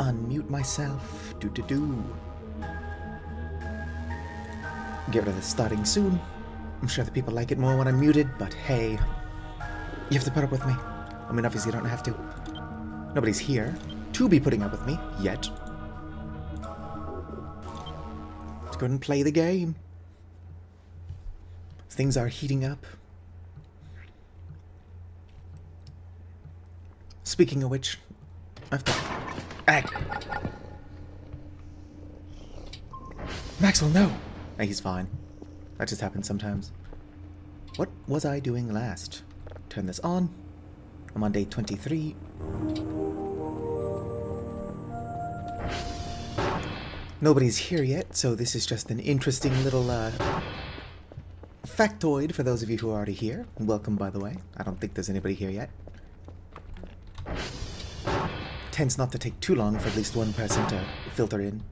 unmute myself. Do. Get rid of this starting soon. I'm sure the people like it more when I'm muted, but hey, you have to put up with me. I mean, obviously you don't have to. Nobody's here to be putting up with me yet. Let's go and play the game. Things are heating up. Speaking of which, I've got... Maxwell, no! He's fine. That just happens sometimes. What was I doing last? Turn this on. I'm on day 23. Nobody's here yet, so this is just an interesting little factoid for those of you who are already here. Welcome, by the way. I don't think there's anybody here yet. Tends not to take too long for at least one person to filter in.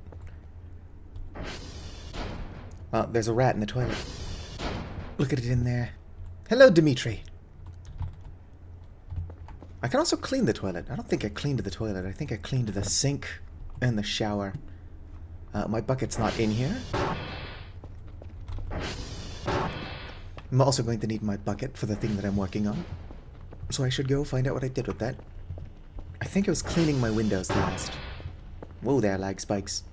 There's a rat in the toilet. Look at it in there. Hello, Dimitri. I can also clean the toilet. I don't think I cleaned the toilet. I think I cleaned the sink and the shower. My bucket's not in here. I'm also going to need my bucket for the thing that I'm working on. So I should go find out what I did with that. I think I was cleaning my windows last. Whoa there, lag spikes.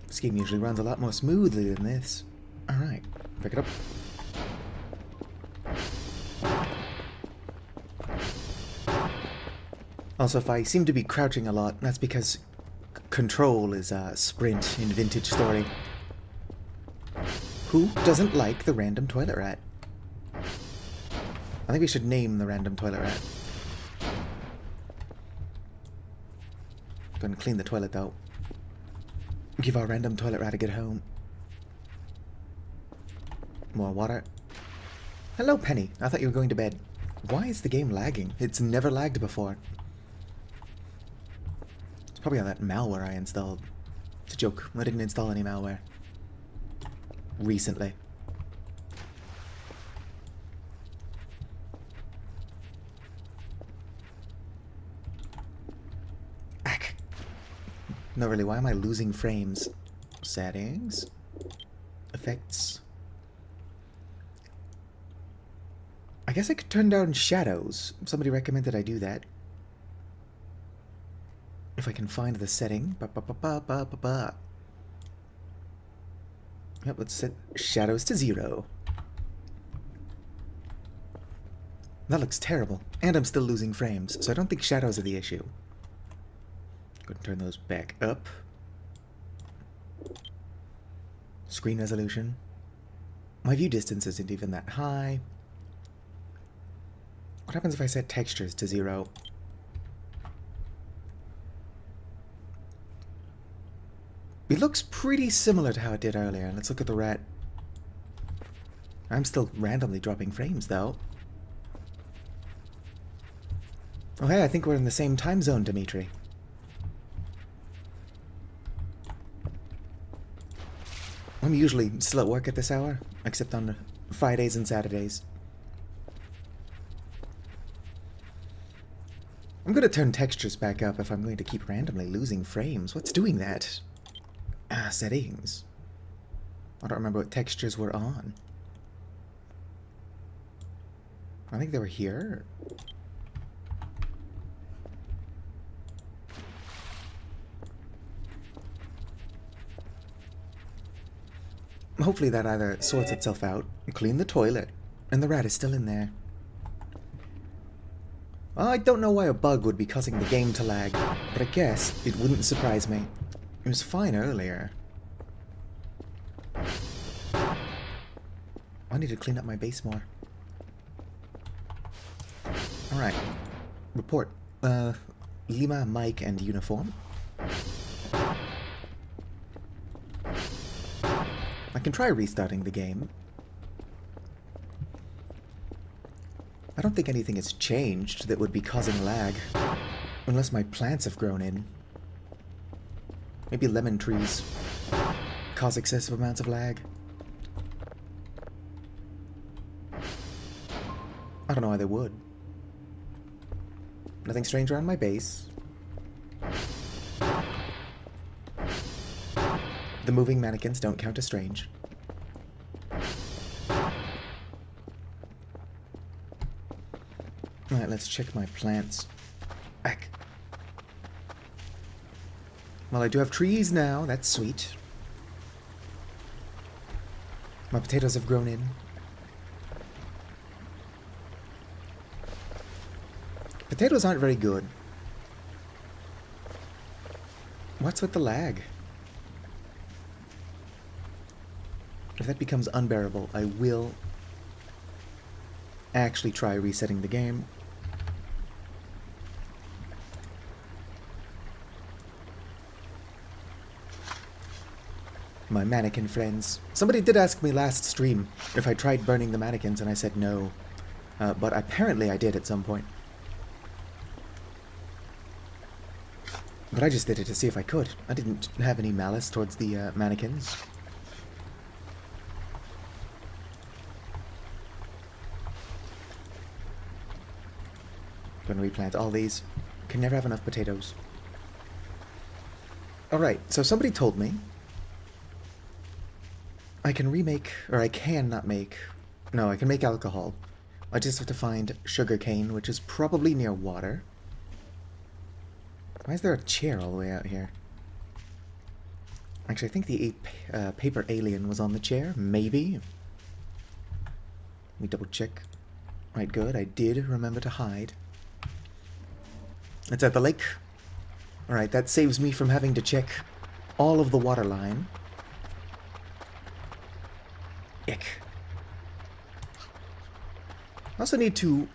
This game usually runs a lot more smoothly than this. Alright, pick it up. Also, if I seem to be crouching a lot, that's because control is sprint in Vintage Story. Who doesn't like the random toilet rat? I think we should name the random toilet rat. Gonna clean the toilet though. Give our random toilet rat a good home. More water. Hello, Penny. I thought you were going to bed. Why is the game lagging? It's never lagged before. It's probably on that malware I installed. It's a joke. I didn't install any malware. Recently. Not really, why am I losing frames? Settings. Effects. I guess I could turn down shadows. Somebody recommended I do that. If I can find the setting. Yep, let's set shadows to 0. That looks terrible. And I'm still losing frames, so I don't think shadows are the issue. Go ahead and turn those back up. Screen resolution. My view distance isn't even that high. What happens if I set textures to 0? It looks pretty similar to how it did earlier. Let's look at the rat. I'm still randomly dropping frames, though. Oh, hey, I think we're in the same time zone, Dimitri. I'm usually still at work at this hour, except on Fridays and Saturdays. I'm going to turn textures back up if I'm going to keep randomly losing frames. What's doing that? Settings. I don't remember what textures were on. I think they were here. Hopefully that either sorts itself out, clean the toilet, and the rat is still in there. I don't know why a bug would be causing the game to lag, but I guess it wouldn't surprise me. It was fine earlier. I need to clean up my base more. Alright. Report. Lima, Mike, and uniform. I can try restarting the game. I don't think anything has changed that would be causing lag. Unless my plants have grown in. Maybe lemon trees cause excessive amounts of lag. I don't know why they would. Nothing strange around my base. The moving mannequins don't count as strange. Alright, let's check my plants. Back. Well, I do have trees now. That's sweet. My potatoes have grown in. Potatoes aren't very good. What's with the lag? If that becomes unbearable, I will actually try resetting the game. My mannequin friends. Somebody did ask me last stream if I tried burning the mannequins, and I said no. But apparently I did at some point. But I just did it to see if I could. I didn't have any malice towards the mannequins. I'm gonna replant all these. Can never have enough potatoes. Alright, so somebody told me I can remake, or I can not make, no, I can make alcohol. I just have to find sugarcane, which is probably near water. Why is there a chair all the way out here? Actually, I think the paper alien was on the chair. Maybe. Let me double check. Right, good. I did remember to hide. It's at the lake. Alright, that saves me from having to check all of the water line. Ick. I also need to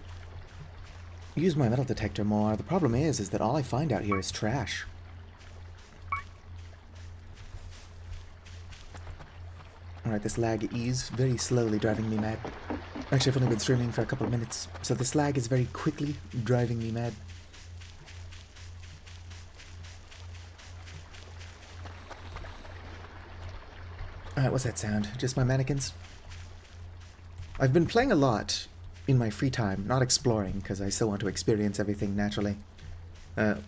use my metal detector more. The problem is that all I find out here is trash. Alright, this lag is very slowly driving me mad. Actually, I've only been streaming for a couple of minutes, so this lag is very quickly driving me mad. Alright, what's that sound? Just my mannequins? I've been playing a lot in my free time, not exploring, because I still want to experience everything naturally. On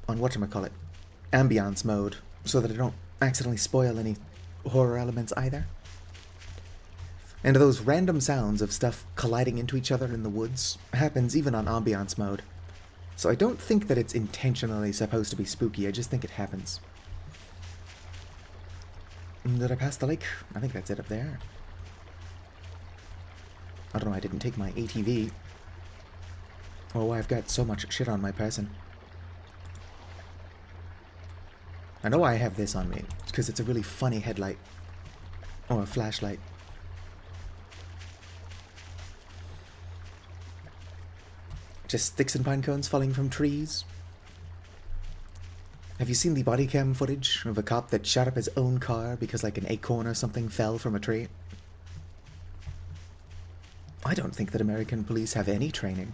whatchamacallit, ambiance mode, so that I don't accidentally spoil any horror elements either. And those random sounds of stuff colliding into each other in the woods happens even on ambiance mode. So I don't think that it's intentionally supposed to be spooky, I just think it happens. Did I pass the lake? I think that's it up there. I don't know, I didn't take my ATV. Oh, I've got so much shit on my person. I know I have this on me, because it's a really funny headlight. Or a flashlight. Just sticks and pine cones falling from trees. Have you seen the body cam footage of a cop that shot up his own car because like an acorn or something fell from a tree? I don't think that American police have any training.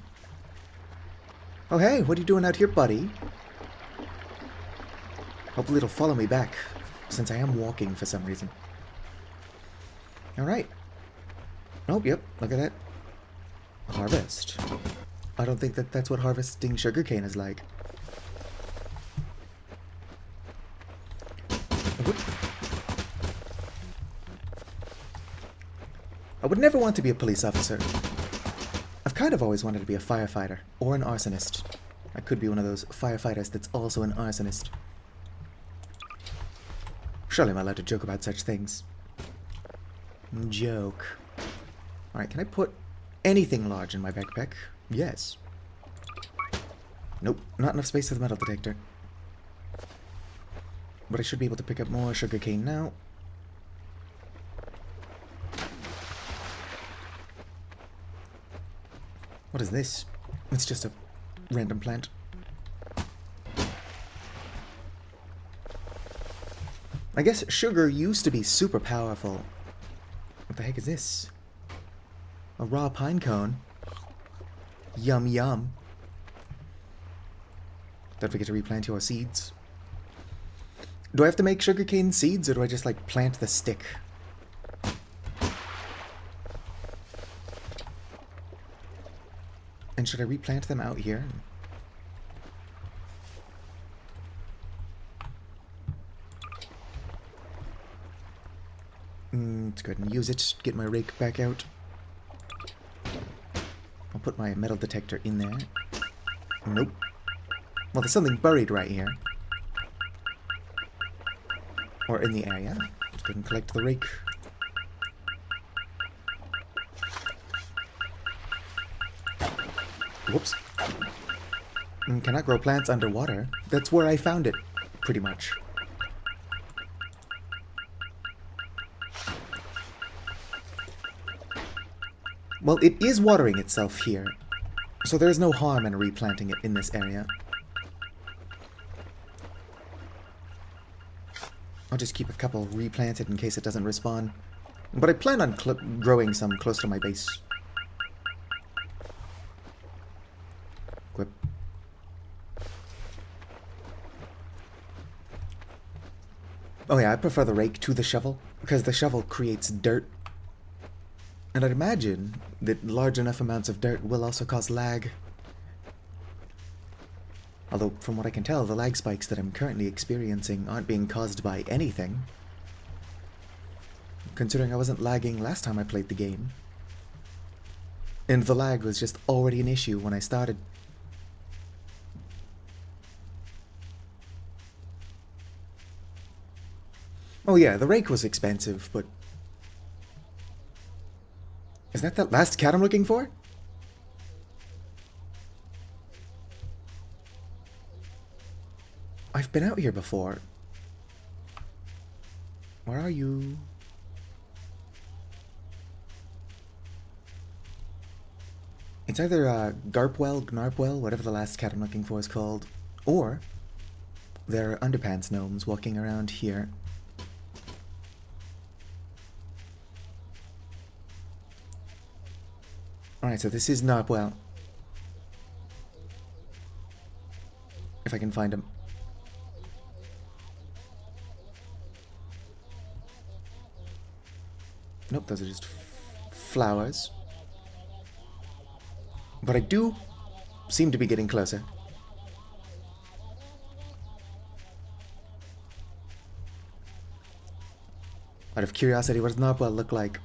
Oh hey, what are you doing out here, buddy? Hopefully it'll follow me back, since I am walking for some reason. Alright. Oh, yep, look at that. Harvest. I don't think that that's what harvesting sugarcane is like. I would never want to be a police officer. I've kind of always wanted to be a firefighter, or an arsonist. I could be one of those firefighters that's also an arsonist. Surely I'm allowed to joke about such things. Joke. Alright, can I put anything large in my backpack? Yes. Nope, not enough space for the metal detector. But I should be able to pick up more sugarcane now. What is this? It's just a random plant. I guess sugar used to be super powerful. What the heck is this? A raw pine cone? Yum yum. Don't forget to replant your seeds. Do I have to make sugarcane seeds, or do I just, like, plant the stick? And should I replant them out here? Let's go ahead and use it. Get my rake back out. I'll put my metal detector in there. Nope. Well, there's something buried right here. Or in the area. Let's go ahead and collect the rake. Whoops. Cannot grow plants underwater. That's where I found it, pretty much. Well, it is watering itself here, so there's no harm in replanting it in this area. I'll just keep a couple replanted in case it doesn't respawn. But I plan on growing some close to my base. Equip. Oh yeah, I prefer the rake to the shovel, because the shovel creates dirt. And I'd imagine that large enough amounts of dirt will also cause lag. Although, from what I can tell, the lag spikes that I'm currently experiencing aren't being caused by anything. Considering I wasn't lagging last time I played the game. And the lag was just already an issue when I started. Oh yeah, the rake was expensive, but... Is that the last cat I'm looking for? I've been out here before. Where are you? It's either Garpwell, Gnarpwell, whatever the last cat I'm looking for is called, or there are underpants gnomes walking around here. Alright, so this is Gnarpwell. If I can find him. Nope, those are just flowers. But I do seem to be getting closer. Out of curiosity, what does Gnarpwell look like?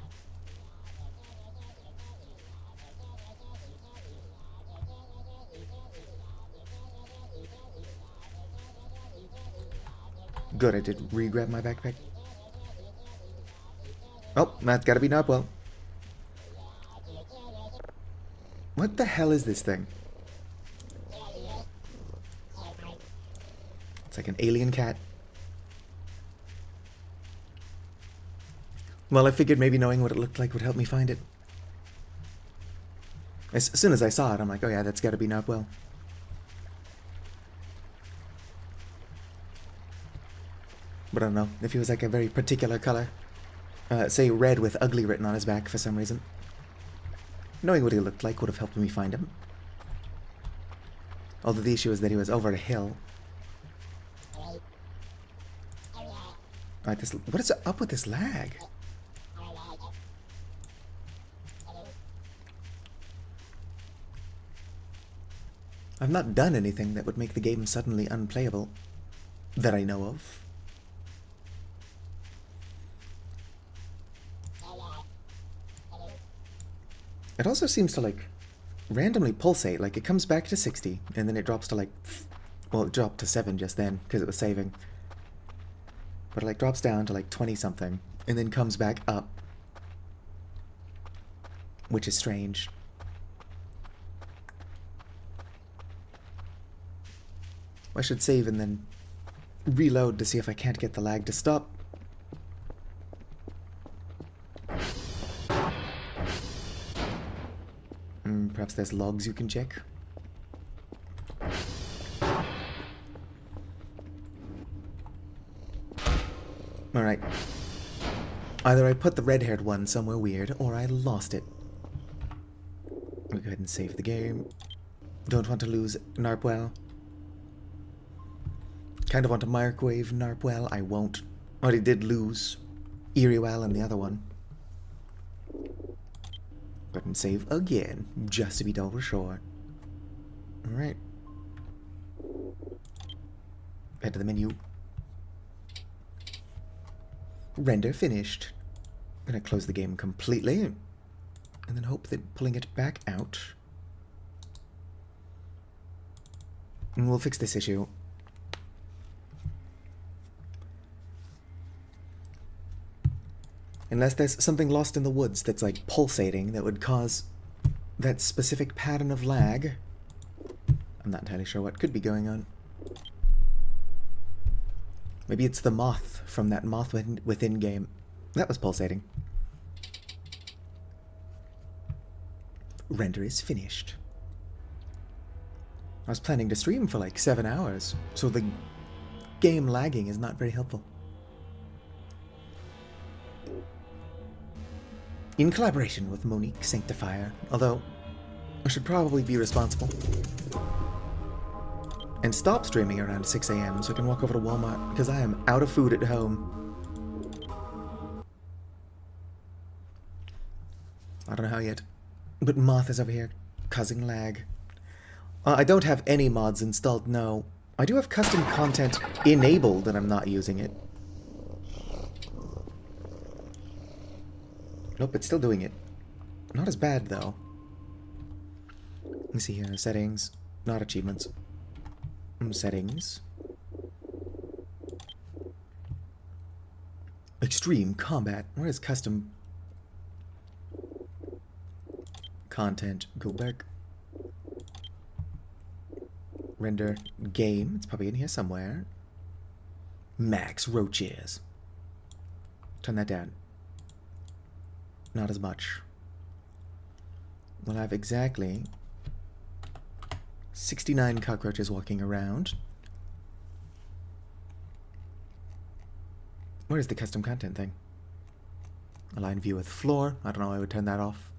Good, I did re-grab my backpack. Oh, that's gotta be Gnarpwell. What the hell is this thing? It's like an alien cat. Well, I figured maybe knowing what it looked like would help me find it. As soon as I saw it, I'm like, oh yeah, that's gotta be Gnarpwell. But I don't know, if he was like a very particular color. Say red with ugly written on his back for some reason. Knowing what he looked like would have helped me find him. Although the issue is that he was over a hill. Alright, what is up with this lag? I've not done anything that would make the game suddenly unplayable. That I know of. It also seems to, like, randomly pulsate. Like, it comes back to 60, and then it drops to, like... Well, it dropped to 7 just then, because it was saving. But it, like, drops down to, like, 20-something, and then comes back up. Which is strange. I should save and then reload to see if I can't get the lag to stop. Perhaps there's logs you can check. Alright. Either I put the red-haired one somewhere weird, or I lost it. We'll go ahead and save the game. Don't want to lose Gnarpwell. Kind of want to microwave Gnarpwell. I won't. Already did lose Eriewell and the other one. Go ahead and save again, just to be double sure. Alright. Head to the menu. Render finished. gonna close the game completely, and then hope that pulling it back out, and we'll fix this issue. Unless there's something lost in the woods that's like pulsating that would cause that specific pattern of lag. I'm not entirely sure what could be going on. Maybe it's the moth from that Moth Within game. That was pulsating. Render is finished. I was planning to stream for like 7 hours, so the game lagging is not very helpful. In collaboration with Monique Sanctifier, although I should probably be responsible. And stop streaming around 6 a.m. so I can walk over to Walmart, because I am out of food at home. I don't know how yet, but Moth is over here causing lag. I don't have any mods installed, no. I do have custom content enabled and I'm not using it. Nope, it's still doing it. Not as bad, though. Let me see here. Settings. Not achievements. Settings. Extreme combat. Where is custom content? Go back. Render game. It's probably in here somewhere. Max roaches. Turn that down. Not as much. We'll have exactly 69 cockroaches walking around. Where is the custom content thing? Align view with floor. I don't know why I would turn that off.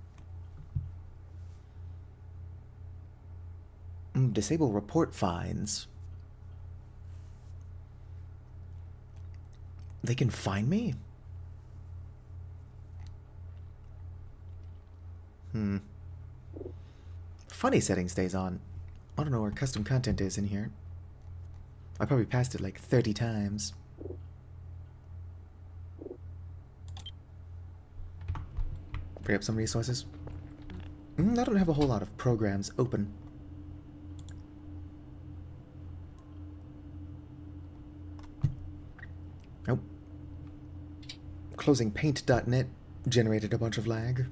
Disable report fines. They can find me? Funny setting stays on. I don't know where custom content is in here. I probably passed it like 30 times. Free up some resources. I don't have a whole lot of programs open. Nope. Closing paint.net generated a bunch of lag.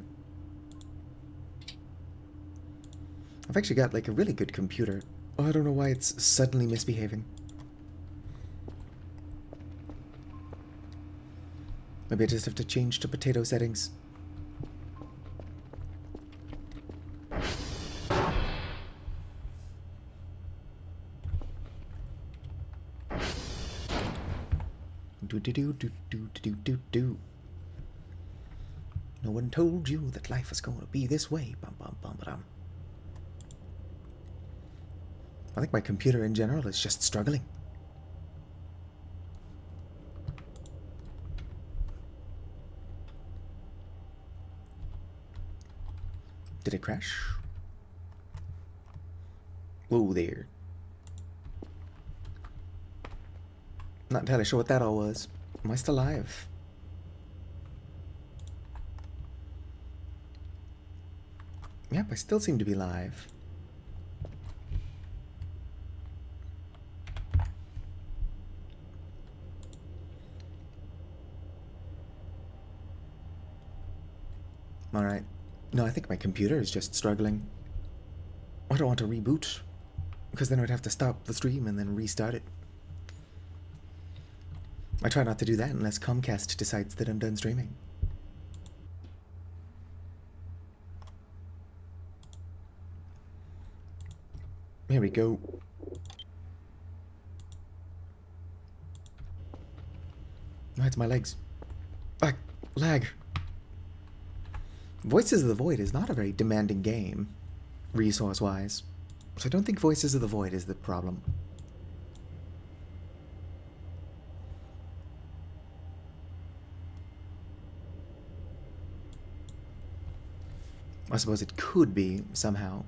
I've actually got like a really good computer. Oh, I don't know why it's suddenly misbehaving. Maybe I just have to change to potato settings. Do. No one told you that life was going to be this way. Bum bum bum ba-dum. I think my computer in general is just struggling. Did it crash? Whoa there. Not entirely sure what that all was. Am I still alive? Yep, I still seem to be live. Alright. No, I think my computer is just struggling. I don't want to reboot, because then I'd have to stop the stream and then restart it. I try not to do that unless Comcast decides that I'm done streaming. Here we go. Oh, it's my legs. Ah, lag. Voices of the Void is not a very demanding game, resource-wise. So I don't think Voices of the Void is the problem. I suppose it could be, somehow.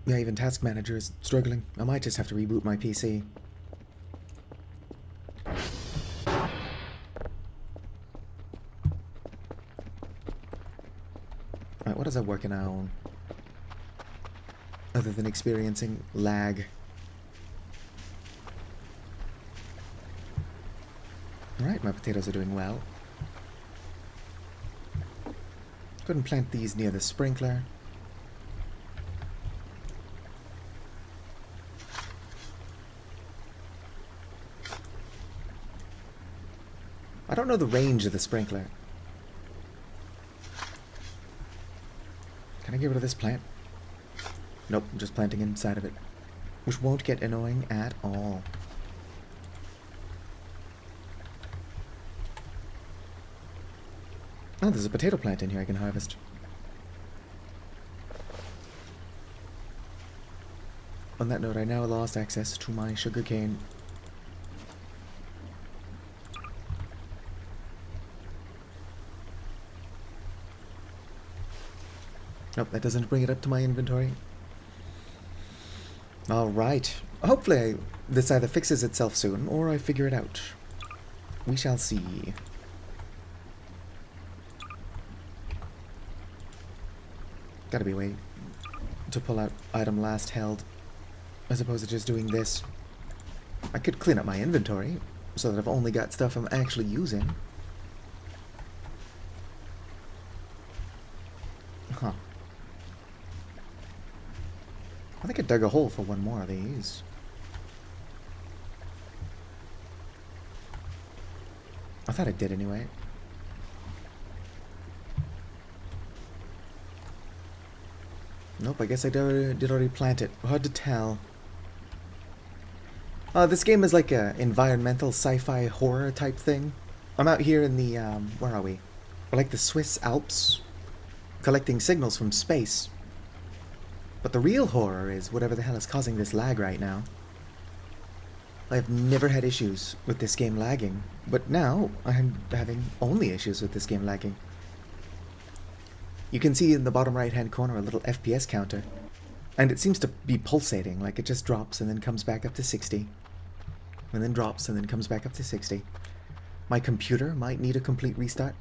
Yeah, even Task Manager is struggling. I might just have to reboot my PC. Right, what is I working on? Other than experiencing lag. Alright, my potatoes are doing well. Couldn't plant these near the sprinkler. I don't know the range of the sprinkler. Can I get rid of this plant? Nope, I'm just planting inside of it. Which won't get annoying at all. Oh, there's a potato plant in here I can harvest. On that note, I now lost access to my sugarcane. Nope, that doesn't bring it up to my inventory. Alright. Hopefully this either fixes itself soon, or I figure it out. We shall see. Gotta be a way to pull out item last held, as opposed to just doing this. I could clean up my inventory, so that I've only got stuff I'm actually using. Huh. I think I dug a hole for one more of these. I thought I did anyway. Nope, I guess I did already plant it. Hard to tell. This game is like a environmental sci-fi horror type thing. I'm out here in the, where are we? We're like the Swiss Alps, collecting signals from space. But the real horror is whatever the hell is causing this lag right now. I've never had issues with this game lagging, but now I'm having only issues with this game lagging. You can see in the bottom right hand corner a little FPS counter, and it seems to be pulsating, like it just drops and then comes back up to 60, and then drops and then comes back up to 60. My computer might need a complete restart.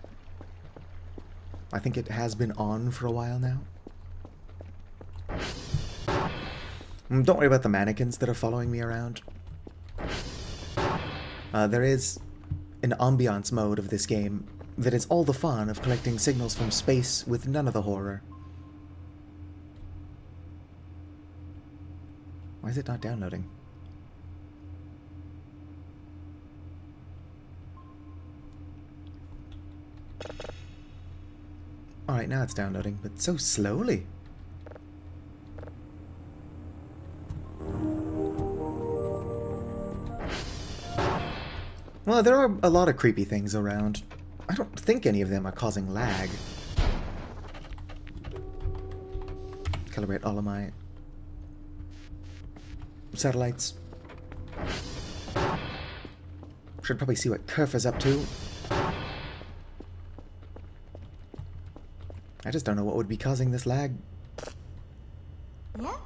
I think it has been on for a while now. Don't worry about the mannequins that are following me around. There is an ambiance mode of this game that is all the fun of collecting signals from space with none of the horror. Why is it not downloading? Alright, now it's downloading, but so slowly. Well, there are a lot of creepy things around. I don't think any of them are causing lag. Calibrate all of my satellites. Should probably see what Kerf is up to. I just don't know what would be causing this lag. Yeah.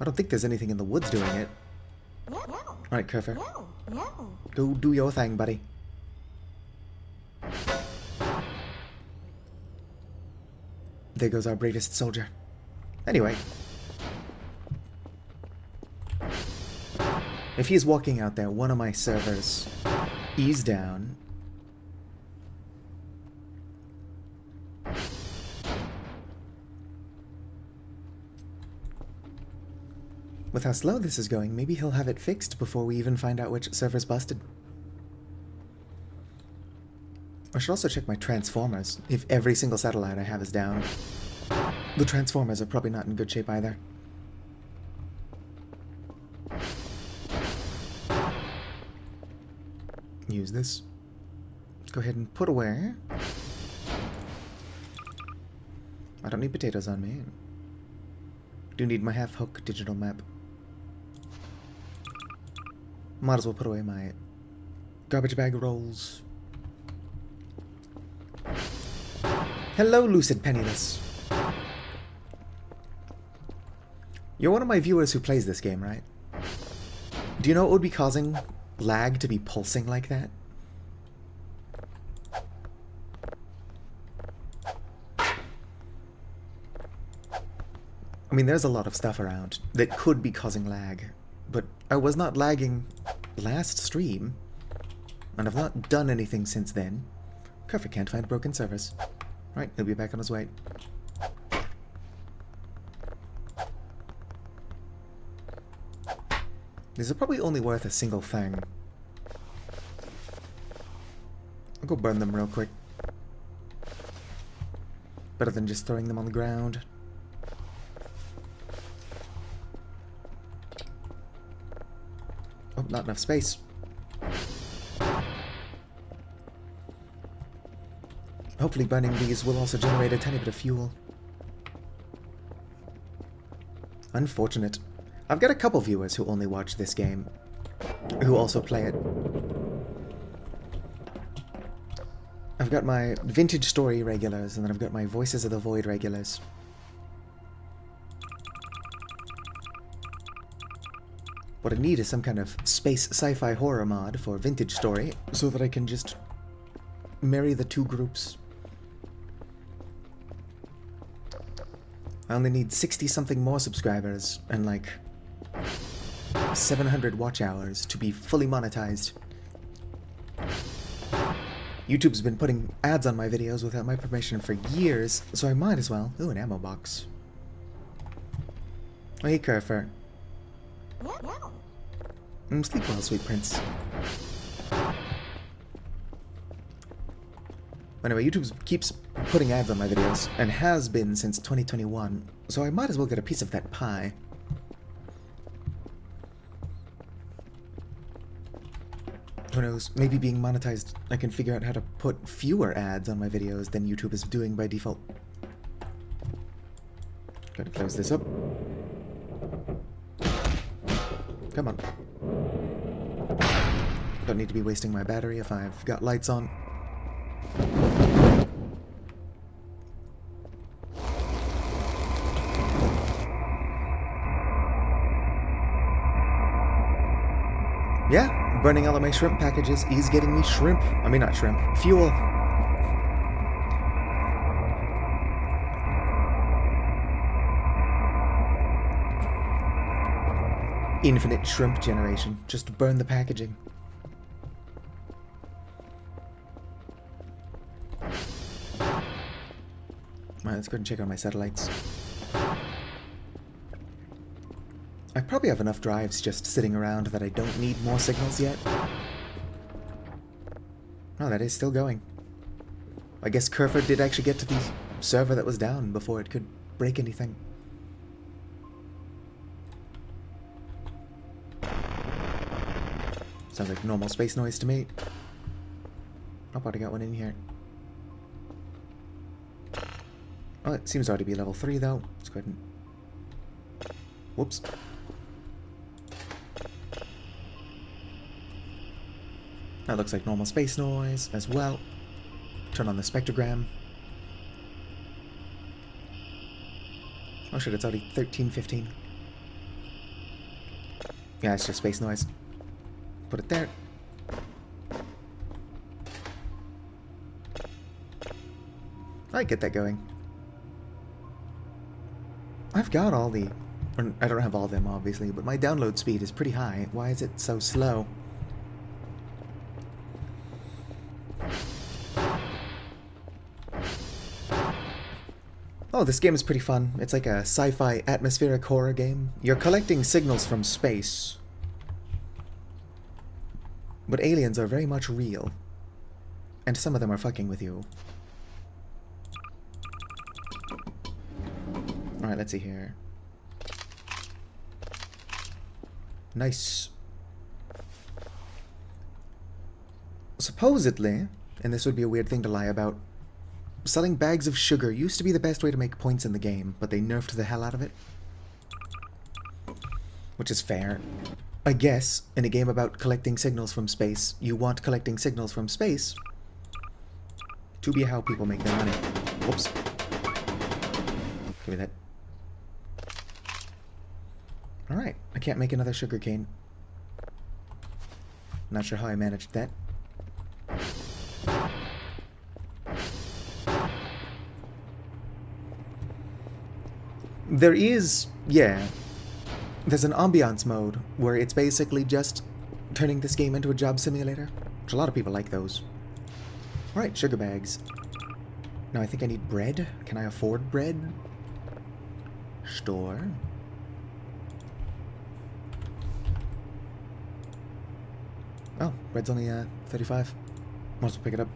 I don't think there's anything in the woods doing it. Yeah. Alright, Kerfer. Yeah. Go do your thing, buddy. There goes our bravest soldier. Anyway. If he's walking out there, one of my servers is down. With how slow this is going, maybe he'll have it fixed before we even find out which server's busted. I should also check my transformers, if every single satellite I have is down. The transformers are probably not in good shape either. Use this. Go ahead and put away. I don't need potatoes on me. Do need my half-hook digital map. Might as well put away my garbage bag rolls. Hello, Lucid Penniless. You're one of my viewers who plays this game, right? Do you know what would be causing lag to be pulsing like that? I mean, there's a lot of stuff around that could be causing lag, but I was not lagging last stream, and I've not done anything since then. Kerfur can't find broken servers. Right, he'll be back on his way. These are probably only worth a single thing. I'll go burn them real quick. Better than just throwing them on the ground. Oh, not enough space. Hopefully burning these will also generate a tiny bit of fuel. Unfortunate. I've got a couple viewers who only watch this game, who also play it. I've got my Vintage Story regulars, and then I've got my Voices of the Void regulars. What I need is some kind of space sci-fi horror mod for Vintage Story, so that I can just marry the two groups. I only need 60-something more subscribers, and like 700 watch hours to be fully monetized. YouTube's been putting ads on my videos without my permission for years, so I might as well. Ooh, an ammo box. Oh, hey, Kerfur. Sleep well, sweet prince. Anyway, YouTube keeps putting ads on my videos, and has been since 2021, so I might as well get a piece of that pie. Who knows, maybe being monetized, I can figure out how to put fewer ads on my videos than YouTube is doing by default. Gotta close this up. Come on. Don't need to be wasting my battery if I've got lights on. Yeah, burning all of my shrimp packages is getting me shrimp. I mean, not shrimp. Fuel. Infinite shrimp generation. Just burn the packaging. Alright, let's go and check on my satellites. I probably have enough drives just sitting around that I don't need more signals yet. Oh, that is still going. I guess Kerfur did actually get to the server that was down before it could break anything. Sounds like normal space noise to me. Oh, but I got one in here. Oh, it seems already to be level 3 though. Let's go ahead and... Whoops. That looks like normal space noise as well. Turn on the spectrogram. Oh shit, it's already 13:15. Yeah, it's just space noise. Put it there. I get that going. I've got all the... I don't have all of them, obviously, but my download speed is pretty high. Why is it so slow? Oh, this game is pretty fun. It's like a sci-fi atmospheric horror game. You're collecting signals from space. But aliens are very much real. And some of them are fucking with you. Alright, let's see here. Nice. Supposedly, and this would be a weird thing to lie about, selling bags of sugar used to be the best way to make points in the game, but they nerfed the hell out of it. Which is fair. I guess, in a game about collecting signals from space, you want collecting signals from space to be how people make their money. Whoops. Give me that. Alright, I can't make another sugarcane. Not sure how I managed that. There is, yeah, there's an ambiance mode where it's basically just turning this game into a job simulator, which a lot of people like those. Alright, sugar bags. Now I think I need bread. Can I afford bread? Store. Oh, bread's only 35. Might as well pick it up.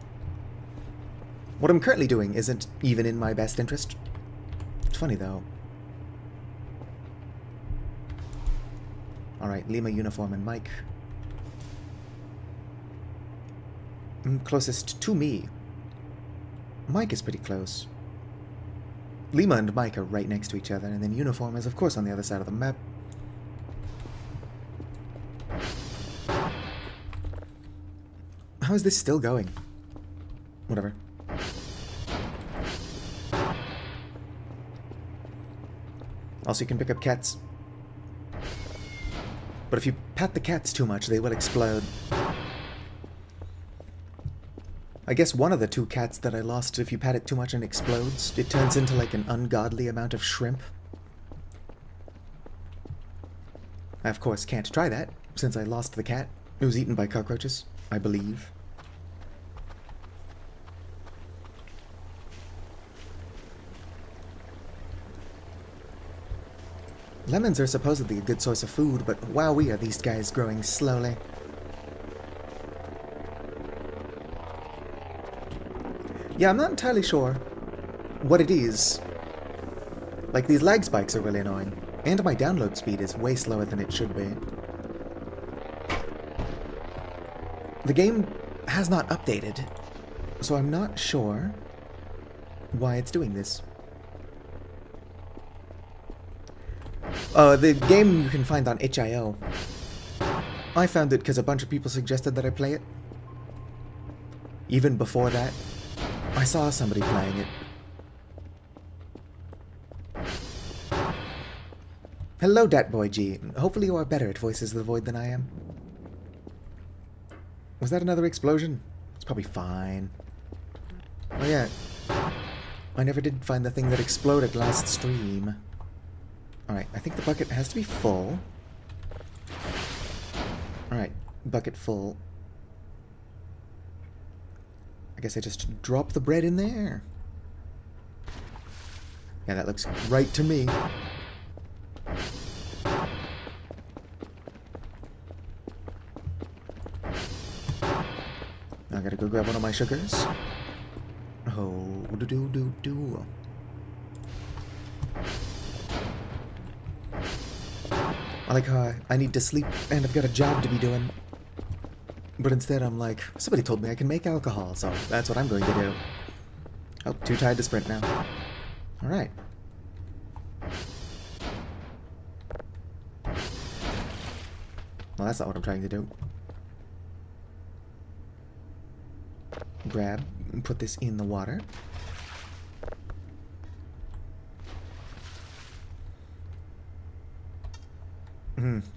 What I'm currently doing isn't even in my best interest. It's funny though. Alright, Lima, Uniform, and Mike. Closest to me. Mike is pretty close. Lima and Mike are right next to each other, and then Uniform is, of course, on the other side of the map. How is this still going? Whatever. Also, you can pick up cats. But if you pat the cats too much, they will explode. I guess one of the two cats that I lost, if you pat it too much and explodes, it turns into like an ungodly amount of shrimp. I, of course, can't try that, since I lost the cat. It was eaten by cockroaches, I believe. Lemons are supposedly a good source of food, but wowee are these guys growing slowly. Yeah, I'm not entirely sure what it is. Like, these lag spikes are really annoying, and my download speed is way slower than it should be. The game has not updated, so I'm not sure why it's doing this. The game you can find on itch.io. I found it because a bunch of people suggested that I play it. Even before that, I saw somebody playing it. Hello, Datboy G. Hopefully you are better at Voices of the Void than I am. Was that another explosion? It's probably fine. Oh yeah, I never did find the thing that exploded last stream. Alright, I think the bucket has to be full. Alright, bucket full. I guess I just drop the bread in there. Yeah, that looks right to me. I gotta go grab one of my sugars. Oh, do-do-do-do. I like how I need to sleep and I've got a job to be doing. But instead I'm like, somebody told me I can make alcohol, so that's what I'm going to do. Oh, too tired to sprint now. Alright. Well, that's not what I'm trying to do. Grab and put this in the water.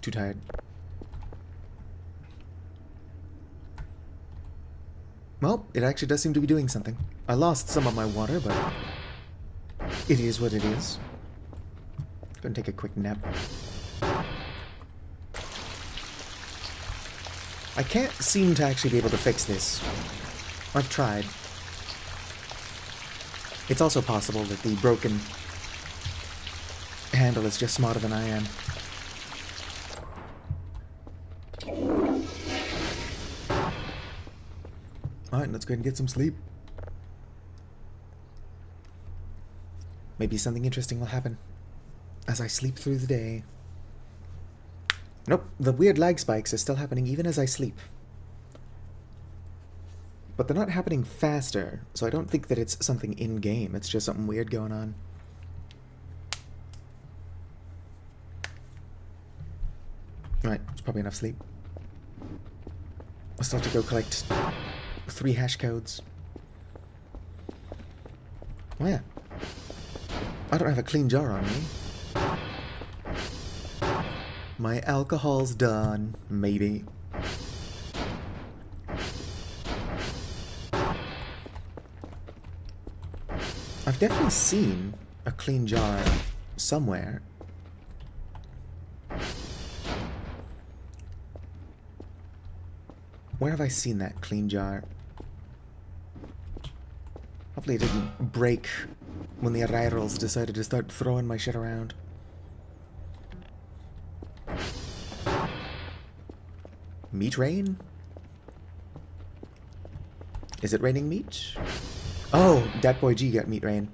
Too tired. Well, it actually does seem to be doing something. I lost some of my water, but it is what it is. Gonna take a quick nap. I can't seem to actually be able to fix this. I've tried. It's also possible that the broken handle is just smarter than I am. Alright, let's go ahead and get some sleep. Maybe something interesting will happen as I sleep through the day. Nope, the weird lag spikes are still happening even as I sleep. But they're not happening faster, so I don't think that it's something in-game. It's just something weird going on. Alright, it's probably enough sleep. I still have to go collect 3 hash codes. Oh yeah. I don't have a clean jar on me. My alcohol's done. Maybe. I've definitely seen a clean jar somewhere. Where have I seen that clean jar? Hopefully it didn't break when the arrierals decided to start throwing my shit around. Meat rain? Is it raining meat? Oh, that boy G got meat rain.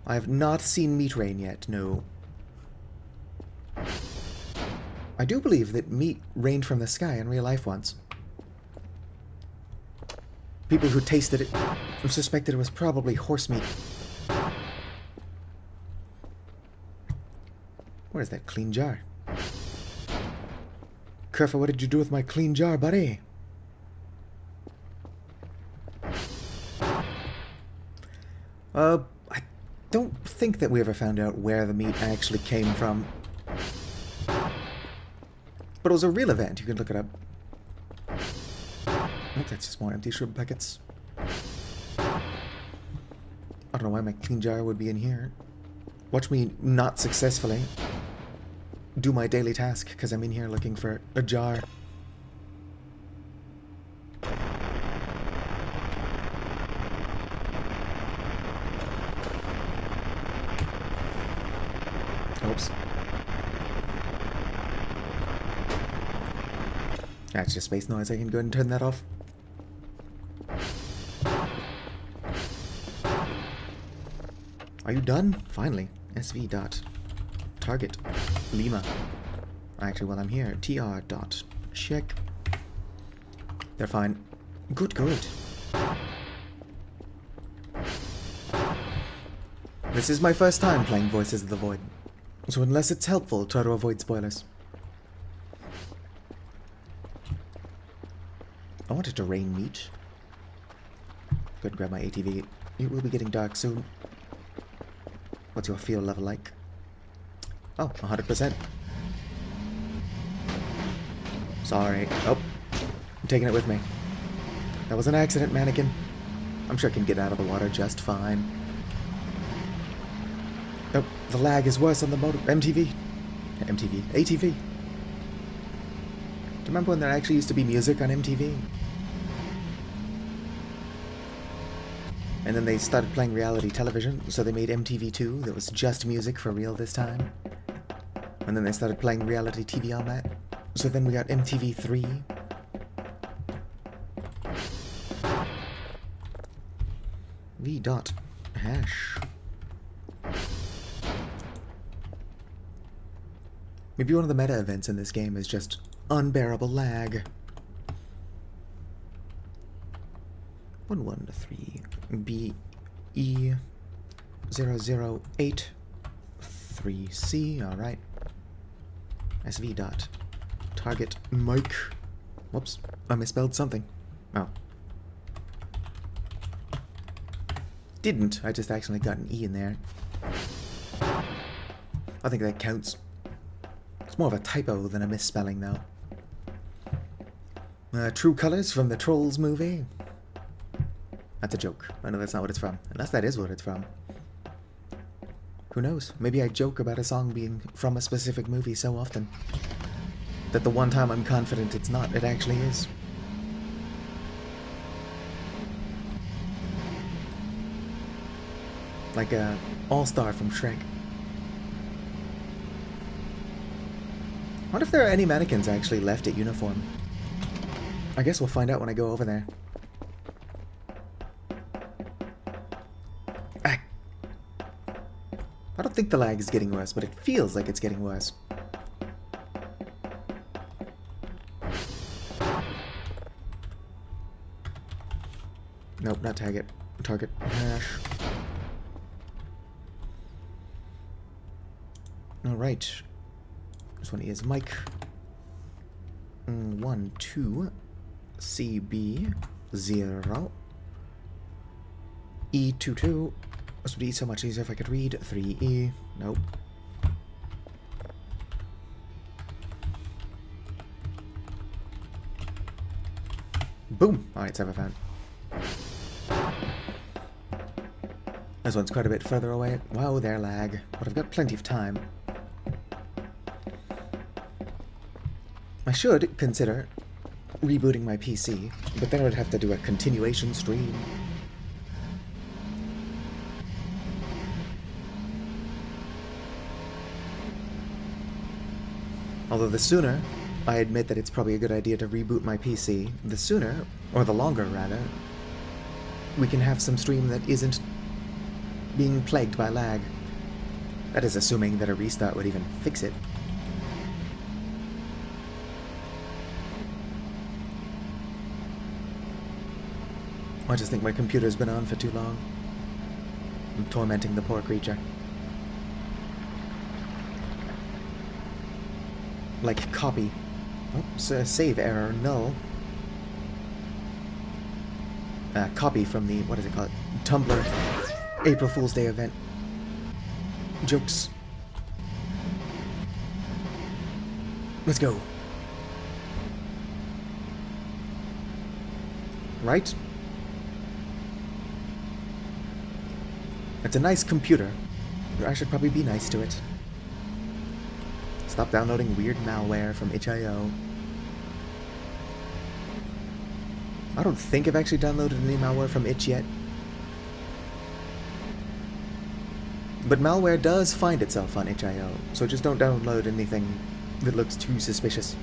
I have not seen meat rain yet, no. I do believe that meat rained from the sky in real life once. People who tasted it suspected it was probably horse meat. Where's that clean jar? Kerfa, what did you do with my clean jar, buddy? I don't think that we ever found out where the meat actually came from. But it was a real event, you can look it up. Oh, that's just more empty shrimp packets. I don't know why my clean jar would be in here. Watch me not successfully do my daily task, because I'm in here looking for a jar. Oops. That's just space noise. I can go ahead and turn that off. Are you done? Finally. SV dot target Lima. Actually, while I'm here, TR dot check. They're fine. Good, good. This is my first time playing Voices of the Void, so unless it's helpful, try to avoid spoilers. I wanted to rain meat. Go ahead and grab my ATV. It will be getting dark soon. What's your feel level like? Oh, 100%. Sorry. Oh, I'm taking it with me. That was an accident, mannequin. I'm sure I can get out of the water just fine. Oh, the lag is worse on the MTV. ATV. Do you remember when there actually used to be music on MTV? And then they started playing reality television, so they made MTV2 that was just music for real this time. And then they started playing reality TV on that. So then we got MTV3. V dot hash. Maybe one of the meta events in this game is just unbearable lag. 113 BE 008 3C. All right. SV dot target mic. Whoops, I misspelled something. Oh. Didn't. I just accidentally got an E in there. I think that counts. It's more of a typo than a misspelling, though. True Colors from the Trolls movie. That's a joke. I know that's not what it's from. Unless that is what it's from. Who knows? Maybe I joke about a song being from a specific movie so often that the one time I'm confident it's not, it actually is. Like a All-Star from Shrek. I wonder if there are any mannequins actually left at uniform. I guess we'll find out when I go over there. Ah. I don't think the lag is getting worse, but it feels like it's getting worse. Nope, not target. Target hash. Alright. This one is Mike. 1, 2, CB 0 E22. This would be so much easier if I could read 3E. Nope. Boom! Alright, server found. This one's quite a bit further away. Wow, their lag. But I've got plenty of time. I should consider rebooting my PC, but then I would have to do a continuation stream. Although the sooner I admit that it's probably a good idea to reboot my PC, the sooner, or the longer rather, we can have some stream that isn't being plagued by lag. That is assuming that a restart would even fix it. I just think my computer's been on for too long. I'm tormenting the poor creature. Like copy. Oops, save error, null. Copy from the, what is it called? Tumblr April Fool's Day event. Jokes. Let's go. Right? It's a nice computer. I should probably be nice to it. Stop downloading weird malware from itch.io. I don't think I've actually downloaded any malware from itch yet. But malware does find itself on itch.io, so just don't download anything that looks too suspicious.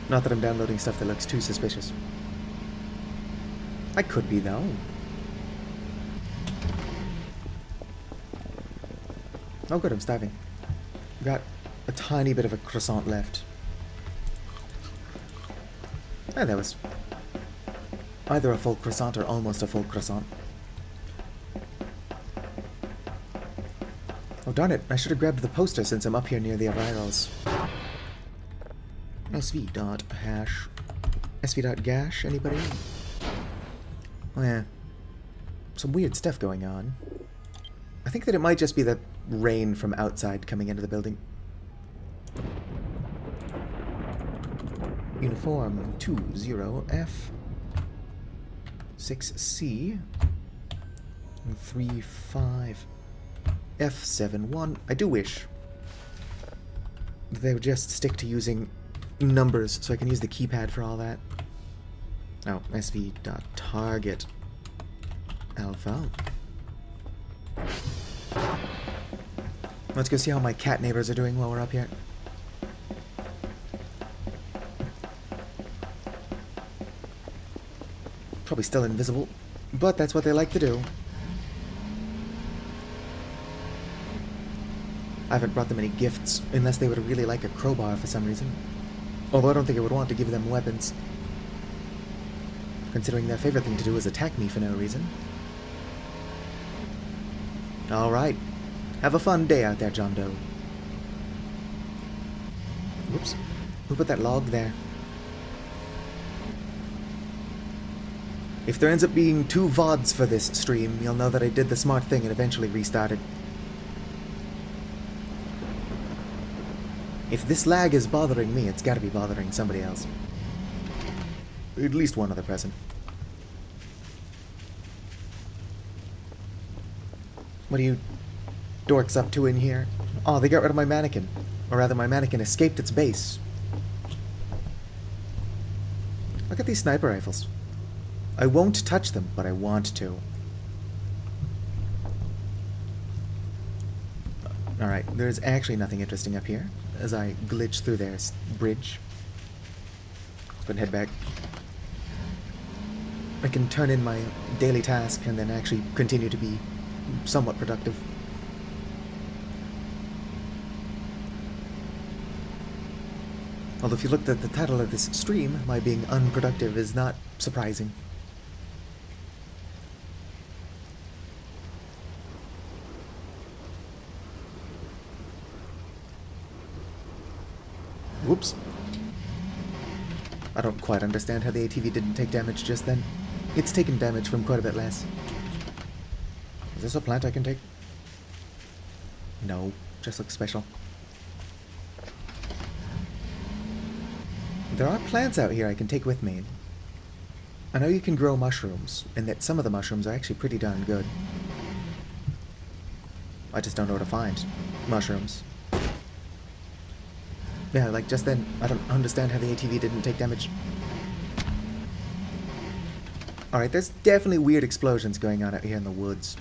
Not that I'm downloading stuff that looks too suspicious. I could be, though. Oh good, I'm starving. Got a tiny bit of a croissant left. And that was either a full croissant or almost a full croissant. Oh darn it, I should have grabbed the poster since I'm up here near the arrivals. sv.hash. sv.gash, anybody? Oh yeah. Some weird stuff going on. I think that it might just be the rain from outside coming into the building. Uniform 20F 6C 35 F71. I do wish that they would just stick to using numbers so I can use the keypad for all that. Oh, sv.target alpha. Let's go see how my cat neighbors are doing while we're up here. Probably still invisible, but that's what they like to do. I haven't brought them any gifts, unless they would really like a crowbar for some reason. Although I don't think I would want to give them weapons, considering their favorite thing to do is attack me for no reason. Alright. Have a fun day out there, John Doe. Whoops. Who put that log there? If there ends up being 2 VODs for this stream, you'll know that I did the smart thing and eventually restarted. If this lag is bothering me, it's gotta be bothering somebody else. At least one other person. What are you dorks up to in here? Oh, they got rid of my mannequin. Or rather, my mannequin escaped its base. Look at these sniper rifles. I won't touch them, but I want to. Alright, there's actually nothing interesting up here as I glitch through their bridge. But head back. I can turn in my daily task and then actually continue to be somewhat productive. Although if you looked at the title of this stream, my being unproductive is not surprising. Whoops. I don't quite understand how the ATV didn't take damage just then. It's taken damage from quite a bit less. Is this a plant I can take? No, just looks special. There are plants out here I can take with me. I know you can grow mushrooms, and that some of the mushrooms are actually pretty darn good. I just don't know where to find mushrooms. Yeah, like just then, I don't understand how the ATV didn't take damage. Alright, there's definitely weird explosions going on out here in the woods.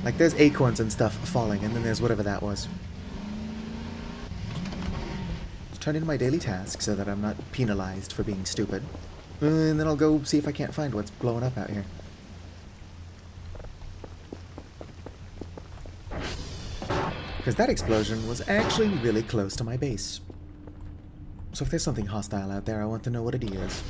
Like, there's acorns and stuff falling, and then there's whatever that was. Let's turn in my daily task so that I'm not penalized for being stupid. And then I'll go see if I can't find what's blowing up out here. Because that explosion was actually really close to my base. So if there's something hostile out there, I want to know what it is.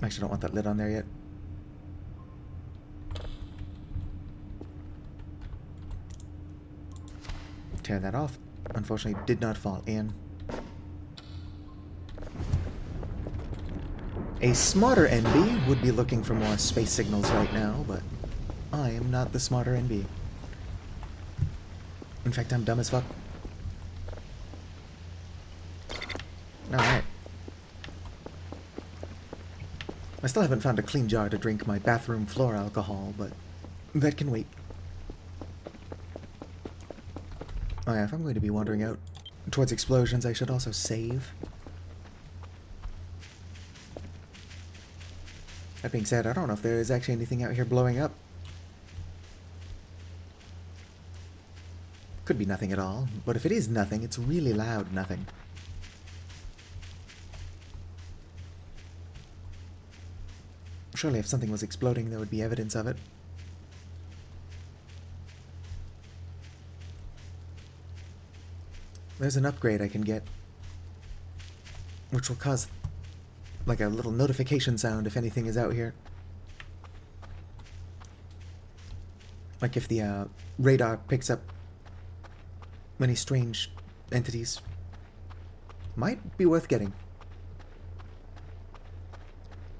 Actually, I don't want that lid on there yet. Tear that off. Unfortunately, did not fall in. A smarter NB would be looking for more space signals right now, but I am not the smarter NB. In fact, I'm dumb as fuck. Alright. I still haven't found a clean jar to drink my bathroom floor alcohol, but that can wait. Oh yeah, if I'm going to be wandering out towards explosions, I should also save. That being said, I don't know if there is actually anything out here blowing up. Could be nothing at all, but if it is nothing, it's really loud nothing. Surely if something was exploding, there would be evidence of it. There's an upgrade I can get, which will cause like a little notification sound if anything is out here. Like if the radar picks up many strange entities. Might be worth getting,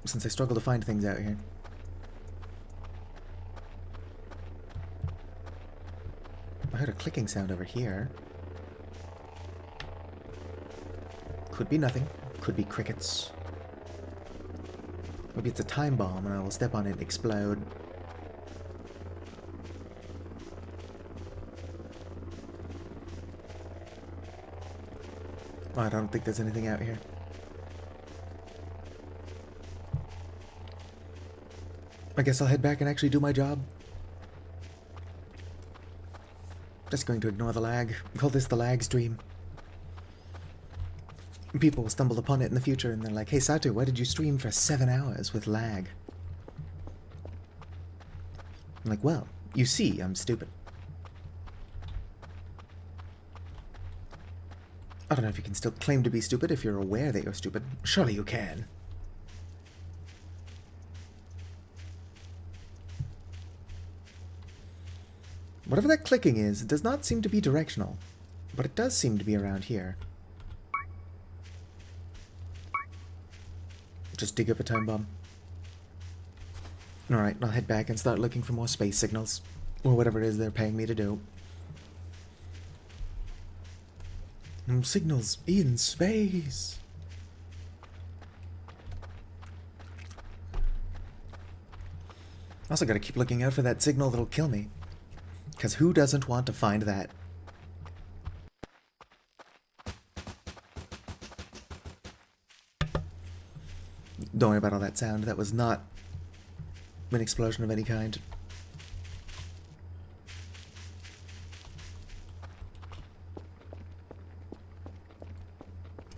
since I struggle to find things out here. I heard a clicking sound over here. Could be nothing. Could be crickets. Maybe it's a time bomb and I will step on it and explode. Oh, I don't think there's anything out here. I guess I'll head back and actually do my job. Just going to ignore the lag. Call this the lag stream. People will stumble upon it in the future and they're like, hey Satu, why did you stream for 7 hours with lag? I'm like, well, you see, I'm stupid. I don't know if you can still claim to be stupid if you're aware that you're stupid. Surely you can. Whatever that clicking is, it does not seem to be directional, but it does seem to be around here. Just dig up a time bomb. Alright, I'll head back and start looking for more space signals. Or whatever it is they're paying me to do. Signals in space! Also gotta keep looking out for that signal that'll kill me. Because who doesn't want to find that? Don't worry about all that sound. That was not an explosion of any kind.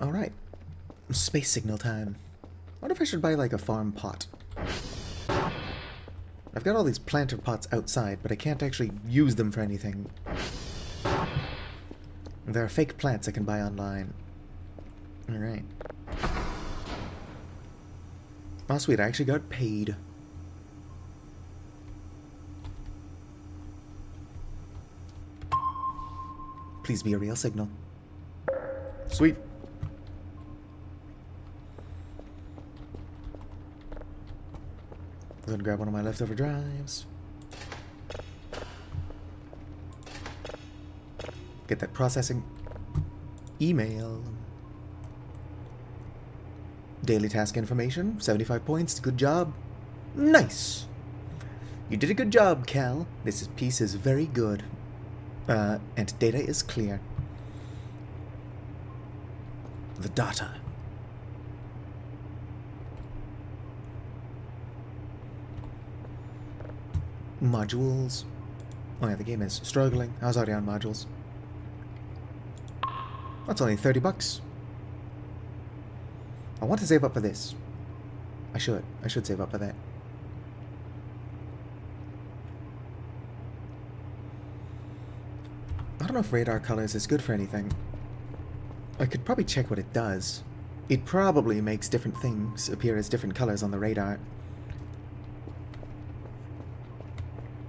Alright. Space signal time. I wonder if I should buy like a farm pot. I've got all these planter pots outside, but I can't actually use them for anything. There are fake plants I can buy online. Alright. Oh, sweet, I actually got paid. Please be a real signal. Sweet. I'm gonna grab one of my leftover drives. Get that processing. Email. Daily task information, 75 points, good job. Nice! You did a good job, Cal. This piece is very good. And data is clear. The data. Modules. Oh yeah, the game is struggling. I was already on modules. That's only 30 bucks. I want to save up for this. I should save up for that. I don't know if radar colors is good for anything. I could probably check what it does. It probably makes different things appear as different colors on the radar.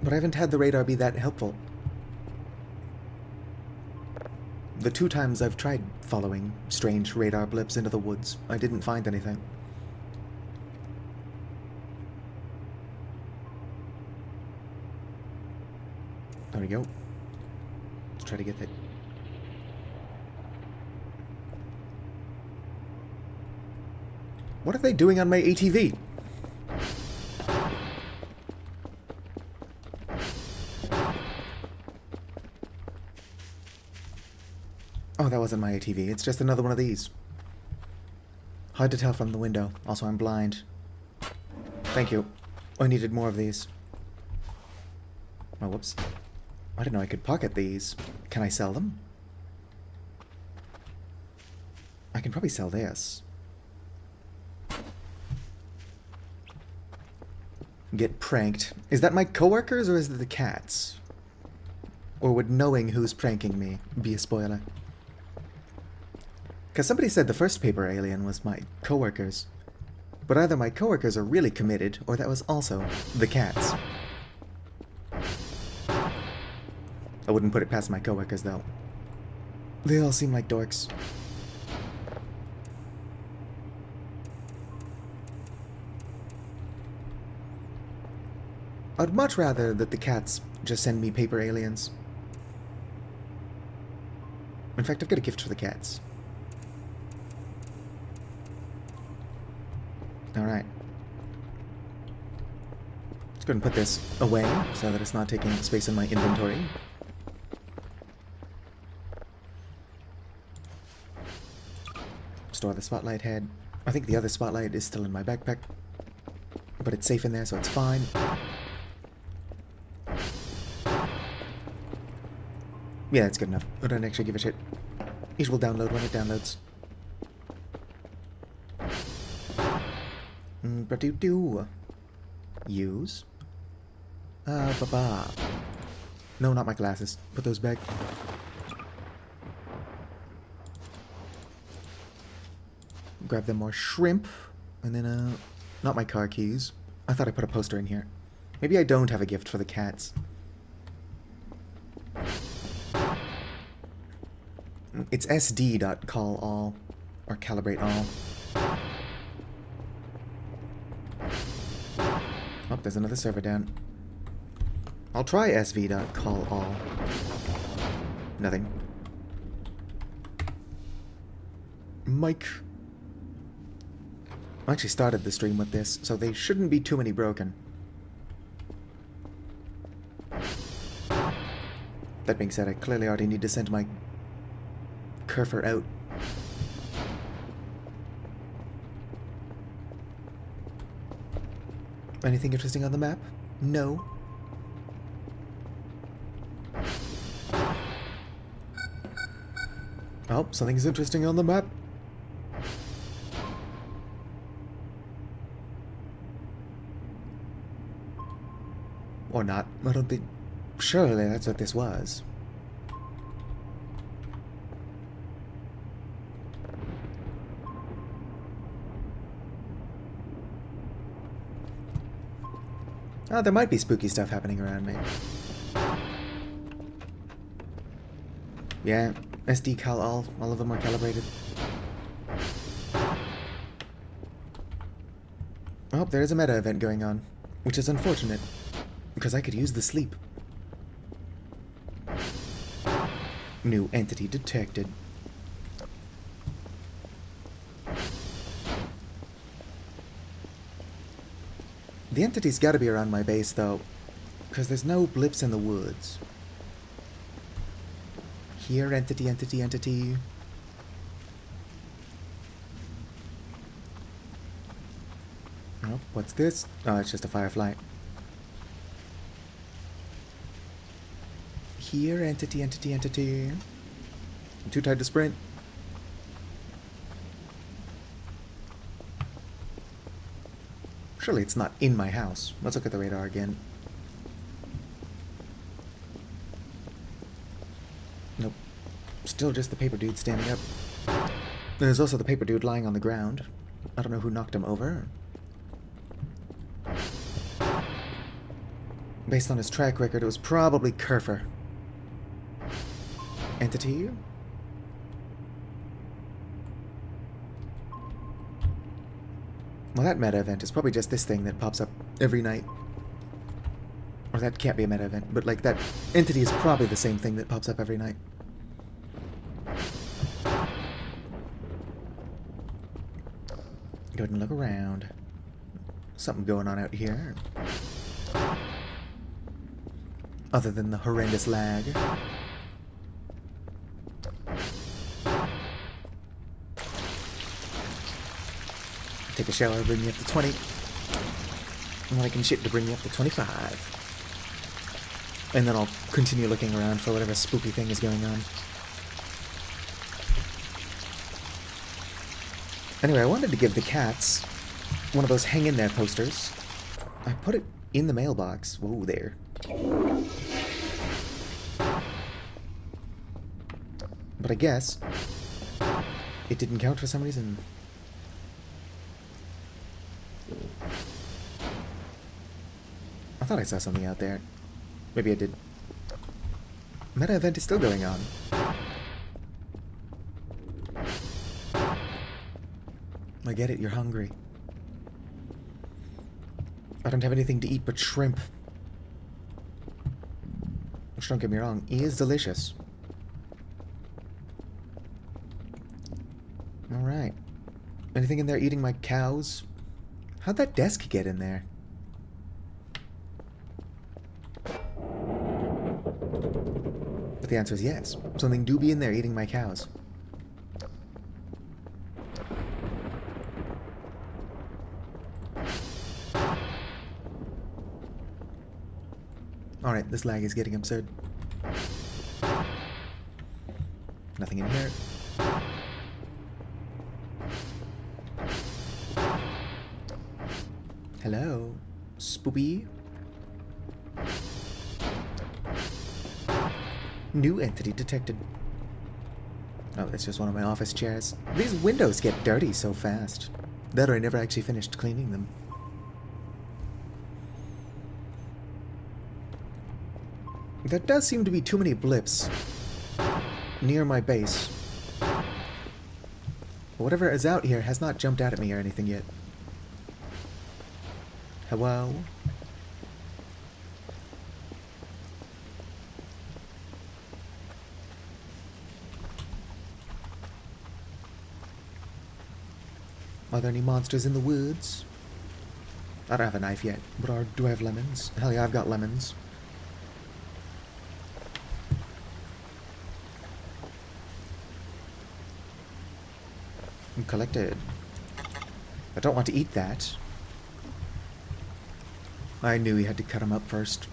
But I haven't had the radar be that helpful. The 2 times I've tried following strange radar blips into the woods, I didn't find anything. There we go. Let's try to get that. What are they doing on my ATV? Oh, that wasn't my ATV. It's just another one of these. Hard to tell from the window. Also, I'm blind. Thank you. I needed more of these. Oh, whoops. I didn't know I could pocket these. Can I sell them? I can probably sell this. Get pranked. Is that my coworkers or is it the cats? Or would knowing who's pranking me be a spoiler? Because somebody said the first paper alien was my coworkers. But either my coworkers are really committed, or that was also the cats. I wouldn't put it past my coworkers, though. They all seem like dorks. I'd much rather that the cats just send me paper aliens. In fact, I've got a gift for the cats. Alright. Let's go ahead and put this away so that it's not taking space in my inventory. Store the spotlight head. I think the other spotlight is still in my backpack. But it's safe in there, so it's fine. Yeah, it's good enough. I don't actually give a shit. It will download when it downloads. Ba-do-do. Use. Ba-ba. No, not my glasses. Put those back. Grab them more shrimp. And then, not my car keys. I thought I put a poster in here. Maybe I don't have a gift for the cats. It's sd.call_all. Or calibrate all. Oh, there's another server down. I'll try sv.call_all. Nothing. Mike. I actually started the stream with this, so they shouldn't be too many broken. That being said, I clearly already need to send my Kerfer out. Anything interesting on the map? No. Oh, something's interesting on the map. Or not. I don't think... Surely that's what this was. Oh, there might be spooky stuff happening around me. Yeah, SD cal all of them are calibrated. Oh, there is a meta event going on, which is unfortunate, because I could use the sleep. New entity detected. The entity's gotta be around my base, though, because there's no blips in the woods. Here, entity, entity, entity. Oh, what's this? Oh, it's just a firefly. Here, entity, entity, entity. I'm too tired to sprint. Surely it's not in my house. Let's look at the radar again. Nope. Still just the paper dude standing up. There's also the paper dude lying on the ground. I don't know who knocked him over. Based on his track record, it was probably Kerfer. Entity? Well, that meta event is probably just this thing that pops up every night. Or that can't be a meta event, but like that entity is probably the same thing that pops up every night. Go ahead and look around. Something going on out here. Other than the horrendous lag. Take a shower, bring me up to 20. And then I can shit to bring me up to 25. And then I'll continue looking around for whatever spooky thing is going on. Anyway, I wanted to give the cats one of those hang in there posters. I put it in the mailbox. Whoa there. But I guess it didn't count for some reason. I thought I saw something out there. Maybe I did. Meta event is still going on. I get it, you're hungry. I don't have anything to eat but shrimp. Which, don't get me wrong, is delicious. Alright. Anything in there eating my cows? How'd that desk get in there? But the answer is yes. Something do be in there eating my cows. Alright, this lag is getting absurd. Nothing in here. Hello? Spoopy? New entity detected. Oh, that's just one of my office chairs. These windows get dirty so fast. That or I never actually finished cleaning them. There does seem to be too many blips near my base. But whatever is out here has not jumped out at me or anything yet. Hello? Are there any monsters in the woods? I don't have a knife yet, but do I have lemons? Hell yeah, I've got lemons. Collected. I don't want to eat that. I knew he had to cut him up first.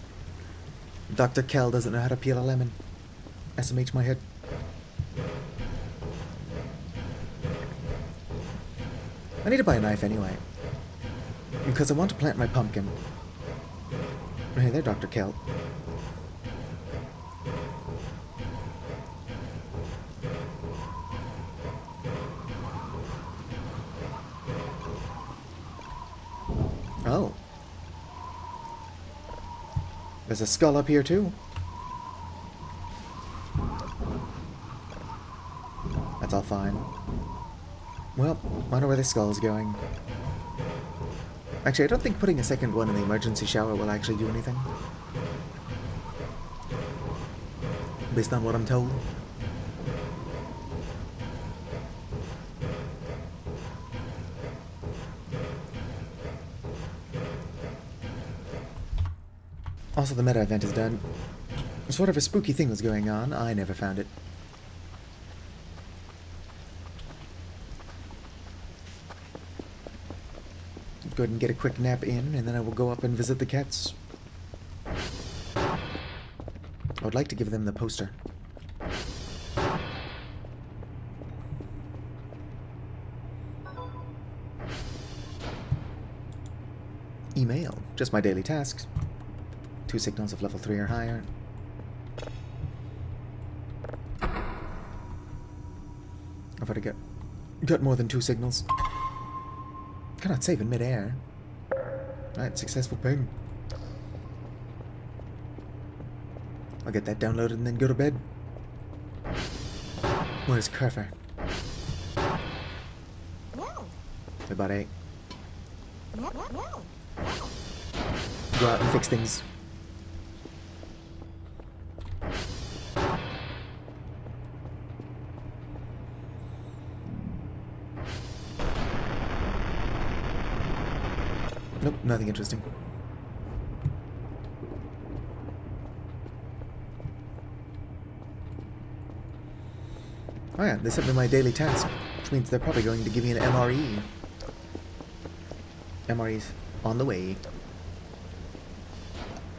Dr. Kell doesn't know how to peel a lemon. SMH my head. I need to buy a knife anyway. Because I want to plant my pumpkin. Hey there, Dr. Kell. Oh. There's a skull up here too. That's all fine. Well, wonder where the skull's going. Actually, I don't think putting a second one in the emergency shower will actually do anything. Based on what I'm told. Also, the meta event is done. Sort of a spooky thing was going on. I never found it. Go ahead and get a quick nap in, and then I will go up and visit the cats. I would like to give them the poster. Email. Just my daily tasks. 2 signals of level 3 or higher. I've already got more than 2 signals. Cannot save in midair. Alright, successful ping. I'll get that downloaded and then go to bed. Where's Kerfer? About 8. Go out and fix things. Nope, nothing interesting. Oh yeah, they sent me my daily task, which means they're probably going to give me an MRE. MRE's on the way.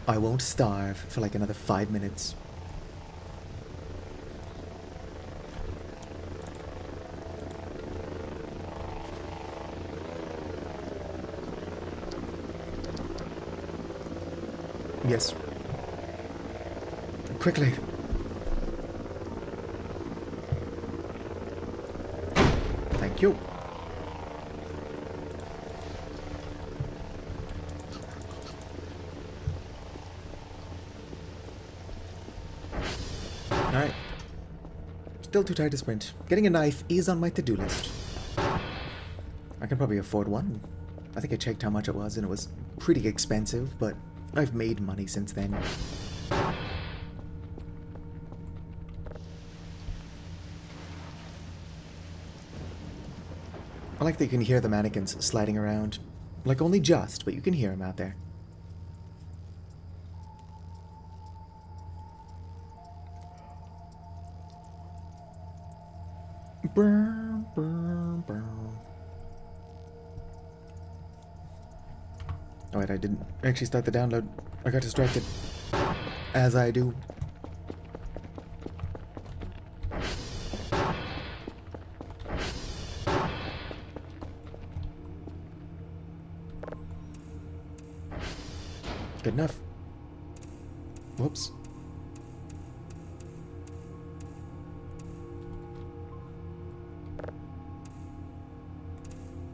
I won't starve for like another 5 minutes. Yes. Quickly. Thank you. Alright. Still too tired to sprint. Getting a knife is on my to-do list. I can probably afford one. I think I checked how much it was and it was pretty expensive, but I've made money since then. I like that you can hear the mannequins sliding around. Like only just, but you can hear them out there. Brr, brr, brr. Oh wait, I didn't actually start the download. I got distracted. As I do. Good enough. Whoops.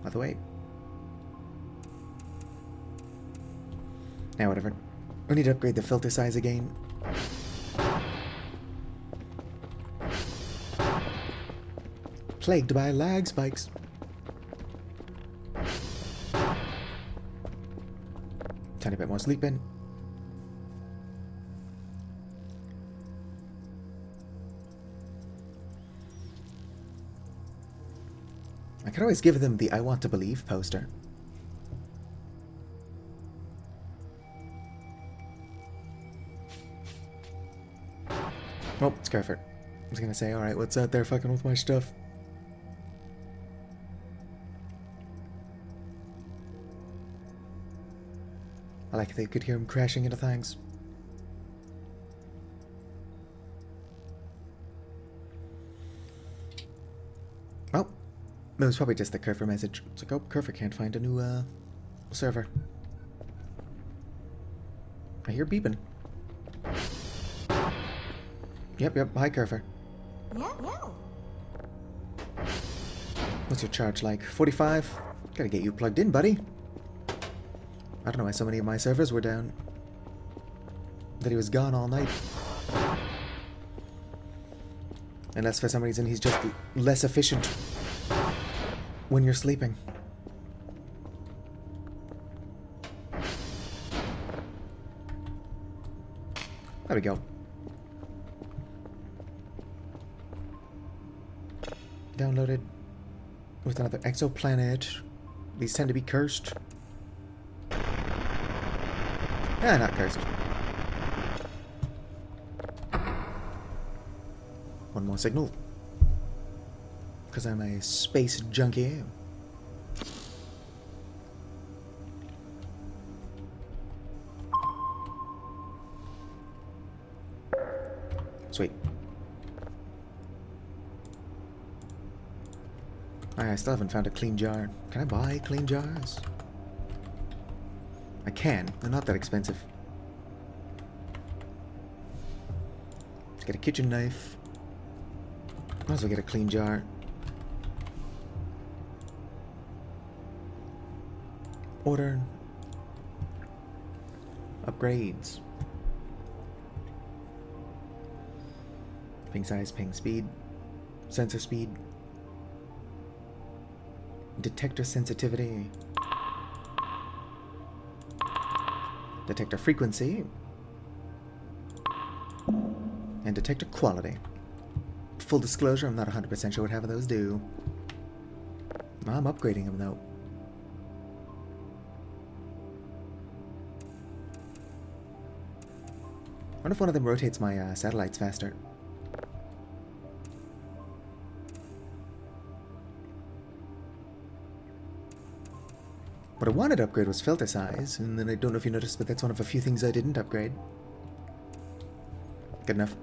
By the way. Now, whatever. We need to upgrade the filter size again. Plagued by lag spikes. Tiny bit more sleep in. I could always give them the I want to believe poster. Oh, it's Kerfert. I was gonna say, alright, what's out there fucking with my stuff? I like they could hear him crashing into things. Oh, it was probably just the Kerfer message. It's like, oh, Kerfer can't find a new, server. I hear beeping. Yep, hi, Kerfer. Yeah. What's your charge like? 45? Gotta get you plugged in, buddy. I don't know why so many of my servers were down. that he was gone all night. Unless for some reason he's just less efficient when you're sleeping. There we go. Downloaded with another exoplanet. These tend to be cursed. Ah, not cursed. One more signal. Because I'm a space junkie. Sweet. I still haven't found a clean jar. Can I buy clean jars? I can. They're not that expensive. Let's get a kitchen knife. Might as well get a clean jar. Order. Upgrades. Ping size, ping speed. Sensor speed. Detector sensitivity. Detector frequency. And detector quality. Full disclosure, I'm not 100% sure what half of those do. I'm upgrading them though. I wonder if one of them rotates my satellites faster. What I wanted to upgrade was filter size, and then I don't know if you noticed, but that's one of a few things I didn't upgrade. Good enough.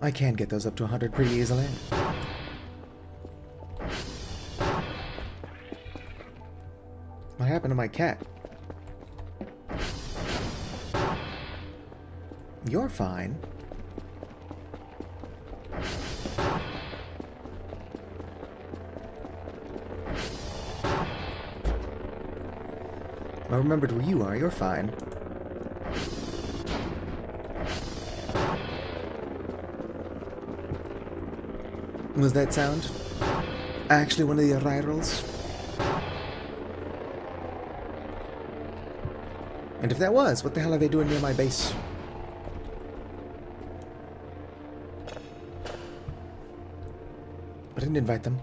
I can get those up to 100 pretty easily. What happened to my cat? You're fine. I remembered where you are. You're fine. Was that sound actually one of the arrivals? And if that was, what the hell are they doing near my base? I didn't invite them.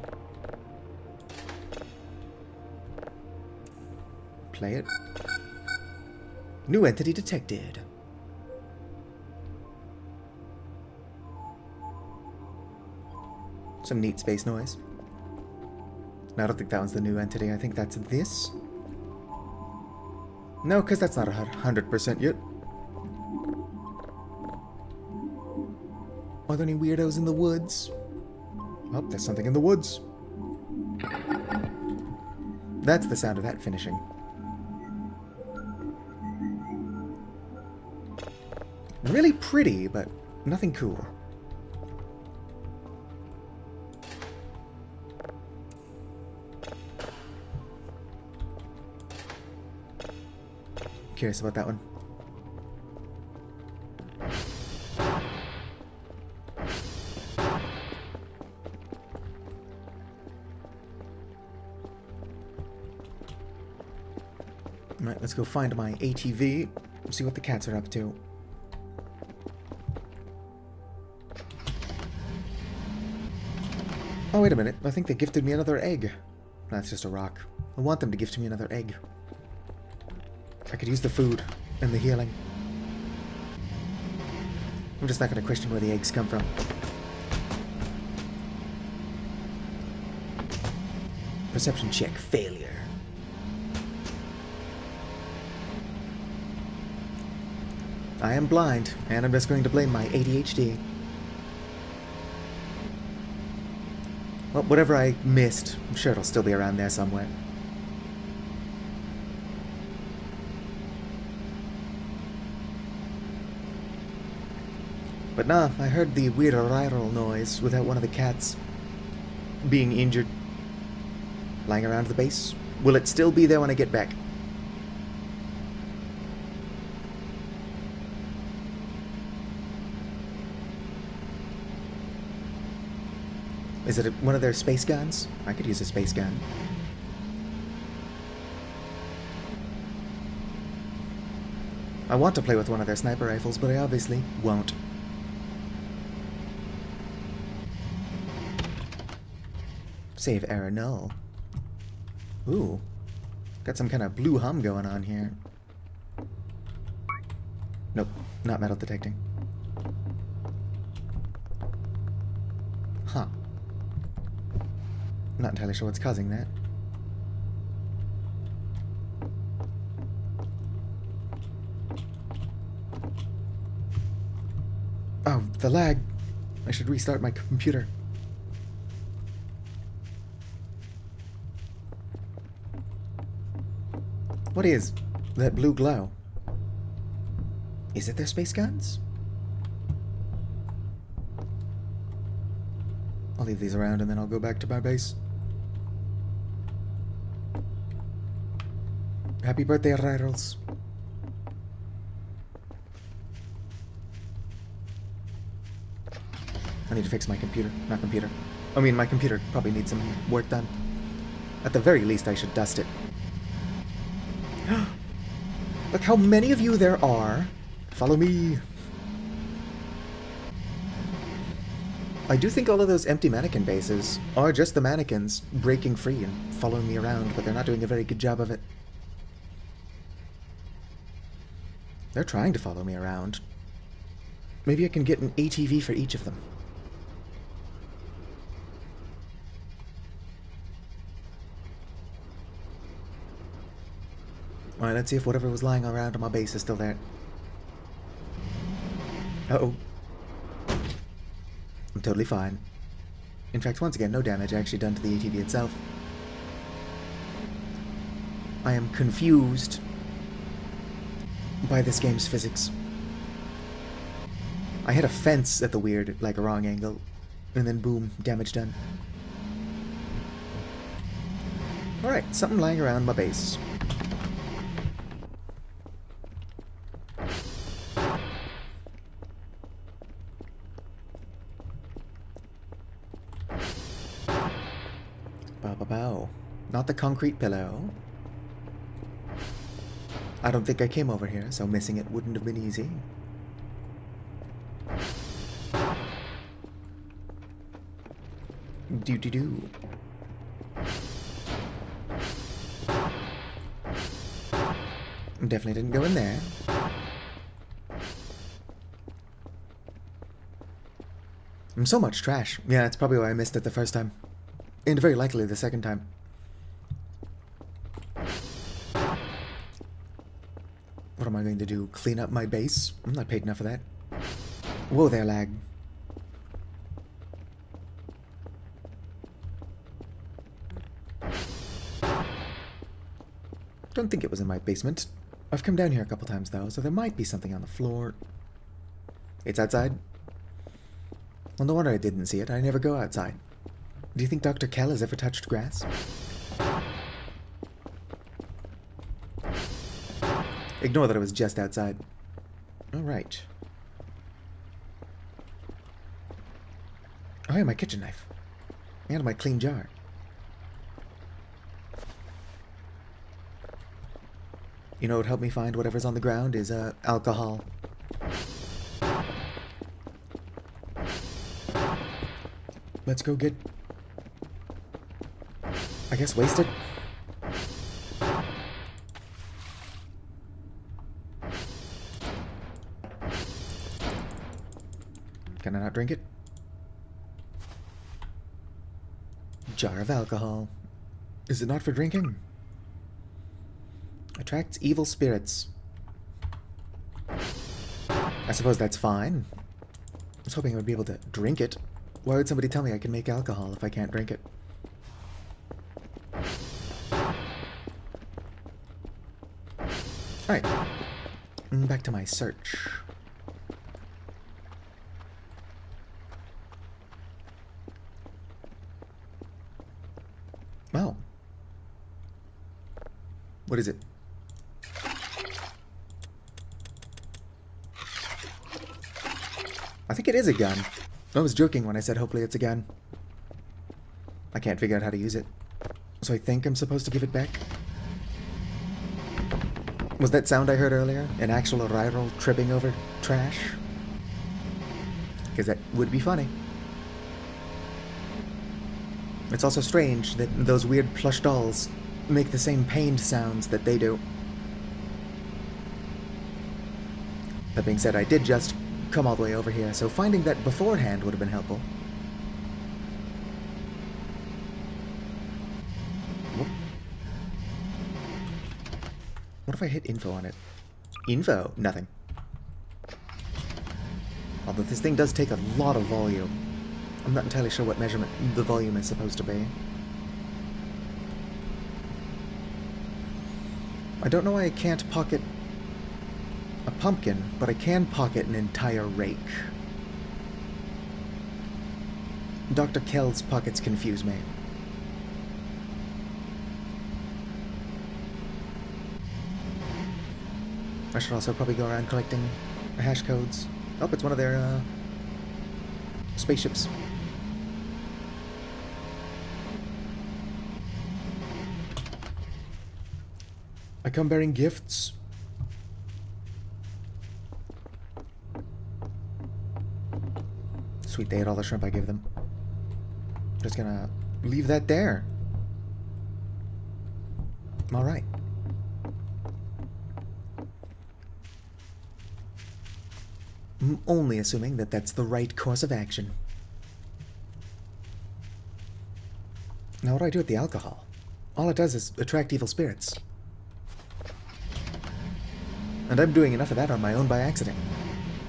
Play it. New entity detected. Some neat space noise. No, I don't think that one's the new entity. I think that's this. No, because that's not 100% yet. Are there any weirdos in the woods? Oh, there's something in the woods. That's the sound of that finishing. Really pretty, but nothing cool. Curious about that one. Alright, let's go find my ATV and see what the cats are up to. Oh, wait a minute. I think they gifted me another egg. That's just a rock. I want them to gift me another egg. I could use the food and the healing. I'm just not going to question where the eggs come from. Perception check. Failure. I am blind, and I'm just going to blame my ADHD. Well, whatever I missed, I'm sure it'll still be around there somewhere. But nah, I heard the weird arrival noise without one of the cats being injured. Lying around the base. Will it still be there when I get back? Is it one of their space guns? I could use a space gun. I want to play with one of their sniper rifles, but I obviously won't. Save error null. Ooh. Got some kind of blue hum going on here. Nope, not metal detecting. Huh. Not entirely sure what's causing that. Oh, the lag. I should restart my computer. What is that blue glow? Is it their space guns? I'll leave these around and then I'll go back to my base. Happy birthday, Rattles. I need to fix my computer. Not computer. I mean, my computer probably needs some work done. At the very least, I should dust it. Look how many of you there are. Follow me. I do think all of those empty mannequin bases are just the mannequins breaking free and following me around, but they're not doing a very good job of it. They're trying to follow me around. Maybe I can get an ATV for each of them. Alright, let's see if whatever was lying around on my base is still there. Uh-oh. I'm totally fine. In fact, once again, no damage actually done to the ATV itself. I am confused by this game's physics. I hit a fence at the weird, like, wrong angle, and then boom, damage done. Alright, something lying around my base. Bow. Not the concrete pillow. I don't think I came over here, so missing it wouldn't have been easy. Do-do-do. Definitely didn't go in there. I'm so much trash. Yeah, that's probably why I missed it the first time. And very likely the second time. What am I going to do? Clean up my base? I'm not paid enough for that. Whoa there, lag. Don't think it was in my basement. I've come down here a couple times though, so there might be something on the floor. It's outside? Well, no wonder I didn't see it. I never go outside. Do you think Dr. Kell has ever touched grass? Ignore that it was just outside. Alright. Oh yeah, my kitchen knife. And my clean jar. You know what would help me find whatever's on the ground is alcohol. Let's go get... I guess wasted. Can I not drink it? Jar of alcohol. Is it not for drinking? Attracts evil spirits. I suppose that's fine. I was hoping I would be able to drink it. Why would somebody tell me I can make alcohol if I can't drink it? Alright. Back to my search. Oh. What is it? I think it is a gun. I was joking when I said hopefully it's a gun. I can't figure out how to use it. So I think I'm supposed to give it back. Was that sound I heard earlier an actual rival tripping over trash? Because that would be funny. It's also strange that those weird plush dolls make the same pained sounds that they do. That being said, I did just come all the way over here, so finding that beforehand would have been helpful. Whoop. What if I hit info on it? Info? Nothing. Although this thing does take a lot of volume. I'm not entirely sure what measurement the volume is supposed to be. I don't know why I can't pocket a pumpkin, but I can pocket an entire rake. Dr. Kell's pockets confuse me. I should also probably go around collecting hash codes. Oh, it's one of their spaceships. I come bearing gifts. Sweet, they ate all the shrimp I gave them. Just gonna leave that there. Alright. I'm only assuming that that's the right course of action. Now what do I do with the alcohol? All it does is attract evil spirits. And I'm doing enough of that on my own by accident.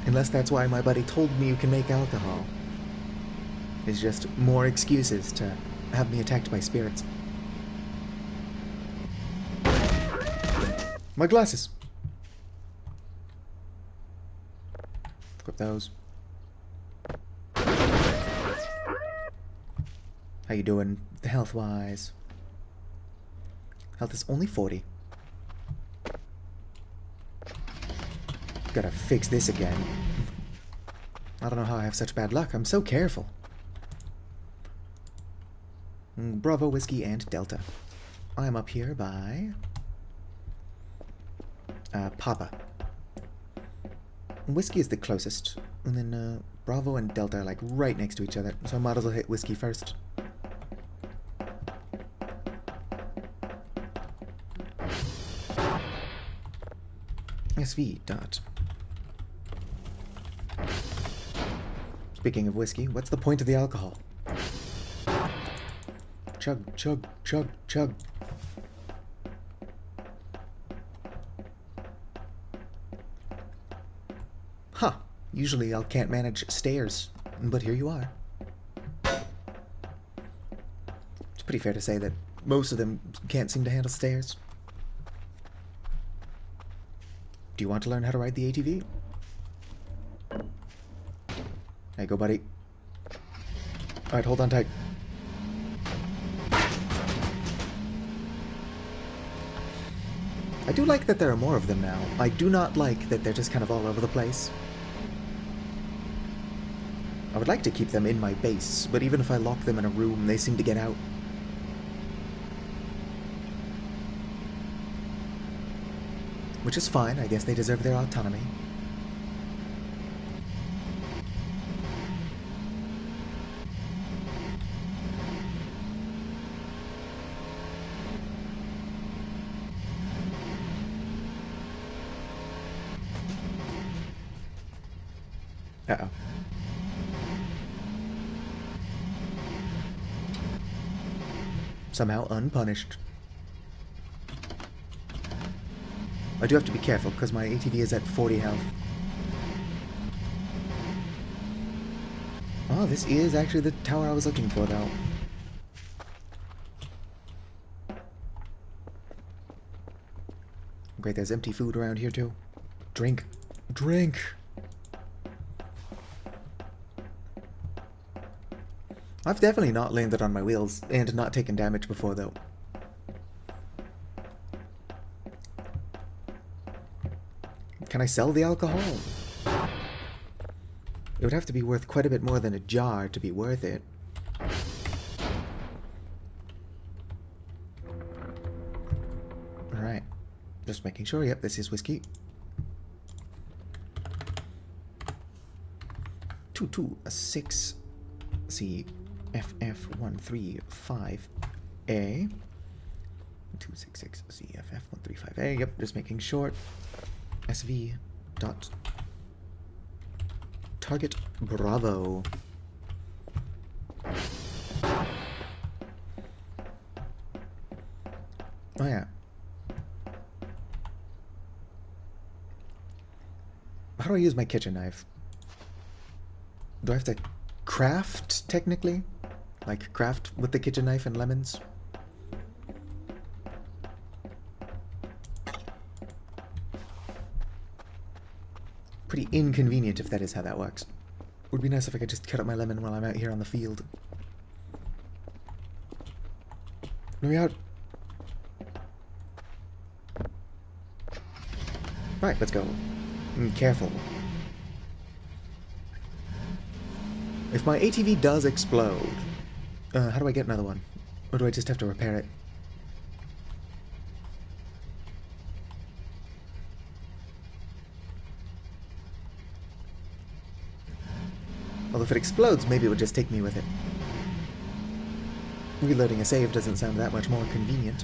Unless that's why my buddy told me you can make alcohol. It's just more excuses to have me attacked by spirits. My glasses! Equip those. How you doing health-wise? Health is only 40. Gotta fix this again. I don't know how I have such bad luck. I'm so careful. Bravo, Whiskey, and Delta. I am up here by Papa. Whiskey is the closest, and then Bravo and Delta are like right next to each other, so I might as well hit Whiskey first. SV dot. Speaking of whiskey, what's the point of the alcohol? Chug, chug, chug, chug. Huh. Usually I can't manage stairs, but here you are. It's pretty fair to say that most of them can't seem to handle stairs. Do you want to learn how to ride the ATV? There you go, buddy. Alright, hold on tight. I do like that there are more of them now. I do not like that they're just kind of all over the place. I would like to keep them in my base, but even if I lock them in a room, they seem to get out. Which is fine, I guess they deserve their autonomy. Uh-oh. Somehow unpunished. I do have to be careful, because my ATV is at 40 health. Oh, this is actually the tower I was looking for, though. Great, there's empty food around here, too. Drink. Drink! I've definitely not landed on my wheels, and not taken damage before, though. Can I sell the alcohol? It would have to be worth quite a bit more than a jar to be worth it. Just making sure. Yep, this is whiskey. 226 CFF135A. 266 CFF135A. Yep, just making short. SV dot target Bravo. Oh yeah. How do I use my kitchen knife? Do I have to craft, technically? Like, craft with the kitchen knife and lemons? Pretty inconvenient if that is how that works. Would be nice if I could just cut up my lemon while I'm out here on the field. Let me out. Right, let's go. Careful. If my ATV does explode, how do I get another one? Or do I just have to repair it? Although if it explodes, maybe it would just take me with it. Reloading a save doesn't sound that much more convenient.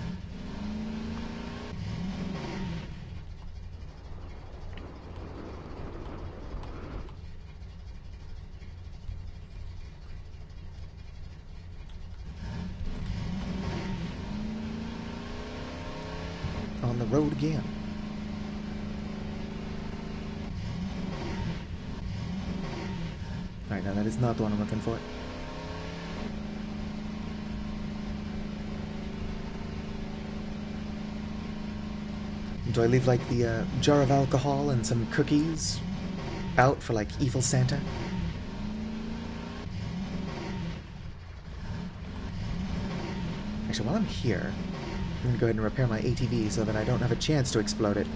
On the road again. Alright, now that is not the one I'm looking for. Do I leave, like, the jar of alcohol and some cookies out for, like, evil Santa? Actually, while I'm here, I'm gonna go ahead and repair my ATV so that I don't have a chance to explode it.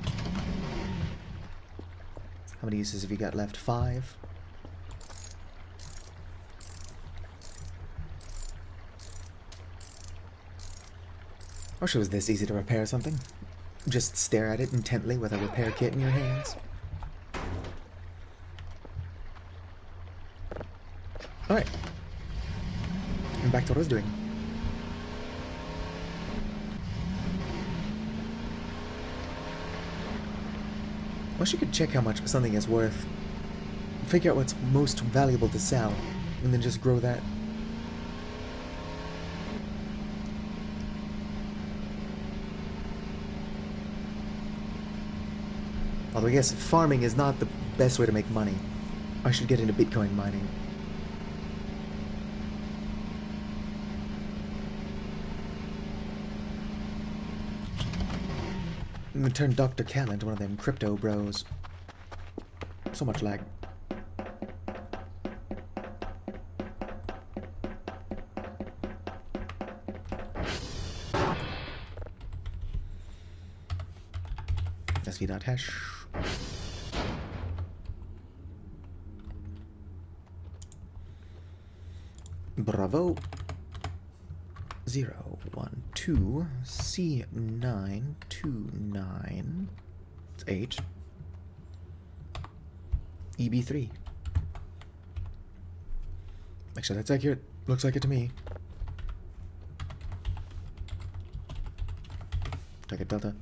How many uses have you got left? 5? I wish it was this easy to repair something. Just stare at it intently with a repair kit in your hands. Alright. And back to what I was doing. I wish you could check how much something is worth. Figure out what's most valuable to sell, and then just grow that. Although I guess farming is not the best way to make money. I should get into Bitcoin mining. I'm gonna turn Dr. Cal into one of them crypto bros. So much lag. SV.hash. Bravo. 012 C929 H EB3. Make sure that's accurate. Looks like it to me. Target Delta.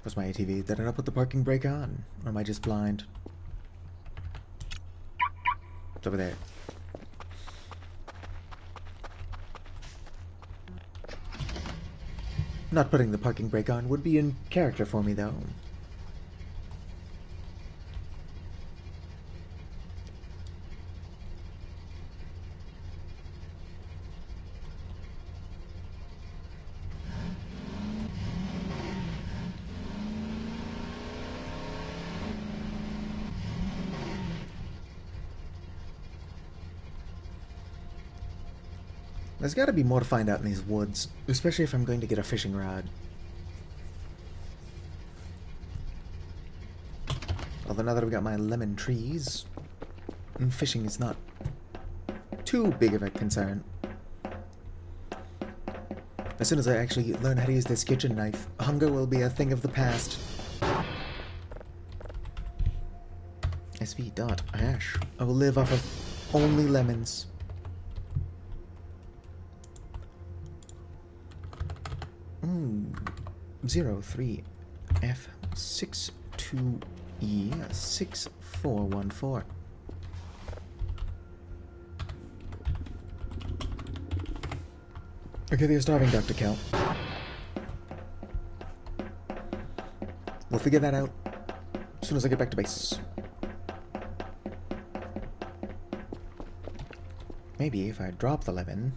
Where's my ATV? Did I not put the parking brake on? Or am I just blind? It's over there. Not putting the parking brake on would be in character for me, though. There's got to be more to find out in these woods, especially if I'm going to get a fishing rod. Although now that I've got my lemon trees, fishing is not too big of a concern. As soon as I actually learn how to use this kitchen knife, hunger will be a thing of the past. SV.hash. I will live off of only lemons. Ooh. 03F62E6414. Okay, they're starving, Dr. Kel. We'll figure that out as soon as I get back to base. Maybe if I drop the lemon,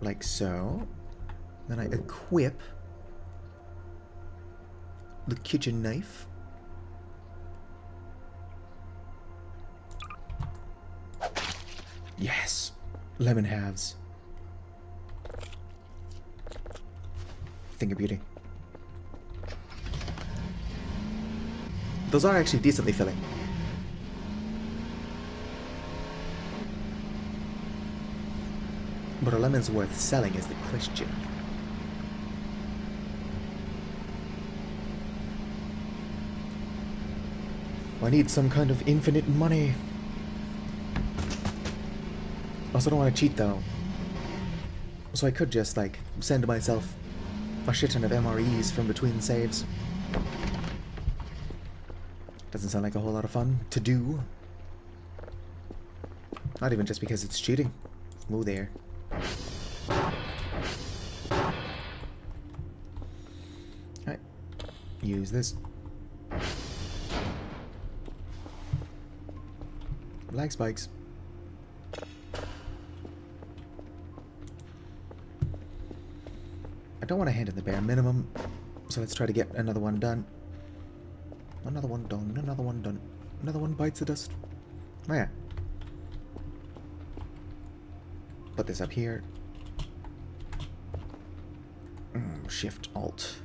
like so, then I equip the kitchen knife. Yes! Lemon halves. Thing of beauty. Those are actually decently filling. But a lemon's worth selling is the question. I need some kind of infinite money. Also don't want to cheat though. So I could just like send myself a shit ton of MREs from between saves. Doesn't sound like a whole lot of fun to do. Not even just because it's cheating. Move there. Alright. Use this. Lag spikes. I don't want to hand in the bare minimum, so let's try to get another one done. Another one done, another one done. Another one bites the dust. Oh yeah. Put this up here. Shift Alt.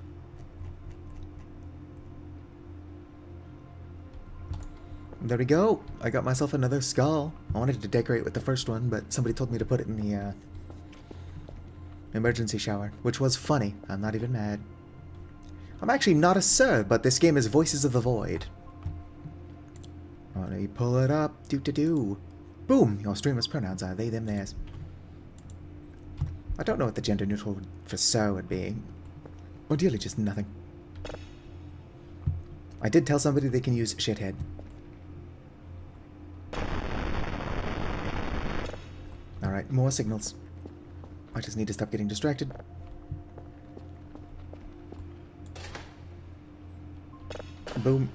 There we go. I got myself another skull. I wanted to decorate with the first one, but somebody told me to put it in the emergency shower, which was funny. I'm not even mad. I'm actually not a sir, but this game is Voices of the Void. Let me pull it up. Do-do-do. Boom! Your streamer's pronouns are they, them, theirs. I don't know what the gender neutral for sir would be. Ideally just nothing. I did tell somebody they can use shithead. Alright, more signals. I just need to stop getting distracted. Boom.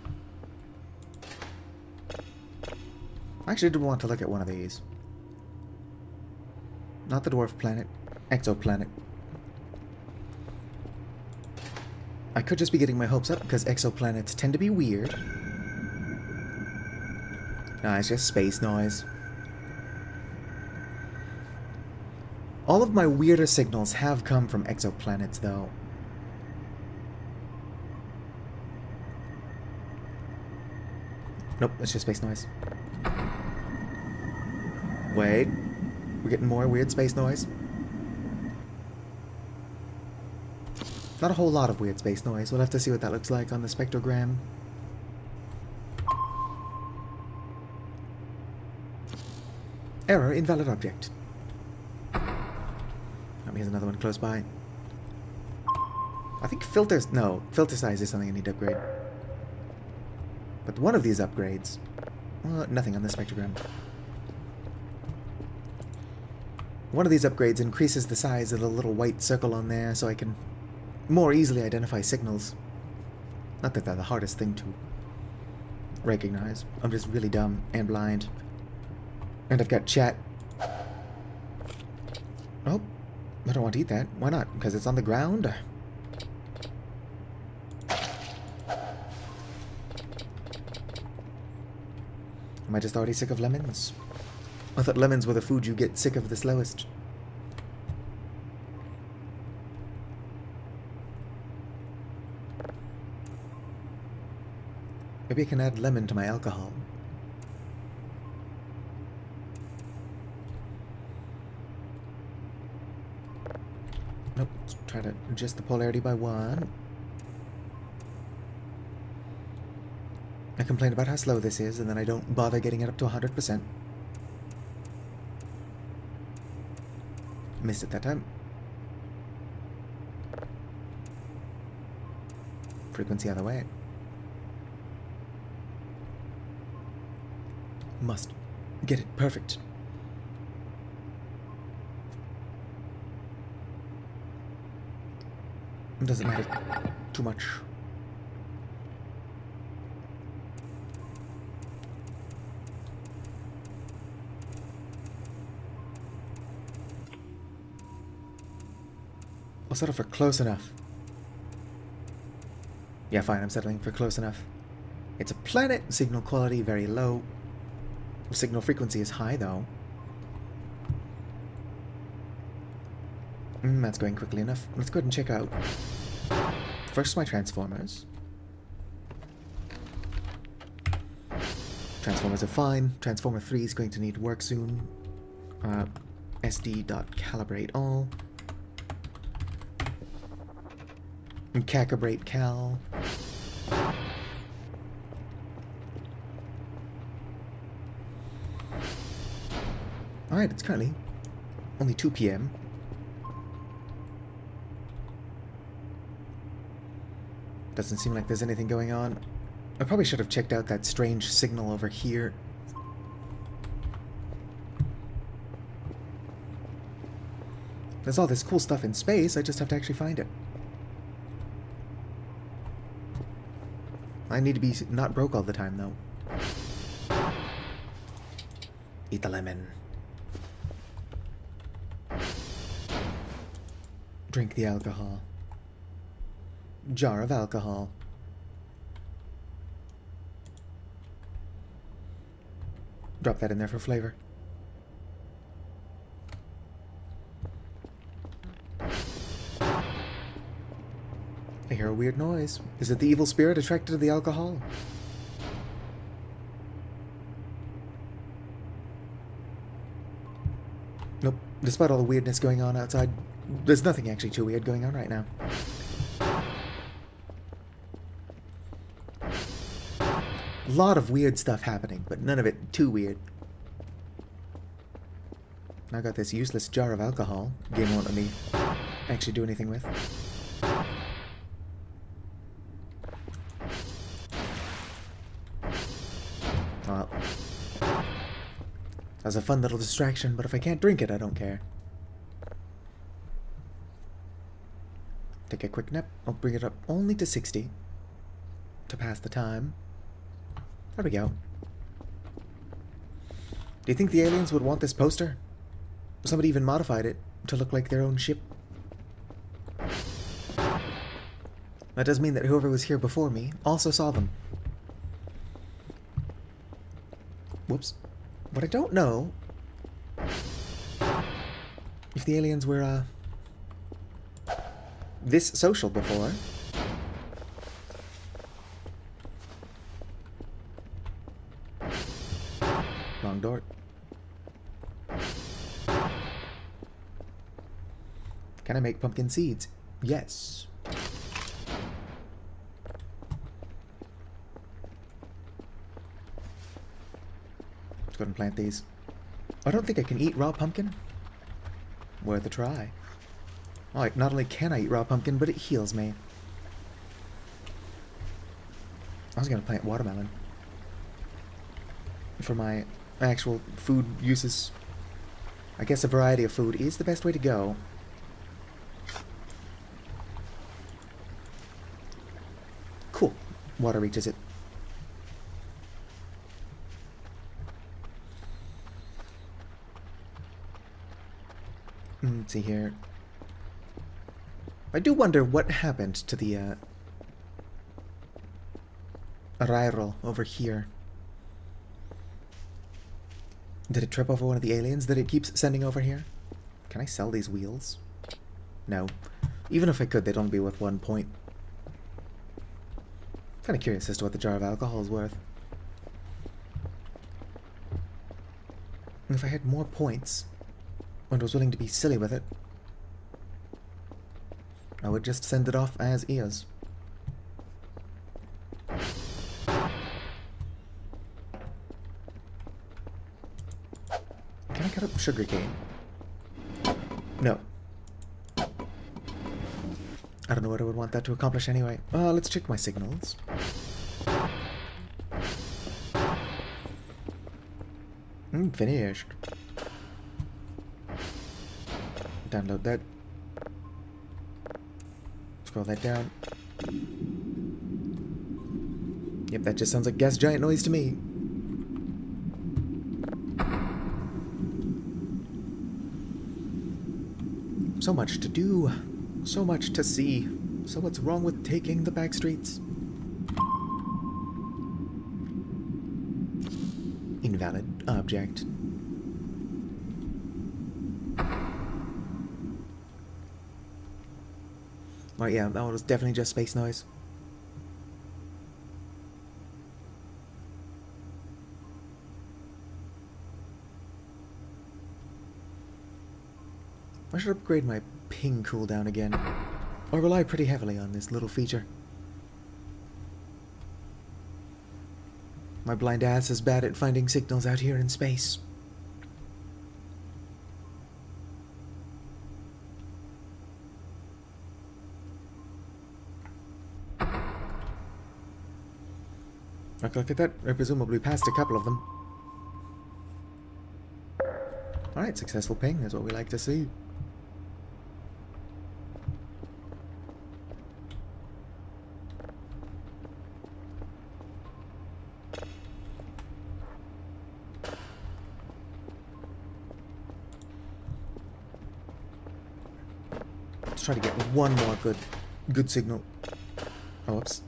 I actually did want to look at one of these. Not the dwarf planet. Exoplanet. I could just be getting my hopes up because exoplanets tend to be weird. Nah, it's just space noise. All of my weirder signals have come from exoplanets, though. Nope, it's just space noise. Wait. We're getting more weird space noise. Not a whole lot of weird space noise. We'll have to see what that looks like on the spectrogram. Error, invalid object. Here's another one close by. I think filters... No, filter size is something I need to upgrade. But one of these upgrades... nothing on the spectrogram. One of these upgrades increases the size of the little white circle on there so I can more easily identify signals. Not that they're the hardest thing to recognize. I'm just really dumb and blind. And I've got chat. Oh. I don't want to eat that. Why not? Because it's on the ground? Am I just already sick of lemons? I thought lemons were the food you get sick of the slowest. Maybe I can add lemon to my alcohol. Nope, let's try to adjust the polarity by 1. I complain about how slow this is, and then I don't bother getting it up to 100%. Missed it that time. Frequency other way. Must get it perfect. It doesn't matter too much. I'll settle for close enough. Yeah, fine, I'm settling for close enough. It's a planet, signal quality very low. Signal frequency is high, though. That's going quickly enough. Let's go ahead and check out first my transformers. Transformers are fine. Transformer 3 is going to need work soon. SD.calibrate all. And calibrate cal. Alright, it's currently only 2 p.m. Doesn't seem like there's anything going on. I probably should have checked out that strange signal over here. There's all this cool stuff in space, I just have to actually find it. I need to be not broke all the time, though. Eat the lemon. Drink the alcohol. Jar of alcohol. Drop that in there for flavor. I hear a weird noise. Is it the evil spirit attracted to the alcohol? Nope. Despite all the weirdness going on outside, there's nothing actually too weird going on right now. A lot of weird stuff happening, but none of it too weird. I got this useless jar of alcohol. Game won't let me actually do anything with. Well, that was a fun little distraction, but if I can't drink it, I don't care. Take a quick nap. I'll bring it up only to 60 to pass the time. There we go. Do you think the aliens would want this poster? Somebody even modified it to look like their own ship. That does mean that whoever was here before me also saw them. Whoops. What I don't know... if the aliens were, this social before. Wrong door. Can I make pumpkin seeds? Yes. Let's go ahead and plant these. I don't think I can eat raw pumpkin. Worth a try. Alright, not only can I eat raw pumpkin, but it heals me. I was gonna plant watermelon for my actual food uses. I guess a variety of food is the best way to go. Cool. Water reaches it. Let's see here. I do wonder what happened to the Rairo over here. Did it trip over one of the aliens that it keeps sending over here? Can I sell these wheels? No. Even if I could, they'd only be worth 1 point. Kind of curious as to what the jar of alcohol is worth. And if I had more points, and was willing to be silly with it, I would just send it off as is. Can I cut up sugarcane? No. I don't know what I would want that to accomplish anyway. Let's check my signals. Finished. Download that. Scroll that down. Yep, that just sounds like gas giant noise to me. So much to do. So much to see. So what's wrong with taking the back streets? Invalid object. Oh yeah, that one was definitely just space noise. I should upgrade my ping cooldown again. I rely pretty heavily on this little feature. My blind ass is bad at finding signals out here in space. Look at that. I presumably passed a couple of them. Alright, successful ping. That's what we like to see. Let's try to get one more good signal. Oh, whoops.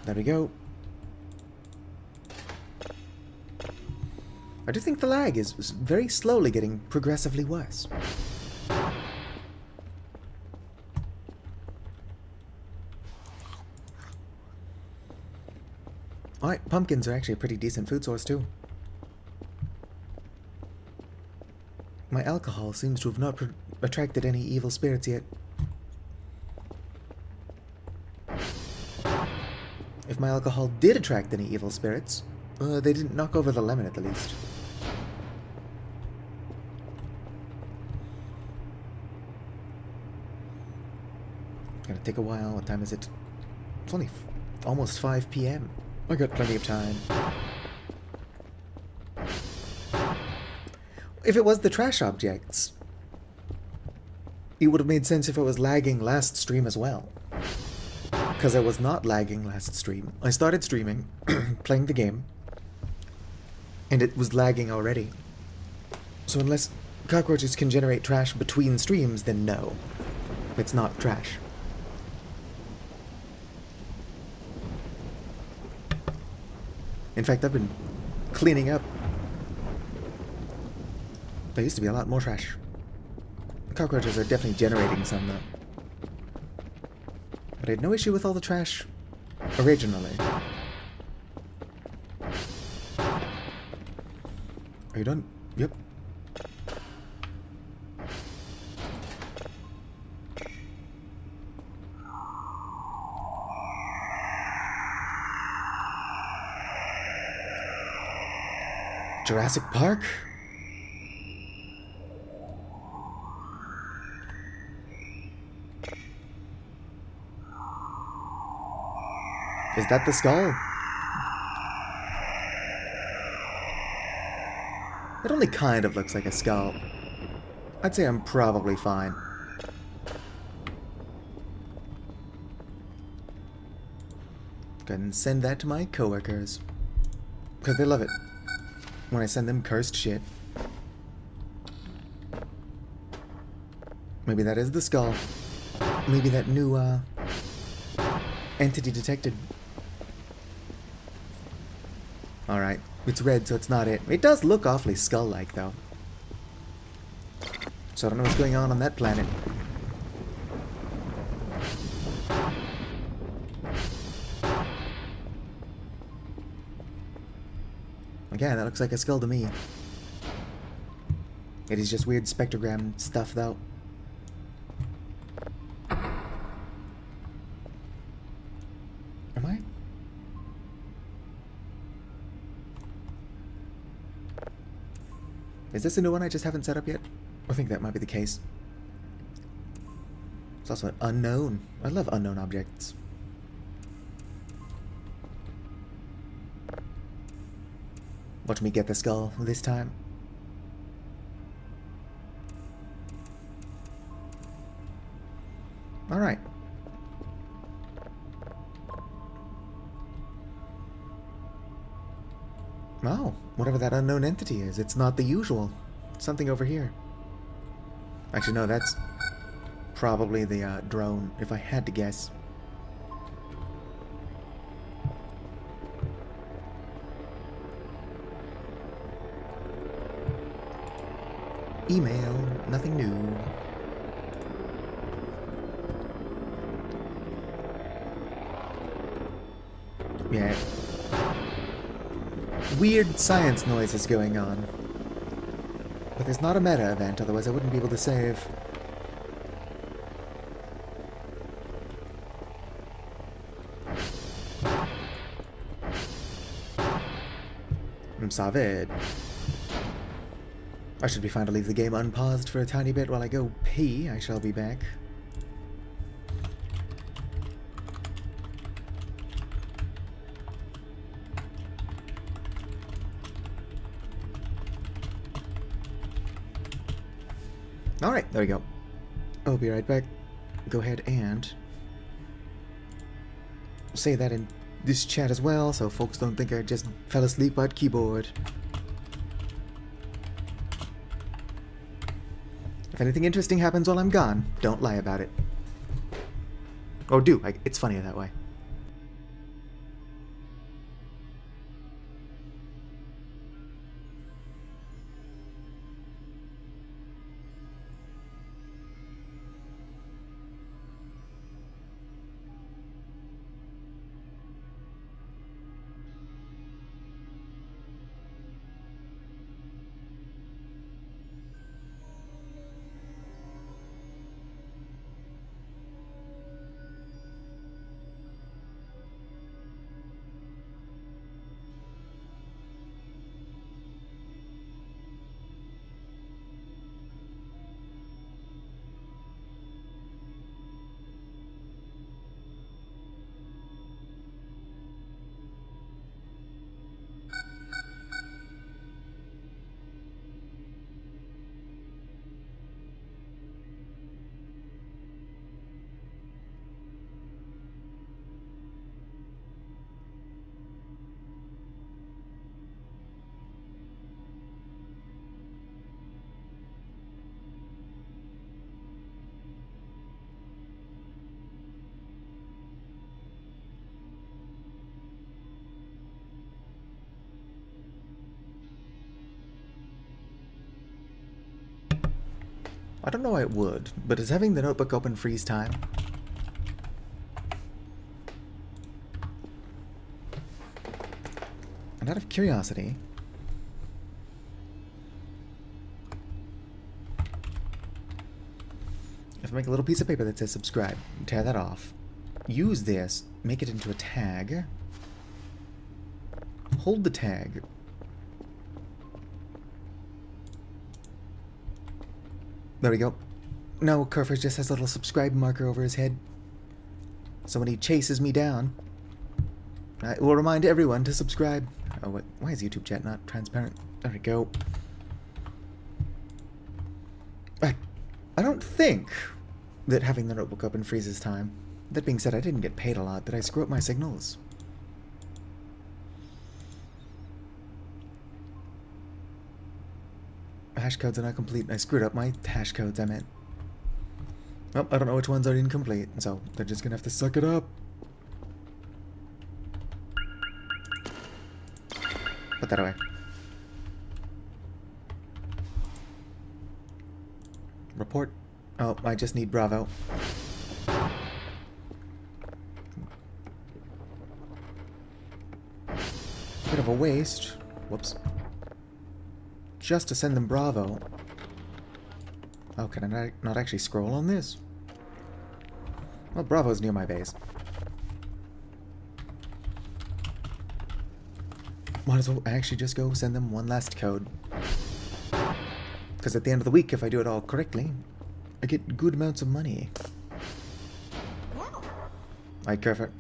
There we go. I do think the lag is very slowly getting progressively worse. Alright, pumpkins are actually a pretty decent food source too. My alcohol seems to have not attracted any evil spirits yet. If my alcohol did attract any evil spirits, they didn't knock over the lemon at the least. It's gonna take a while. What time is it? It's only almost 5 p.m. I got plenty of time. If it was the trash objects, it would have made sense if it was lagging last stream as well. Because I was not lagging last stream. I started streaming, playing the game, and it was lagging already. So unless cockroaches can generate trash between streams, then no. It's not trash. In fact, I've been cleaning up. There used to be a lot more trash. Cockroaches are definitely generating some, though. But I had no issue with all the trash originally. Are you done? Yep. Jurassic Park? Is that the skull? It only kind of looks like a skull. I'd say I'm probably fine. Go ahead and send that to my coworkers. Because they love it when I send them cursed shit. Maybe that is the skull. Maybe that new, entity detected. Alright, it's red, so it's not it. It does look awfully skull-like, though. So I don't know what's going on that planet. again, that looks like a skull to me. It is just weird spectrogram stuff, though. Am I? Is this a new one I just haven't set up yet? I think that might be the case. It's also an unknown. I love unknown objects. Watch me get the skull this time. Alright. Oh, whatever that unknown entity is, it's not the usual. Something over here. Actually, no, that's probably the drone, if I had to guess. Email, nothing new. Yeah. Weird science noises going on. But there's not a meta event, otherwise I wouldn't be able to save. I'm savage. I should be fine to leave the game unpaused for a tiny bit while I go pee. I shall be back. Alright, there we go. I'll be right back. Go ahead and say that in this chat as well, so folks don't think I just fell asleep at keyboard. If anything interesting happens while I'm gone, don't lie about it. Or do. It's funnier that way. I don't know why it would, but does having the notebook open freeze time? And out of curiosity, if I make a little piece of paper that says subscribe, tear that off, use this, make it into a tag, hold the tag, there we go. Now Kerfers just has a little subscribe marker over his head. So when he chases me down, I will remind everyone to subscribe. Oh, what? Why is YouTube chat not transparent? There we go. I don't think that having the notebook open freezes time. That being said, I didn't get paid a lot. Did I screw up my signals? Hash codes are not complete. I screwed up my hash codes, I meant. Well, I don't know which ones are incomplete, so they're just gonna have to suck it up. Put that away. Report. Oh, I just need Bravo. Bit of a waste. Whoops. just to send them Bravo. Oh, can I not actually scroll on this? Well, Bravo's near my base. Might as well actually just go send them one last code. Because at the end of the week, if I do it all correctly, I get good amounts of money. Alright, Kerfer.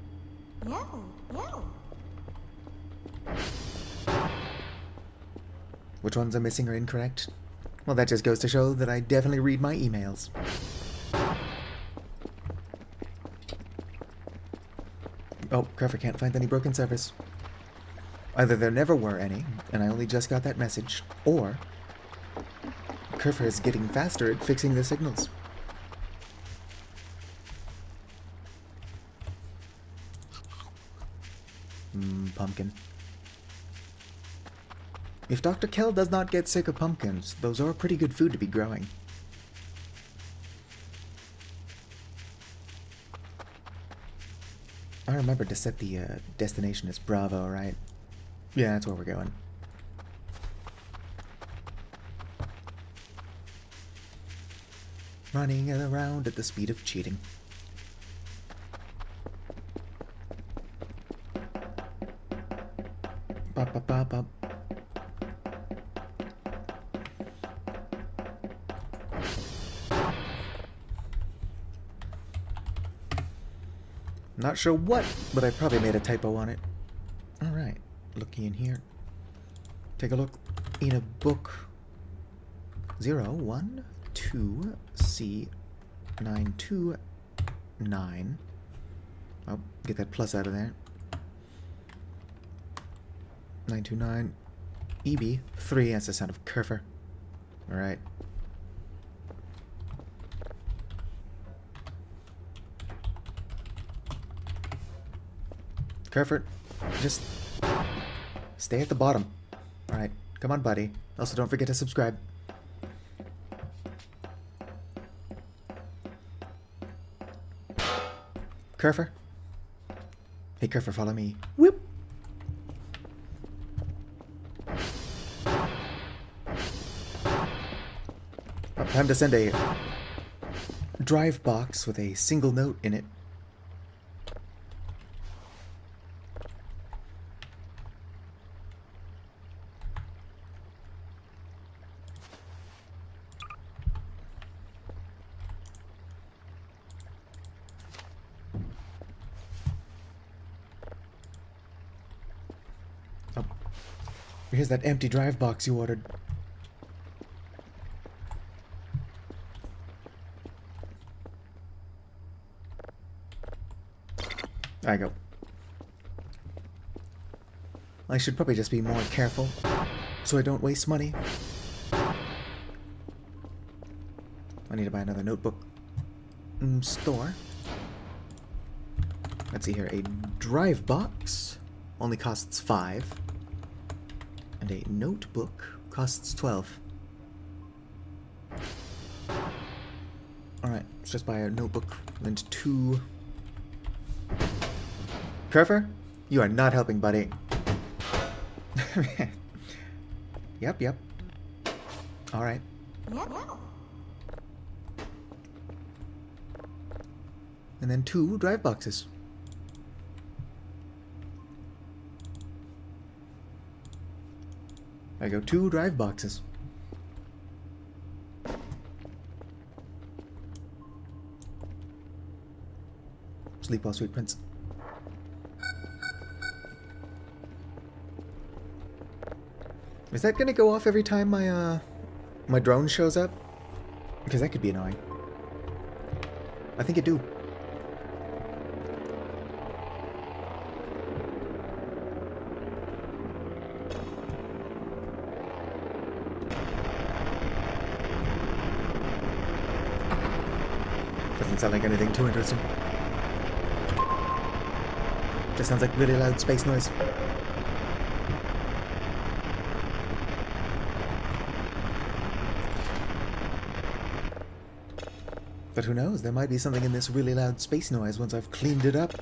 Which ones are missing or incorrect? Well, that just goes to show that I definitely read my emails. Oh, Kerfer can't find any broken servers. Either there never were any, and I only just got that message, or Kerfer is getting faster at fixing the signals. Pumpkin. If Dr. Kell does not get sick of pumpkins, those are pretty good food to be growing. I remembered to set the destination as Bravo, right? Yeah, that's where we're going. Running around at the speed of cheating. Bop, bop, bop, bop. Not sure what, but I probably made a typo on it. Alright, looking in here. Take a look in a book. 012C929. Oh, get that plus out of there. 929 EB3, that's the sound of Kerfer. Alright. Kerfer, just stay at the bottom. Alright, come on, buddy. Also, don't forget to subscribe. Kerfer? Hey, Kerfer, follow me. Whoop! Oh, time to send a drive box with a single note in it. Oh, here's that empty drive box you ordered. I go. I should probably just be more careful so I don't waste money. I need to buy another notebook. Store. Let's see here. A drive box only costs 5. And a notebook costs 12. Alright, let's just buy a notebook and 2. Kerfer, you are not helping, buddy. Yep. Alright. And then 2 drive boxes. I go 2 drive boxes. Sleep well, sweet prince. Is that gonna go off every time my my drone shows up? Because that could be annoying. I think it do. Doesn't sound like anything too interesting. Just sounds like really loud space noise. But who knows, there might be something in this really loud space noise once I've cleaned it up.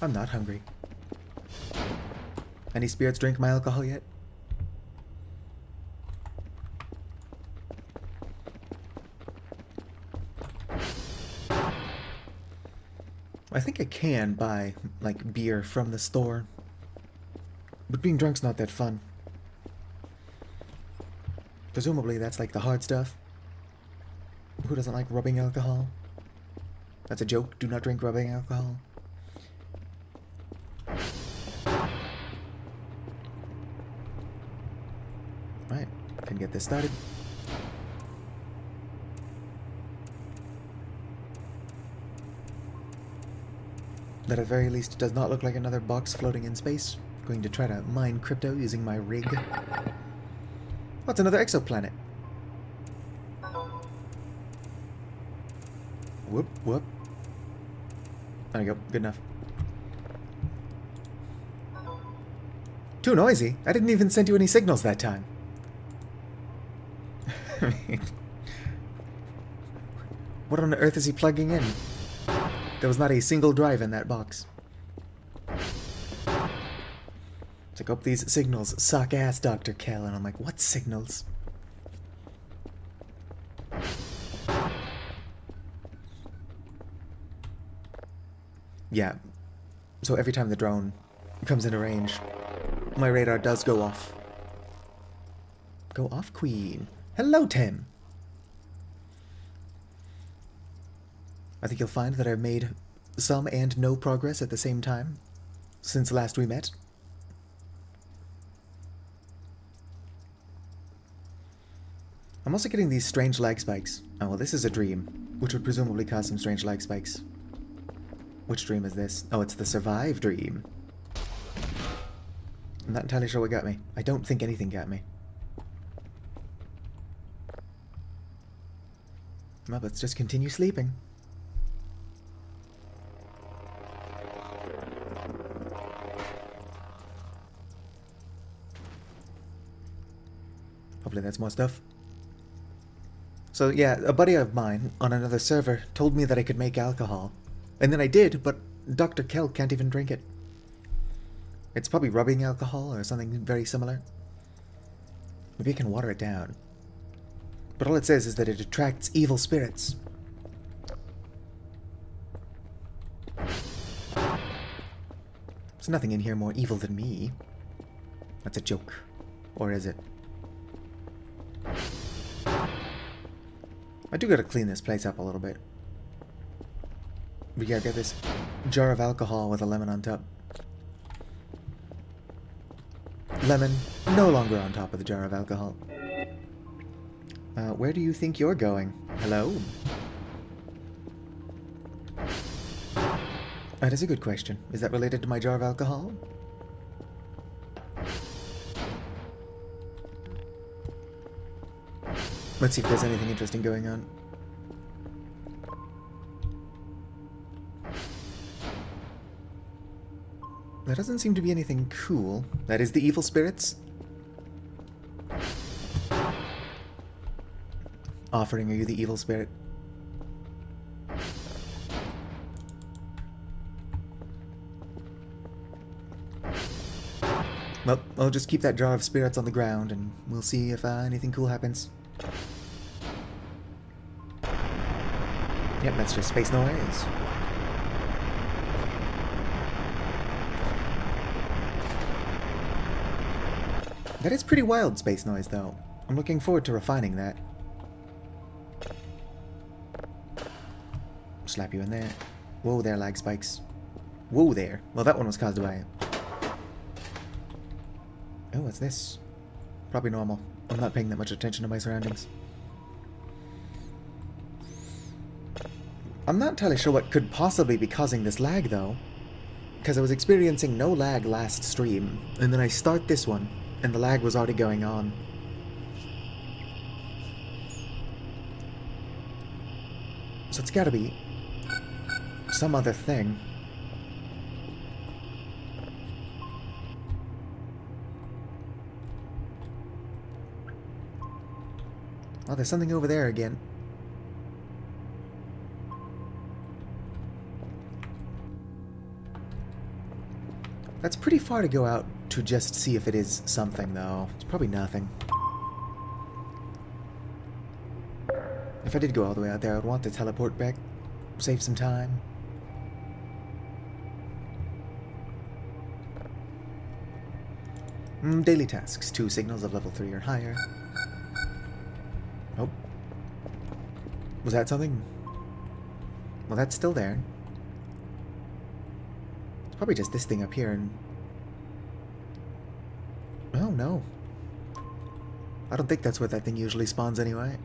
I'm not hungry. Any spirits drink my alcohol yet? I think I can buy, like, beer from the store. But being drunk's not that fun. Presumably that's like the hard stuff. Who doesn't like rubbing alcohol? That's a joke. Do not drink rubbing alcohol. Right, can get this started. That at the very least does not look like another box floating in space. Going to try to mine crypto using my rig. What's another exoplanet? Whoop, whoop. There you go, good enough. Too noisy. I didn't even send you any signals that time. I mean, what on earth is he plugging in? There was not a single drive in that box. It's like, oh, these signals suck ass, Dr. Kell. And I'm like, what signals? Yeah. So every time the drone comes into range, my radar does go off. Go off, Queen. Hello, Tim. I think you'll find that I've made some and no progress at the same time since last we met. I'm also getting these strange lag spikes. Oh, well, this is a dream, which would presumably cause some strange lag spikes. Which dream is this? Oh, it's the survive dream. I'm not entirely sure what got me. I don't think anything got me. Well, let's just continue sleeping. Hopefully that's more stuff. So yeah, a buddy of mine on another server told me that I could make alcohol. And then I did, but Dr. Kell can't even drink it. It's probably rubbing alcohol or something very similar. Maybe I can water it down. But all it says is that it attracts evil spirits. There's nothing in here more evil than me. That's a joke. Or is it? I do gotta clean this place up a little bit. We gotta get this jar of alcohol with a lemon on top. Lemon no longer on top of the jar of alcohol. Where do you think you're going? Hello? That is a good question. Is that related to my jar of alcohol? Let's see if there's anything interesting going on. There doesn't seem to be anything cool. That is the evil spirits. Offering, are you the evil spirit? Well, I'll just keep that jar of spirits on the ground and we'll see if anything cool happens. Yep, that's just space noise. That is pretty wild space noise, though. I'm looking forward to refining that. Slap you in there. Whoa there, lag spikes. Whoa there. Well, that one was caused by... Oh, what's this? Probably normal. I'm not paying that much attention to my surroundings. I'm not entirely sure what could possibly be causing this lag, though. Because I was experiencing no lag last stream, and then I start this one, and the lag was already going on. So it's gotta be some other thing. Oh, there's something over there again. That's pretty far to go out to just see if it is something, though. It's probably nothing. If I did go all the way out there, I would want to teleport back, save some time. Daily tasks. 2 signals of level 3 or higher. Oh. Was that something? Well, that's still there. It's probably just this thing up here and... Oh, no. I don't think that's where that thing usually spawns anyway.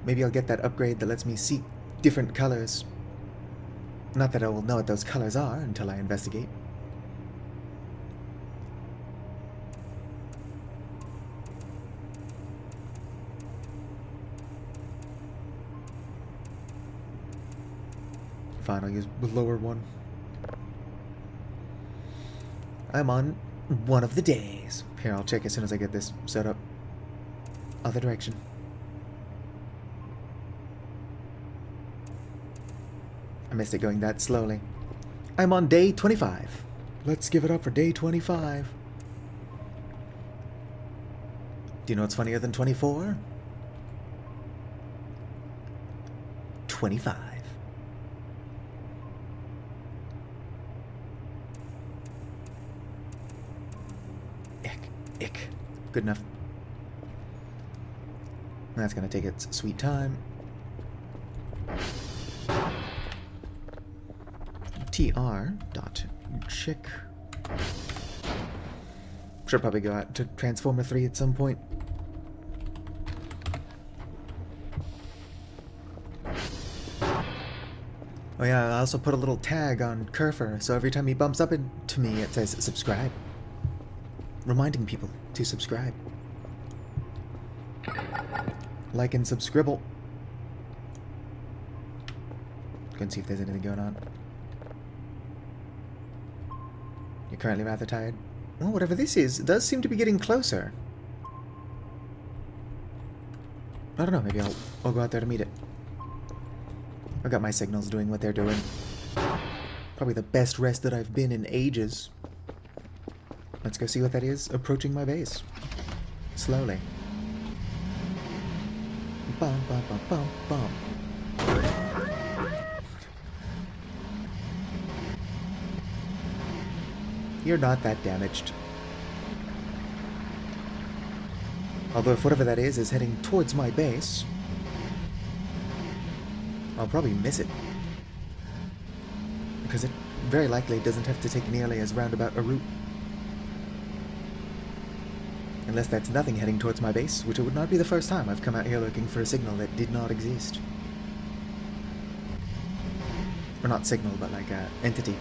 Maybe I'll get that upgrade that lets me see different colors. Not that I will know what those colors are until I investigate. Fine, I'll use the lower one. I'm on one of the days. Here, I'll check as soon as I get this set up. Other direction. I missed it going that slowly. I'm on day 25. Let's give it up for day 25. Do you know what's funnier than 24? 25. Ick. Good enough. That's gonna take its sweet time. TR.check. Should probably go out to Transformer 3 at some point. Oh yeah, I also put a little tag on Kerfer, so every time he bumps up into me it says subscribe. Reminding people to subscribe. Like and subscribble. Go and see if there's anything going on. You're currently rather tired. Well, whatever this is, it does seem to be getting closer. I don't know, maybe I'll go out there to meet it. I've got my signals doing what they're doing. Probably the best rest that I've been in ages. Let's go see what that is approaching my base. Slowly. Bum, bum, bum, bum, bum. You're not that damaged. Although if whatever that is heading towards my base, I'll probably miss it. Because it very likely doesn't have to take nearly as roundabout a route. Unless that's nothing heading towards my base, which it would not be the first time I've come out here looking for a signal that did not exist. Or not signal, but like a entity.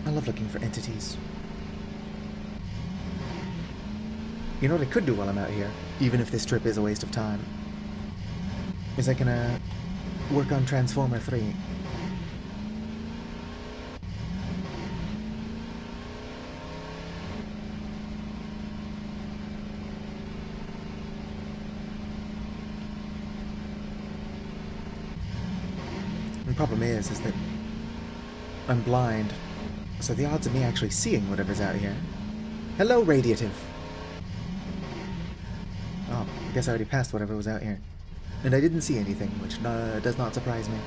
I love looking for entities. You know what I could do while I'm out here, even if this trip is a waste of time, is I can work on Transformer 3. The problem is that I'm blind, so the odds of me actually seeing whatever's out here... Hello, Radiative! Oh, I guess I already passed whatever was out here. And I didn't see anything, which does not surprise me.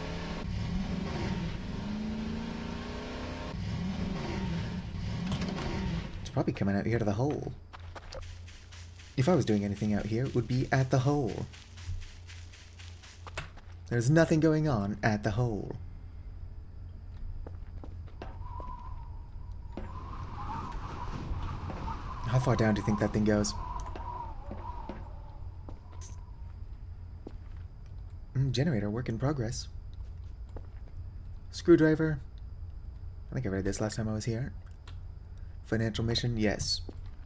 It's probably coming out here to the hole. If I was doing anything out here, it would be at the hole. There's nothing going on at the hole. How far down do you think that thing goes? Generator, work in progress. Screwdriver. I think I read this last time I was here. Financial mission, yes.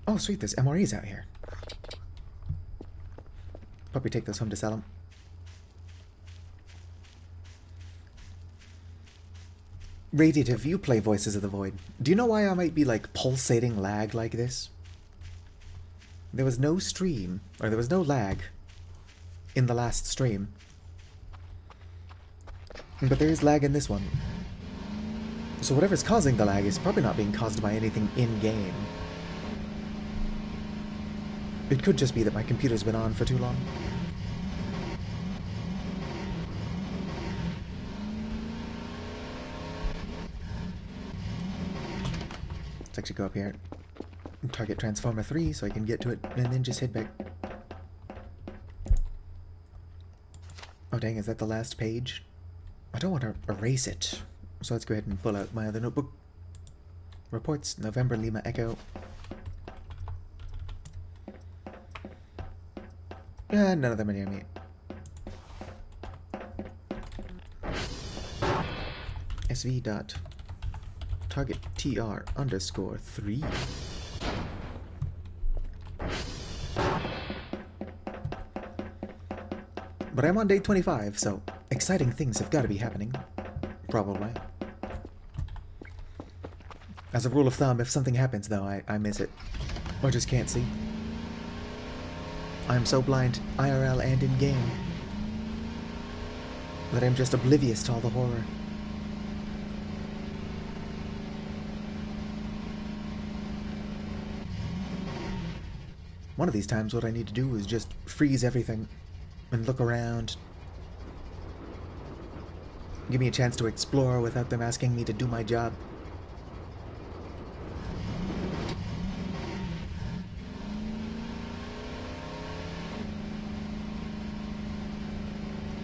Oh, sweet, there's MREs out here. Probably take those home to sell them. Radiative, you play Voices of the Void. Do you know why I might be, like, pulsating lag like this? There was no stream, or there was no lag in the last stream. But there is lag in this one. So whatever's causing the lag is probably not being caused by anything in-game. It could just be that my computer's been on for too long. Let's actually go up here and target Transformer 3 so I can get to it and then just head back. Oh dang, is that the last page? I don't want to erase it. So let's go ahead and pull out my other notebook. Reports, November Lima Echo. None of them are near me. SV dot target TR underscore 3. But I'm on day 25, so exciting things have got to be happening. Probably. As a rule of thumb, if something happens, though, I miss it. Or just can't see. I'm so blind, IRL and in-game, that I'm just oblivious to all the horror. One of these times, what I need to do is just freeze everything and look around. Give me a chance to explore without them asking me to do my job.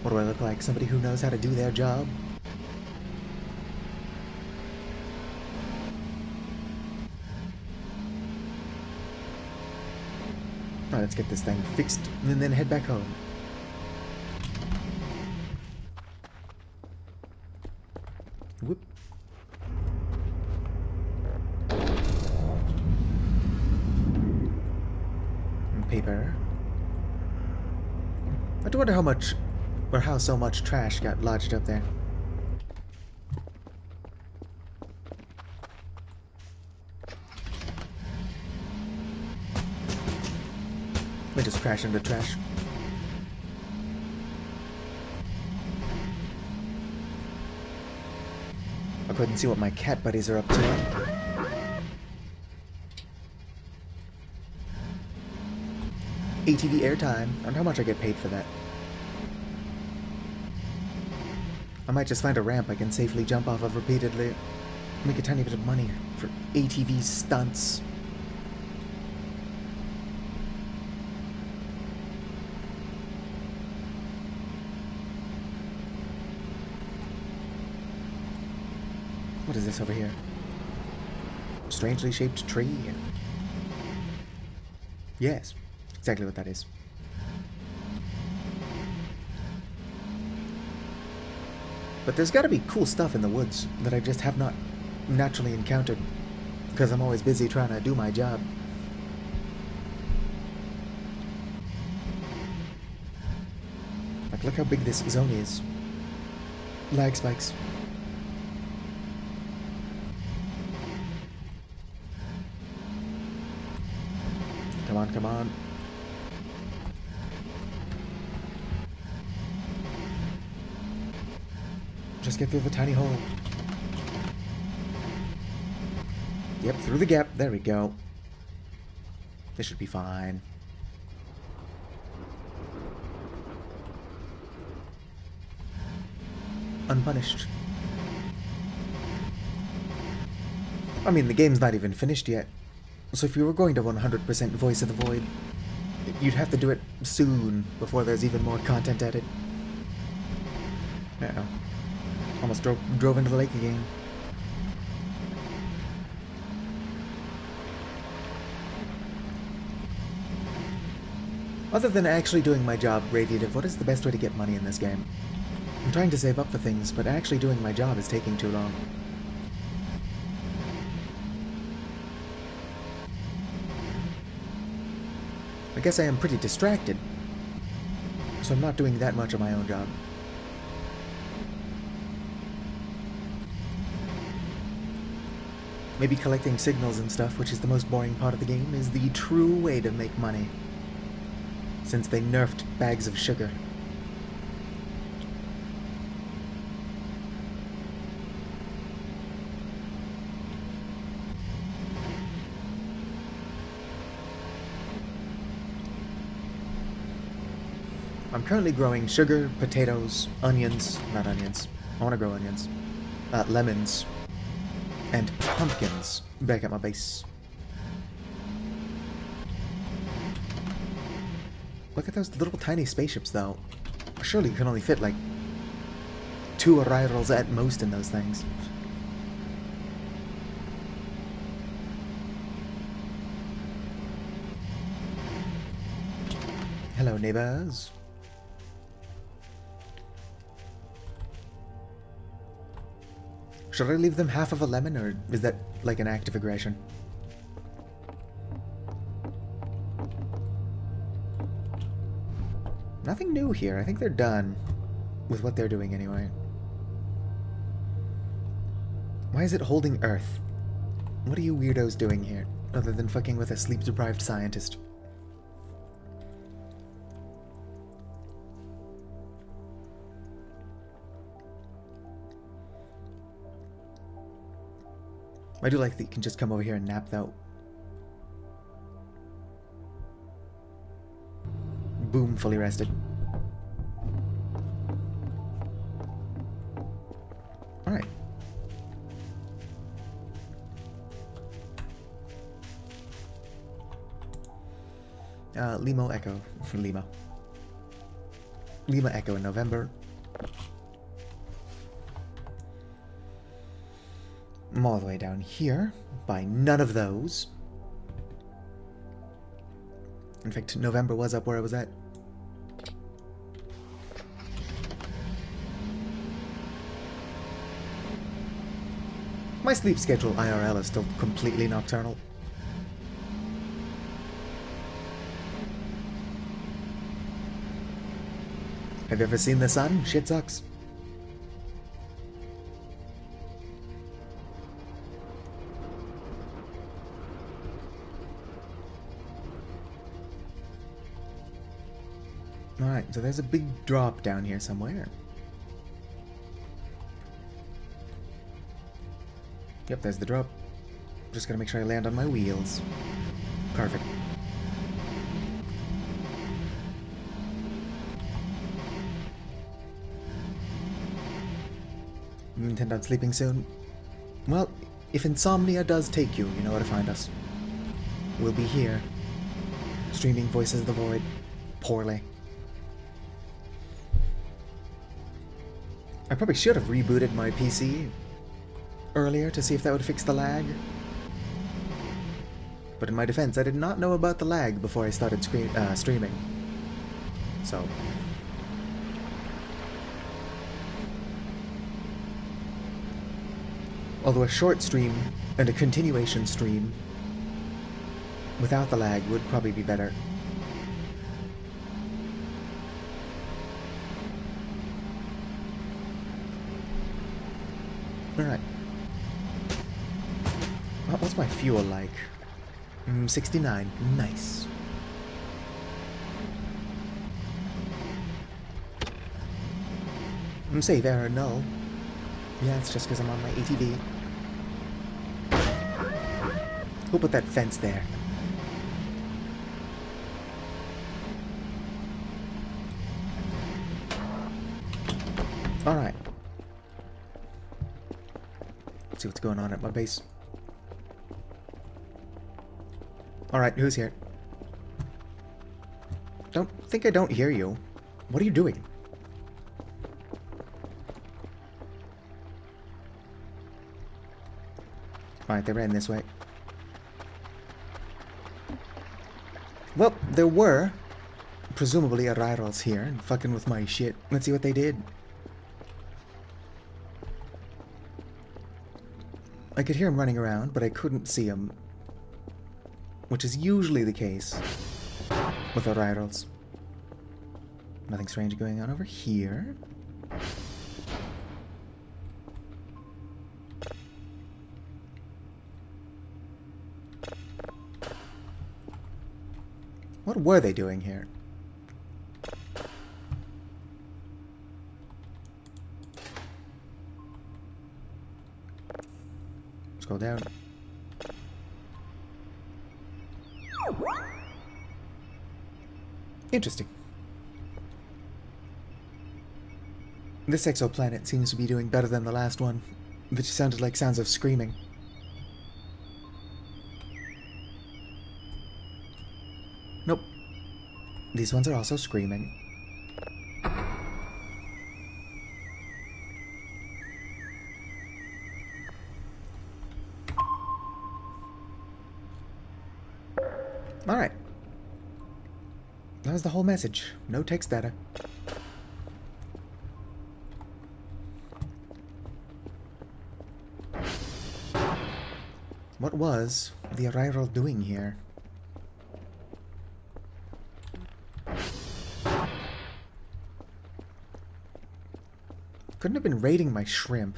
What do I look like? Somebody who knows how to do their job? Alright, let's get this thing fixed and then head back home. Whoop. Paper. I do wonder how much, or how so much trash got lodged up there. Let me just crash into trash. I'll go ahead and see what my cat buddies are up to. ATV airtime. I wonder how much I get paid for that. I might just find a ramp I can safely jump off of repeatedly. Make a tiny bit of money for ATV stunts. What is this over here? Strangely shaped tree. Yes, exactly what that is. But there's gotta be cool stuff in the woods that I just have not naturally encountered, because I'm always busy trying to do my job. Like, look how big this zone is. Lag spikes. Come on, come on. Just get through the tiny hole. Yep, through the gap. There we go. This should be fine. Unpunished. I mean, the game's not even finished yet. So if you were going to 100% Voice of the Void, you'd have to do it soon before there's even more content added. Uh-oh. Almost drove into the lake again. Other than actually doing my job, Radiative, what is the best way to get money in this game? I'm trying to save up for things, but actually doing my job is taking too long. I guess I am pretty distracted, so I'm not doing that much of my own job. Maybe collecting signals and stuff, which is the most boring part of the game, is the true way to make money. Since they nerfed bags of sugar. I'm currently growing sugar, potatoes, onions, not onions, I want to grow onions, lemons, and pumpkins back at my base. Look at those little tiny spaceships though. Surely you can only fit like 2 arrivals at most in those things. Hello neighbors. Should I leave them half of a lemon, or is that like an act of aggression? Nothing new here. I think they're done with what they're doing anyway. Why is it holding Earth? What are you weirdos doing here, other than fucking with a sleep-deprived scientist? I do like that you can just come over here and nap, though. Boom, fully rested. Alright. Limo Echo. Lima. Lima Echo in November. I'm all the way down here. By none of those. In fact, November was up where I was at. My sleep schedule IRL is still completely nocturnal. Have you ever seen the sun? Shit sucks. Alright, so there's a big drop down here somewhere. Yep, there's the drop. Just gotta make sure I land on my wheels. Perfect. You intend on sleeping soon? Well, if insomnia does take you, you know where to find us. We'll be here. Streaming Voices of the Void. Poorly. I probably should have rebooted my PC earlier to see if that would fix the lag. But in my defense, I did not know about the lag before I started streaming. So... although a short stream and a continuation stream without the lag would probably be better. Alright. What's my fuel like? 69. Nice. Save error null. Yeah, it's just because I'm on my ATV. Who put that fence there? Alright. Let's see what's going on at my base. Alright, who's here? Don't think I don't hear you. What are you doing? Alright, they ran this way. Well, there were presumably arrivals here and fucking with my shit. Let's see what they did. I could hear him running around, but I couldn't see him. Which is usually the case with arrivals. Nothing strange going on over here. What were they doing here? Scroll down. Interesting. This exoplanet seems to be doing better than the last one, which sounded like sounds of screaming. Nope. These ones are also screaming. Alright. That was the whole message. No text data. What was the Arrival doing here? Couldn't have been raiding my shrimp.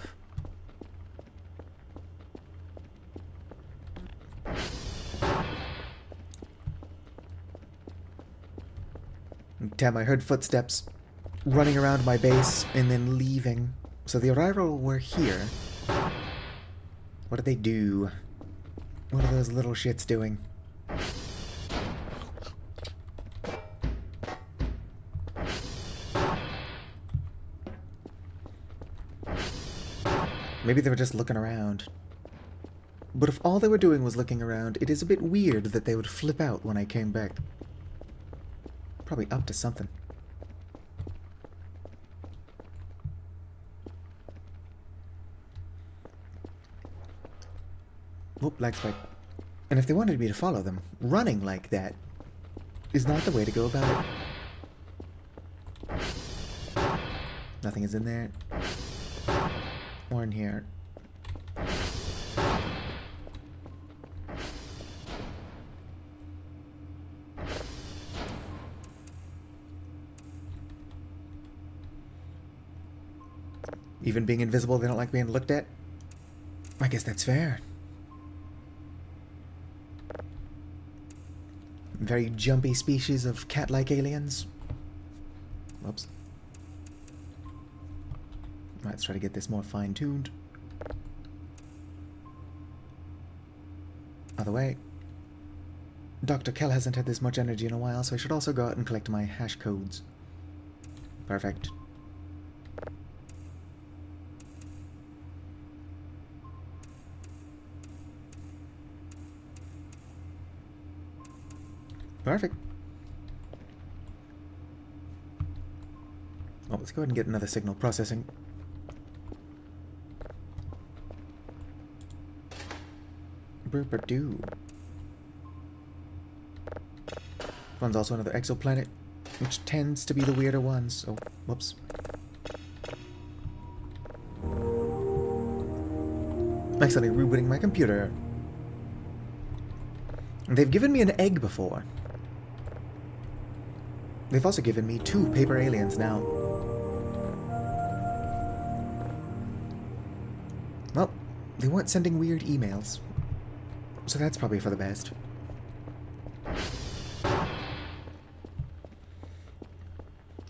Damn, I heard footsteps running around my base and then leaving. So the Arrival were here. What did they do? What are those little shits doing? Maybe they were just looking around. But if all they were doing was looking around, it is a bit weird that they would flip out when I came back. Probably up to something. Whoop, lag spike. And if they wanted me to follow them, running like that is not the way to go about it. Nothing is in there. Or in here. Even being invisible, they don't like being looked at? I guess that's fair. Very jumpy species of cat-like aliens. Whoops. Let's try to get this more fine-tuned. Other way. Dr. Kell hasn't had this much energy in a while, so I should also go out and collect my hash codes. Perfect. Perfect. Oh, let's go ahead and get another signal processing. Burp-a-doo. One's also another exoplanet, which tends to be the weirder ones. Oh, whoops. I'm accidentally rebooting my computer. They've given me an egg before. They've also given me 2 paper aliens now. Well, they weren't sending weird emails. So that's probably for the best.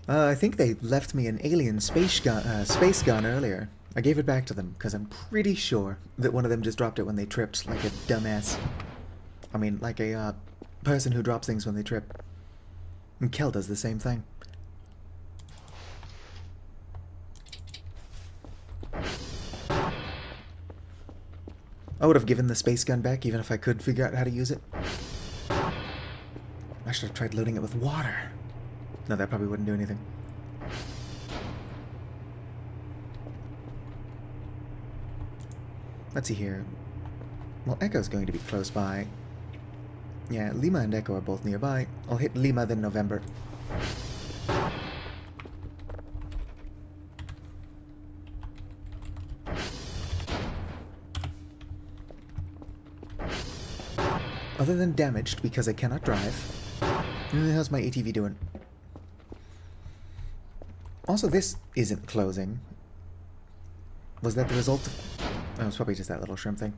I think they left me an alien space gun earlier. I gave it back to them, because I'm pretty sure that one of them just dropped it when they tripped, like a dumbass. I mean, like a person who drops things when they trip. And Kel does the same thing. I would have given the space gun back even if I could figure out how to use it. I should have tried loading it with water. No, that probably wouldn't do anything. Let's see here. Well, Echo's going to be close by. Yeah, Lima and Echo are both nearby. I'll hit Lima, then November. Other than damaged because I cannot drive. How's my ATV doing? Also, this isn't closing. Was that the result of... Oh, it's probably just that little shrimp thing.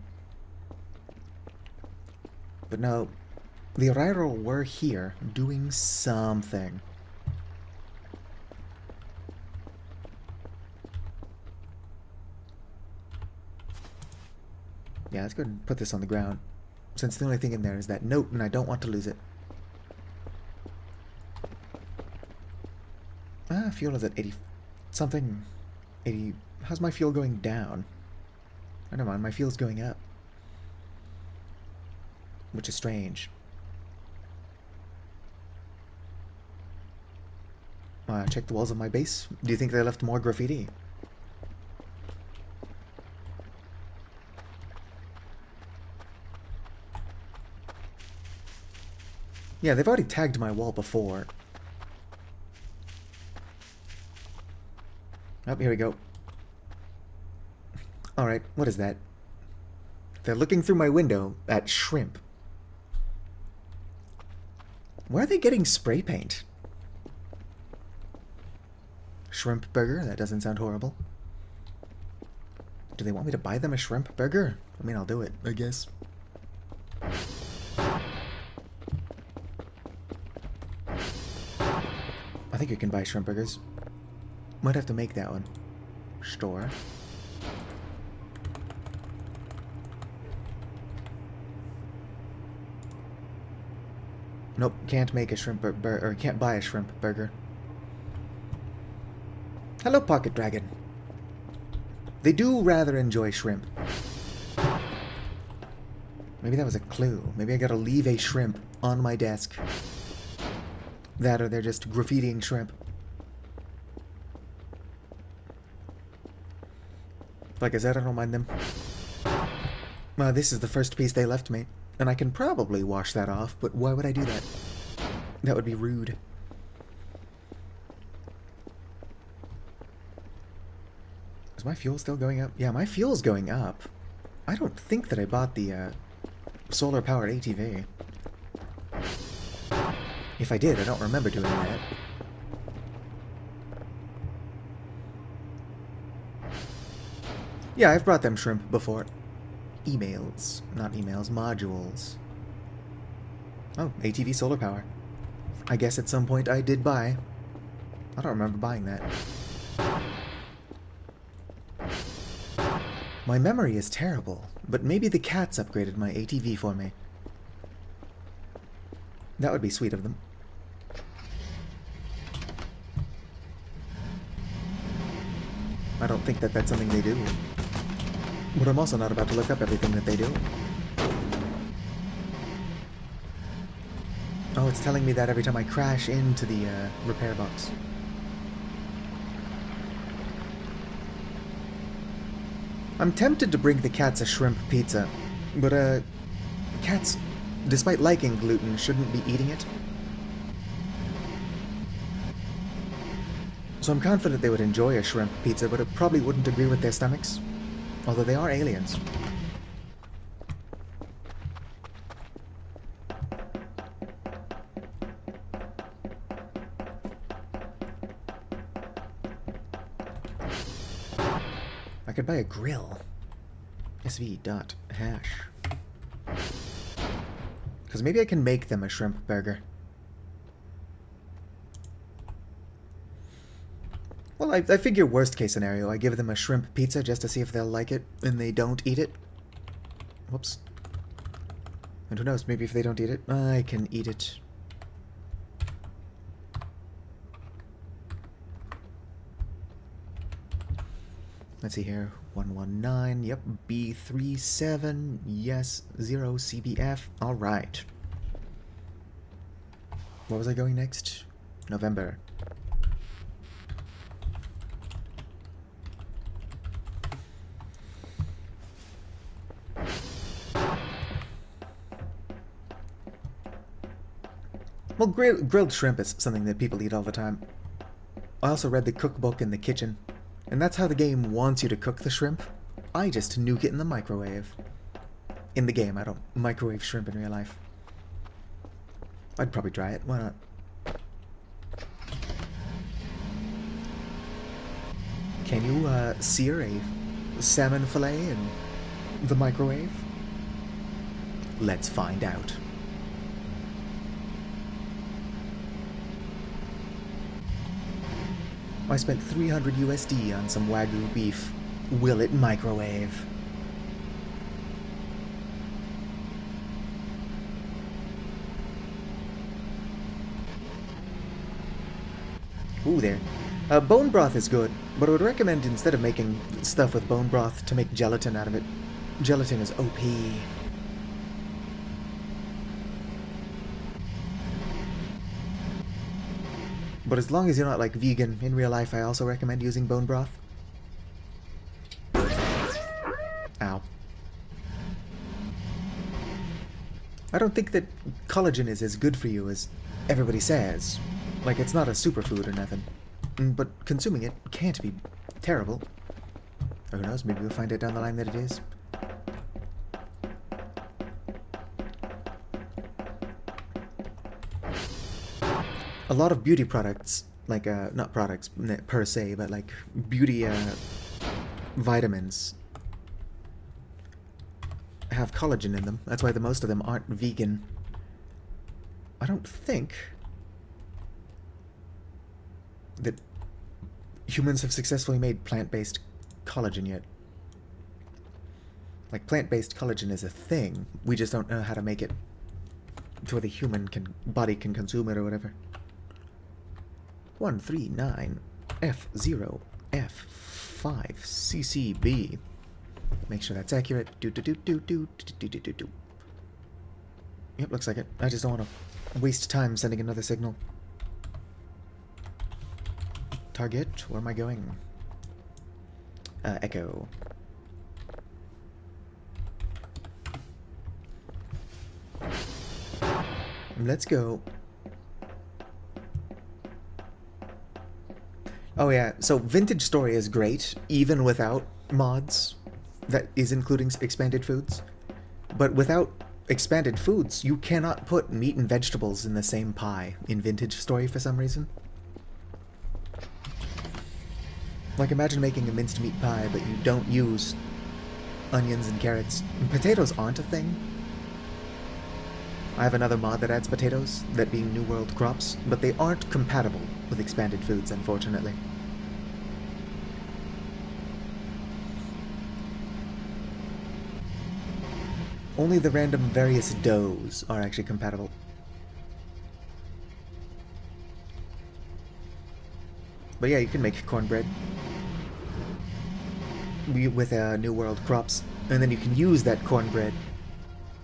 But no, The Rairo were here, doing something. Yeah, let's go ahead and put this on the ground, since the only thing in there is that note, and I don't want to lose it. Fuel is at 80 something. 80. How's my fuel going down? I don't mind, my fuel's going up, which is strange. Check the walls of my base. Do you think they left more graffiti? Yeah, they've already tagged my wall before. Oh, here we go. Alright, what is that? They're looking through my window at shrimp. Where are they getting spray paint? Shrimp burger? That doesn't sound horrible. Do they want me to buy them a shrimp burger? I mean, I'll do it, I guess. I think you can buy shrimp burgers. Might have to make that one. Store. Nope, can't make a shrimp burger, or can't buy a shrimp burger. Hello, Pocket Dragon. They do rather enjoy shrimp. Maybe that was a clue. Maybe I gotta leave a shrimp on my desk. That or they're just graffitiing shrimp. Like I said, I don't mind them. This is the first piece they left me, and I can probably wash that off, but why would I do that? That would be rude. Is my fuel still going up? Yeah, my fuel's going up. I don't think that I bought the solar-powered ATV. If I did, I don't remember doing that. Yeah, I've brought them shrimp before. Emails. Not emails, modules. Oh, ATV solar power. I guess at some point I did buy. I don't remember buying that. My memory is terrible, but maybe the cats upgraded my ATV for me. That would be sweet of them. I don't think that that's something they do. But I'm also not about to look up everything that they do. Oh, it's telling me that every time I crash into the repair box. I'm tempted to bring the cats a shrimp pizza, but cats, despite liking gluten, shouldn't be eating it. So I'm confident they would enjoy a shrimp pizza, but it probably wouldn't agree with their stomachs. Although they are aliens. I could buy a grill. SV.hash. Because maybe I can make them a shrimp burger. Well, I figure worst case scenario, I give them a shrimp pizza just to see if they'll like it, and they don't eat it. Whoops. And who knows, maybe if they don't eat it, I can eat it. Let's see here. 119, yep, B37, yes, 0 CBF, alright. What was I going next? November. Well, grilled shrimp is something that people eat all the time. I also read the cookbook in the kitchen, and that's how the game wants you to cook the shrimp. I just nuke it in the microwave. In the game, I don't microwave shrimp in real life. I'd probably try it, why not? Can you sear a salmon fillet in the microwave? Let's find out. I spent 300 USD on some Wagyu beef. Will it microwave? Ooh, there. Bone broth is good, but I would recommend instead of making stuff with bone broth to make gelatin out of it. Gelatin is OP. But as long as you're not like vegan, in real life I also recommend using bone broth. Ow. I don't think that collagen is as good for you as everybody says. Like, it's not a superfood or nothing. But consuming it can't be terrible. Or who knows, maybe we'll find out down the line that it is. A lot of beauty products, like, not products per se, but like beauty vitamins have collagen in them. That's why the most of them aren't vegan. I don't think that humans have successfully made plant-based collagen yet. Like, plant-based collagen is a thing. We just don't know how to make it to where the human body can consume it or whatever. 139 F0 F5 CCB. Make sure that's accurate. Yep, looks like it. I just don't want to waste time sending another signal. Target, where am I going? Echo. Let's go. Oh yeah, so Vintage Story is great, even without mods. That is including expanded foods. But without expanded foods, you cannot put meat and vegetables in the same pie in Vintage Story for some reason. Like, imagine making a minced meat pie, but you don't use onions and carrots. Potatoes aren't a thing. I have another mod that adds potatoes, that being New World crops, but they aren't compatible with expanded foods, unfortunately. Only the random various doughs are actually compatible. But yeah, you can make cornbread with New World crops, and then you can use that cornbread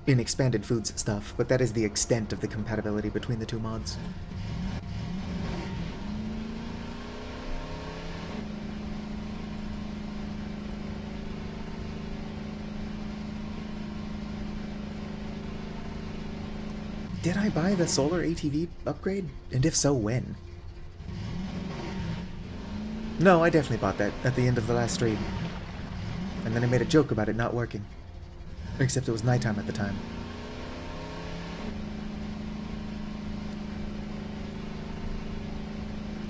in expanded foods stuff, but that is the extent of the compatibility between the two mods. Did I buy the solar ATV upgrade? And if so, when? No, I definitely bought that at the end of the last stream. And then I made a joke about it not working. Except it was nighttime at the time.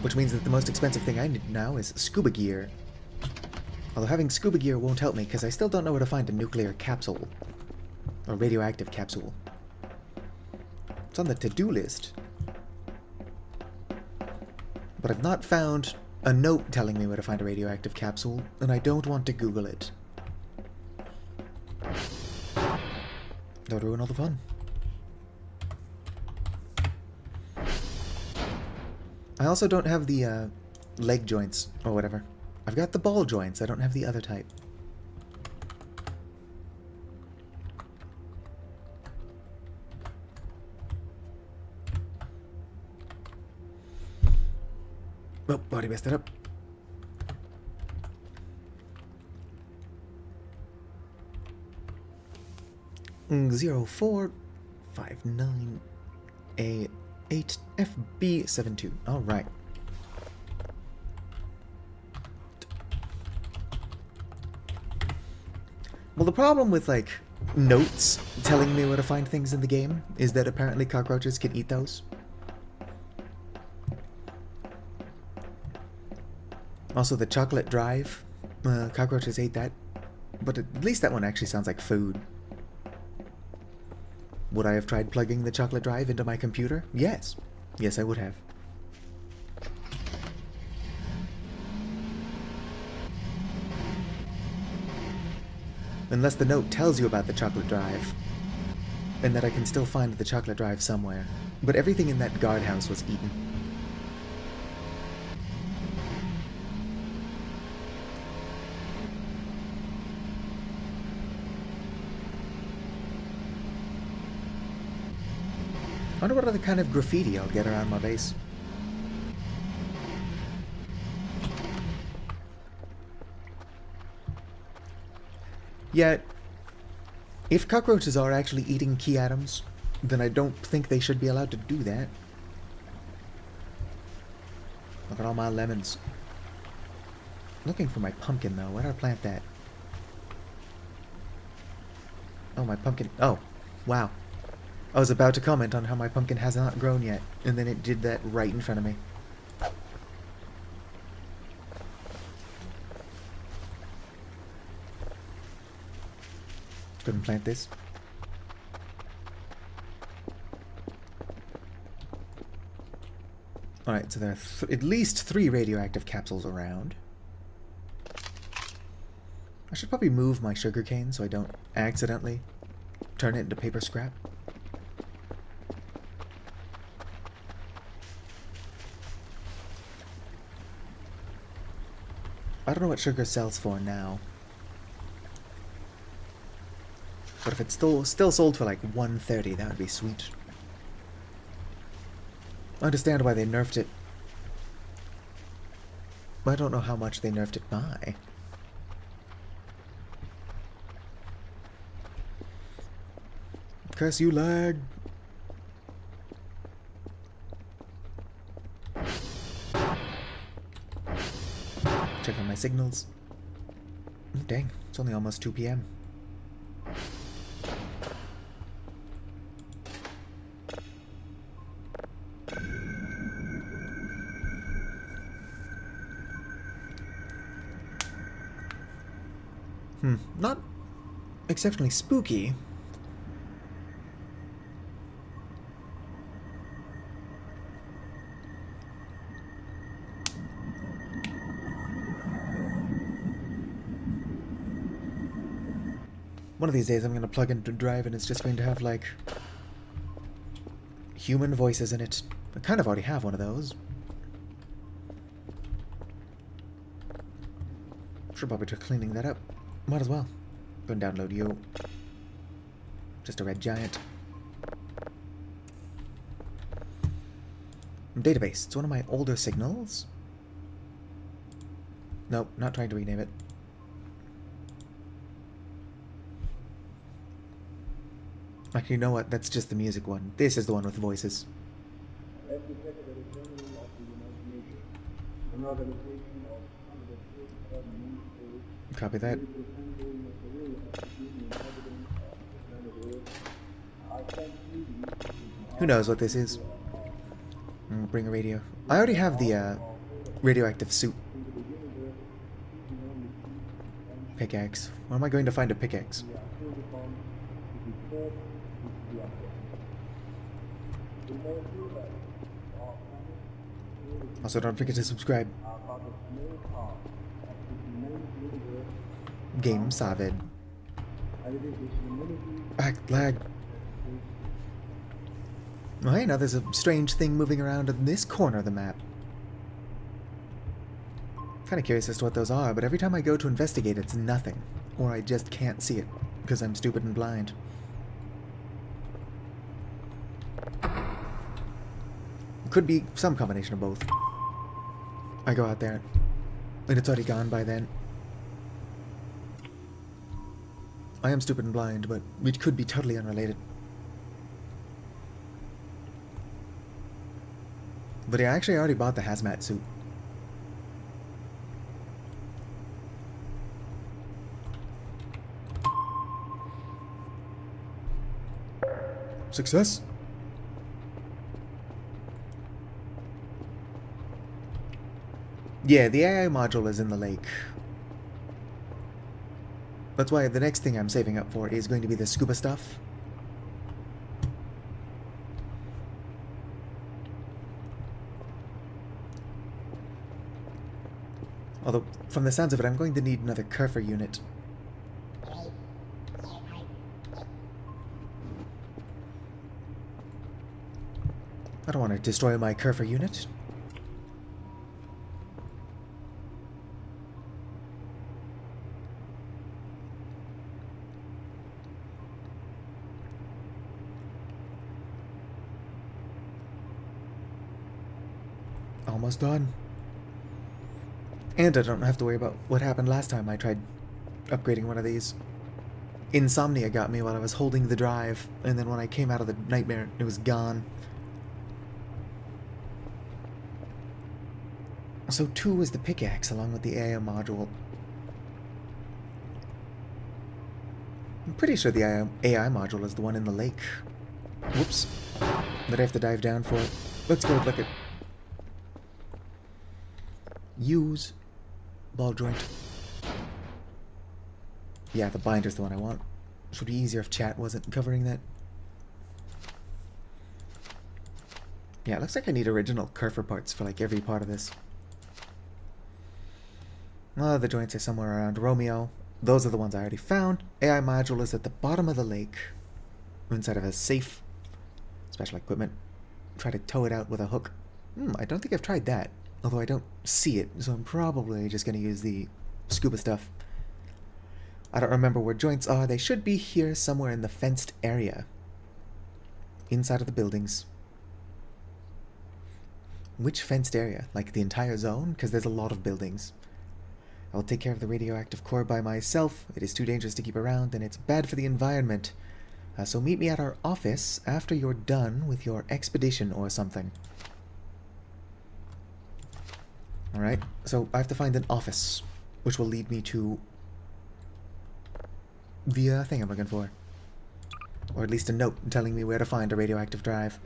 Which means that the most expensive thing I need now is scuba gear. Although having scuba gear won't help me, because I still don't know where to find a nuclear capsule. Or radioactive capsule. It's on the to-do list. But I've not found a note telling me where to find a radioactive capsule, and I don't want to Google it. Don't ruin all the fun. I also don't have the leg joints, or whatever. I've got the ball joints, I don't have the other type. Oh, already messed it up. Zero 459 A8 FB72. All right. Well, the problem with like notes telling me where to find things in the game is that apparently cockroaches can eat those. Also, the chocolate drive, cockroaches ate that, but at least that one actually sounds like food. Would I have tried plugging the chocolate drive into my computer? Yes. Yes, I would have. Unless the note tells you about the chocolate drive. And that I can still find the chocolate drive somewhere. But everything in that guardhouse was eaten. I wonder what other kind of graffiti I'll get around my base. Yet, if cockroaches are actually eating key atoms, then I don't think they should be allowed to do that. Look at all my lemons. Looking for my pumpkin, though. Where did I plant that? Oh, my pumpkin. Oh, wow. I was about to comment on how my pumpkin has not grown yet, and then it did that right in front of me. Couldn't plant this. Alright, so there are at least 3 radioactive capsules around. I should probably move my sugarcane so I don't accidentally turn it into paper scrap. I don't know what sugar sells for now. But if it's still sold for like $1.30, that would be sweet. I understand why they nerfed it. But I don't know how much they nerfed it by. Curse you, lag! Check on my signals. Oh, dang, it's only almost 2 p.m. Not exceptionally spooky. One of these days I'm going to plug into Drive and it's just going to have, like, human voices in it. I kind of already have one of those. Should probably try cleaning that up. Might as well. Go and download Yo. Just a red giant. Database. It's one of my older signals. Nope, not trying to rename it. Actually, you know what? That's just the music one. This is the one with voices. Copy that. Who knows what this is? Bring a radio. I already have the radioactive suit. Pickaxe. Where am I going to find a pickaxe? Also, don't forget to subscribe. Game Savid. Lag. Oh, hey, now there's a strange thing moving around in this corner of the map. Kind of curious as to what those are, but every time I go to investigate, it's nothing. Or I just can't see it, because I'm stupid and blind. Could be some combination of both. I go out there, and it's already gone by then. I am stupid and blind, but it could be totally unrelated. But yeah, I actually already bought the hazmat suit. Success? Yeah, the AI module is in the lake. That's why the next thing I'm saving up for is going to be the scuba stuff. Although, from the sounds of it, I'm going to need another Kerfer unit. I don't want to destroy my Kerfer unit. Almost done. And I don't have to worry about what happened last time I tried upgrading one of these. Insomnia got me while I was holding the drive, and then when I came out of the nightmare, it was gone. So 2 is the pickaxe along with the AI module. I'm pretty sure the AI module is the one in the lake. Whoops. That I have to dive down for. Let's go look at... Use ball joint. Yeah, the binder's the one I want. Which would be easier if chat wasn't covering that. Yeah, it looks like I need original Kerfer parts for like every part of this. Well, the joints are somewhere around Romeo. Those are the ones I already found. AI module is at the bottom of the lake. Inside of a safe. Special equipment. Try to tow it out with a hook. I don't think I've tried that. Although I don't see it, so I'm probably just going to use the scuba stuff. I don't remember where joints are. They should be here somewhere in the fenced area. Inside of the buildings. Which fenced area? Like the entire zone? Because there's a lot of buildings. I'll take care of the radioactive core by myself. It is too dangerous to keep around, and it's bad for the environment. So meet me at our office after you're done with your expedition or something. Alright, so I have to find an office, which will lead me to the thing I'm looking for. Or at least a note telling me where to find a radioactive drive.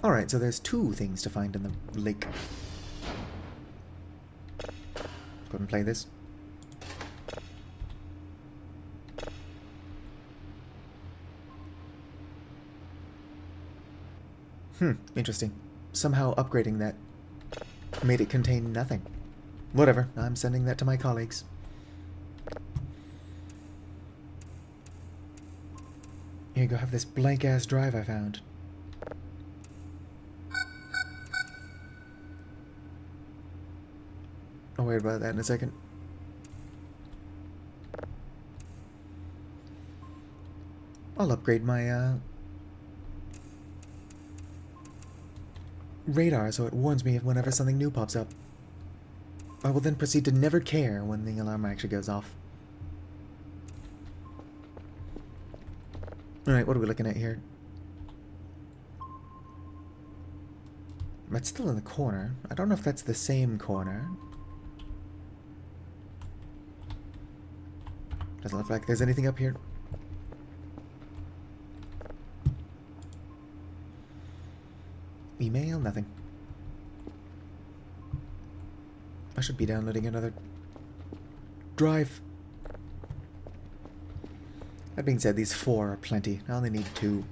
Alright, so there's 2 things to find in the lake. Go ahead and play this. Interesting. Somehow upgrading that made it contain nothing. Whatever, I'm sending that to my colleagues. Here you go, have this blank-ass drive I found. I'll worry about that in a second. I'll upgrade my, radar so it warns me whenever something new pops up. I will then proceed to never care when the alarm actually goes off. Alright, what are we looking at here? It's still in the corner. I don't know if that's the same corner. Doesn't look like there's anything up here. Email? Nothing. I should be downloading another drive. That being said, these 4 are plenty. I only need 2.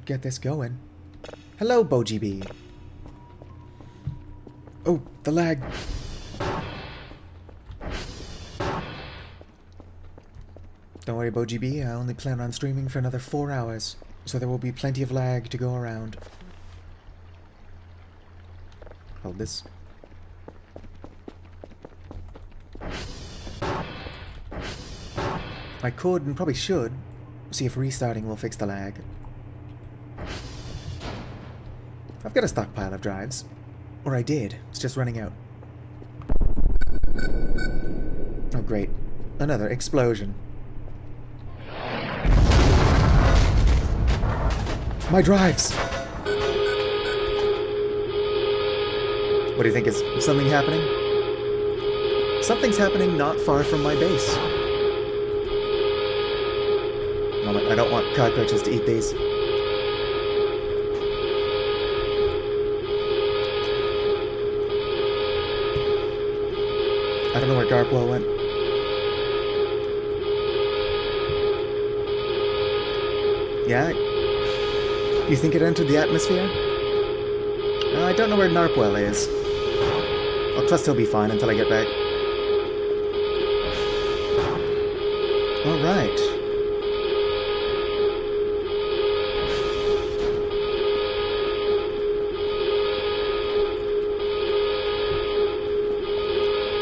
Get this going. Hello, BoGB. Oh, the lag. Don't worry, BoGB, I only plan on streaming for another 4 hours, so there will be plenty of lag to go around. Hold this. I could, and probably should, see if restarting will fix the lag. I've got a stockpile of drives. Or I did. It's just running out. Oh, great. Another explosion. My drives! What do you think? Is something happening? Something's happening not far from my base. Moment, I don't want cockroaches to eat these. I don't know where Garpwell went. Yeah? You think it entered the atmosphere? No, I don't know where Narpwell is. I'll trust he'll be fine until I get back. Alright.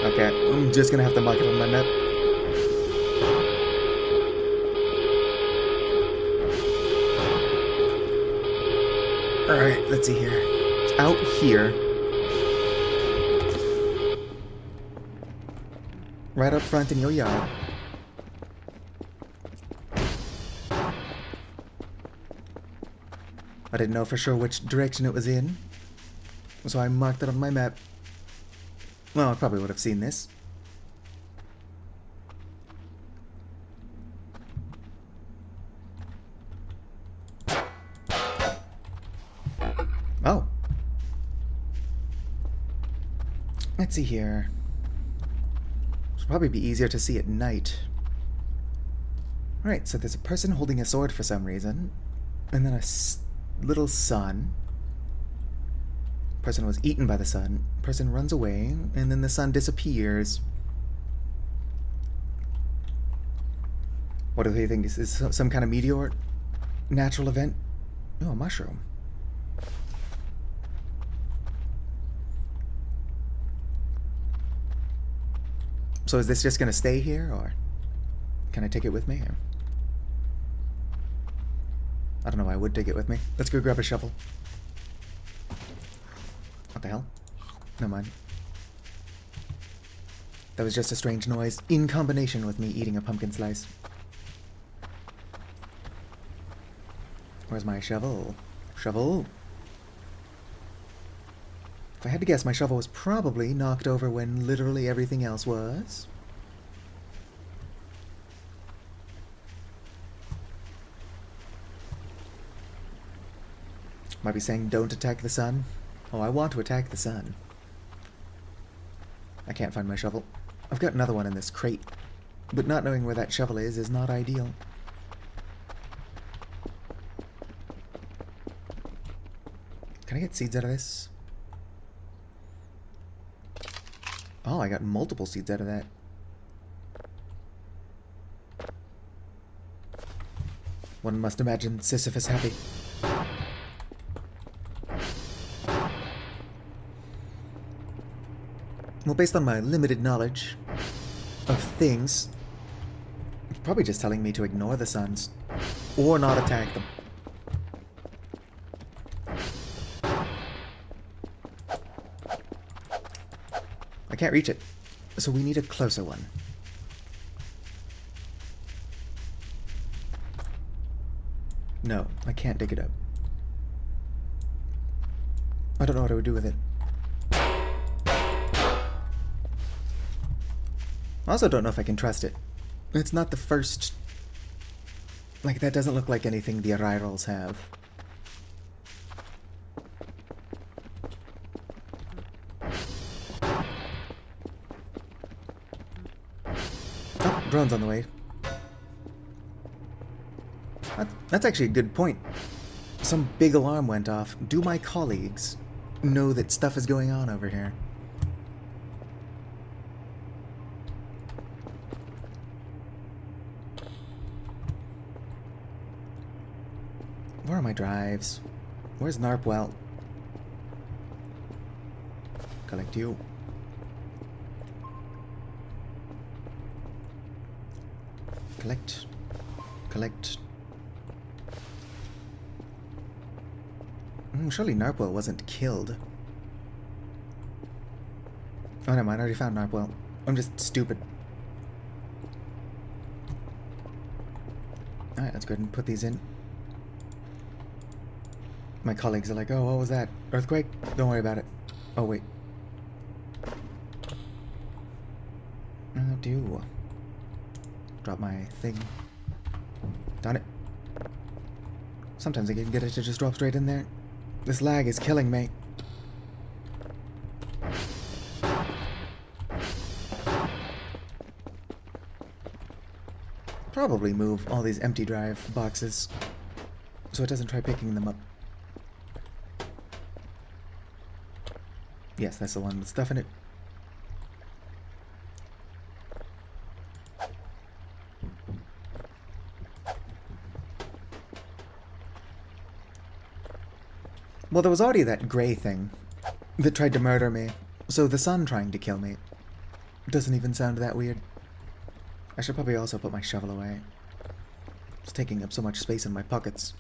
Okay, I'm just gonna have to mark it on my map. Alright, let's see here. It's out here. Right up front in your yard. I didn't know for sure which direction it was in, so I marked it on my map. Well, I probably would have seen this. Oh. Let's see here. It'll probably be easier to see at night. Alright, so there's a person holding a sword for some reason, and then a little sun. Person was eaten by the sun. Person runs away, and then the sun disappears. What do they think? Is this some kind of meteor? Natural event? Oh, a mushroom. So is this just gonna stay here, or can I take it with me? Or... I don't know, I would take it with me. Let's go grab a shovel. What the hell? Never mind. That was just a strange noise in combination with me eating a pumpkin slice. Where's my shovel? Shovel? If I had to guess, my shovel was probably knocked over when literally everything else was. Might be saying don't attack the sun. Oh, I want to attack the sun. I can't find my shovel. I've got another one in this crate, but not knowing where that shovel is not ideal. Can I get seeds out of this? Oh, I got multiple seeds out of that. One must imagine Sisyphus happy. Well, based on my limited knowledge of things, it's probably just telling me to ignore the suns or not attack them. I can't reach it, so we need a closer one. No, I can't dig it up. I don't know what I would do with it. I also don't know if I can trust it. It's not the first... Like, that doesn't look like anything the Arrivals have. Oh, drone's on the way. That's actually a good point. Some big alarm went off. Do my colleagues know that stuff is going on over here? Where are my drives? Where's Narpwell? Collect you. Collect. Collect. Surely Narpwell wasn't killed. Oh, never mind. I already found Narpwell. I'm just stupid. Alright, let's go ahead and put these in. My colleagues are like, oh, what was that? Earthquake? Don't worry about it. Oh, wait. Oh, do. Drop my thing. Darn it. Sometimes I can get it to just drop straight in there. This lag is killing me. Probably move all these empty drive boxes so it doesn't try picking them up. Yes, that's the one with stuff in it. Well, there was already that gray thing that tried to murder me, so the sun trying to kill me doesn't even sound that weird. I should probably also put my shovel away. It's taking up so much space in my pockets.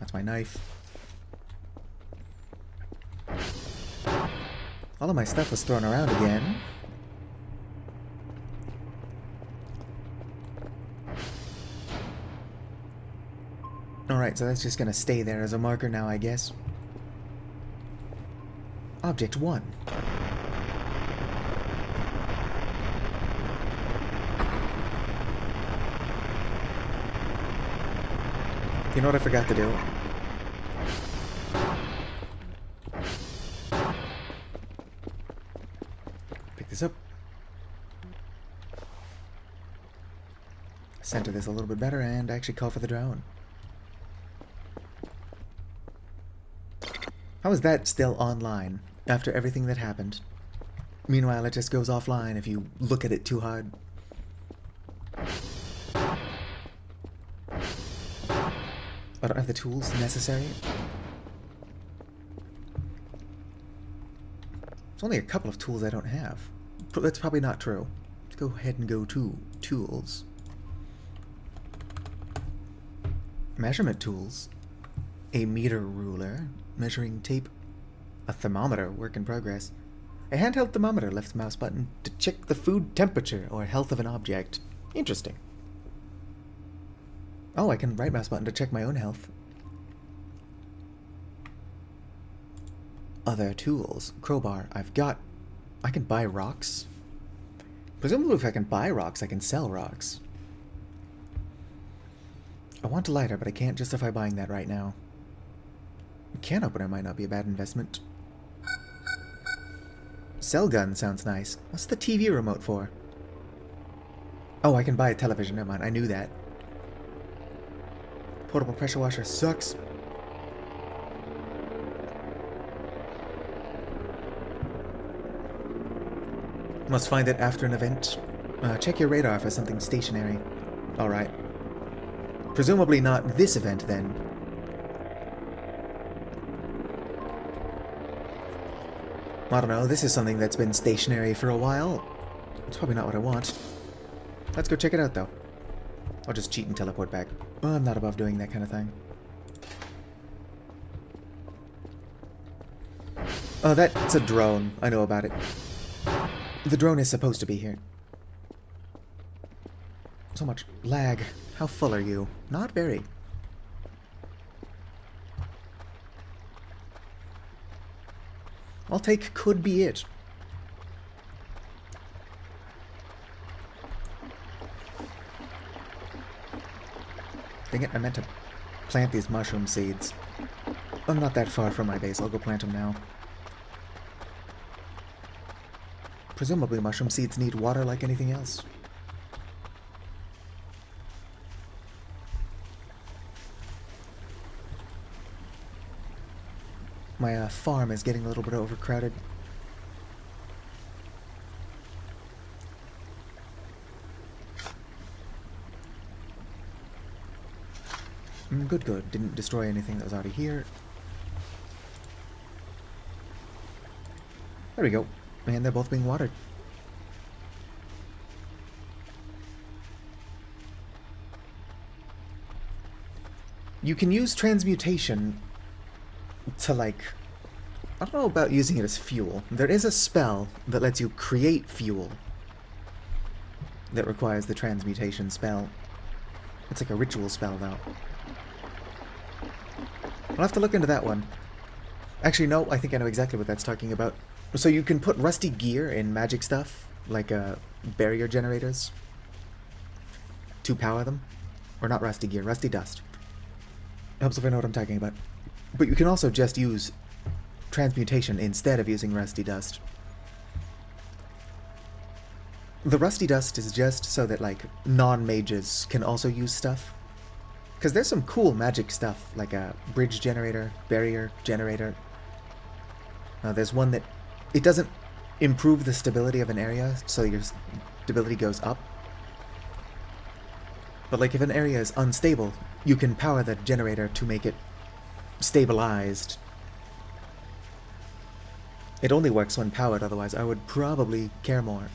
That's my knife. All of my stuff was thrown around again. Alright, so that's just gonna stay there as a marker now, I guess. Object 1. You know what I forgot to do? Pick this up. Center this a little bit better and actually call for the drone. How is that still online after everything that happened? Meanwhile, it just goes offline if you look at it too hard. I don't have the tools necessary. There's only a couple of tools I don't have. That's probably not true. Let's go ahead and go to tools. Measurement tools. A meter ruler. Measuring tape. A thermometer. Work in progress. A handheld thermometer. Left mouse button to check the food temperature or health of an object. Interesting. Oh, I can right mouse button to check my own health. Other tools. Crowbar. I've got... I can buy rocks. Presumably if I can buy rocks, I can sell rocks. I want a lighter, but I can't justify buying that right now. A can opener might not be a bad investment. Cell gun sounds nice. What's the TV remote for? Oh, I can buy a television. Never mind, I knew that. Portable pressure washer sucks. Must find it after an event. Check your radar for something stationary. Alright. Presumably not this event, then. I don't know, this is something that's been stationary for a while. It's probably not what I want. Let's go check it out, though. I'll just cheat and teleport back. Well, I'm not above doing that kind of thing. Oh, that's a drone. I know about it. The drone is supposed to be here. So much lag. How full are you? Not very. I'll take could be it. Dang it, I meant to plant these mushroom seeds. I'm not that far from my base. I'll go plant them now. Presumably mushroom seeds need water like anything else. My farm is getting a little bit overcrowded. Good, good. Didn't destroy anything that was already here. There we go. And they're both being watered. You can use transmutation to, like... I don't know about using it as fuel. There is a spell that lets you create fuel that requires the transmutation spell. It's like a ritual spell, though. I'll have to look into that one. Actually, no, I think I know exactly what that's talking about. So you can put rusty gear in magic stuff, like barrier generators, to power them. Or not rusty gear, rusty dust. Helps if I know what I'm talking about. But you can also just use transmutation instead of using rusty dust. The rusty dust is just so that, like, non-mages can also use stuff. Because there's some cool magic stuff, like a bridge generator, barrier generator. There's one that it doesn't improve the stability of an area, so your stability goes up. But like if an area is unstable, you can power the generator to make it stabilized. It only works when powered, otherwise I would probably care more.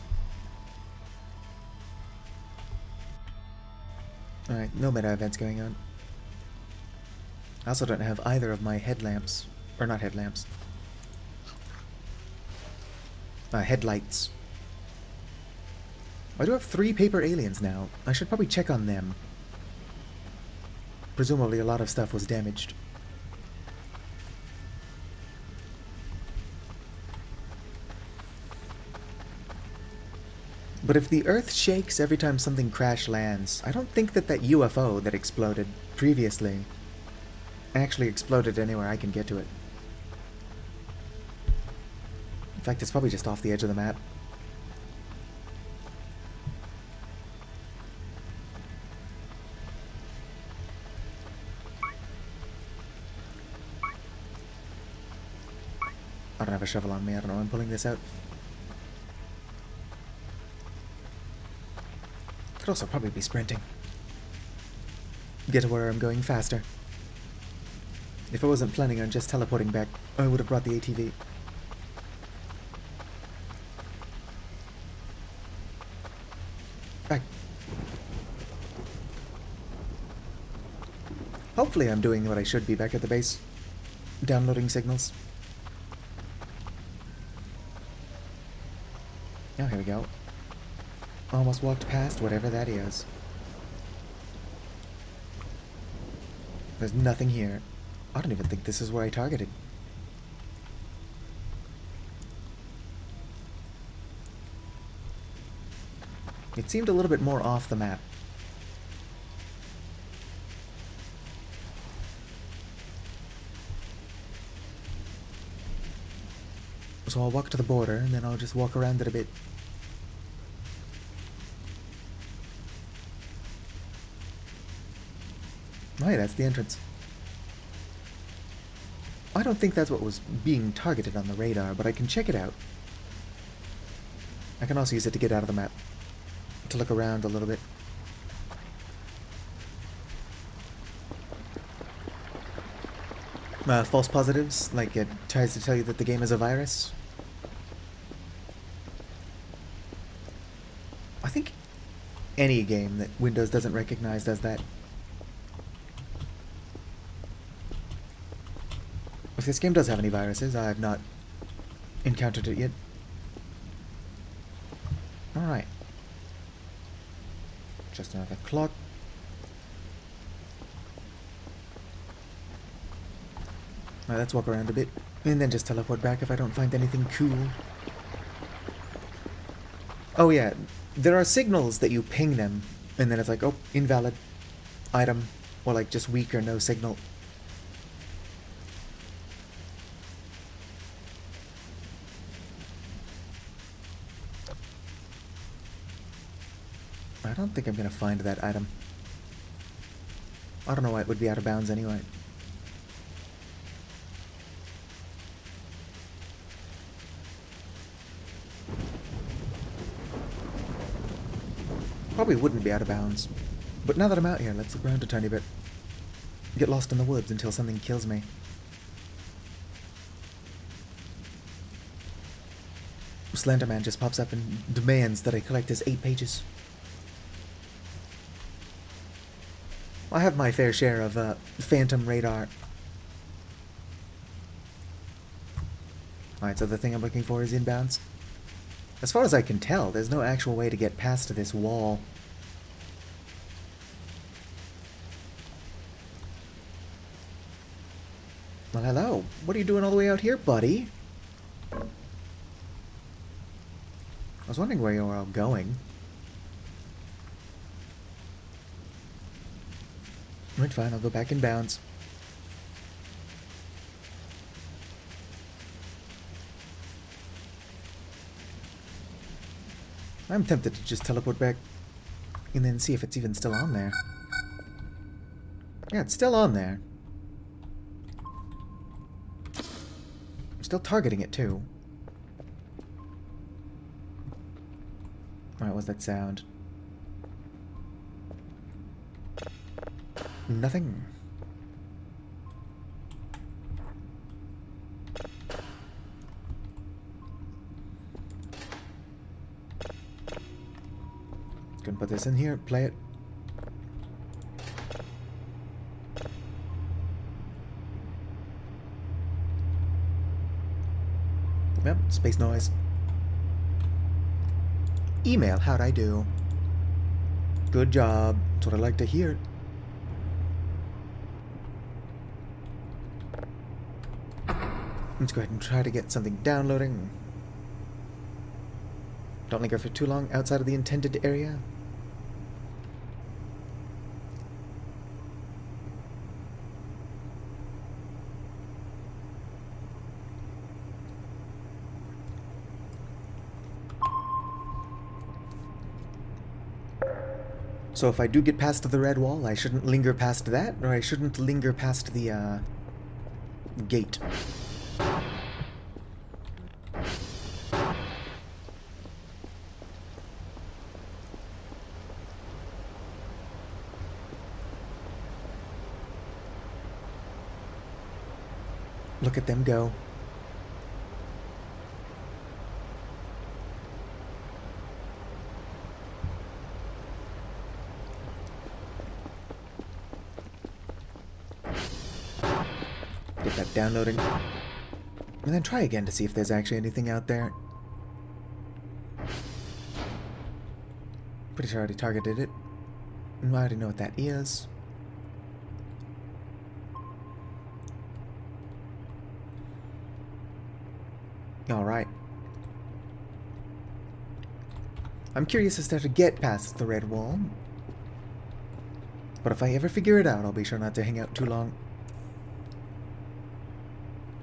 Alright, no meta events going on. I also don't have either of my headlamps. Or not headlamps. Headlights. I do have 3 paper aliens now. I should probably check on them. Presumably a lot of stuff was damaged. But if the Earth shakes every time something crash lands, I don't think that that UFO that exploded previously actually exploded anywhere I can get to it. In fact, it's probably just off the edge of the map. I don't have a shovel on me, I don't know why I'm pulling this out. Could also probably be sprinting. Get to where I'm going faster. If I wasn't planning on just teleporting back, I would have brought the ATV. Back. Hopefully I'm doing what I should be back at the base. Downloading signals. Oh, here we go. Almost walked past whatever that is. There's nothing here. I don't even think this is where I targeted. It seemed a little bit more off the map. So I'll walk to the border, and then I'll just walk around it a bit. Oh, hey, that's the entrance. I don't think that's what was being targeted on the radar, but I can check it out. I can also use it to get out of the map, to look around a little bit. False positives, like it tries to tell you that the game is a virus. I think any game that Windows doesn't recognize does that. If this game does have any viruses, I have not encountered it yet. Alright. Just another clock. Alright, let's walk around a bit, and then just teleport back if I don't find anything cool. Oh yeah, there are signals that you ping them, and then it's like, oh, invalid item, or like just weak or no signal. I don't think I'm gonna find that item. I don't know why it would be out of bounds anyway. Probably wouldn't be out of bounds. But now that I'm out here, let's look around a tiny bit. Get lost in the woods until something kills me. Slenderman just pops up and demands that I collect his 8 pages. I have my fair share of phantom radar. Alright, so the thing I'm looking for is inbounds. As far as I can tell, there's no actual way to get past this wall. Well, hello. What are you doing all the way out here, buddy? I was wondering where you were all going. Right, fine, I'll go back in bounds. I'm tempted to just teleport back and then see if it's even still on there. Yeah, it's still on there. I'm still targeting it, too. Alright, what's that sound? Nothing. Gonna put this in here, play it. Yep, space noise. Email, how'd I do? Good job. That's what I like to hear. Let's go ahead and try to get something downloading. Don't linger for too long outside of the intended area. So if I do get past the red wall, I shouldn't linger past that, or I shouldn't linger past the, gate. Look at them go. Get that downloading. And then try again to see if there's actually anything out there. Pretty sure I already targeted it. I already know what that is. Alright. I'm curious as to how to get past the red wall. But if I ever figure it out, I'll be sure not to hang out too long.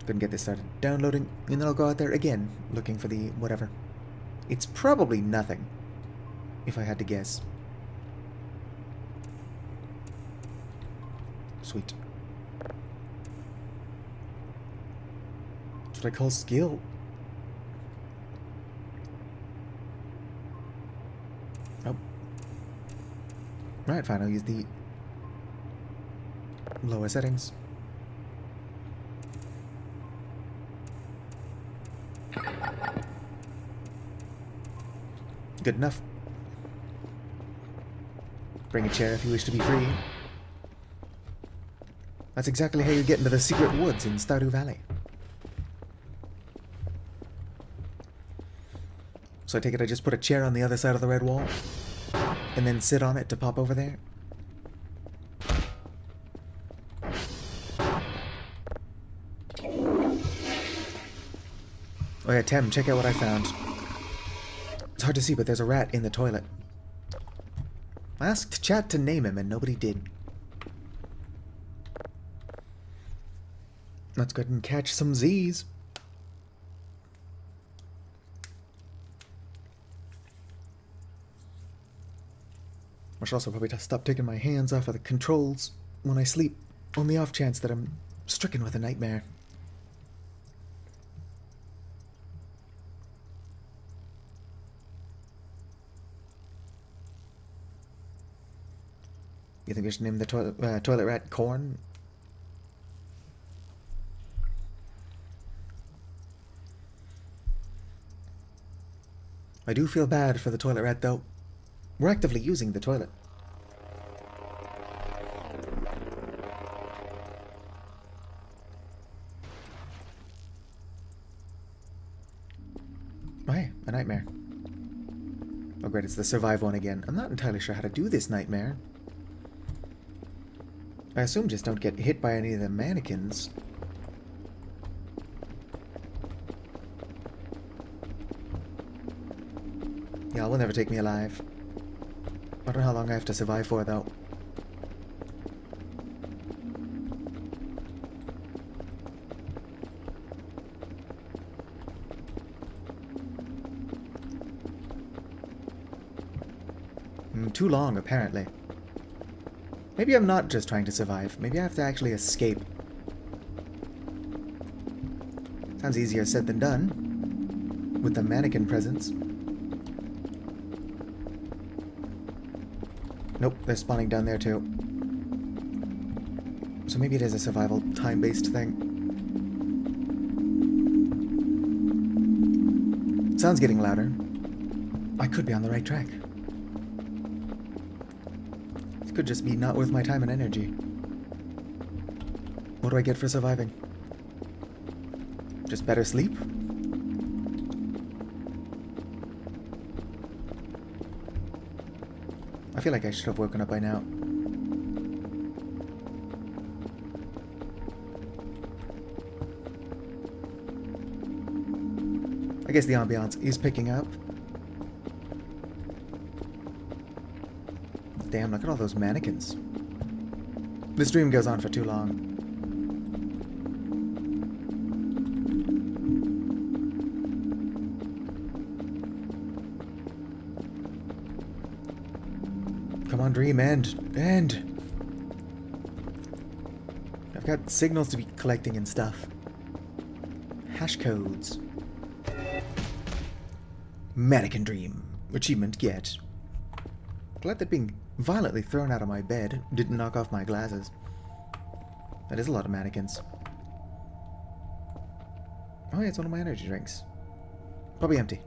Gonna get this started downloading, and then I'll go out there again, looking for the whatever. It's probably nothing, if I had to guess. Sweet. That's what I call skill. Oh. Right, fine, I'll use the lower settings. Good enough. Bring a chair if you wish to be free. That's exactly how you get into the secret woods in Stardew Valley. So I take it I just put a chair on the other side of the red wall, and then sit on it to pop over there. Oh yeah, Tem, check out what I found. It's hard to see, but there's a rat in the toilet. I asked chat to name him, and nobody did. Let's go ahead and catch some Z's. I should also probably stop taking my hands off of the controls when I sleep, on the off chance that I'm stricken with a nightmare. You think I should name the toilet rat Corn? I do feel bad for the toilet rat, though. We're actively using the toilet. Oh, hey, a nightmare. Oh great, it's the survive one again. I'm not entirely sure how to do this nightmare. I assume just don't get hit by any of the mannequins. Y'all will never take me alive. I don't know how long I have to survive for, though. Too long, apparently. Maybe I'm not just trying to survive. Maybe I have to actually escape. Sounds easier said than done. With the mannequin presence. Nope, they're spawning down there too. So maybe it is a survival time-based thing. Sound's getting louder. I could be on the right track. It could just be not worth my time and energy. What do I get for surviving? Just better sleep? I feel like I should have woken up by now. I guess the ambiance is picking up. Damn, look at all those mannequins. This dream goes on for too long. Come on, dream, end. End! I've got signals to be collecting and stuff. Hash codes. Mannequin dream. Achievement get. Glad that being violently thrown out of my bed didn't knock off my glasses. That is a lot of mannequins. Oh yeah, it's one of my energy drinks. Probably empty.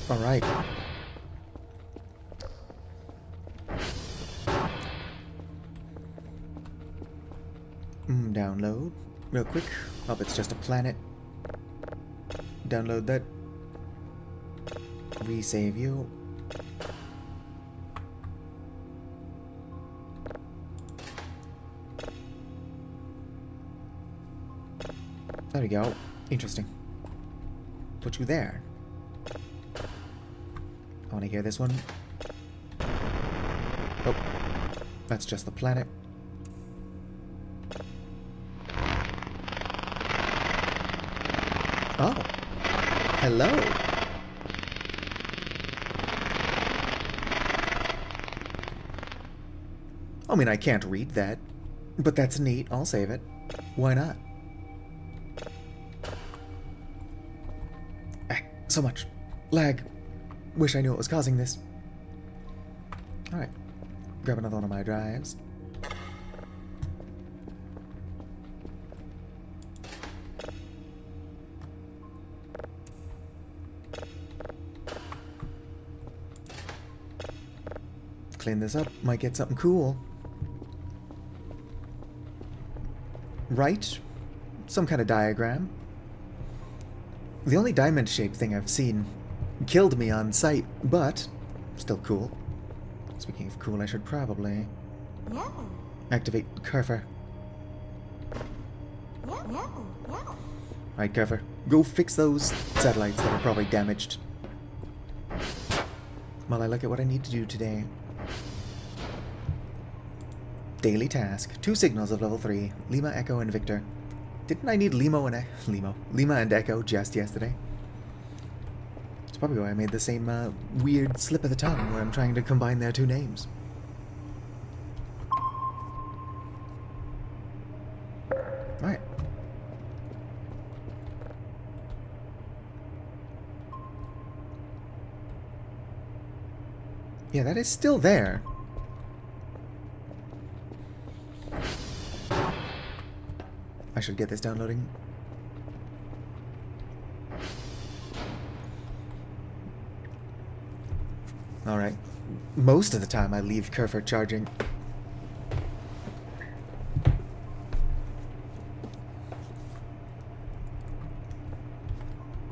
Alright. Download. Real quick. Oh, it's just a planet. Download that. Resave you. There we go. Interesting. Put you there. I want to hear this one. Oh. That's just the planet. Oh. Hello. I mean, I can't read that. But that's neat. I'll save it. Why not? So much lag. Wish I knew what was causing this. Alright. Grab another one of my drives. Clean this up. Might get something cool. Right? Some kind of diagram. The only diamond-shaped thing I've seen killed me on sight, but still cool. Speaking of cool, I should probably activate Kerfer. Right, Kerfer, go fix those satellites that are probably damaged. While I look at what I need to do today. Daily task. 2 signals of level 3. Lima, Echo, and Victor. Didn't I need Lima and Echo just yesterday? It's probably why I made the same weird slip of the tongue where I'm trying to combine their 2 names. Alright. Yeah, that is still there. I should get this downloading. Alright. Most of the time I leave Kerfer charging.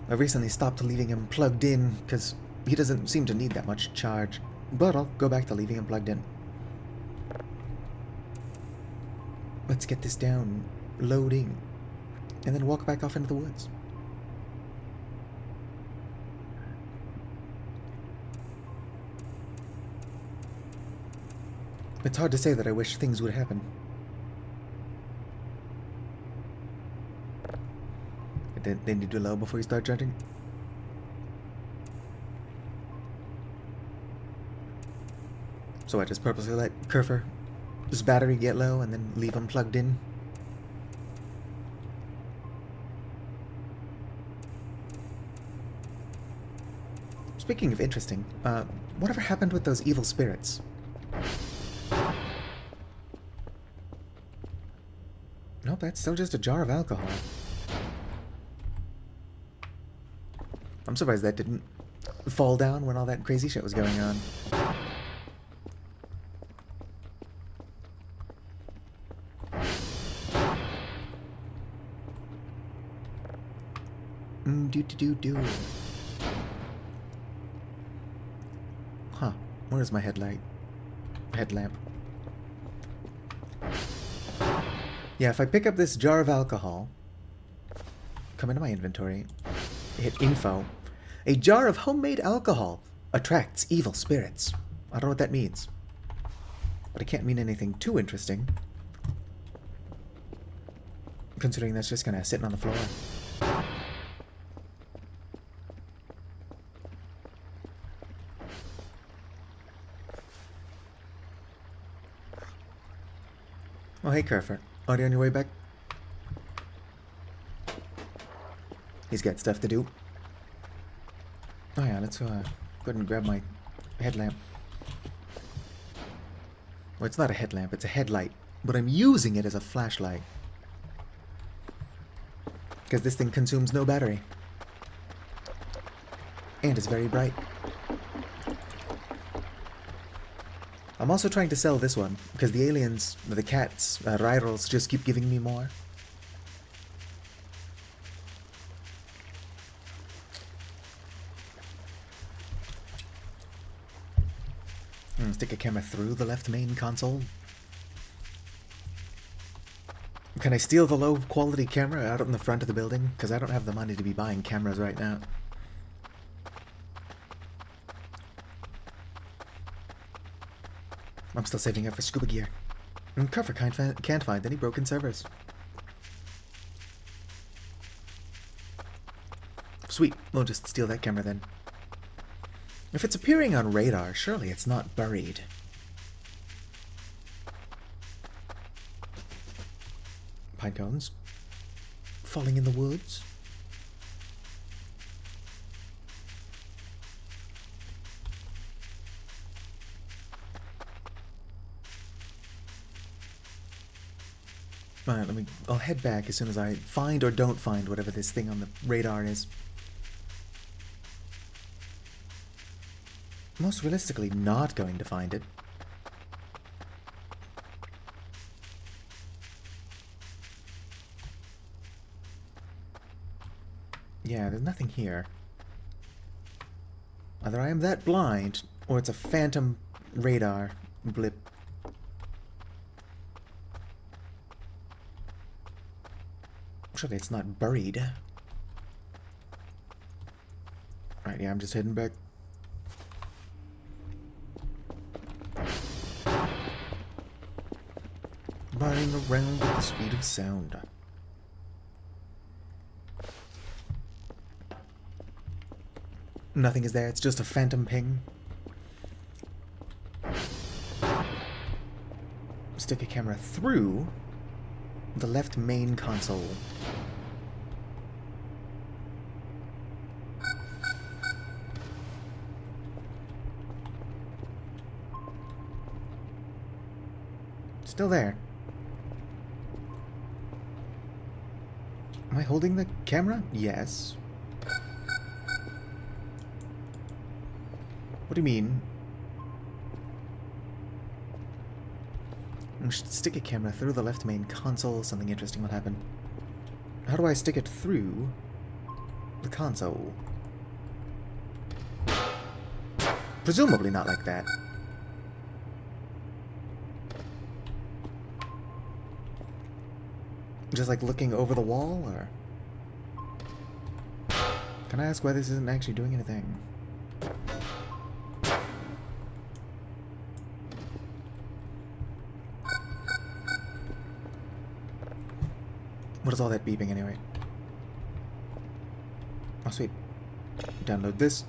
I recently stopped leaving him plugged in because he doesn't seem to need that much charge. But I'll go back to leaving him plugged in. Let's get this down. Loading. And then walk back off into the woods. It's hard to say that I wish things would happen. they need to low before you start charging. So I just purposely let Kerfer's battery get low and then leave him plugged in. Speaking of interesting, whatever happened with those evil spirits? Nope, that's still just a jar of alcohol. I'm surprised that didn't fall down when all that crazy shit was going on. Do. Huh, where's my headlamp? Yeah, if I pick up this jar of alcohol, come into my inventory, hit info, a jar of homemade alcohol attracts evil spirits. I don't know what that means, but it can't mean anything too interesting, considering that's just kind of sitting on the floor. Oh, hey, Kerfer. Are you on your way back? He's got stuff to do. Oh yeah, let's go ahead and grab my headlamp. Well, it's not a headlamp, it's a headlight. But I'm using it as a flashlight. Because this thing consumes no battery. And it's very bright. I'm also trying to sell this one, because the aliens, the cats, rivals, just keep giving me more. Stick a camera through the left main console. Can I steal the low quality camera out in the front of the building? Because I don't have the money to be buying cameras right now. I'm still saving up for scuba gear. And Kerfer can't find any broken servers. Sweet, we'll just steal that camera then. If it's appearing on radar, surely it's not buried. Pine cones. Falling in the woods. Alright, I'll head back as soon as I find or don't find whatever this thing on the radar is. Most realistically, not going to find it. Yeah, there's nothing here. Either I am that blind, or it's a phantom radar blip. Surely it's not buried. Right, yeah, I'm just heading back. Running around with the speed of sound. Nothing is there, it's just a phantom ping. Stick a camera through the left main console. Still there. Am I holding the camera? Yes. What do you mean? I should stick a camera through the left main console. Something interesting will happen. How do I stick it through the console? Presumably not like that. Just like looking over the wall, or? Can I ask why this isn't actually doing anything? What is all that beeping anyway? sweet. Download this.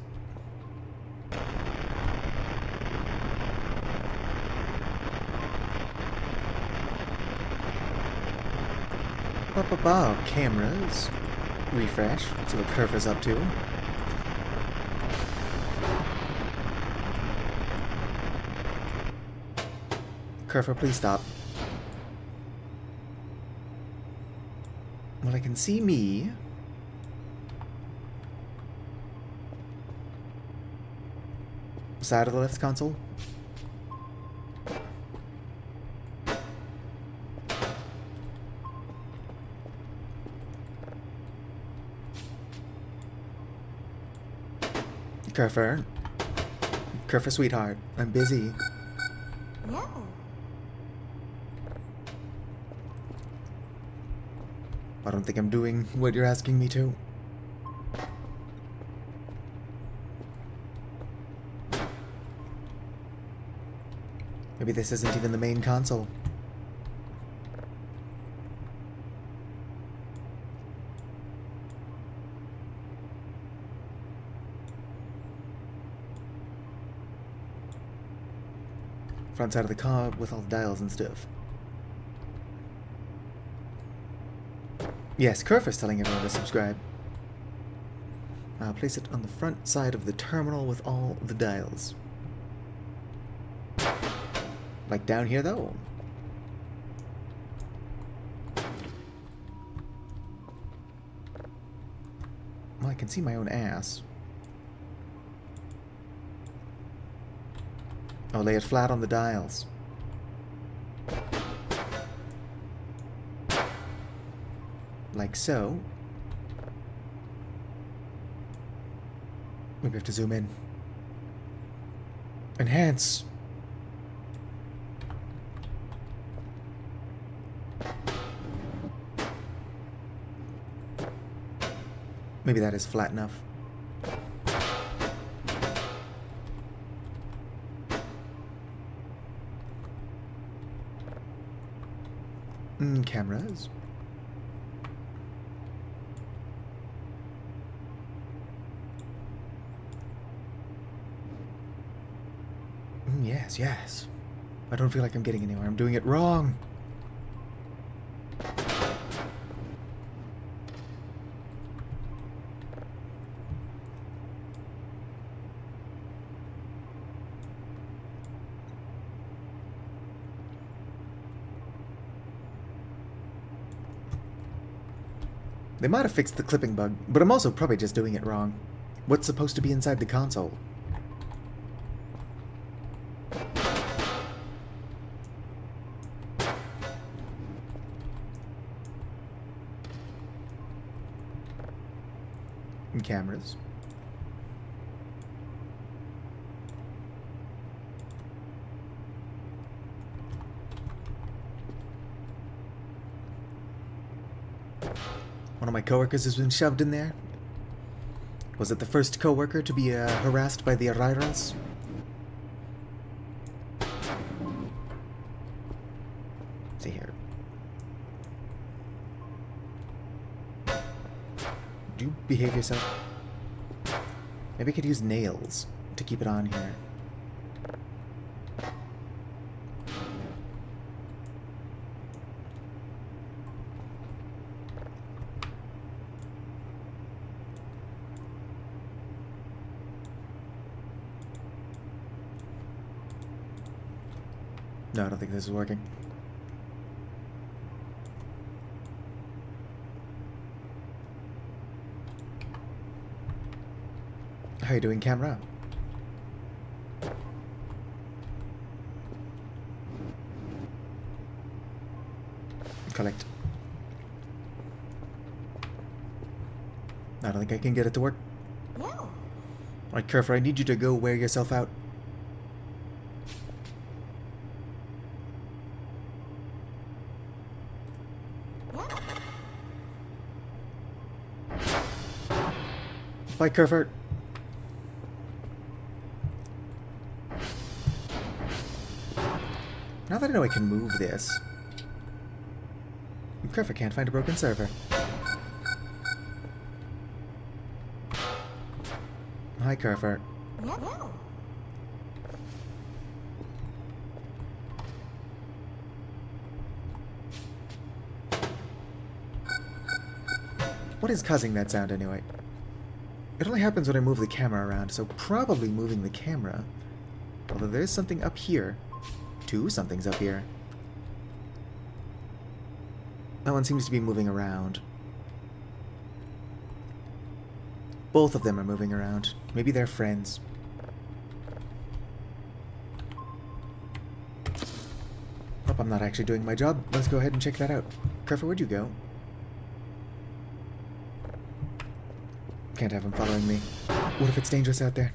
Cameras. Refresh. See what Kerfer's up to. Kerfer, please stop. Well, I can see me. Side of the left console. Kerfer. Kerfer, sweetheart. I'm busy. Yeah. I don't think I'm doing what you're asking me to. Maybe this isn't even the main console. Front side of the car with all the dials and stuff. Yes, Kerfer's telling everyone to subscribe. I'll place it on the front side of the terminal with all the dials. Like down here, though. Well, I can see my own ass. I'll lay it flat on the dials. Like so. Maybe I have to zoom in. Enhance. Maybe that is flat enough. Cameras. Yes, yes. I don't feel like I'm getting anywhere. I'm doing it wrong. They might have fixed the clipping bug, but I'm also probably just doing it wrong. What's supposed to be inside the console? And cameras. One of my coworkers has been shoved in there. Was it the first coworker to be harassed by the Arrierals? See here. Do you behave yourself? Maybe I could use nails to keep it on here. No, I don't think this is working. How you doing, camera? Collect. I don't think I can get it to work. Yeah. Alright, Kerfer, I need you to go wear yourself out. Bye, Kerfer. Now that I know I can move this. Kerfer can't find a broken server. Hi, Carver. What is causing that sound anyway? It only happens when I move the camera around, so probably moving the camera. Although there's something up here. Two somethings up here. That one seems to be moving around. Both of them are moving around. Maybe they're friends. Hope I'm not actually doing my job. Let's go ahead and check that out. Carver, where'd you go? Can't have him following me. What if it's dangerous out there?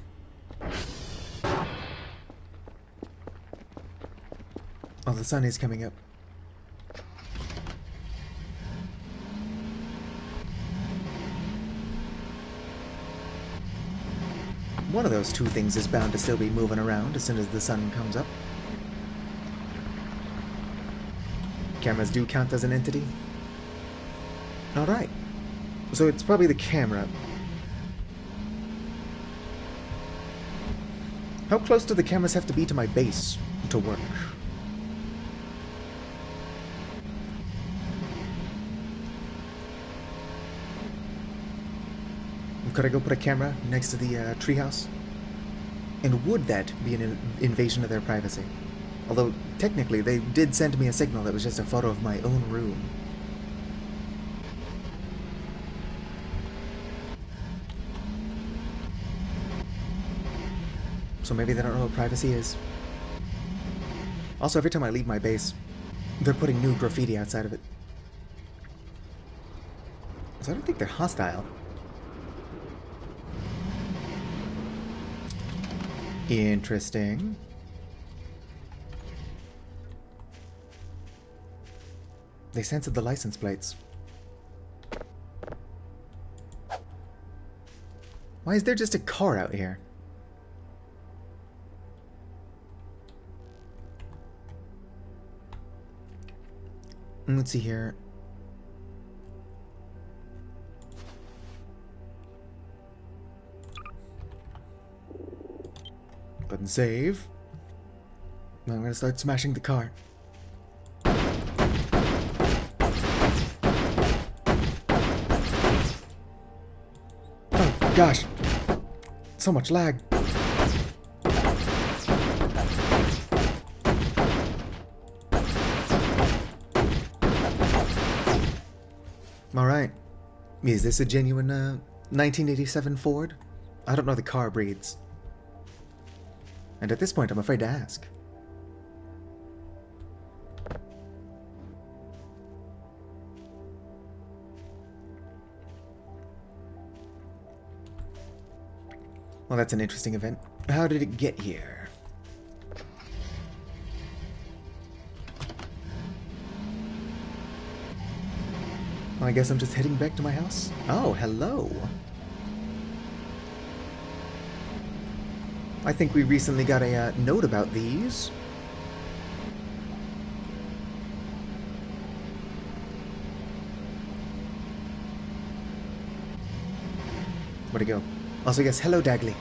Oh, the sun is coming up. One of those two things is bound to still be moving around as soon as the sun comes up. Cameras do count as an entity? Alright. So it's probably the camera. How close do the cameras have to be to my base to work? Could I go put a camera next to the treehouse? And would that be an invasion of their privacy? Although, technically, they did send me a signal that was just a photo of my own room. So maybe they don't know what privacy is. Also, every time I leave my base, they're putting new graffiti outside of it. So I don't think they're hostile. Interesting. They censored the license plates. Why is there just a car out here? Let's see here. Button save. Now I'm gonna start smashing the car. Oh gosh, so much lag. Alright. Is this a genuine 1987 Ford? I don't know the car breeds. And at this point, I'm afraid to ask. Well, that's an interesting event. How did it get here? Well, I guess I'm just heading back to my house. Oh, hello. I think we recently got a note about these. Where'd it go? Also, yes, hello, Dagley.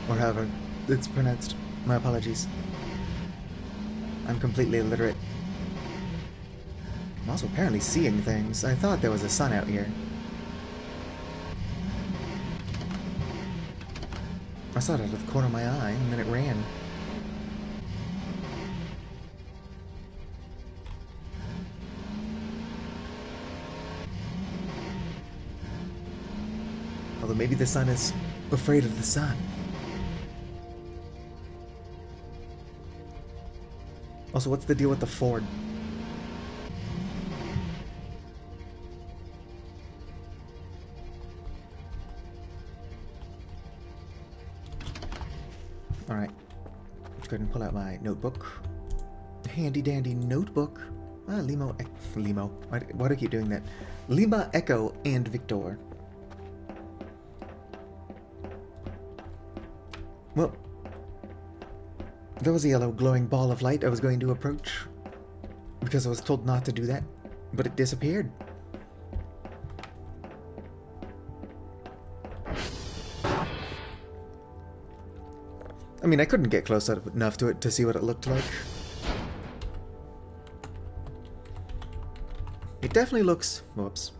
Or however it's pronounced. My apologies. I'm completely illiterate. I'm also apparently seeing things. I thought there was a sun out here. I saw it out of the corner of my eye, and then it ran. Although maybe the sun is afraid of the sun. Also, what's the deal with the Ford? Alright. Let's go ahead and pull out my notebook. Handy dandy notebook. Lima. Why do I keep doing that? Lima, Echo, and Victor. Well, there was a yellow glowing ball of light I was going to approach. Because I was told not to do that. But it disappeared. I mean, I couldn't get close enough to it to see what it looked like. It definitely looks... Whoops.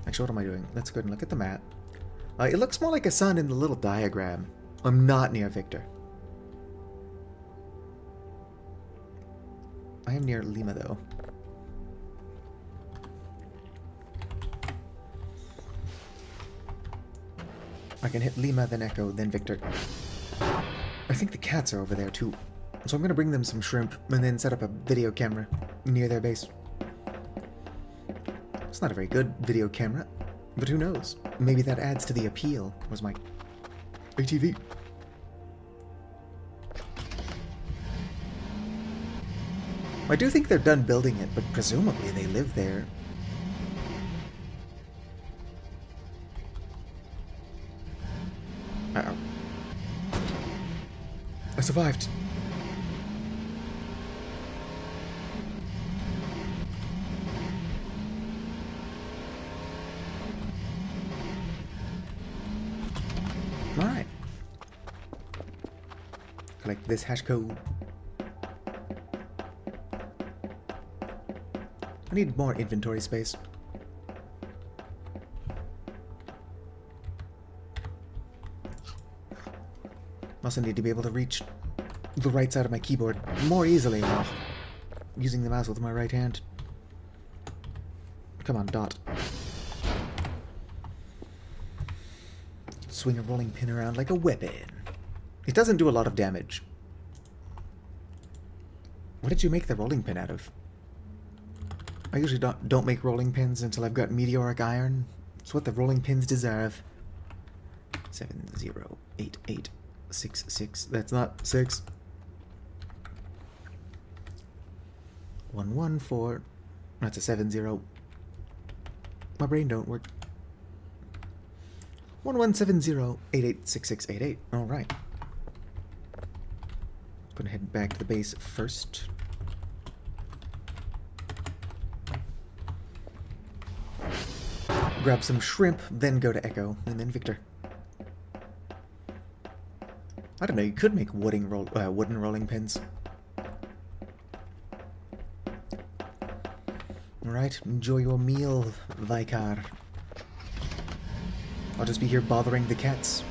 Actually, what am I doing? Let's go ahead and look at the map. It looks more like a sun in the little diagram. I'm not near Victor. I am near Lima, though. I can hit Lima, then Echo, then Victor. I think the cats are over there, too. So I'm going to bring them some shrimp, and then set up a video camera near their base. It's not a very good video camera, but who knows? Maybe that adds to the appeal, was my ATV. I do think they're done building it, but presumably they live there. Uh-oh. I survived. Alright. Collect this hash code. I need more inventory space. Also need to be able to reach the right side of my keyboard more easily now, using the mouse with my right hand. Come on, Dot. Swing a rolling pin around like a weapon. It doesn't do a lot of damage. What did you make the rolling pin out of? I usually don't make rolling pins until I've got meteoric iron. It's what the rolling pins deserve. 708866. That's not 6. 114. That's a 70. My brain don't work. 1170886688. All right. Gonna head back to the base first. Grab some shrimp, then go to Echo, and then Victor. I don't know, you could make wooden rolling pins. Alright, enjoy your meal, Vicar. I'll just be here bothering the cats.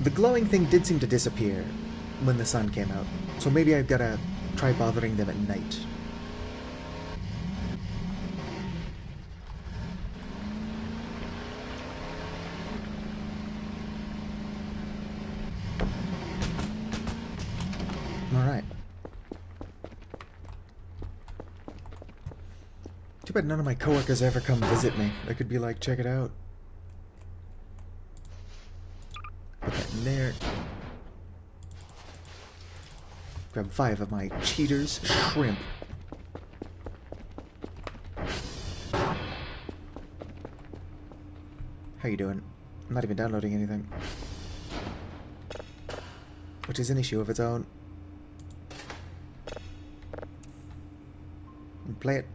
The glowing thing did seem to disappear when the sun came out, so maybe I've gotta try bothering them at night. Alright. Too bad none of my coworkers ever come visit me. I could be like, check it out. Put that in there. Grab 5 of my cheaters shrimp. How you doing? I'm not even downloading anything. Which is an issue of its own. Play it.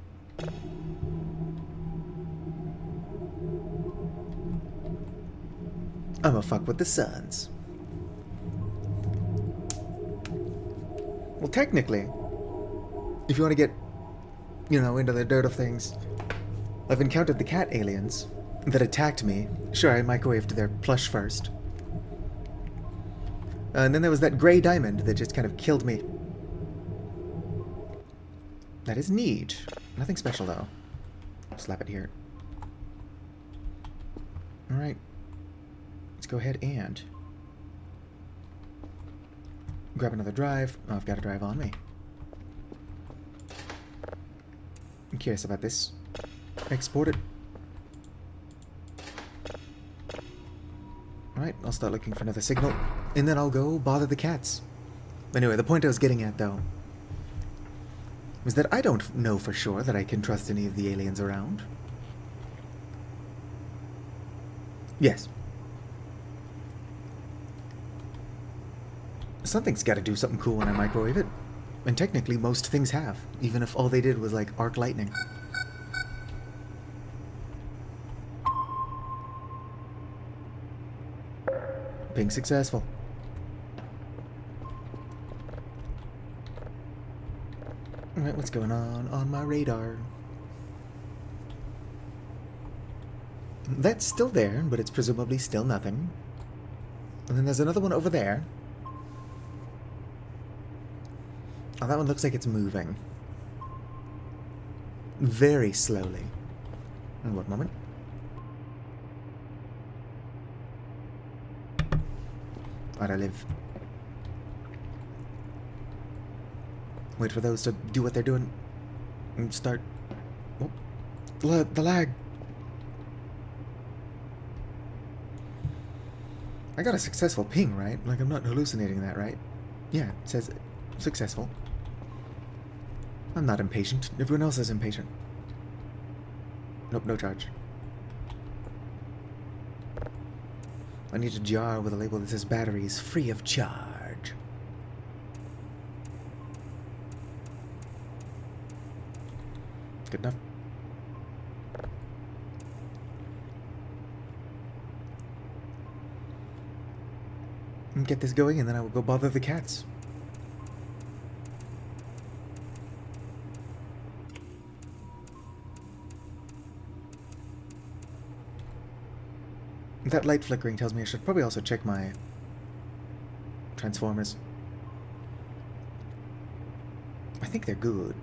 I'ma fuck with the Suns. Well, technically, if you want to get, you know, into the dirt of things, I've encountered the cat aliens that attacked me. Sure, I microwaved their plush first. And then there was that gray diamond that just kind of killed me. That is neat. Nothing special, though. Slap it here. Alright. Let's go ahead and grab another drive. Oh, I've got a drive on me. I'm curious about this. Export it. Alright, I'll start looking for another signal, and then I'll go bother the cats. Anyway, the point I was getting at, though, was that I don't know for sure that I can trust any of the aliens around. Yes. Something's got to do something cool when I microwave it. And technically, most things have, even if all they did was, like, arc lightning. Ping successful. Alright, what's going on my radar? That's still there, but it's presumably still nothing. And then there's another one over there. Oh, that one looks like it's moving. Very slowly. In one moment. Where'd I live? Wait for those to do what they're doing. And start... Oh, the lag. I got a successful ping, right? Like, I'm not hallucinating that, right? Yeah, it says successful. I'm not impatient. Everyone else is impatient. Nope, no charge. I need a jar with a label that says batteries free of charge. Good enough. Get this going, and then I will go bother the cats. That light flickering tells me I should probably also check my transformers. I think they're good,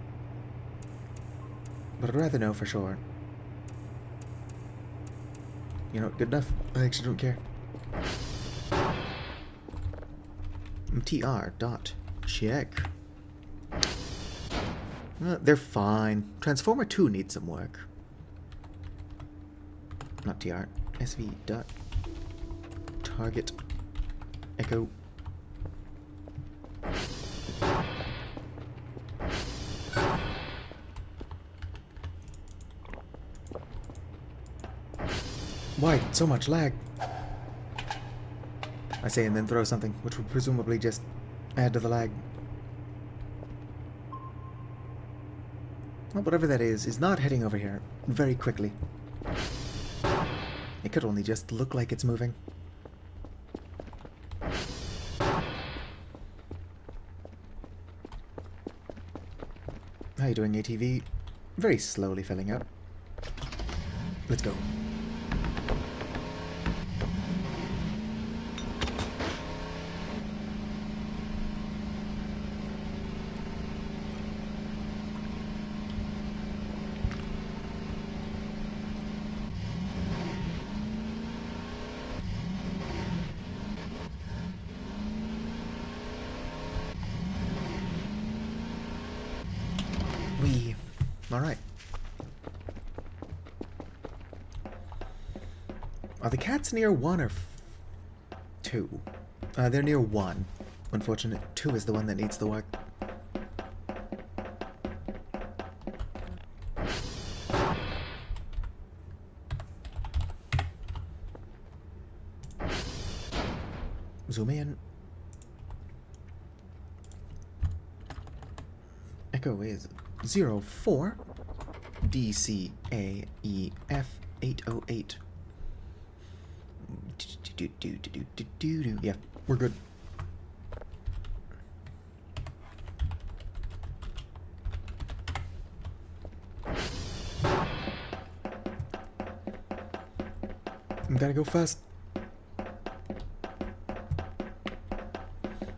but I'd rather know for sure. You know, good enough. I actually don't care. TR.check. They're fine. Transformer 2 needs some work. Not TR. SV dot target echo. Why so much lag? I say, and then throw something, which would presumably just add to the lag. Well, whatever that is not heading over here very quickly. It could only just look like it's moving. How you doing, ATV? Very slowly filling up. Let's go. Alright. Are the cats near 1 or 2? They're near 1. Unfortunate. 2 is the one that needs the work. Zoom in. Echo is 04 DCAEF 808. Yeah, we're good. Gotta go fast.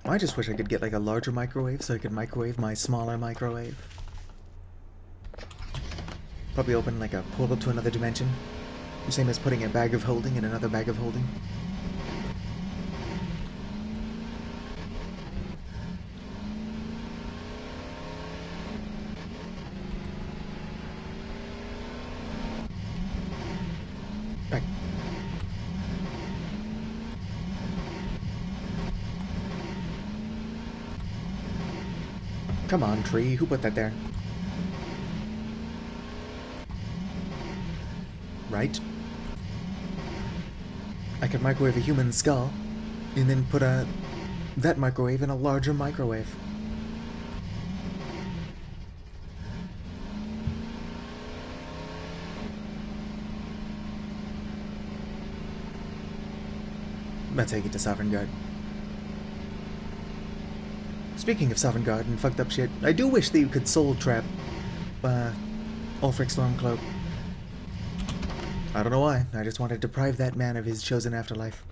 I just wish I could get like a larger microwave so I could microwave my smaller microwave. Probably open like a portal to another dimension. Same as putting a bag of holding in another bag of holding. Back. Come on, tree. Who put that there? Right? I could microwave a human skull, and then put that microwave in a larger microwave. Let's take it to Sovereign Guard. Speaking of Sovereign Guard and fucked up shit, I do wish that you could soul trap Ulfric Stormcloak. I don't know why. I just want to deprive that man of his chosen afterlife.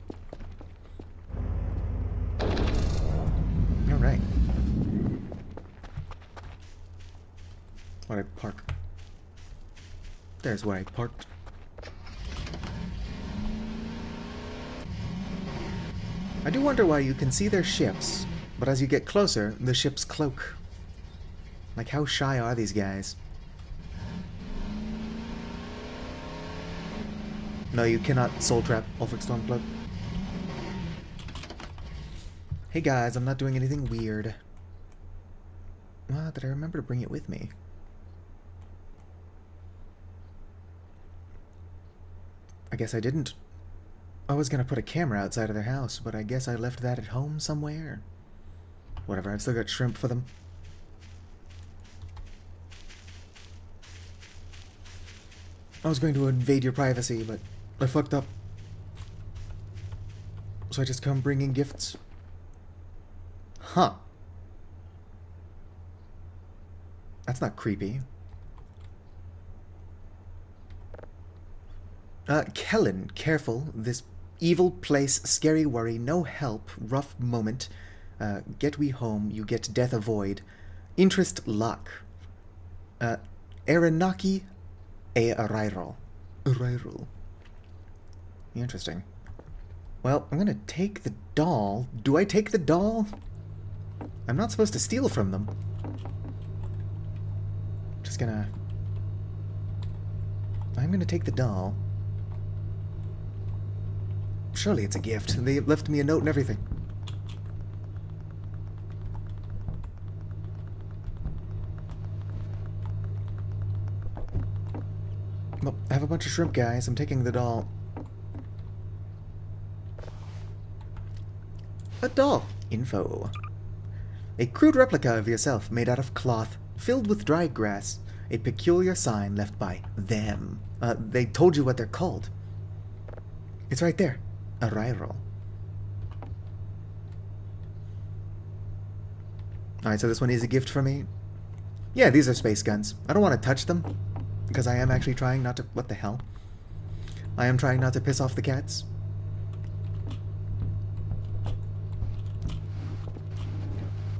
Alright. Where'd I park? There's where I parked. I do wonder why you can see their ships, but as you get closer, the ships cloak. Like, how shy are these guys? No, you cannot soul trap Ulfric Stormcloak. Hey guys, I'm not doing anything weird. Did I remember to bring it with me? I guess I didn't. I was gonna put a camera outside of their house, but I guess I left that at home somewhere. Whatever, I've still got shrimp for them. I was going to invade your privacy, but I fucked up. So I just come bringing gifts. Huh. That's not creepy. Kellen, careful. This evil place, scary worry, no help, rough moment. Get we home, you get death avoid. Interest luck. Aranaki e arrival. Arrival. Interesting. Well, I'm gonna take the doll. Do I take the doll? I'm not supposed to steal from them. Just gonna... I'm gonna take the doll. Surely it's a gift. They left me a note and everything. Well, I have a bunch of shrimp, guys. I'm taking the doll. A doll. Info. A crude replica of yourself made out of cloth, filled with dried grass. A peculiar sign left by them. They told you what they're called. It's right there. Arrival. Alright, so this one is a gift for me. Yeah, these are space guns. I don't want to touch them, because I am actually trying not to... What the hell? I am trying not to piss off the cats.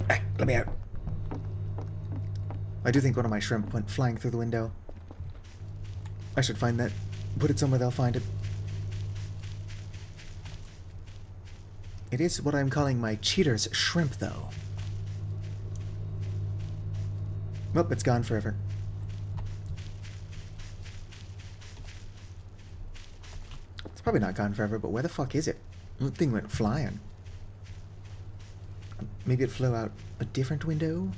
Hey, let me out. I do think one of my shrimp went flying through the window. I should find that. Put it somewhere they'll find it. It is what I'm calling my cheater's shrimp, though. Well, it's gone forever. It's probably not gone forever, but where the fuck is it? That thing went flying. Maybe it flew out a different window?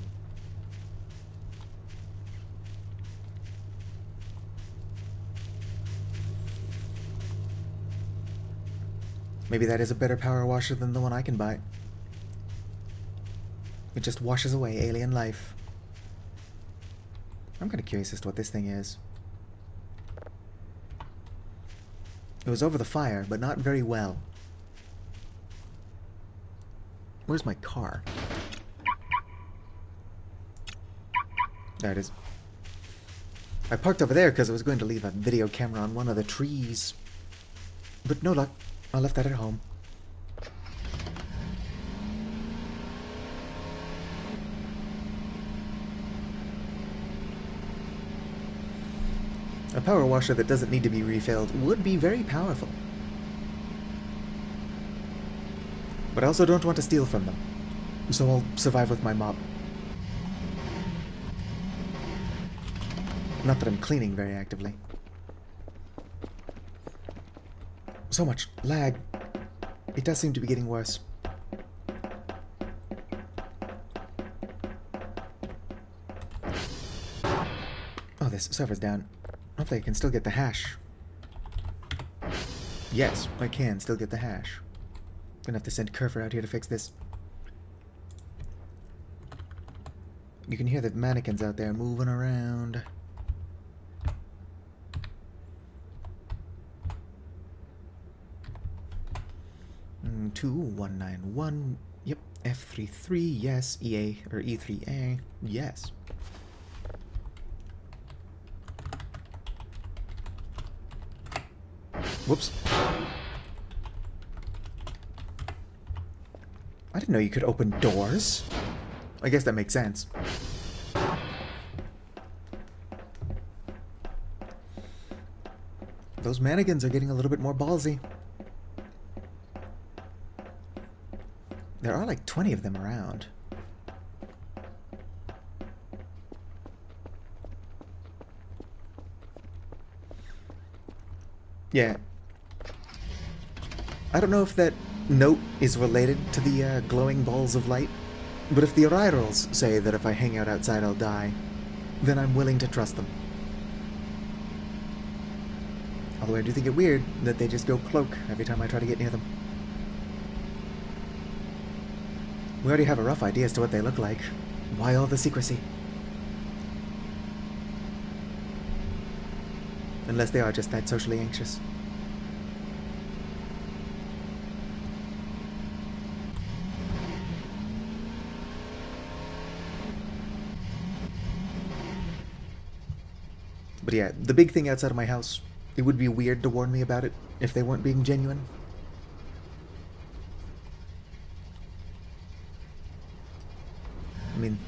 Maybe that is a better power washer than the one I can buy. It just washes away alien life. I'm kind of curious as to what this thing is. It was over the fire, but not very well. Where's my car? There it is. I parked over there because I was going to leave a video camera on one of the trees. But no luck. I left that at home. A power washer that doesn't need to be refilled would be very powerful. But I also don't want to steal from them. So I'll survive with my mop. Not that I'm cleaning very actively. So much lag. It does seem to be getting worse. Oh, this server's down. Hopefully I can still get the hash. Yes, I can still get the hash. Gonna have to send Kerfer out here to fix this. You can hear the mannequins out there moving around. 192.191. Yep. F33, yes. EA, or E3A, yes. Whoops. I didn't know you could open doors. I guess that makes sense. Those mannequins are getting a little bit more ballsy. There are like 20 of them around. Yeah. I don't know if that note is related to the glowing balls of light, but if the Orairals say that if I hang out outside I'll die, then I'm willing to trust them. Although I do think it weird that they just go cloak every time I try to get near them. We already have a rough idea as to what they look like. Why all the secrecy? Unless they are just that socially anxious. But yeah, the big thing outside of my house, it would be weird to warn me about it if they weren't being genuine. I mean,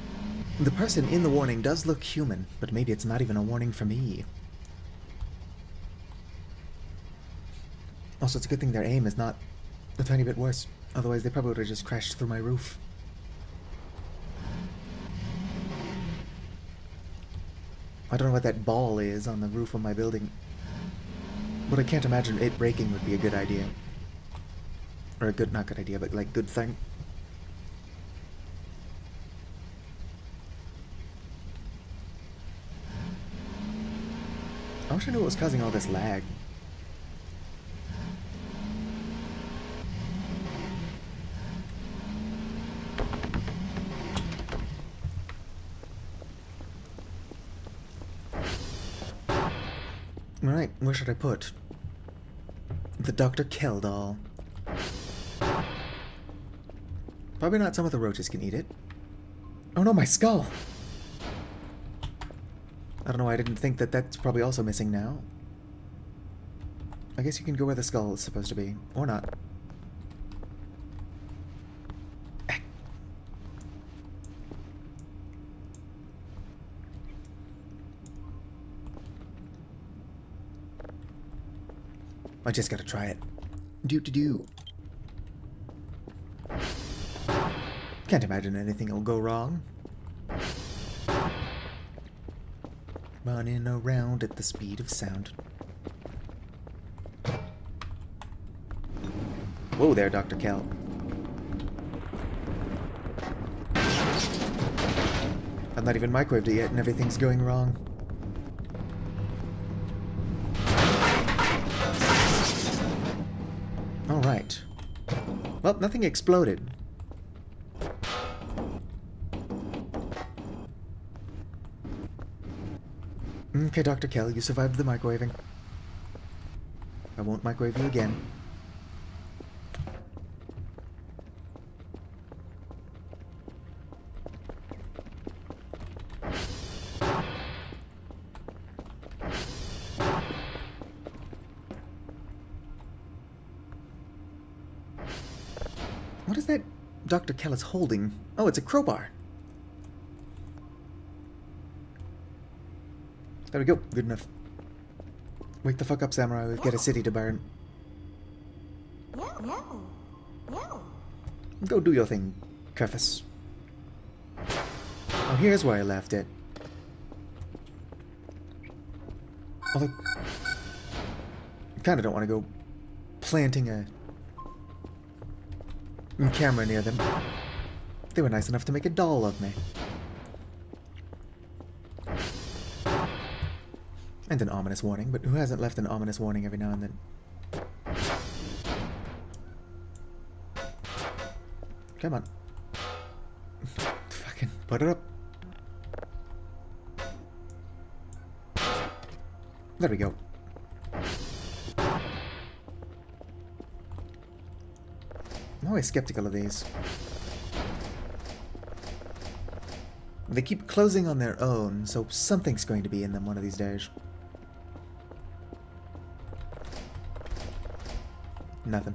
the person in the warning does look human, but maybe it's not even a warning for me. Also, it's a good thing their aim is not a tiny bit worse. Otherwise, they probably would have just crashed through my roof. I don't know what that ball is on the roof of my building, but I can't imagine it breaking would be a good idea. Or a good, not good idea, but like good thing. I wish I knew what was causing all this lag. Alright, where should I put the Dr. Kell doll? Probably not. Some of the roaches can eat it. Oh no, my skull! I don't know why I didn't think that that's probably also missing now. I guess you can go where the skull is supposed to be. Or not. I just gotta try it. Do. Can't imagine anything will go wrong. Running around at the speed of sound. Whoa there, Dr. Kell. I've not even microwaved it yet and everything's going wrong. Alright. Well, nothing exploded. Okay, Dr. Kell, you survived the microwaving. I won't microwave you again. What is that Dr. Kell is holding? Oh, it's a crowbar. There we go. Good enough. Wake the fuck up, Samurai. We've got a city to burn. Go do your thing, Kerfus. Oh, here's where I left it. Although, I kinda don't want to go planting a camera near them. They were nice enough to make a doll of me. And an ominous warning, but who hasn't left an ominous warning every now and then? Come on. Fucking put it up. There we go. always skeptical of these. They keep closing on their own, so something's going to be in them one of these days. Nothing.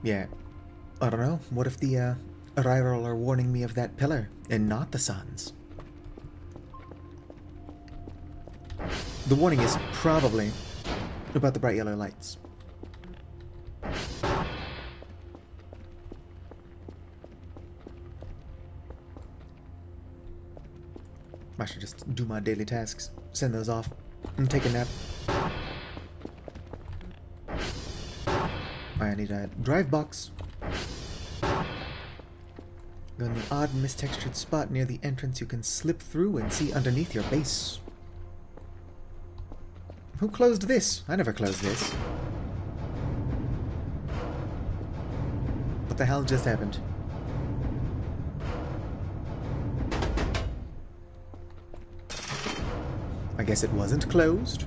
Yeah. I don't know. What if the Arrival are warning me of that pillar and not the suns? The warning is probably about the bright yellow lights. I should just do my daily tasks, send those off, and take a nap. I need a drive box. Go in the odd mistextured spot near the entrance you can slip through and see underneath your base. Who closed this? I never closed this. What the hell just happened? I guess it wasn't closed.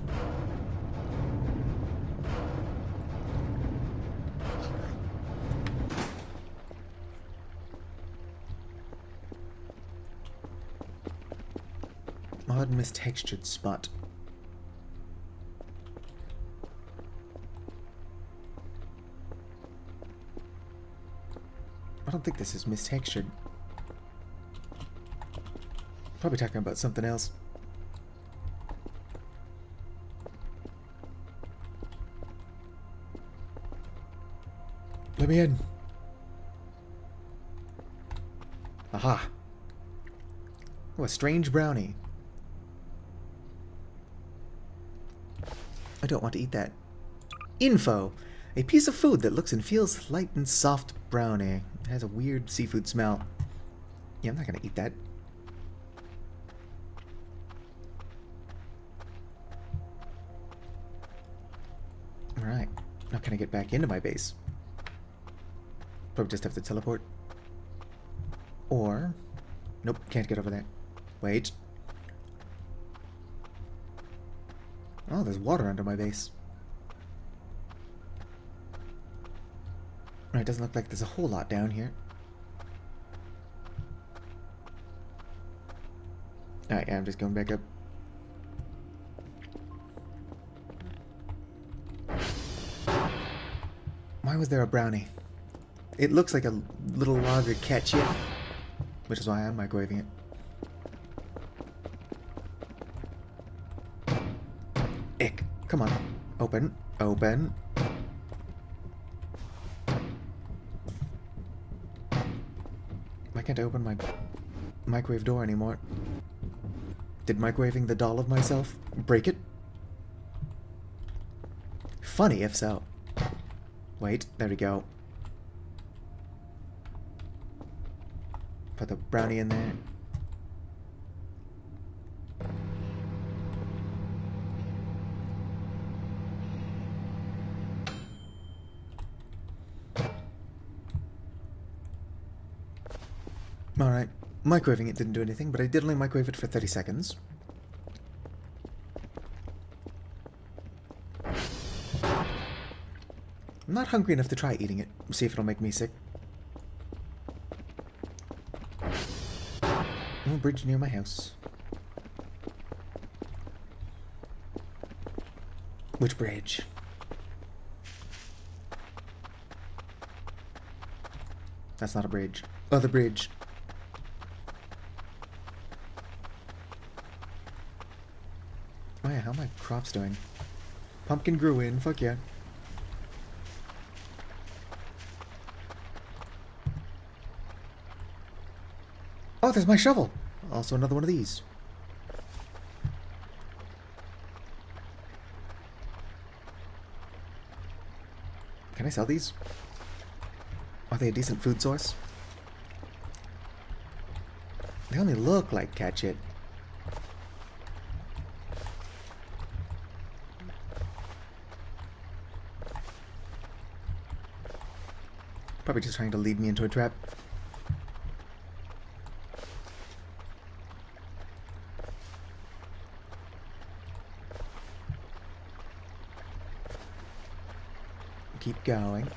Odd mistextured spot. I don't think this is mistextured. Probably talking about something else. Let me in. Aha. Oh, a strange brownie. I don't want to eat that. Info. A piece of food that looks and feels light and soft brownie. It has a weird seafood smell. Yeah, I'm not gonna eat that. Alright. Now can I get back into my base? Probably just have to teleport. Or... Nope, can't get over there. Wait. Oh, there's water under my base. It doesn't look like there's a whole lot down here. Alright, yeah, I'm just going back up. Why was there a brownie? It looks like a little lager ketchup, which is why I'm microwaving it. Ick. Come on. Open. Open. I can't open my microwave door anymore. Did microwaving the doll of myself break it? Funny if so. Wait, there we go. Put the brownie in there. Alright, microwaving it didn't do anything, but I did only microwave it for 30 seconds. I'm not hungry enough to try eating it. See if it'll make me sick. Oh, bridge near my house. Which bridge? That's not a bridge. Oh, the bridge. Oh yeah, how are my crops doing? Pumpkin grew in, fuck yeah. Oh, there's my shovel! Also another one of these. Can I sell these? Are they a decent food source? They only look like cat shit. Probably just trying to lead me into a trap. keep going.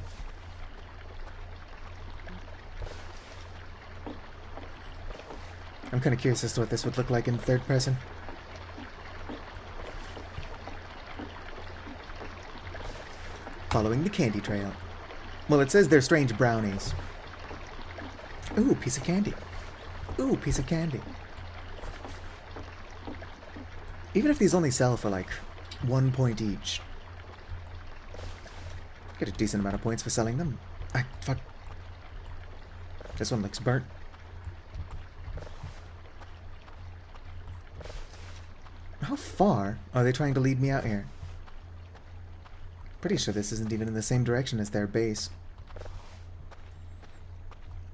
I'm kind of curious as to what this would look like in third person. Following the candy trail. Well, it says they're strange brownies. Ooh, piece of candy. Ooh, piece of candy. Even if these only sell for like 1 point each, get a decent amount of points for selling them. Fuck. This one looks burnt. How far are they trying to lead me out here? Pretty sure this isn't even in the same direction as their base.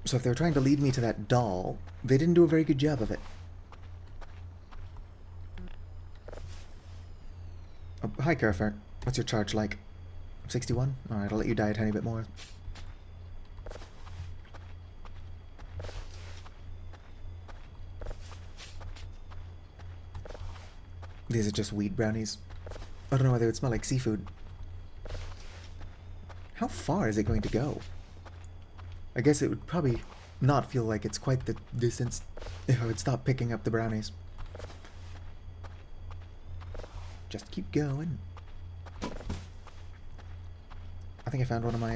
So if they were trying to lead me to that doll, they didn't do a very good job of it. Oh, hi, Kerfer. What's your charge like? 61? Alright, I'll let you die a tiny bit more. These are just weed brownies. I don't know why they would smell like seafood. How far is it going to go? I guess it would probably not feel like it's quite the distance if I would stop picking up the brownies. Just keep going. I think I found one of my,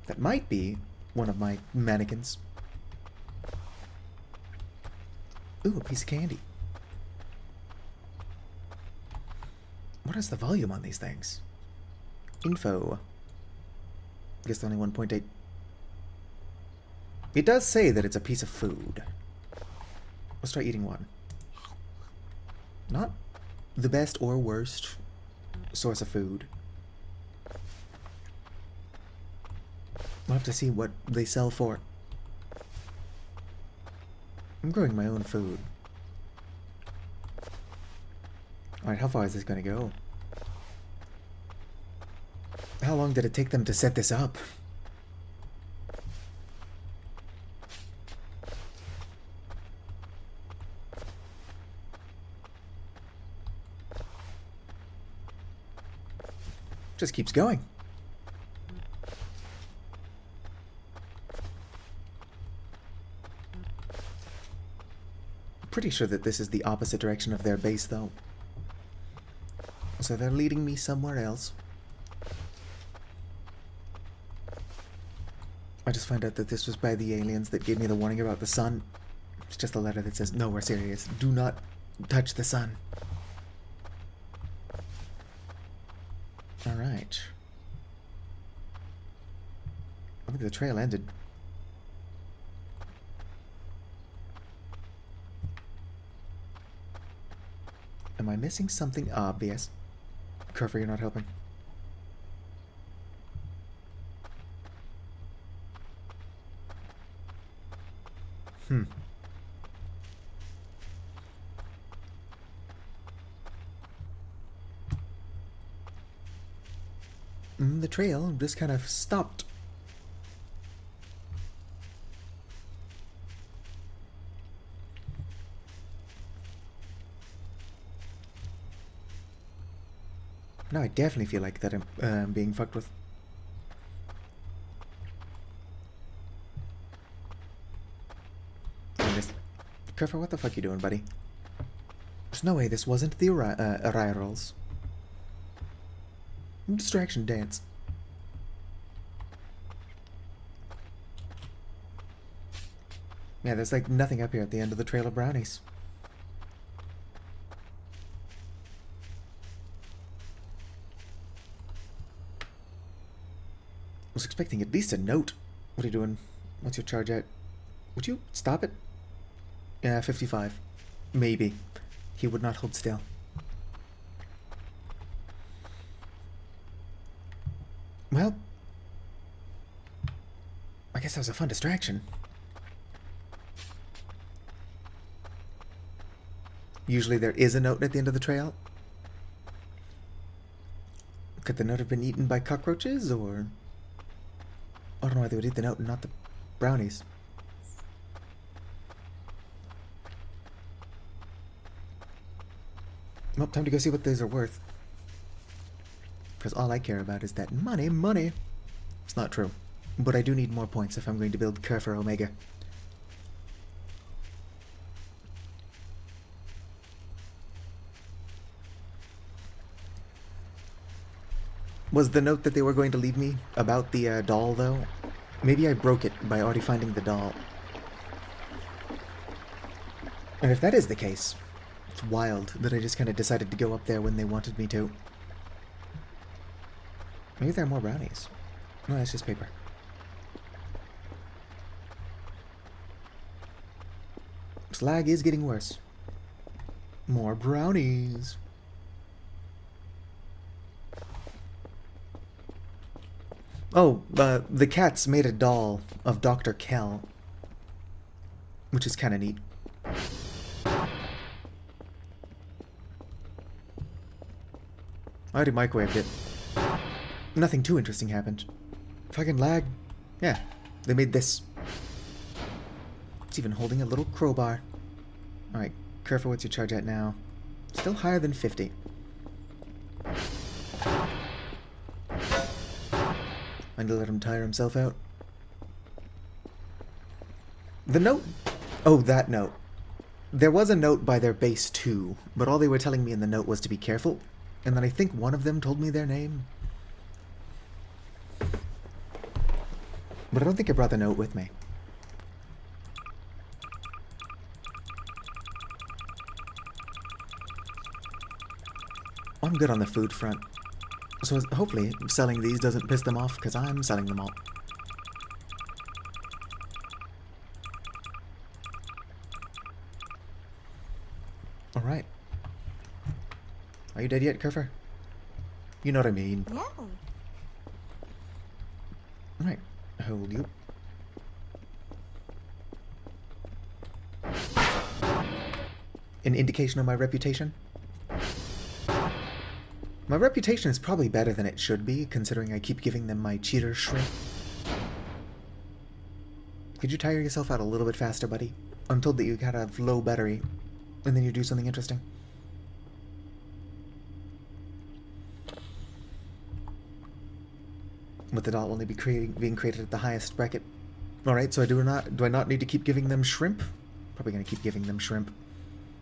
that might be one of my mannequins. Ooh, a piece of candy. What is the volume on these things? Info. I guess only 1.8. It does say that it's a piece of food. Let's try eating one. Not the best or worst source of food. We'll have to see what they sell for. I'm growing my own food. Alright, how far is this gonna go? How long did it take them to set this up? Just keeps going. Pretty sure that this is the opposite direction of their base, though. So they're leading me somewhere else. I just found out that this was by the aliens that gave me the warning about the sun. It's just a letter that says, no, we're serious. Do not touch the sun. Alright. I think the trail ended. Am I missing something obvious? Kerfer, you're not helping. The trail just kind of stopped. Now I definitely feel like that I'm being fucked with. Kerfer, what the fuck you doing, buddy? There's no way this wasn't the Arrierals. Distraction dance. Yeah, there's like nothing up here at the end of the trail of brownies. I was expecting at least a note. What are you doing? What's your charge at? Would you stop it? Yeah, 55. Maybe. He would not hold still. Well, I guess that was a fun distraction. Usually there is a note at the end of the trail. Could the note have been eaten by cockroaches, or... I don't know why they would eat the note and not the brownies. Well, time to go see what these are worth. because all I care about is that money, money. It's not true. But I do need more points if I'm going to build Kerfer Omega. Was the note that they were going to leave me about the doll, though? Maybe I broke it by already finding the doll. And if that is the case, it's wild that I just kind of decided to go up there when they wanted me to. Maybe there are more brownies. No, that's just paper. Slag is getting worse. More brownies. Oh, the cats made a doll of Dr. Kell, which is kind of neat. I already microwaved it. Nothing too interesting happened. Fucking lag. Yeah, they made this. It's even holding a little crowbar. Alright, Kerfer, what's your charge at now? Still higher than 50. I'm gonna let him tire himself out. The note... Oh, that note. There was a note by their base too, but all they were telling me in the note was to be careful. And then I think one of them told me their name. But I don't think I brought the note with me. I'm good on the food front. So hopefully selling these doesn't piss them off, because I'm selling them all. Alright. Are you dead yet, Kerfer? You know what I mean. Yeah. Alright. Hold you. An indication of my reputation? My reputation is probably better than it should be, considering I keep giving them my cheater shrimp. Could you tire yourself out a little bit faster, buddy? I'm told that you got a low battery, and then you do something interesting. With the doll only being created at the highest bracket. Alright, so do I not need to keep giving them shrimp? Probably gonna keep giving them shrimp.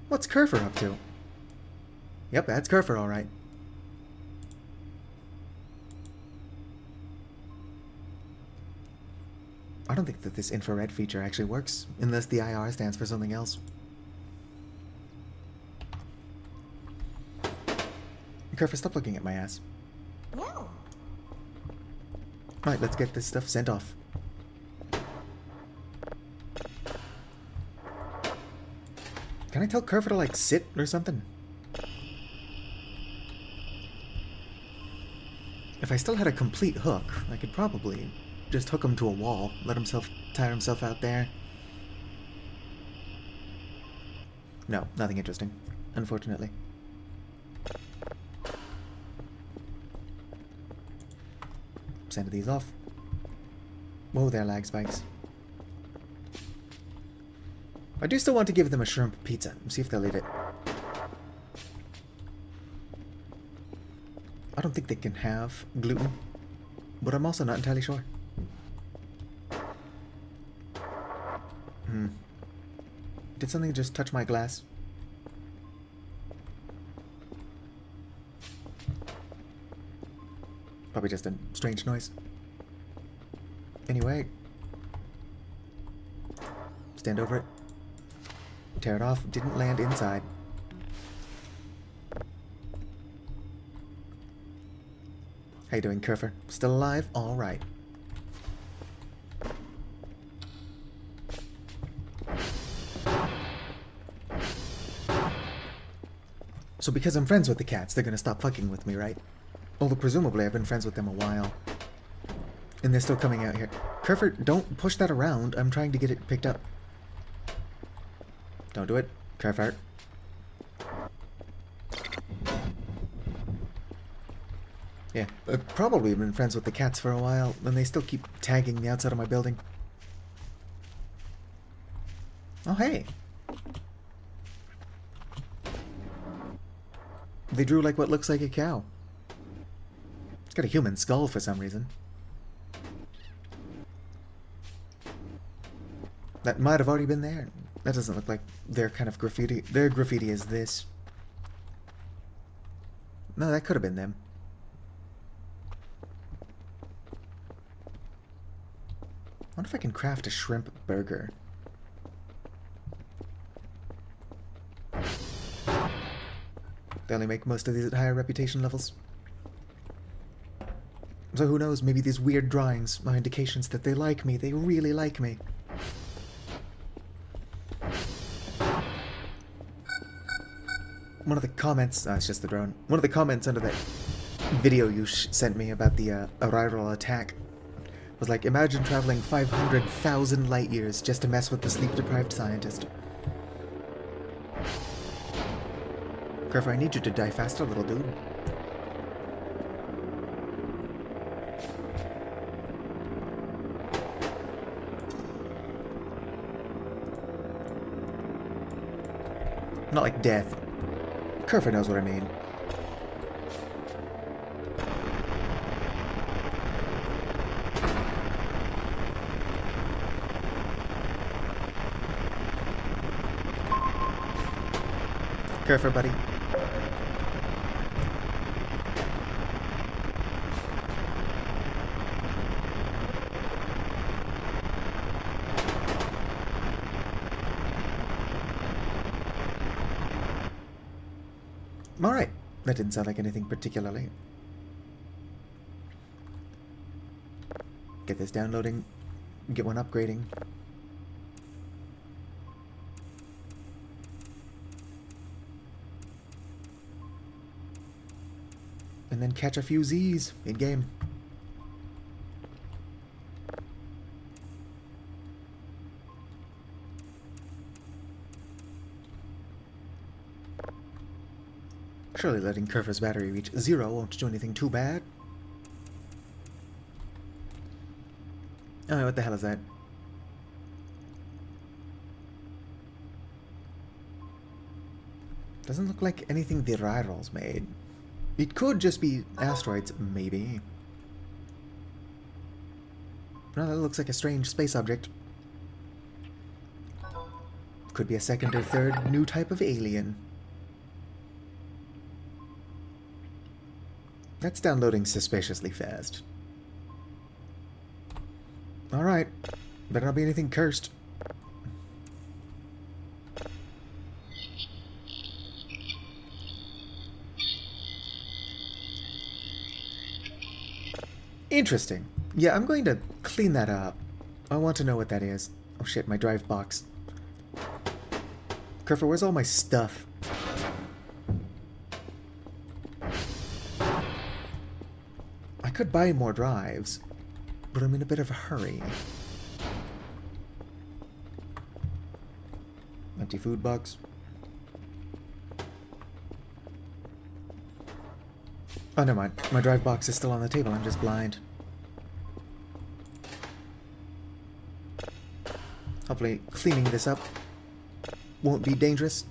What's Kerfer up to? Yep, that's Kerfer, alright. I don't think that this infrared feature actually works, unless the IR stands for something else. Kerfer, stop looking at my ass. Yeah. Alright, let's get this stuff sent off. Can I tell Kerfer to, like, sit or something? If I still had a complete hook, I could probably just hook him to a wall, let himself tire himself out there. No, nothing interesting, unfortunately. Send these off. Whoa there, lag spikes. I do still want to give them a shrimp pizza and see if they'll eat it. I don't think they can have gluten, but I'm also not entirely sure. Did something just touch my glass? Probably just a strange noise. Anyway. Stand over it. Tear it off. Didn't land inside. How you doing, Kerfer? Still alive? Alright. So because I'm friends with the cats, they're gonna stop fucking with me, right? Although presumably I've been friends with them a while. And they're still coming out here. Kerfer, don't push that around. I'm trying to get it picked up. Don't do it. Kerfer. Yeah, I've probably been friends with the cats for a while, and they still keep tagging the outside of my building. Oh, hey. They drew like what looks like a cow. It's got a human skull for some reason. That might have already been there. That doesn't look like their kind of graffiti. Their graffiti is this. No, that could have been them. I wonder if I can craft a shrimp burger. They only make most of these at higher reputation levels. So who knows, maybe these weird drawings are indications that they like me. They really like me. One of the comments... it's just the drone. One of the comments under that video you sent me about the Arrival attack was like, imagine traveling 500,000 light years just to mess with the sleep-deprived scientist. Careful, I need you to die faster, little dude. Not like death. Kerfer knows what I mean. Kerfer, buddy. Alright, that didn't sound like anything particularly. Get this downloading, get one upgrading. And then catch a few Z's in-game. Surely letting Kerfer's battery reach 0 won't do anything too bad. Oh, what the hell is that? Doesn't look like anything the Ryrals made. It could just be asteroids, maybe. No, that looks like a strange space object. Could be a second or third new type of alien. That's downloading suspiciously fast. Alright. Better not be anything cursed. Interesting. Yeah, I'm going to clean that up. I want to know what that is. Oh shit, my drive box. Kerfer, where's all my stuff? I could buy more drives, but I'm in a bit of a hurry. Empty food box. Oh, never mind. My drive box is still on the table. I'm just blind. Hopefully cleaning this up won't be dangerous.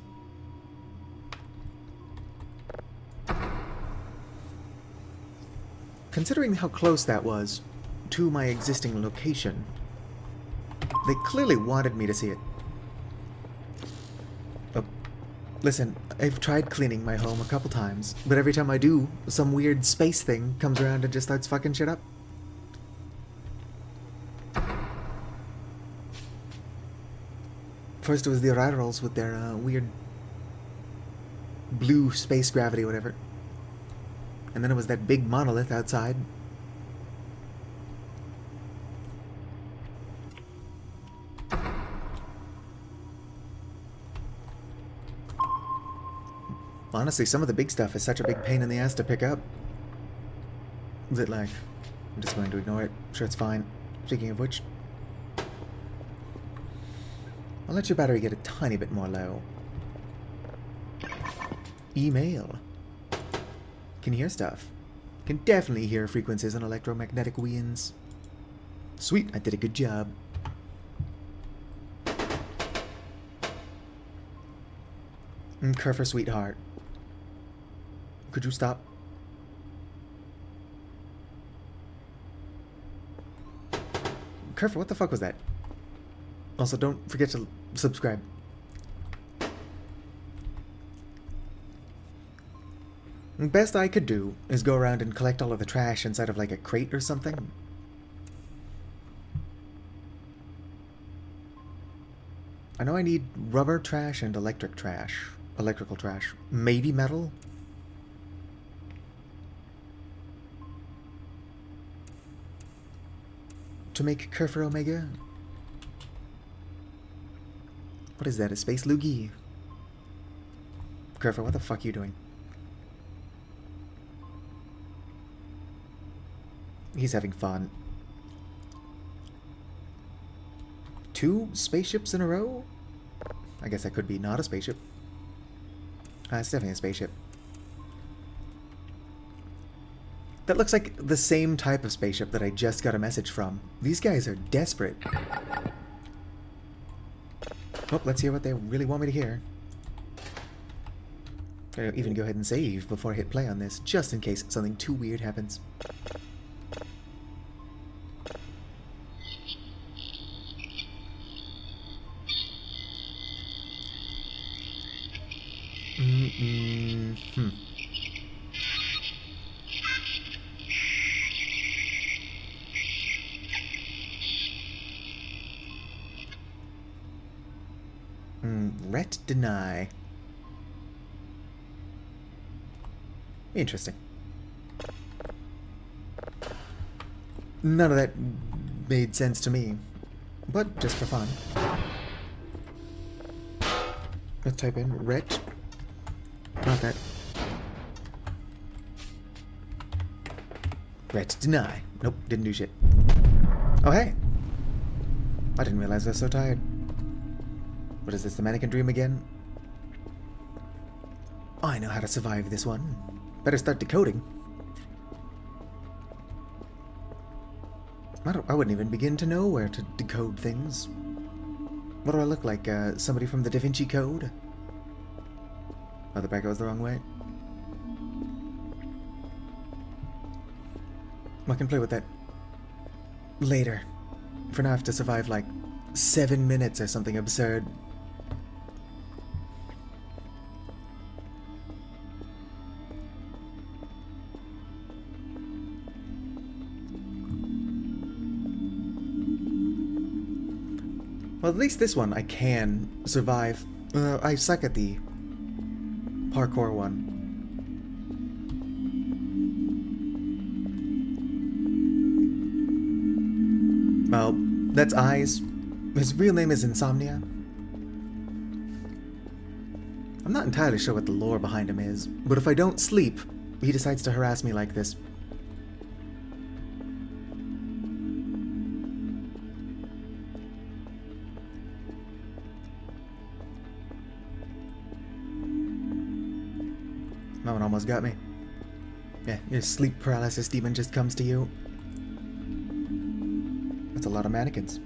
Considering how close that was to my existing location, they clearly wanted me to see it. Oh, listen, I've tried cleaning my home a couple times, but every time I do, some weird space thing comes around and just starts fucking shit up. First it was the Ryrals with their weird blue space gravity, whatever. And then it was that big monolith outside. Honestly, some of the big stuff is such a big pain in the ass to pick up. That, like, I'm just going to ignore it. Sure, it's fine. Speaking of which, I'll let your battery get a tiny bit more low. Email. Can hear stuff. Can definitely hear frequencies and electromagnetic winds. Sweet, I did a good job. Kerfer, sweetheart. Could you stop? Kerfer, what the fuck was that? Also, don't forget to subscribe. The best I could do is go around and collect all of the trash inside of like a crate or something. I know I need rubber trash and electrical trash. Maybe metal? To make Kerfer Omega? What is that, a space loogie? Kerfer, what the fuck are you doing? He's having fun. 2 spaceships in a row? I guess that could be not a spaceship. It's definitely a spaceship. That looks like the same type of spaceship that I just got a message from. These guys are desperate. Oh, let's hear what they really want me to hear. I'll even go ahead and save before I hit play on this, just in case something too weird happens. Ret deny. Interesting. None of that made sense to me, but just for fun. Let's type in ret. Not that. Ret deny. Nope, didn't do shit. Oh hey! I didn't realize I was so tired. What is this, the mannequin dream again? I know how to survive this one. Better start decoding. I wouldn't even begin to know where to decode things. What do I look like? Somebody from the Da Vinci Code? Oh, the back goes the wrong way. I can play with that later. For now, I have to survive like 7 minutes or something absurd. Well, at least this one I can survive. I suck at the parkour one. Well, that's Eyes. His real name is Insomnia. I'm not entirely sure what the lore behind him is, but if I don't sleep, he decides to harass me like this. That one almost got me. Yeah, your sleep paralysis demon just comes to you. That's a lot of mannequins.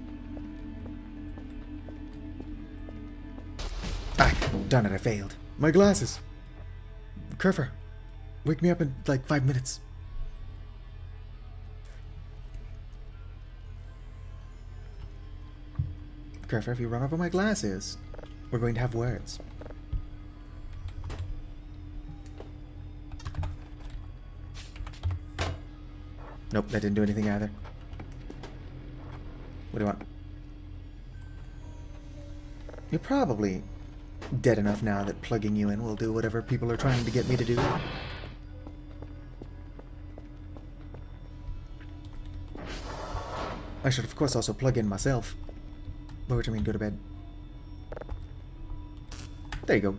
Ah, darn it, I failed. My glasses! Kerfer, wake me up in like 5 minutes. Kerfer, if you run over my glasses, we're going to have words. Nope, that didn't do anything either. What do you want? You're probably dead enough now that plugging you in will do whatever people are trying to get me to do. I should, of course, also plug in myself. By which I mean go to bed. There you go.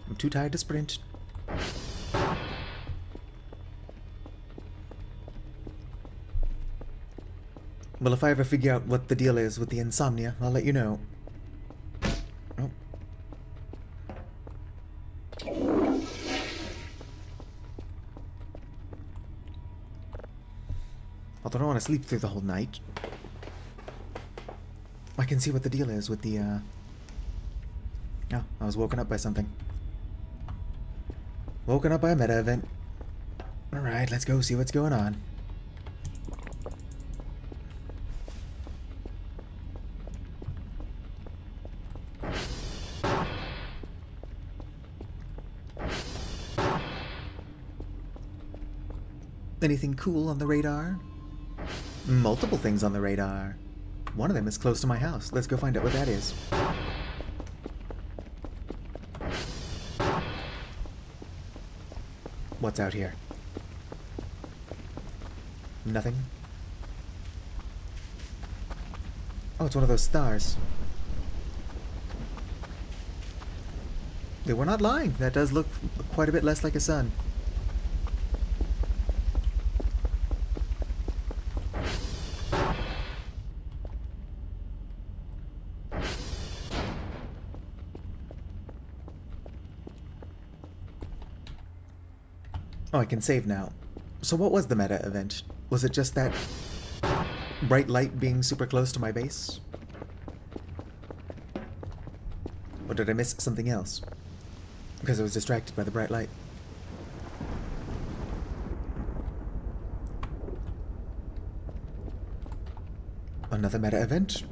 I'm too tired to sprint. Well, if I ever figure out what the deal is with the insomnia, I'll let you know. Oh. Although I don't want to sleep through the whole night. I can see what the deal is with the, Oh, I was woken up by something. Woken up by a meta event. Alright, let's go see what's going on. Anything cool on the radar? Multiple things on the radar. One of them is close to my house. Let's go find out what that is. What's out here? Nothing. Oh, it's one of those stars. They were not lying. That does look quite a bit less like a sun. Oh, I can save now. So what was the meta event? Was it just that bright light being super close to my base? Or did I miss something else? Because I was distracted by the bright light. Another meta event?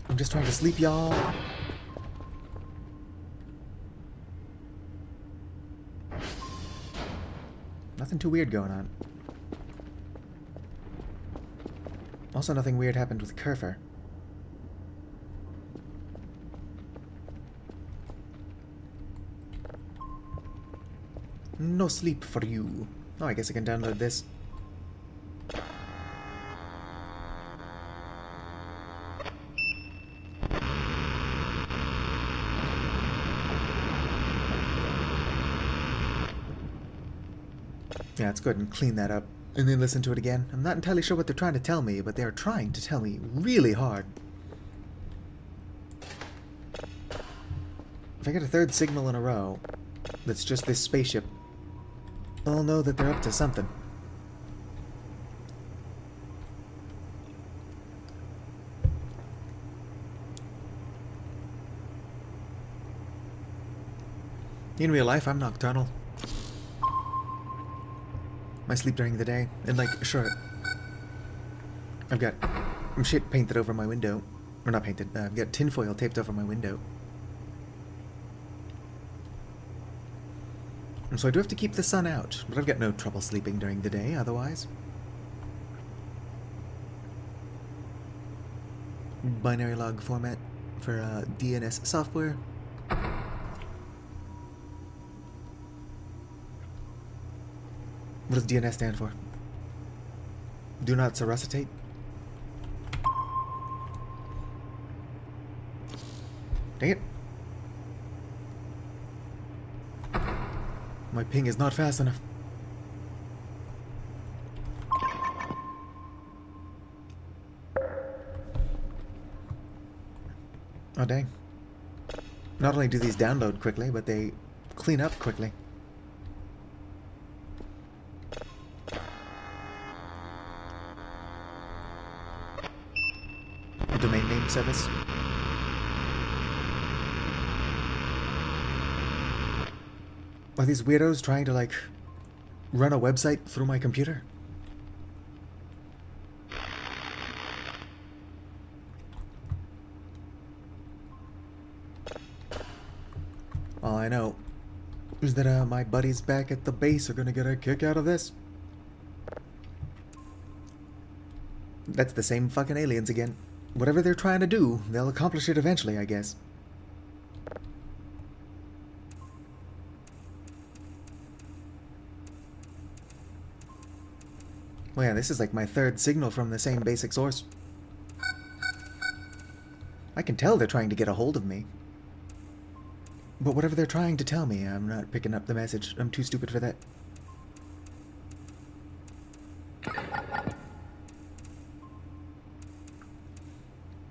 I'm just trying to sleep, y'all. Nothing too weird going on. Also, nothing weird happened with Kerfer. No sleep for you. Oh, I guess I can download this. Yeah, let's go ahead and clean that up. And then listen to it again. I'm not entirely sure what they're trying to tell me, but they're trying to tell me really hard. If I get a third signal in a row that's just this spaceship, I'll know that they're up to something. In real life, I'm nocturnal. I sleep during the day, and like, sure, I've got shit painted over my window. Or not painted, I've got tinfoil taped over my window. And so I do have to keep the sun out, but I've got no trouble sleeping during the day otherwise. Binary log format for DNS software. What does DNS stand for? Do not resuscitate? Dang it. My ping is not fast enough. Oh dang. Not only do these download quickly, but they clean up quickly. Domain name service. Are these weirdos trying to, like, run a website through my computer? All I know is that my buddies back at the base are gonna get a kick out of this. That's the same fucking aliens again. Whatever they're trying to do, they'll accomplish it eventually, I guess. Well, yeah, this is like my third signal from the same basic source. I can tell they're trying to get a hold of me. But whatever they're trying to tell me, I'm not picking up the message. I'm too stupid for that.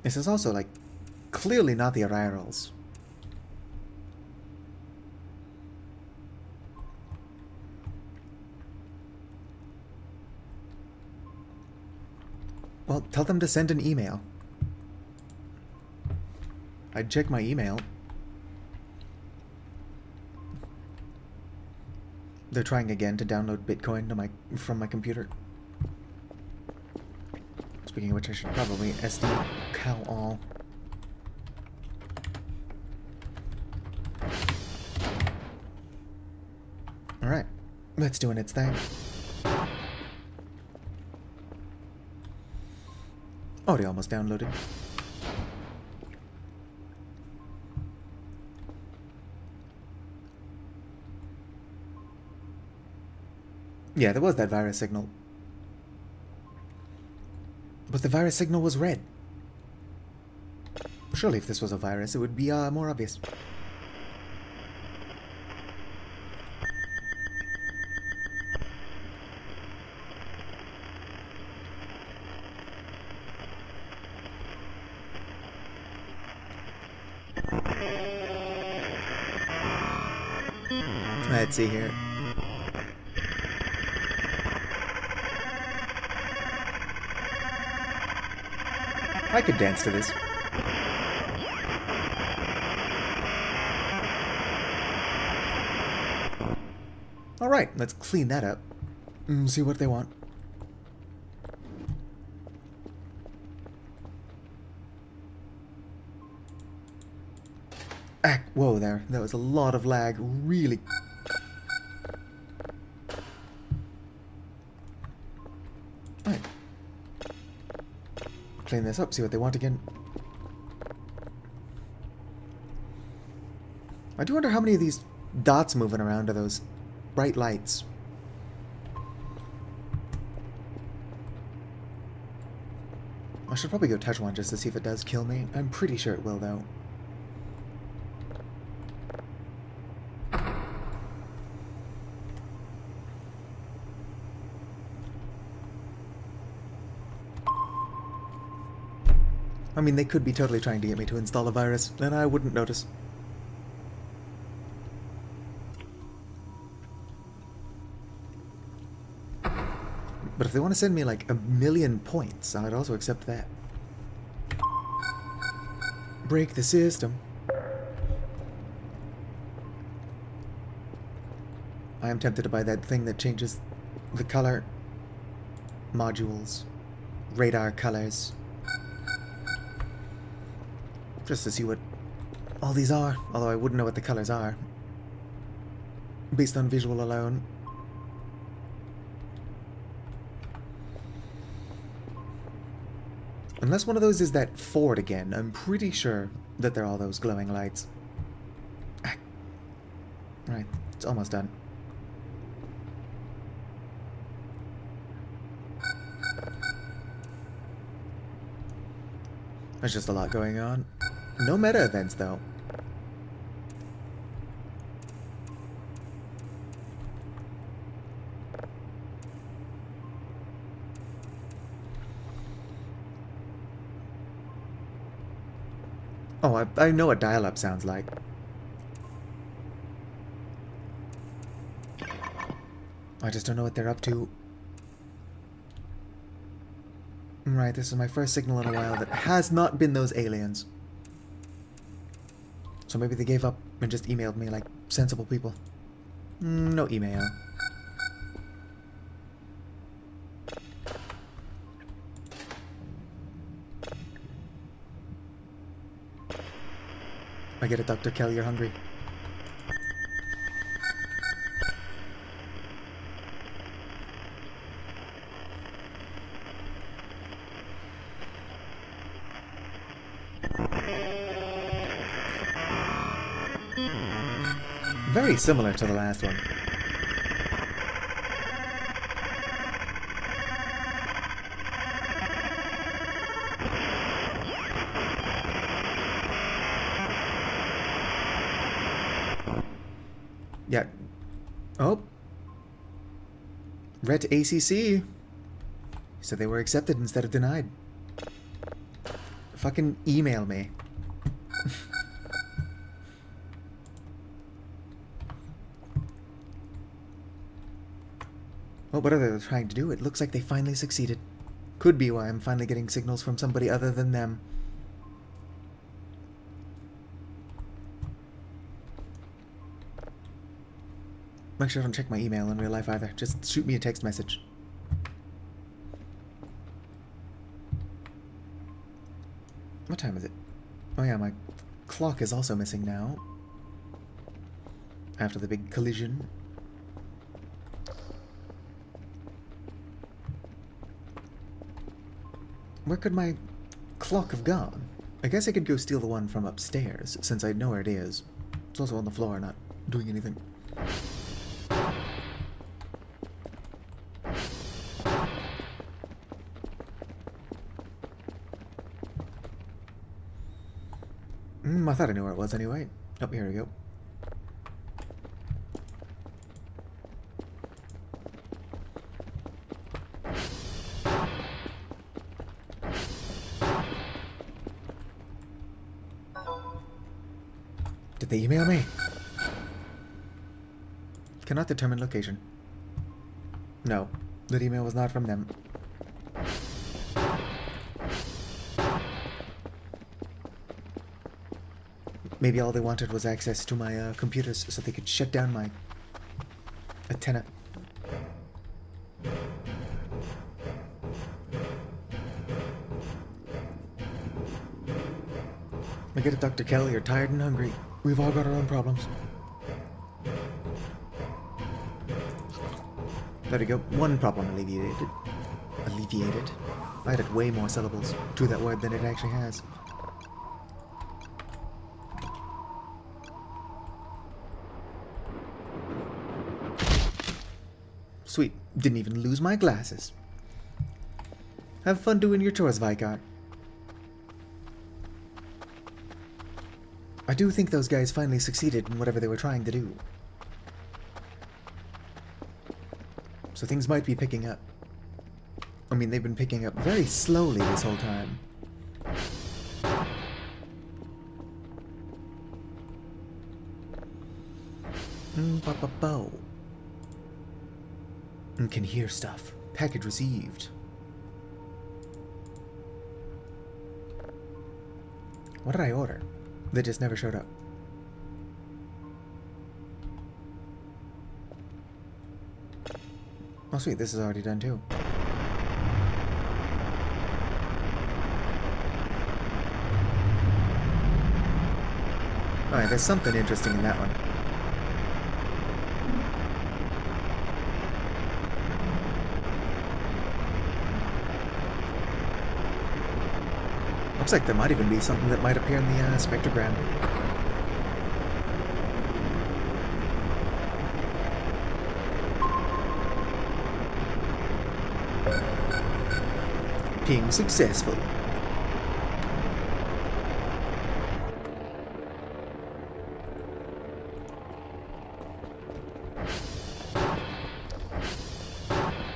This is also, like, clearly not the Arirals. Well, tell them to send an email. I'd check my email. They're trying again to download Bitcoin to from my computer. Speaking of which, I should probably SD cow all. It's doing its thing. Already almost downloaded. Yeah, there was that virus signal. But the virus signal was red. Surely if this was a virus, it would be more obvious. Let's see here. I could dance to this. Alright, let's clean that up. See what they want. Ah, whoa there. That was a lot of lag. Really. Alright. Clean this up, see what they want again. I do wonder how many of these dots moving around are those bright lights. I should probably go touch one just to see if it does kill me. I'm pretty sure it will, though. I mean, they could be totally trying to get me to install a virus, and I wouldn't notice. But if they want to send me like 1,000,000 points, I'd also accept that. Break the system. I am tempted to buy that thing that changes the color modules, radar colors, just to see what all these are, although I wouldn't know what the colors are based on visual alone. Unless one of those is that Ford again, I'm pretty sure that they're all those glowing lights. Ah. Right, it's almost done. There's just a lot going on. No meta events, though. Oh, I know what dial-up sounds like. I just don't know what they're up to. Right, this is my first signal in a while that has not been those aliens. So maybe they gave up and just emailed me like sensible people. No email. I get it, Dr. Kelly, you're hungry. Very similar to the last one. Yeah. Oh. Red to ACC. Said they were accepted instead of denied. Fucking email me. Well, whatever they're trying to do, it looks like they finally succeeded. Could be why I'm finally getting signals from somebody other than them. Make sure I don't check my email in real life either. Just shoot me a text message. What time is it? Oh yeah, my clock is also missing now. After the big collision. Where could my clock have gone? I guess I could go steal the one from upstairs, since I know where it is. It's also on the floor, not doing anything. I thought I knew where it was anyway. Oh, here we go. Did they email me? Cannot determine location. No, that email was not from them. Maybe all they wanted was access to my computers so they could shut down my antenna. I get it, Dr. Kelly. You're tired and hungry. We've all got our own problems. There we go. One problem alleviated. Alleviated. I added way more syllables to that word than it actually has. Sweet. Didn't even lose my glasses. Have fun doing your chores, Vicar. I do think those guys finally succeeded in whatever they were trying to do. So things might be picking up. I mean, they've been picking up very slowly this whole time. Ba-ba-bo. And can hear stuff. Package received. What did I order? They just never showed up. Oh sweet, this is already done too. Alright, there's something interesting in that one. Looks like there might even be something that might appear in the spectrogram. Ping successful.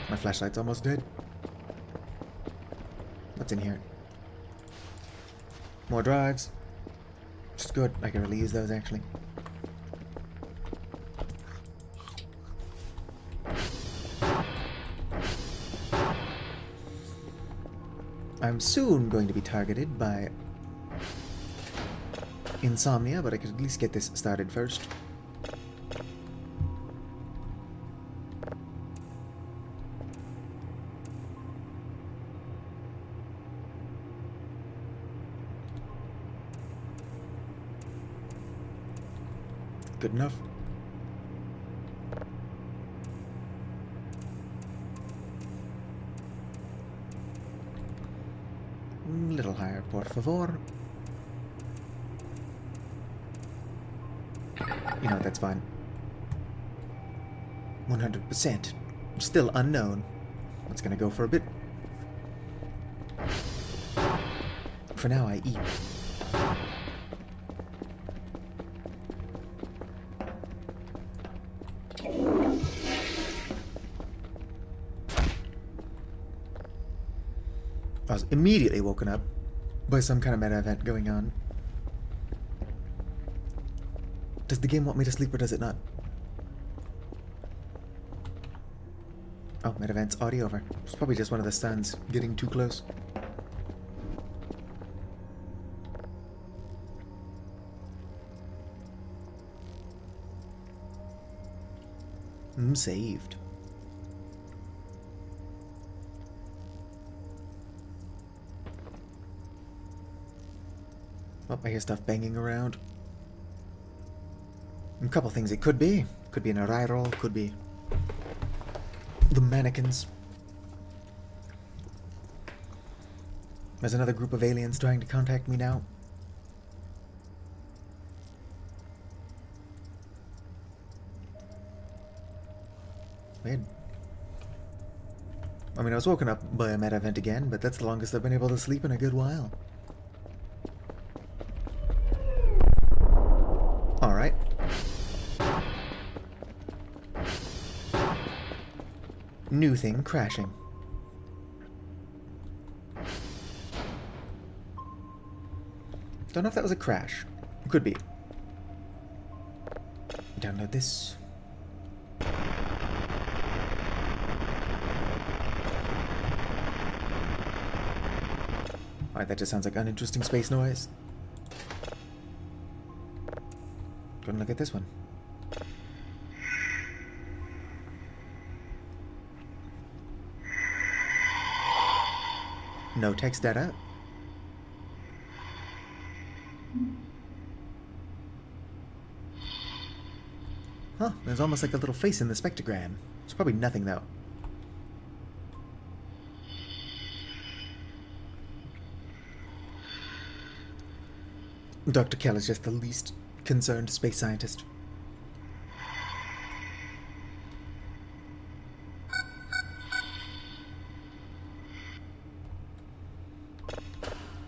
My flashlight's almost dead. What's in here? More drives. Which is good. I can really use those actually. I'm soon going to be targeted by insomnia, but I could at least get this started first. Good enough. Little higher, por favor. You know, that's fine. 100%. Still unknown. It's gonna go for a bit. For now, I eat. I was immediately woken up by some kind of meta event going on. Does the game want me to sleep or does it not? Oh, meta event's already over. It's probably just one of the stands getting too close. Saved. Oh, I hear stuff banging around. A couple things it could be. Could be an array roll, could be the mannequins. There's another group of aliens trying to contact me now. Weird. I mean, I was woken up by a meta event again, but that's the longest I've been able to sleep in a good while. Alright. New thing crashing. Don't know if that was a crash. Could be. Download this. Alright, that just sounds like uninteresting space noise. Go and look at this one. No text data. Huh, there's almost like a little face in the spectrogram. It's probably nothing, though. Dr. Kell is just the least concerned space scientist.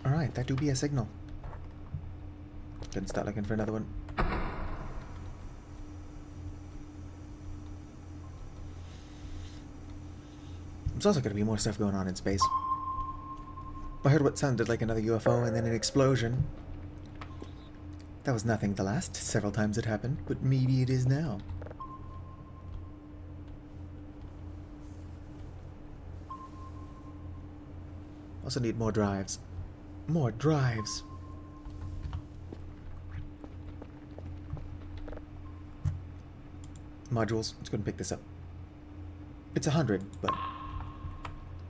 Alright, that do be a signal. Couldn't start looking for another one. There's also going to be more stuff going on in space. I heard what sounded like another UFO and then an explosion. That was nothing the last several times it happened, but maybe it is now. Also need more drives. More drives! Modules. Let's go and pick this up. It's 100, but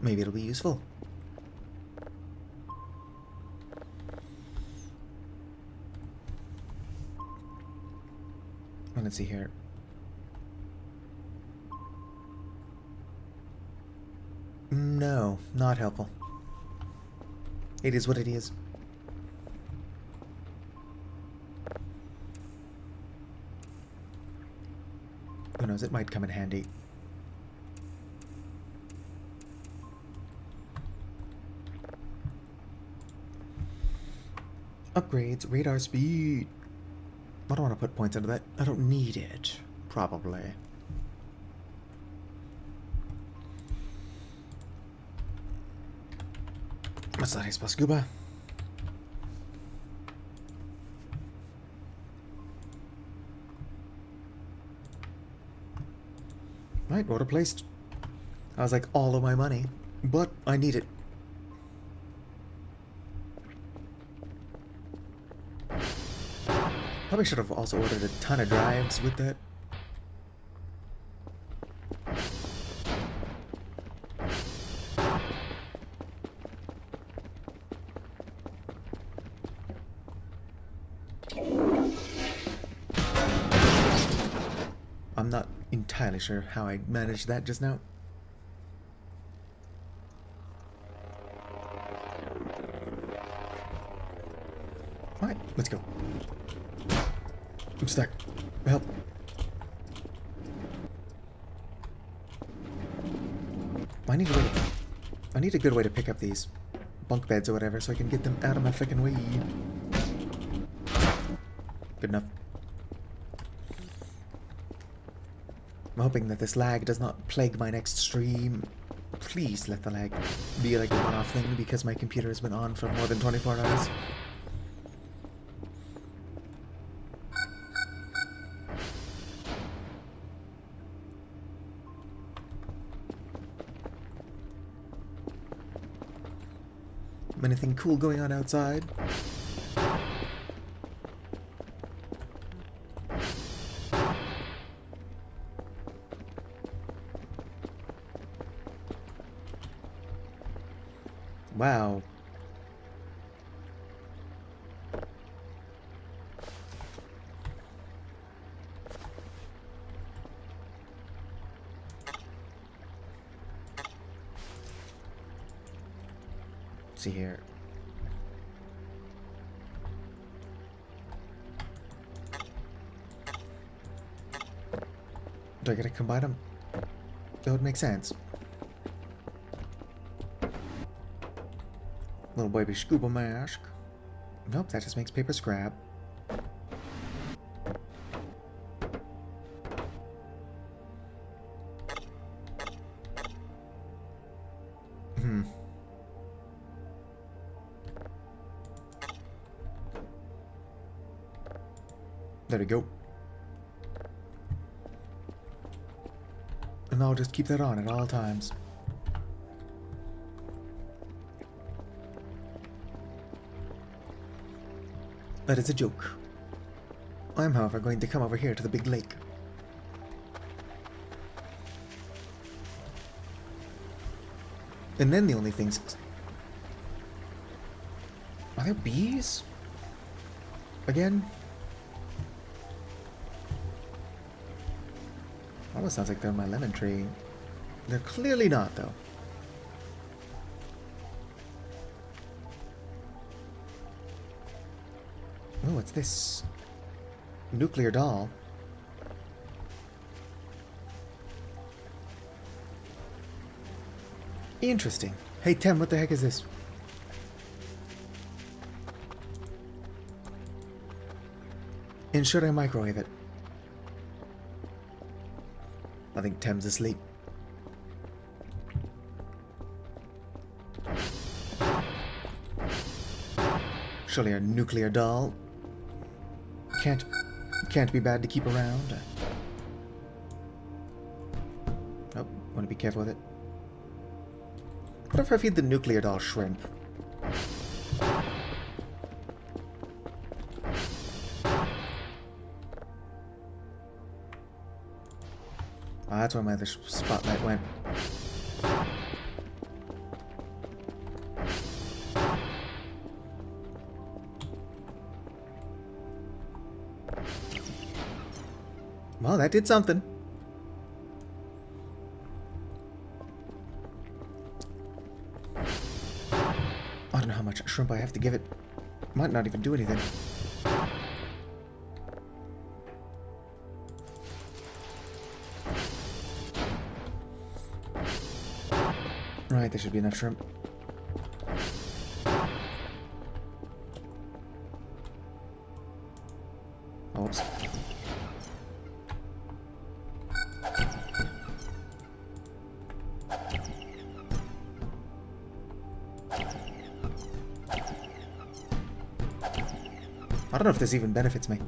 maybe it'll be useful. Well, let's see here. No, not helpful. It is what it is. Who knows, it might come in handy. Upgrades, radar speed. I don't want to put points into that. I don't need it. Probably. What's that, Expo Scuba? Right, order placed. I was like, all of my money, but I need it. Probably should have also ordered a ton of drives with that. I'm not entirely sure how I managed that just now. Alright, let's go. I'm stuck. Help. I need a good way to pick up these bunk beds or whatever so I can get them out of my frickin' way. Good enough. I'm hoping that this lag does not plague my next stream. Please let the lag be like a one-off thing because my computer has been on for more than 24 hours. Anything cool going on outside? Wow. Let's see here. Do I gotta combine them? That would make sense. Little baby scuba mask. Nope, that just makes paper scrap. There we go. And I'll just keep that on at all times. That is a joke. I'm, however, going to come over here to the big lake. And then the only things... Are there bees? Again? Almost sounds like they're on my lemon tree. They're clearly not, though. Oh, what's this? Nuclear doll. Interesting. Hey, Tem, what the heck is this? And should I microwave it? I think Tem's asleep. Surely a nuclear doll can't be bad to keep around. Oh, want to be careful with it. What if I feed the nuclear doll shrimp? Oh, that's where my other spotlight went. Well, that did something. I don't know how much shrimp I have to give it. Might not even do anything. Right, there should be enough shrimp. Oh, whoops. I don't know if this even benefits me.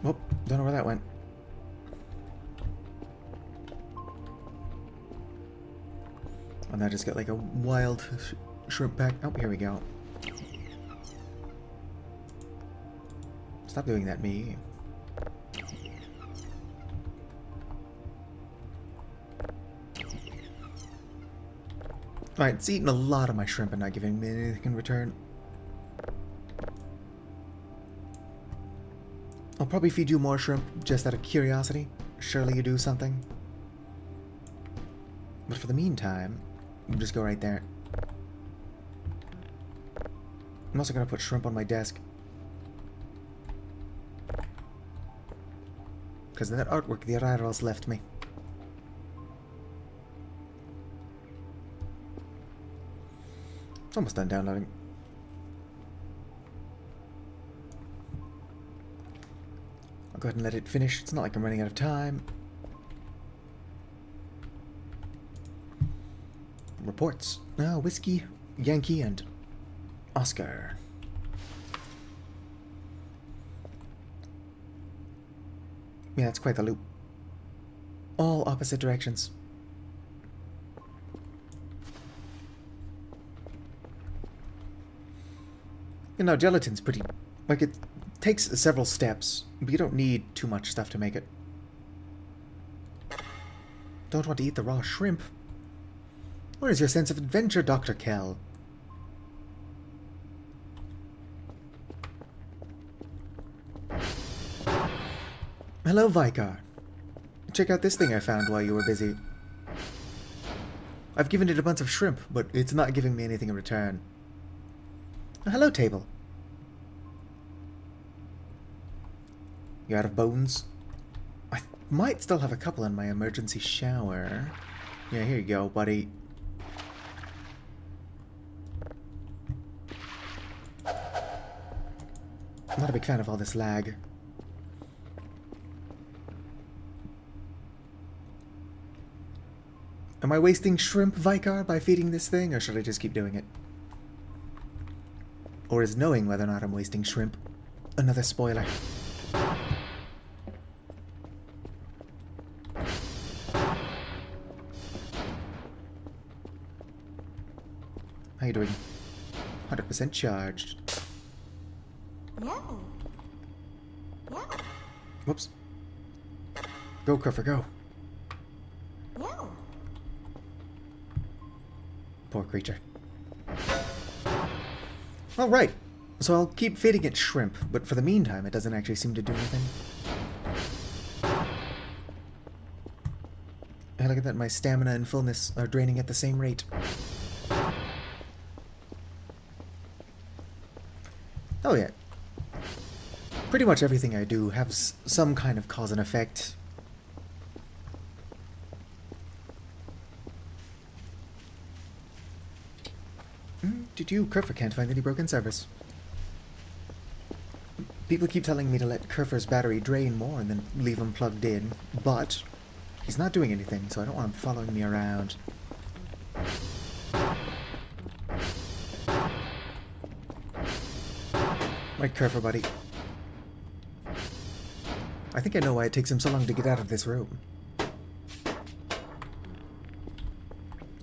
Oh, don't know where that went. And I just got like a wild shrimp pack. Oh, here we go. Stop doing that, me. Alright, it's eating a lot of my shrimp and not giving me anything in return. I'll probably feed you more shrimp just out of curiosity. Surely you do something. But for the meantime, we'll just go right there. I'm also going to put shrimp on my desk. Because of that artwork the Arrivals left me. It's almost done downloading. I'll go ahead and let it finish. It's not like I'm running out of time. Reports. Whiskey, Yankee, and Oscar. Yeah, that's quite the loop. All opposite directions. You know, gelatin's pretty... Like, it takes several steps, but you don't need too much stuff to make it. Don't want to eat the raw shrimp. Where is your sense of adventure, Dr. Kell? Hello, Vicar. Check out this thing I found while you were busy. I've given it a bunch of shrimp, but it's not giving me anything in return. Hello, table. You out of bones? I might still have a couple in my emergency shower. Yeah, here you go, buddy. I'm not a big fan of all this lag. Am I wasting shrimp, Vicar, by feeding this thing, or should I just keep doing it? Or is knowing whether or not I'm wasting shrimp another spoiler? How you doing? 100% charged. Yeah. Yeah. Whoops. Go, Cruffer, go. Yeah. Poor creature. Alright, so I'll keep feeding it shrimp, but for the meantime it doesn't actually seem to do anything. Hey, look at that, my stamina and fullness are draining at the same rate. Oh yeah. Pretty much everything I do has some kind of cause and effect. Did you? Kerfer can't find any broken servers. People keep telling me to let Kerfer's battery drain more and then leave him plugged in, but he's not doing anything, so I don't want him following me around. Right, Kerfer, buddy. I think I know why it takes him so long to get out of this room.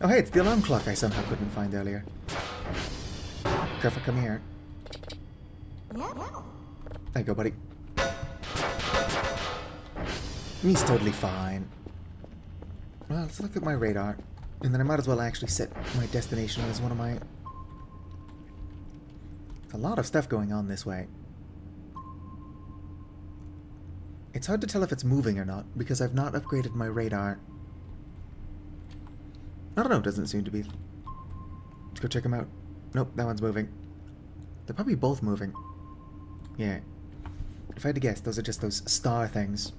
Oh hey, it's the alarm clock I somehow couldn't find earlier. Kerfer, come here. Yeah. There you go, buddy. He's totally fine. Well, let's look at my radar. And then I might as well actually set my destination as one of my... A lot of stuff going on this way. It's hard to tell if it's moving or not, because I've not upgraded my radar. I don't know, it doesn't seem to be. Let's go check them out. Nope, that one's moving. They're probably both moving. Yeah. If I had to guess, those are just those star things.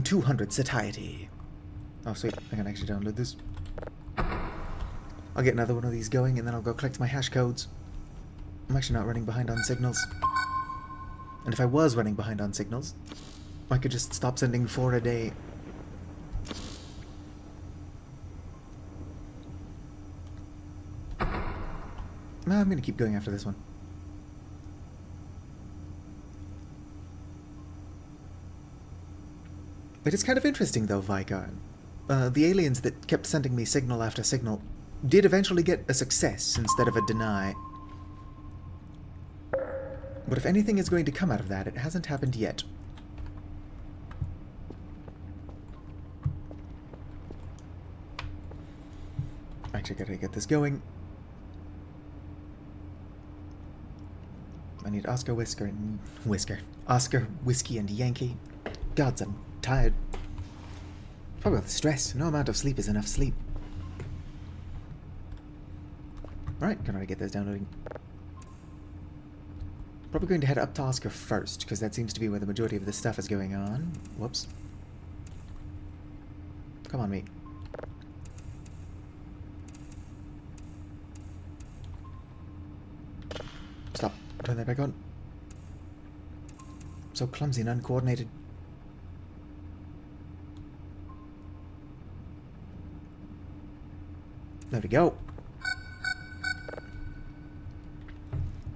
200 satiety. Oh, sweet. I can actually download this. I'll get another one of these going, and then I'll go collect my hash codes. I'm actually not running behind on signals. And if I was running behind on signals, I could just stop sending 4 a day. No, I'm going to keep going after this one. But it's kind of interesting, though, Vicar. The aliens that kept sending me signal after signal did eventually get a success instead of a deny. But if anything is going to come out of that, it hasn't happened yet. Actually, gotta get this going. I need Oscar, Oscar, Whiskey, and Yankee. Gods, I'm tired. Probably with stress. No amount of sleep is enough sleep. Alright, gonna get this downloading. Probably going to head up to Oscar first, because that seems to be where the majority of this stuff is going on. Whoops. Come on, mate. Stop. Turn that back on. So clumsy and uncoordinated. There we go.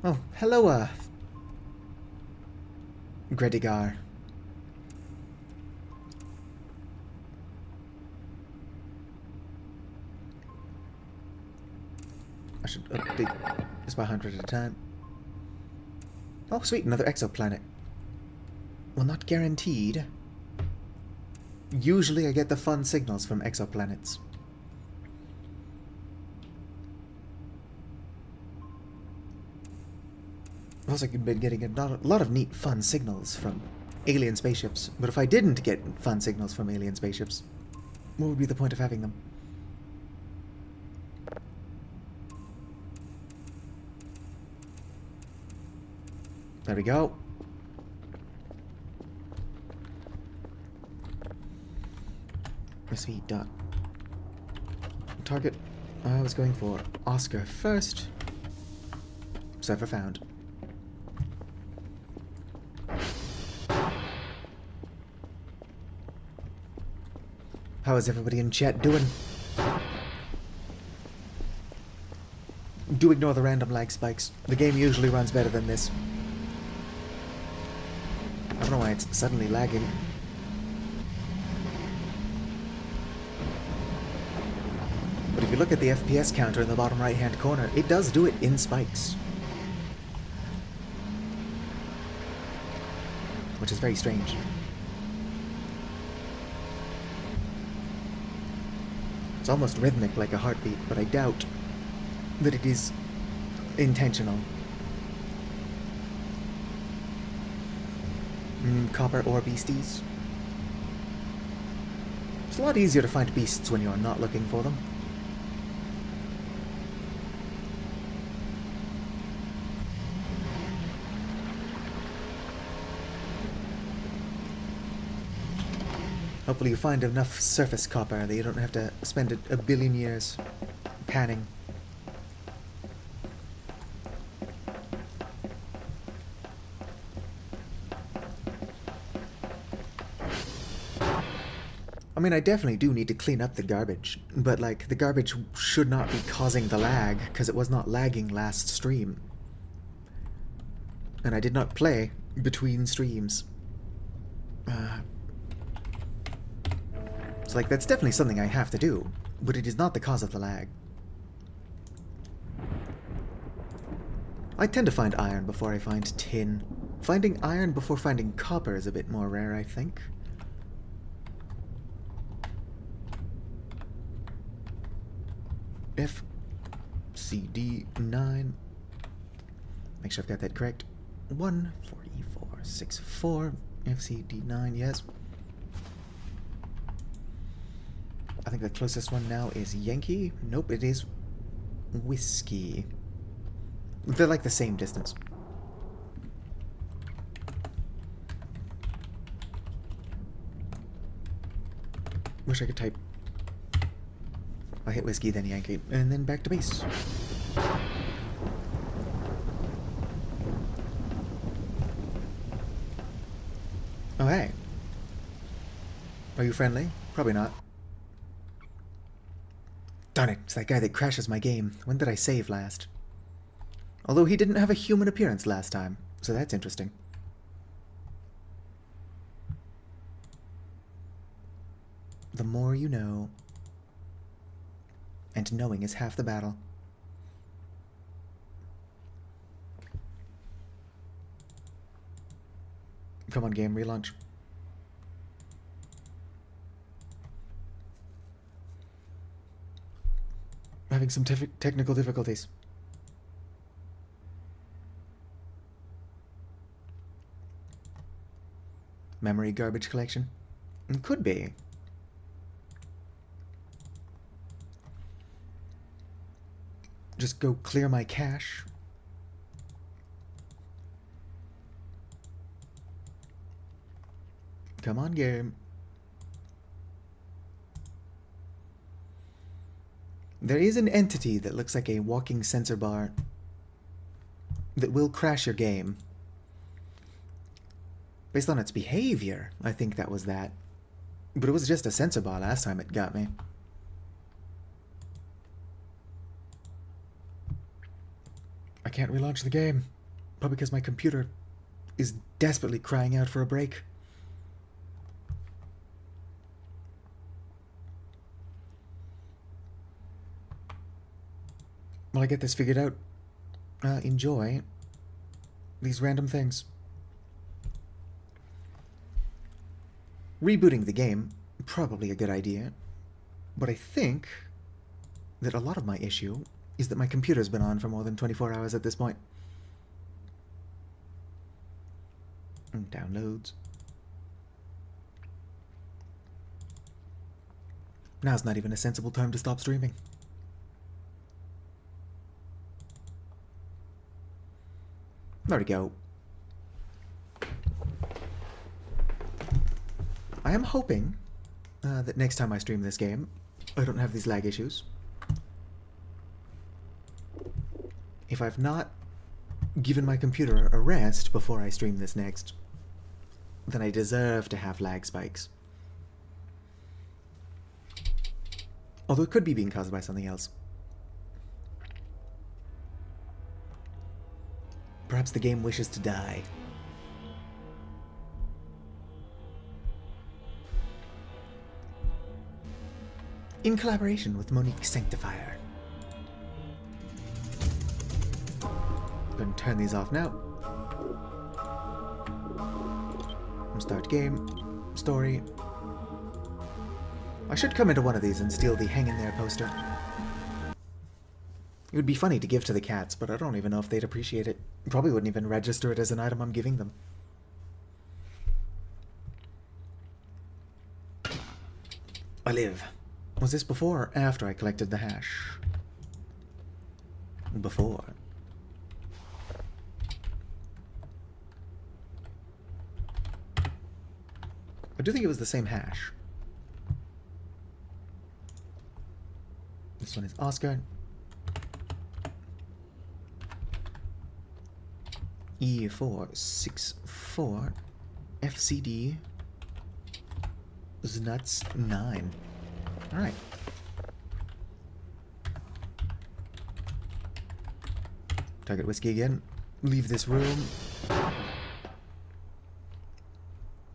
Oh, hello, Gredigar. I should update this by 100 at a time. Oh, sweet, another exoplanet. Well, not guaranteed. Usually I get the fun signals from exoplanets. Also, I've been getting a lot of neat, fun signals from alien spaceships. But if I didn't get fun signals from alien spaceships, what would be the point of having them? There we go. SV dot. Target. I was going for Oscar first. Server found. How is everybody in chat doing? Do ignore the random lag spikes. The game usually runs better than this. I don't know why it's suddenly lagging. But if you look at the FPS counter in the bottom right hand corner, it does do it in spikes. Which is very strange. It's almost rhythmic like a heartbeat, but I doubt that it is intentional. Copper or beasties. It's a lot easier to find beasts when you're not looking for them. Hopefully you find enough surface copper that you don't have to spend a billion years panning. I mean, I definitely do need to clean up the garbage, but like, the garbage should not be causing the lag, because it was not lagging last stream. And I did not play between streams. It's like, that's definitely something I have to do, but it is not the cause of the lag. I tend to find iron before I find tin. Finding iron before finding copper is a bit more rare, I think. FCD9. Make sure I've got that correct. 14464. FCD9, yes. I think the closest one now is Yankee. Nope, it is Whiskey. They're like the same distance. Wish I could type. I hit Whiskey, then Yankee, and then back to base. Oh, hey. Are you friendly? Probably not. Darn it, it's that guy that crashes my game. When did I save last? Although he didn't have a human appearance last time, so that's interesting. The more you know. And knowing is half the battle. Come on, game, relaunch. Having some technical difficulties. Memory garbage collection? Could be. Just go clear my cache. Come on, game. There is an entity that looks like a walking sensor bar that will crash your game. Based on its behavior, I think that was that. But it was just a sensor bar last time it got me. I can't relaunch the game. Probably because my computer is desperately crying out for a break. While I get this figured out, enjoy these random things. Rebooting the game, probably a good idea, but I think that a lot of my issue is that my computer's been on for more than 24 hours at this point. Downloads. Now's not even a sensible time to stop streaming. There we go. I am hoping that next time I stream this game, I don't have these lag issues. If I've not given my computer a rest before I stream this next, then I deserve to have lag spikes. Although it could be being caused by something else. Perhaps the game wishes to die. In collaboration with Monique Sanctifier. Go ahead and turn these off now. Start game. Story. I should come into one of these and steal the hang in there poster. It would be funny to give to the cats, but I don't even know if they'd appreciate it. Probably wouldn't even register it as an item I'm giving them. I live. Was this before or after I collected the hash? Before. I do think it was the same hash. This one is Oscar. E464 FCD Nuts 9. Alright. Target whiskey again. Leave this room.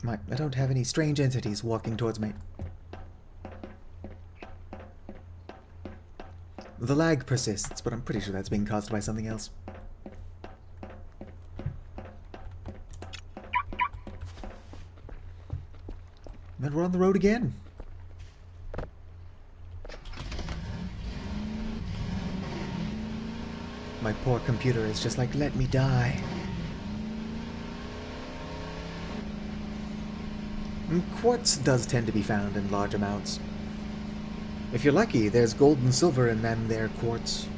I don't have any strange entities walking towards me. The lag persists, but I'm pretty sure that's being caused by something else. And we're on the road again. My poor computer is just like, let me die. And quartz does tend to be found in large amounts. If you're lucky, there's gold and silver in them there quartz.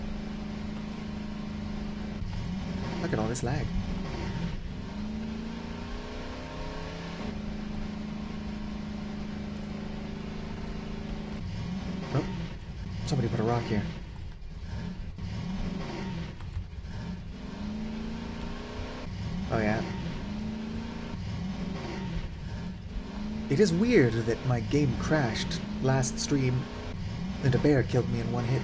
Look at all this lag. Oh, somebody put a rock here. Oh yeah. It is weird that my game crashed last stream and a bear killed me in one hit.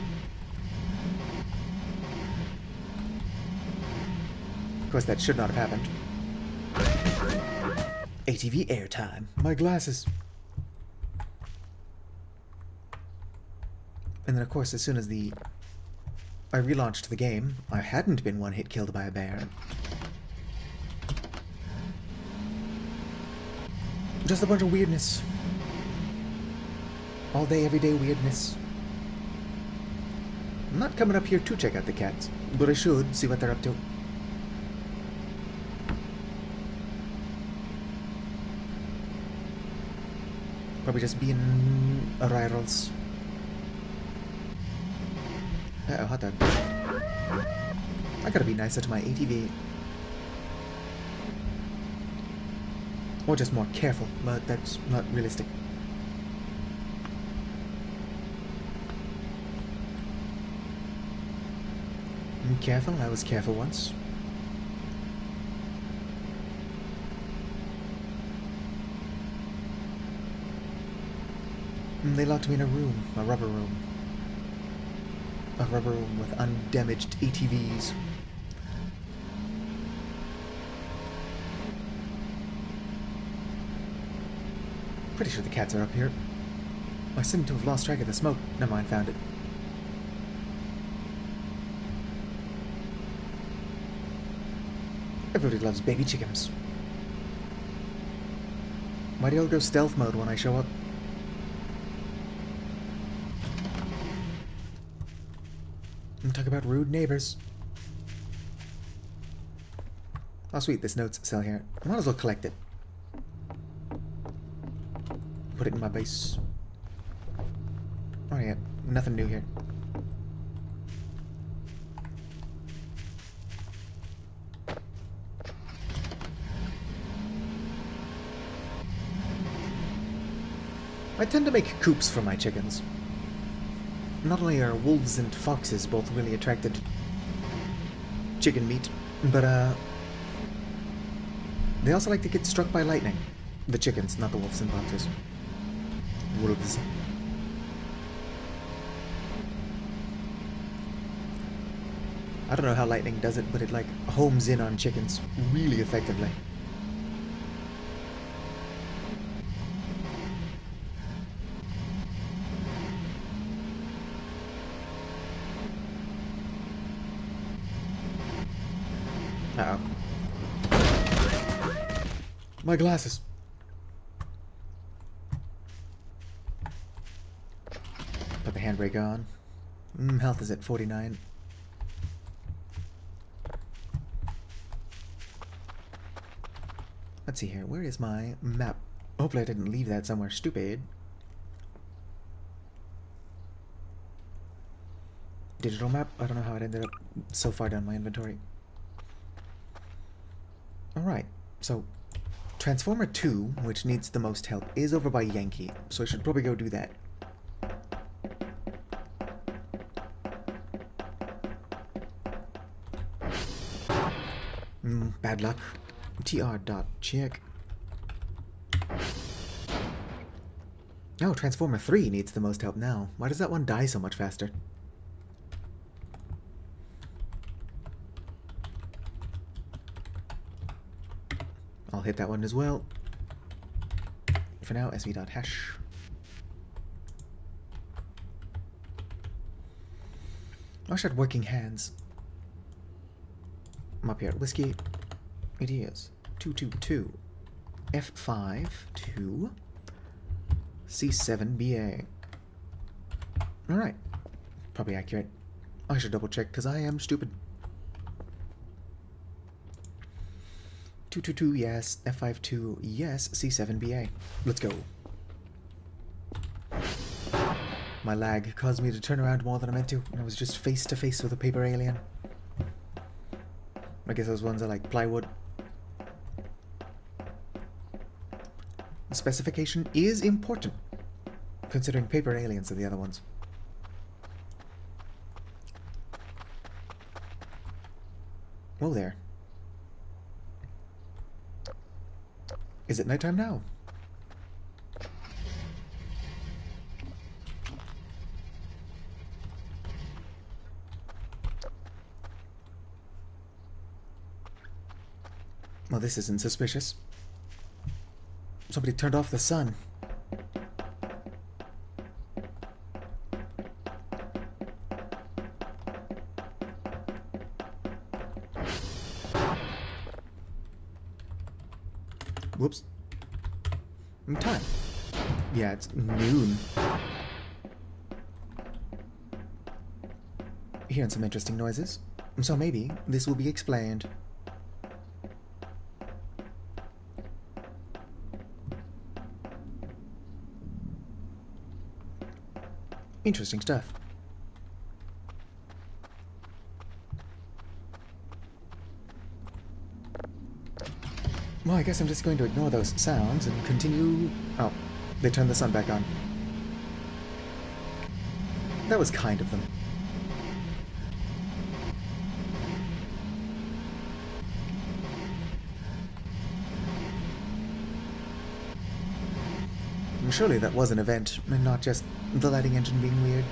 Of course, that should not have happened. ATV airtime. My glasses. And then, of course, as soon as I relaunched the game, I hadn't been one hit killed by a bear. Just a bunch of weirdness. All day, every day weirdness. I'm not coming up here to check out the cats, but I should see what they're up to. Probably just being arrivals. Uh-oh, hot dog. I gotta be nicer to my ATV. Or just more careful, but that's not realistic. I'm careful? I was careful once. They locked me in a room, a rubber room. A rubber room with undamaged ATVs. Pretty sure the cats are up here. I seem to have lost track of the smoke. Never mind, found it. Everybody loves baby chickens. Why do y'all go stealth mode when I show up? And talk about rude neighbors. Oh sweet, this note's still here. I might as well collect it. put it in my base. Oh yeah, nothing new here. I tend to make coops for my chickens. Not only are wolves and foxes both really attracted to chicken meat, but they also like to get struck by lightning. The chickens, not the wolves and foxes. Wolves. I don't know how lightning does it, but it like homes in on chickens really effectively. Uh-oh. My glasses. Put the handbrake on. Health is at 49. Let's see here. Where is my map? Hopefully I didn't leave that somewhere stupid. Digital map? I don't know how it ended up so far down my inventory. Alright, so Transformer 2, which needs the most help, is over by Yankee, so I should probably go do that. Bad luck. TR.check. Oh, Transformer 3 needs the most help now. Why does that one die so much faster? I'll hit that one as well. For now, sv.hash. I should have working hands. I'm up here at whiskey. It is 222 F5 2 C7BA. Alright. Probably accurate. I should double check because I am stupid. 222 yes, F52 yes, C7BA. Let's go. My lag caused me to turn around more than I meant to, and I was just face to face with a paper alien. I guess those ones are like plywood. The specification is important, considering paper aliens are the other ones. Whoa there. Is it nighttime now? Well, this isn't suspicious. Somebody turned off the sun. Whoops. Time. Yeah, it's noon. Hearing some interesting noises. So maybe this will be explained. Interesting stuff. Well, I guess I'm just going to ignore those sounds and continue... Oh, they turned the sun back on. That was kind of them. Surely that was an event, and not just the lighting engine being weird.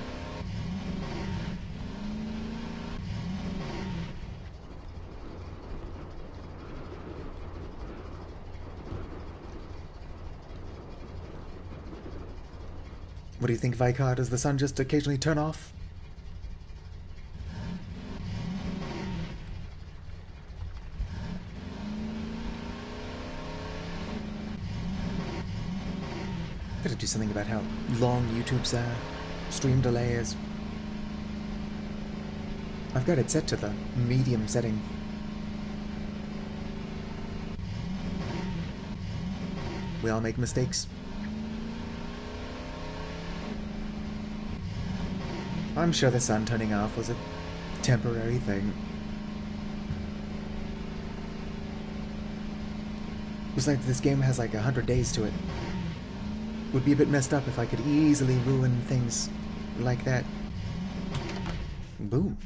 What do you think, Vicar? Does the sun just occasionally turn off? Gotta do something about how long YouTube's stream delay is. I've got it set to the medium setting. We all make mistakes. I'm sure the sun turning off was a temporary thing. Besides, this game has like 100 days to it. Would be a bit messed up if I could easily ruin things like that. Boom.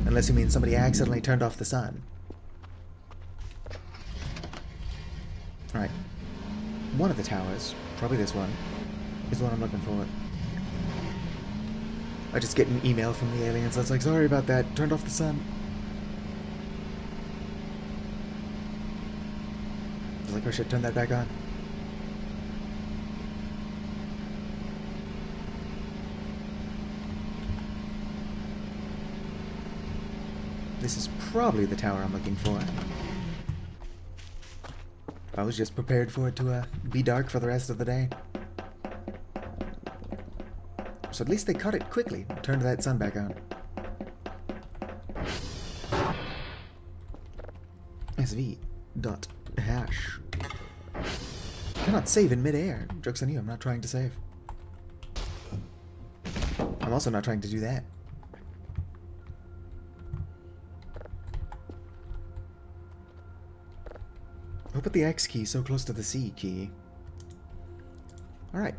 Unless you mean somebody accidentally turned off the sun. Alright. One of the towers, probably this one, is the one I'm looking for. I just get an email from the aliens that's like, sorry about that, turned off the sun. I was like, oh shit, turn that back on. This is probably the tower I'm looking for. I was just prepared for it to be dark for the rest of the day. So at least they caught it quickly and turned that sun back on. SV.hash. Cannot save in midair. Joke's on you, I'm not trying to save. I'm also not trying to do that. Who put the X key so close to the C key? Alright.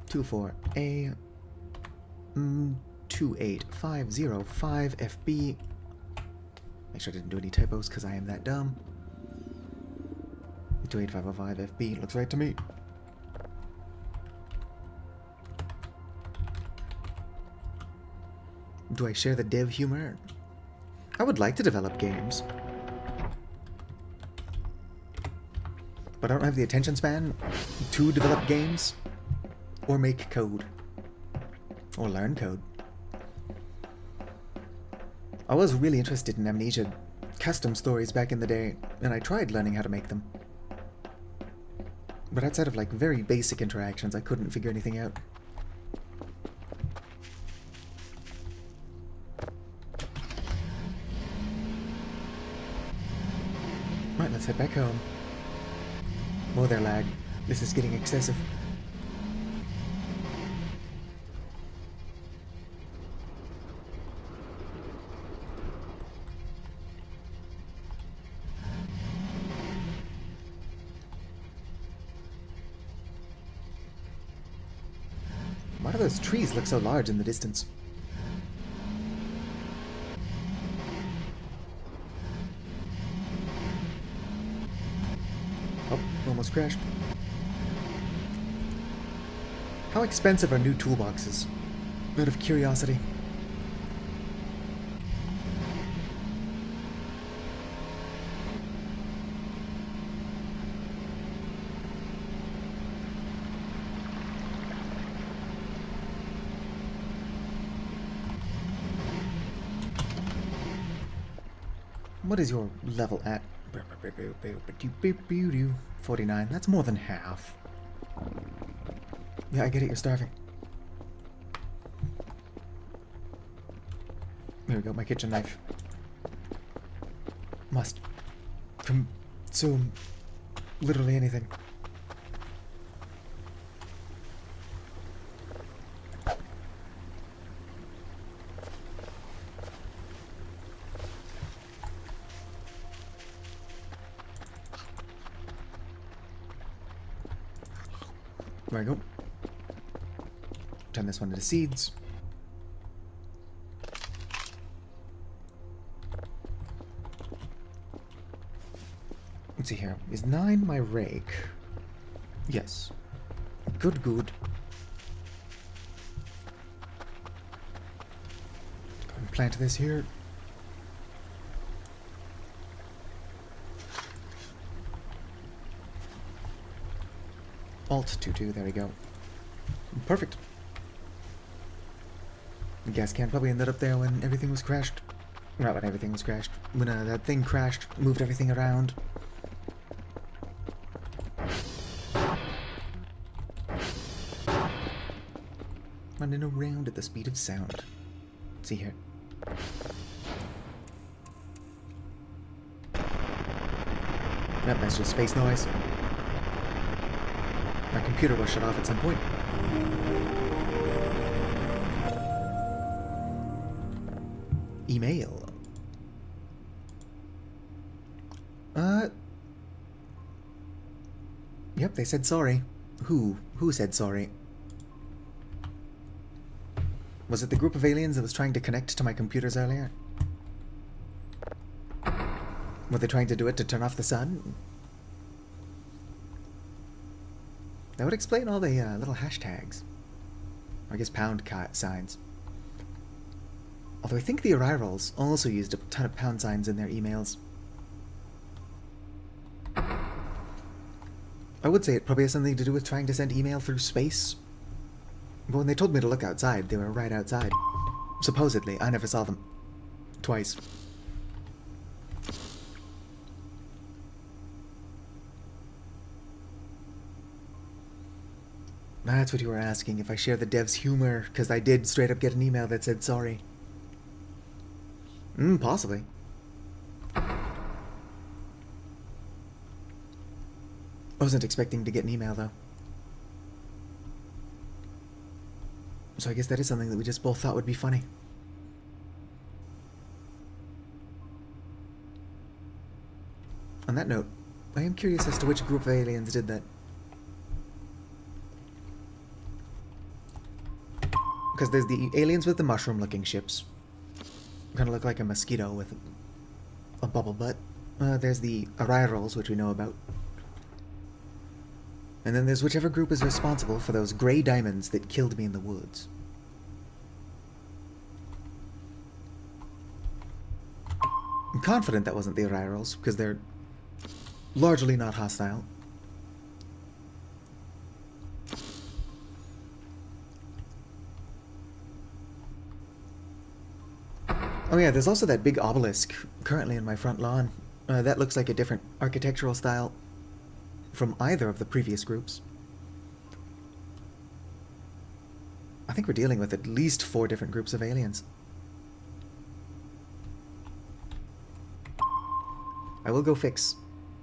24A 28505 FB. Make sure I didn't do any typos because I am that dumb. 28505 FB looks right to me. Do I share the dev humor? I would like to develop games. But I don't have the attention span to develop games. Or make code. Or learn code. I was really interested in Amnesia custom stories back in the day, and I tried learning how to make them. But outside of like very basic interactions, I couldn't figure anything out. Right, let's head back home. Whoa there, lag. This is getting excessive. Why do those trees look so large in the distance? Oh, almost crashed. How expensive are new toolboxes? Out of curiosity. What is your level at? 49. That's more than half. Yeah, I get it. You're starving. There we go. My kitchen knife. Must consume literally anything. There we go. Turn this one into seeds. Let's see here. Is 9 my rake? Yes. Good, good. Go and plant this here. Alt 22, there we go. Perfect. The gas can probably ended up there when everything was crashed. Not when everything was crashed. When that thing crashed, moved everything around. Running around at the speed of sound. Let's see here. Yep, that's just space noise. My computer will shut off at some point. Email. Yep, they said sorry. Who? Who said sorry? Was it the group of aliens that was trying to connect to my computers earlier? Were they trying to do it to turn off the sun? That would explain all the little hashtags. Or I guess pound signs. Although I think the Arirals also used a ton of pound signs in their emails. I would say it probably has something to do with trying to send email through space. But when they told me to look outside, they were right outside. Supposedly. I never saw them. Twice. That's what you were asking, if I share the dev's humor, because I did straight up get an email that said sorry. Possibly. I wasn't expecting to get an email, though. So I guess that is something that we just both thought would be funny. On that note, I am curious as to which group of aliens did that. Because there's the aliens with the mushroom-looking ships. Kind of look like a mosquito with a bubble butt. There's the Arirals, which we know about. And then there's whichever group is responsible for those gray diamonds that killed me in the woods. I'm confident that wasn't the Arirals, because they're largely not hostile. Oh yeah, there's also that big obelisk currently in my front lawn. That looks like a different architectural style from either of the previous groups. I think we're dealing with at least 4 different groups of aliens. I will go fix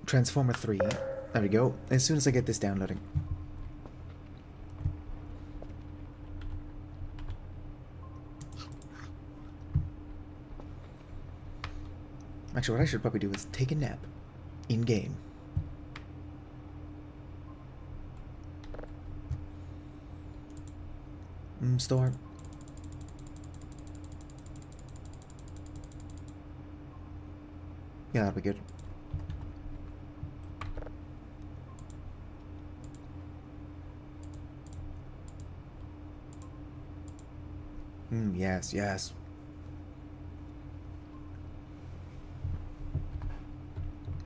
Transformer 3. There we go, as soon as I get this downloading. Actually, what I should probably do is take a nap. In-game. Store. Yeah, that'll be good. Yes, yes.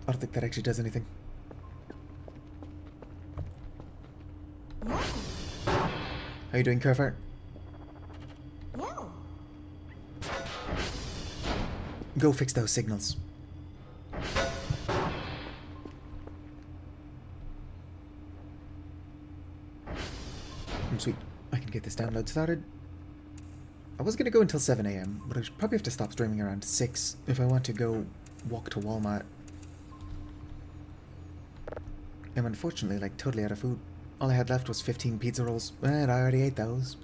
I don't think that actually does anything. No. How you doing, Carver? No. Go fix those signals. Sweet. I can get this download started. I was gonna go until 7 AM, but I should probably have to stop streaming around 6 if I want to go walk to Walmart. I'm unfortunately, like, totally out of food. All I had left was 15 pizza rolls, and I already ate those.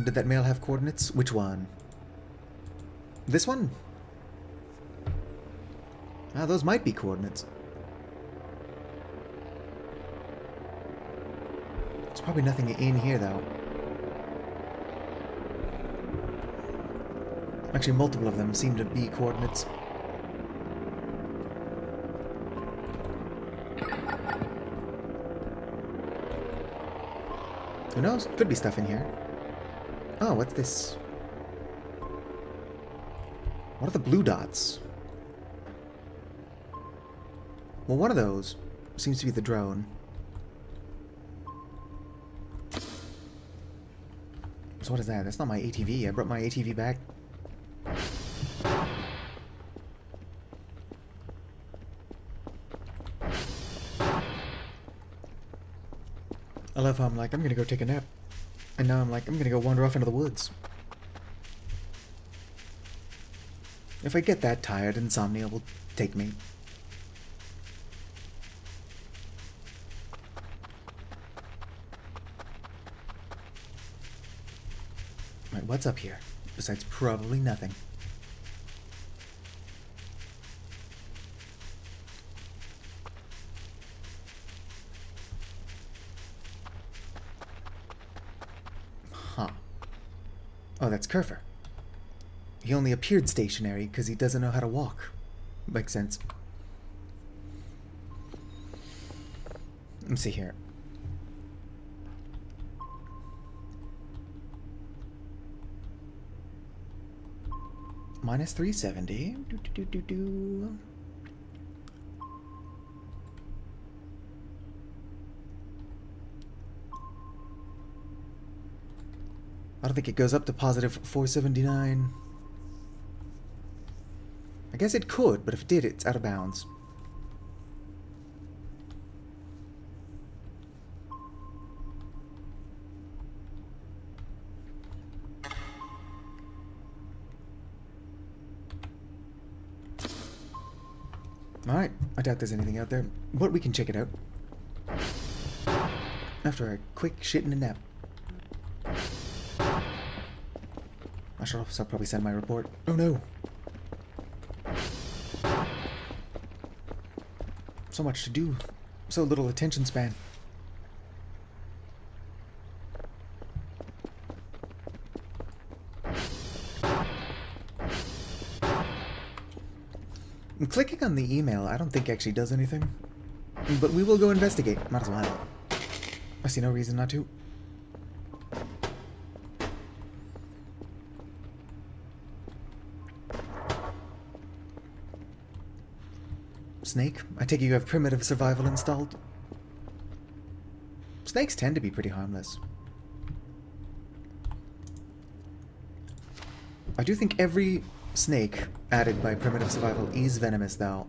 Did that mail have coordinates? Which one? This one? Ah, those might be coordinates. There's probably nothing in here, though. Actually, multiple of them seem to be coordinates. Who knows? Could be stuff in here. Oh, what's this? What are the blue dots? Well, one of those seems to be the drone. So what is that? That's not my ATV. I brought my ATV back. I love how I'm like, I'm gonna go take a nap. And now I'm like, I'm gonna go wander off into the woods. If I get that tired, insomnia will take me. Right, what's up here? Besides probably nothing. Huh. Oh, that's Kerfer. He only appeared stationary because he doesn't know how to walk. Makes sense. Let me see here. Minus 370. I don't think it goes up to positive 479. I guess it could, but if it did, it's out of bounds. Alright, I doubt there's anything out there, but we can check it out. After a quick shit and a nap. I should also probably send my report. Oh no! So much to do. So little attention span. Clicking on the email I don't think actually does anything. But we will go investigate. Might as well. I see no reason not to. Snake, I take it you have primitive survival installed? Snakes tend to be pretty harmless. I do think every snake added by primitive survival is venomous, though.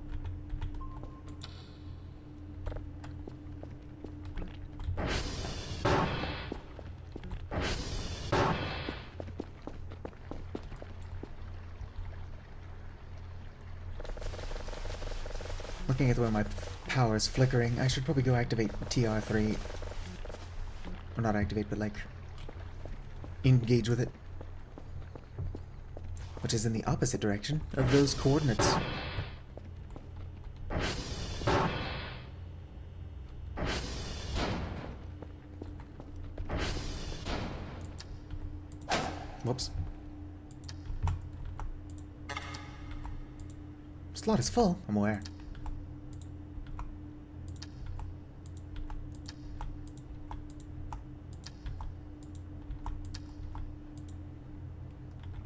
Looking at the way my power is flickering, I should probably go activate TR3. Or not activate, but like engage with it. Which is in the opposite direction of those coordinates. Whoops. Slot is full, I'm aware.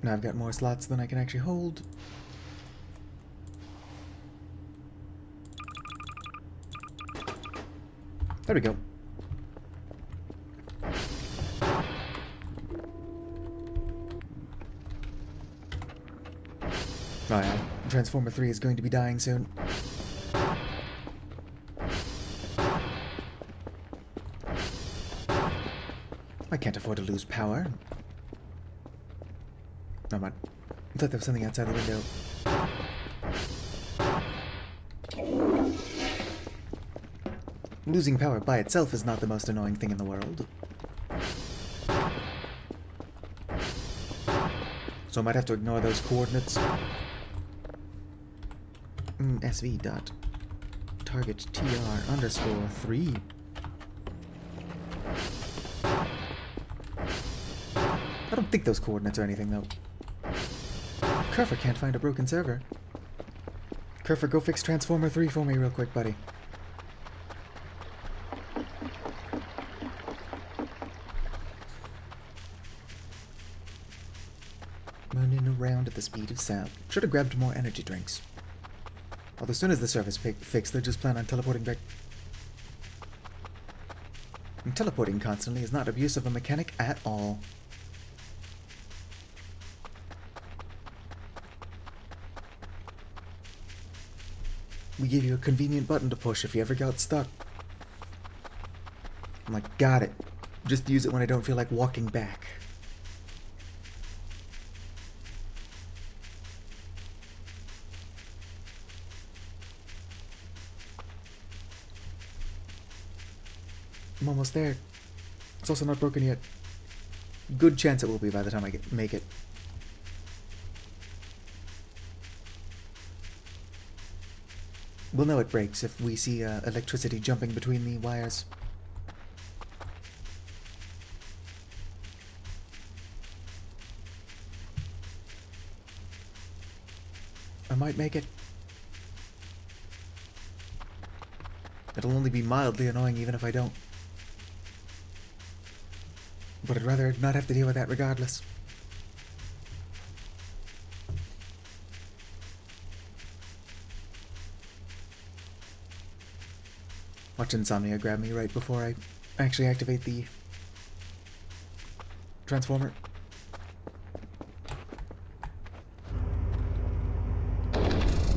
Now I've got more slots than I can actually hold. There we go. Oh yeah, Transformer 3 is going to be dying soon. I can't afford to lose power. Never mind. I thought there was something outside the window. Losing power by itself is not the most annoying thing in the world. So I might have to ignore those coordinates. SV dot target TR underscore 3. I don't think those coordinates are anything though. Kerfer can't find a broken server. Kerfer, go fix Transformer 3 for me real quick, buddy. Running around at the speed of sound. Should have grabbed more energy drinks. Although as soon as the server's fixed, they just plan on teleporting back. And teleporting constantly is not abuse of a mechanic at all. We gave you a convenient button to push if you ever got stuck. I'm like, got it. Just use it when I don't feel like walking back. I'm almost there. It's also not broken yet. Good chance it will be by the time I make it. We'll know it breaks if we see electricity jumping between the wires. I might make it. It'll only be mildly annoying even if I don't. But I'd rather not have to deal with that regardless. Watch Insomnia grab me right before I actually activate the transformer.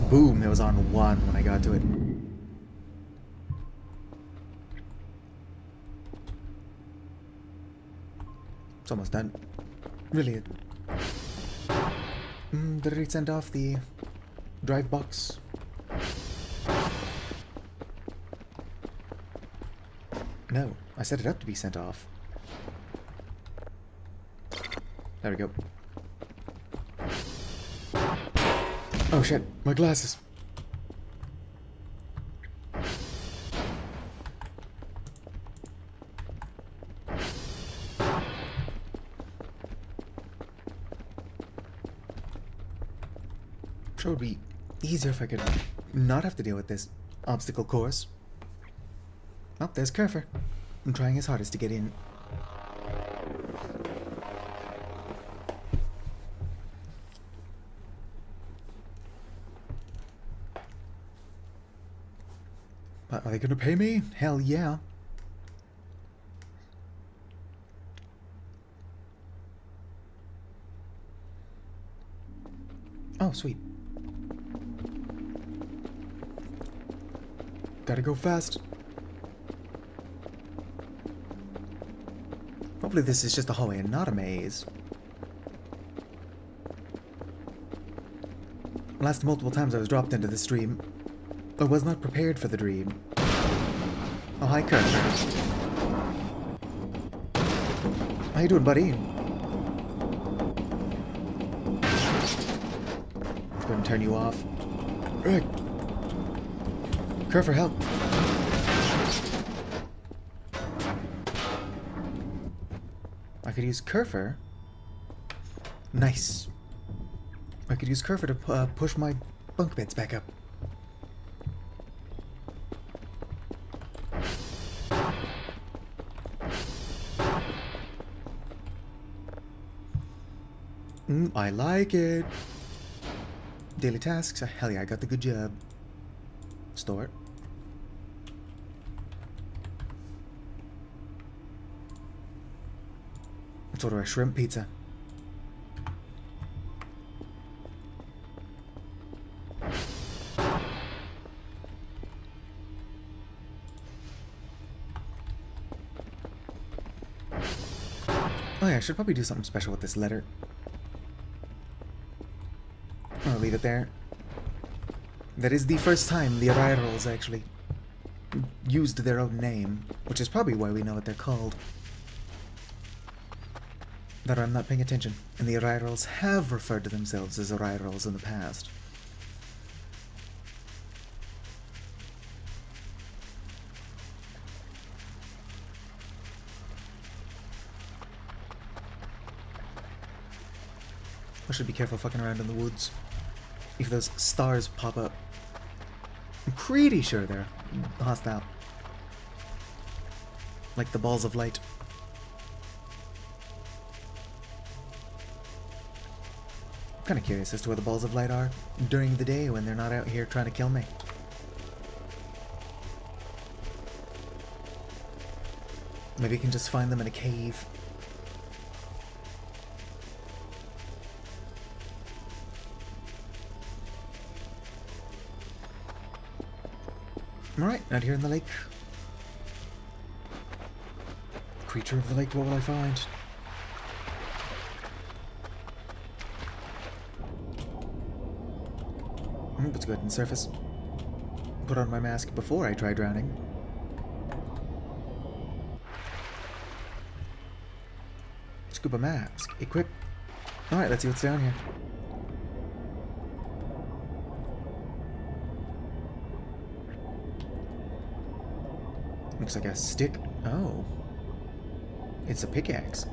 Boom, it was on 1 when I got to it. It's almost done. Really. Did it send off the drive box? No, I set it up to be sent off. There we go. Oh shit, my glasses. Sure would be easier if I could not have to deal with this obstacle course. Oh, there's Kerfer. I'm trying his hardest to get in. But are they gonna pay me? Hell yeah. Oh, sweet. Gotta go fast. Hopefully this is just a hallway and not a maze. Last multiple times I was dropped into the stream, I was not prepared for the dream. Oh, hi, Kurt. How you doing, buddy? Let's go ahead and turn you off. Right. Kurt, for help. I could use Kerfer. Nice. I could use Kerfer to push my bunk beds back up. I like it. Daily tasks. Hell yeah, I got the good job. Store. Let's order a shrimp pizza. Oh yeah, I should probably do something special with this letter. I'll leave it there. That is the first time the Arrierals actually used their own name, which is probably why we know what they're called. That I'm not paying attention, and the Arrierals have referred to themselves as Arrierals in the past. I should be careful fucking around in the woods. If those stars pop up, I'm pretty sure they're hostile. Like the balls of light. I'm kind of curious as to where the balls of light are during the day when they're not out here trying to kill me. Maybe you can just find them in a cave. Alright, out here in the lake. Creature of the lake, what will I find? Let's go ahead and surface. Put on my mask before I try drowning. Scuba mask. Equip. Alright, let's see what's down here. Looks like a stick. Oh. It's a pickaxe.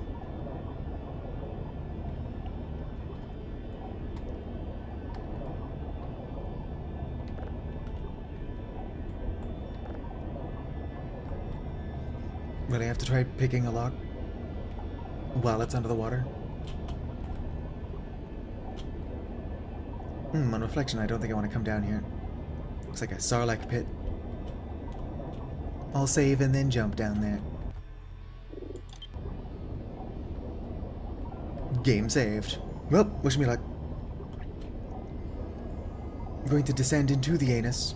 Really have to try picking a lock while it's under the water? On reflection, I don't think I want to come down here. Looks like a sarlacc pit. I'll save and then jump down there. Game saved. Well, wish me luck. I'm going to descend into the anus.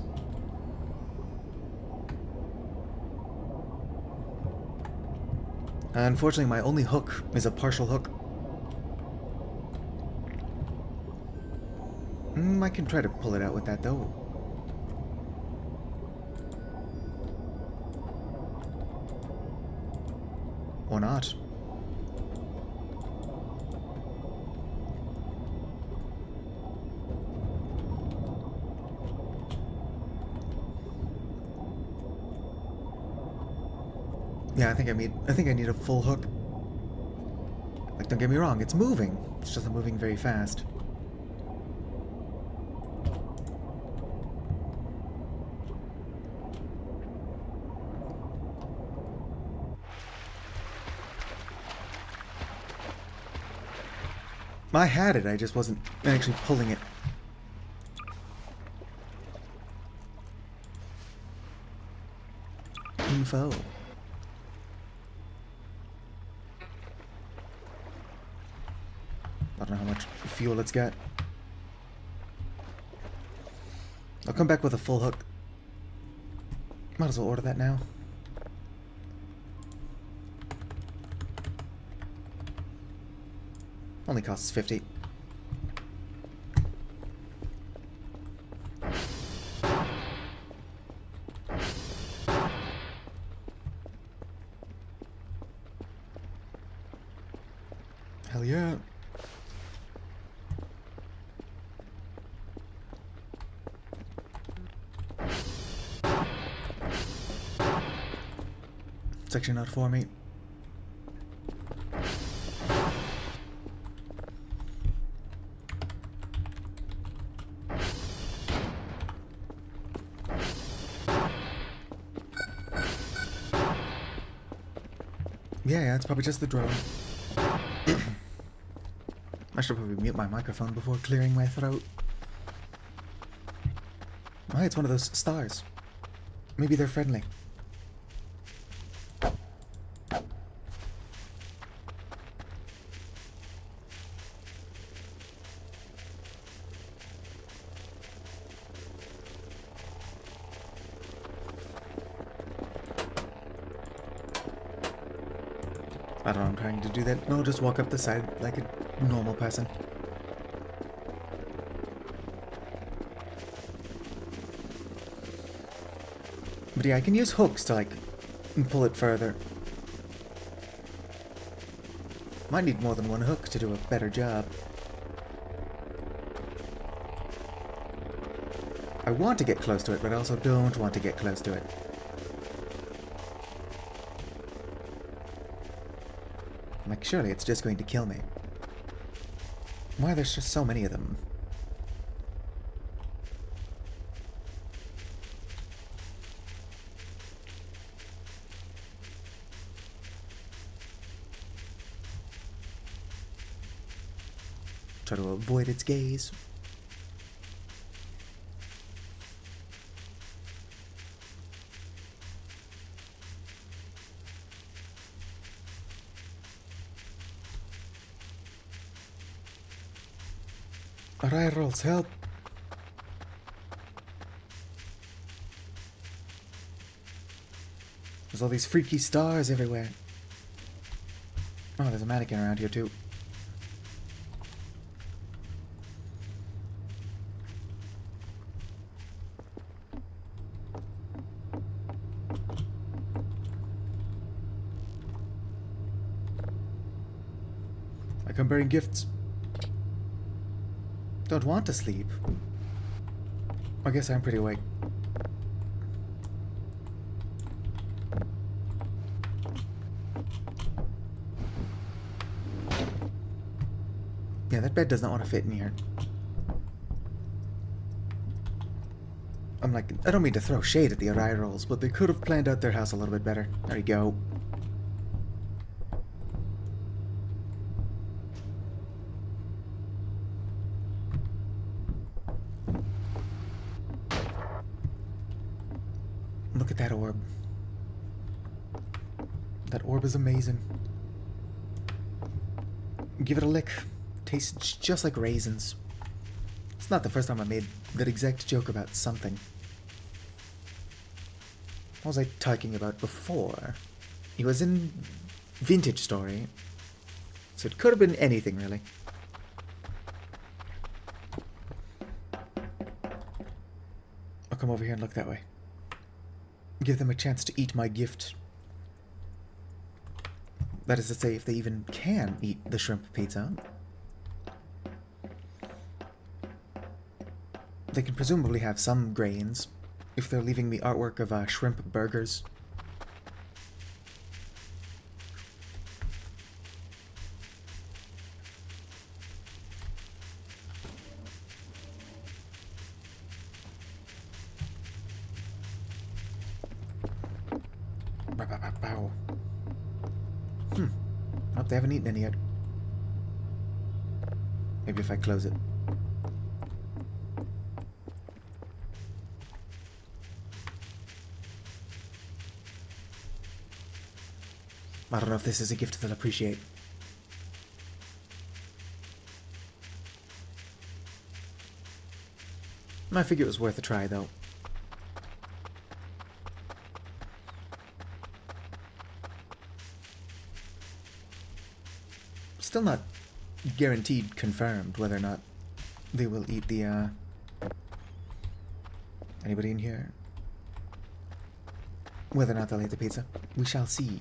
Unfortunately, my only hook is a partial hook. I can try to pull it out with that, though. Or not. Yeah, I think I need a full hook. Like, don't get me wrong, it's moving. It's just not moving very fast. I had it, I just wasn't actually pulling it. Info. I don't know how much fuel it's got. I'll come back with a full hook. Might as well order that now. Only costs 50. Hell yeah. It's actually not for me. Yeah, it's probably just the drone. I should probably mute my microphone before clearing my throat. Oh, it's one of those stars. Maybe they're friendly. I don't know, I'm trying to do that. No, just walk up the side like a normal person. But yeah, I can use hooks to, like, pull it further. Might need more than one hook to do a better job. I want to get close to it, but I also don't want to get close to it. Like, surely it's just going to kill me. Why are there just so many of them? Try to avoid its gaze. Eye rolls, help! There's all these freaky stars everywhere. Oh, there's a mannequin around here too. Like I'm bearing gifts. Don't want to sleep. I guess I'm pretty awake. Yeah, that bed does not want to fit in here. I'm like, I don't mean to throw shade at the Arai rolls, but they could have planned out their house a little bit better. There you go. Look at that orb. That orb is amazing. Give it a lick. Tastes just like raisins. It's not the first time I made that exact joke about something. What was I talking about before? It was in Vintage Story. So it could have been anything, really. I'll come over here and look that way. Give them a chance to eat my gift. That is to say, if they even can eat the shrimp pizza. They can presumably have some grains, if they're leaving me artwork of shrimp burgers. Bow. Nope, they haven't eaten any yet. Maybe if I close it. I don't know if this is a gift they'll appreciate. I figure it was worth a try, though. Still not guaranteed confirmed whether or not they will eat the, Anybody in here? Whether or not they'll eat the pizza. We shall see.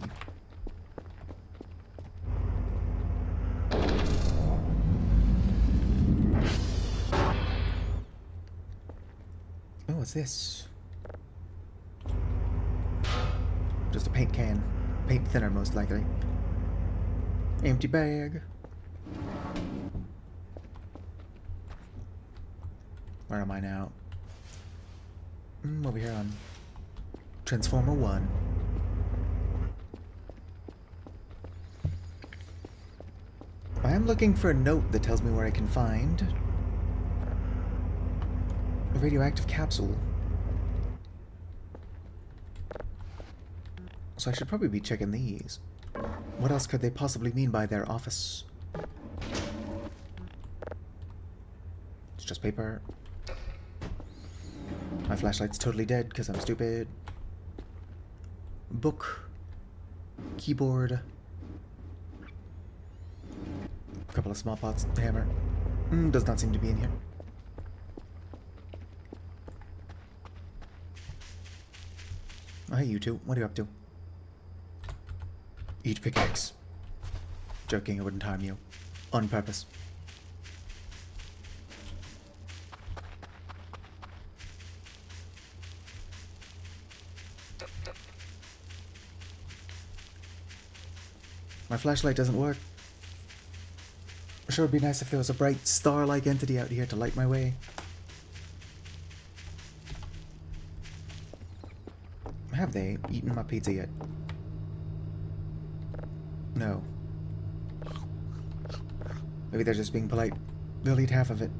Oh, what's this? Just a paint can. Paint thinner, most likely. Empty bag. Where am I now? Over here on Transformer 1. I am looking for a note that tells me where I can find a radioactive capsule. So I should probably be checking these. What else could they possibly mean by their office? It's just paper. My flashlight's totally dead because I'm stupid. Book. Keyboard. A couple of small pots. Hammer. Does not seem to be in here. Oh, hey, you two. What are you up to? Eat pickaxe. Joking, I wouldn't harm you. On purpose. My flashlight doesn't work. Sure, it'd be nice if there was a bright star-like entity out here to light my way. Have they eaten my pizza yet? No. Maybe they're just being polite. They'll eat half of it.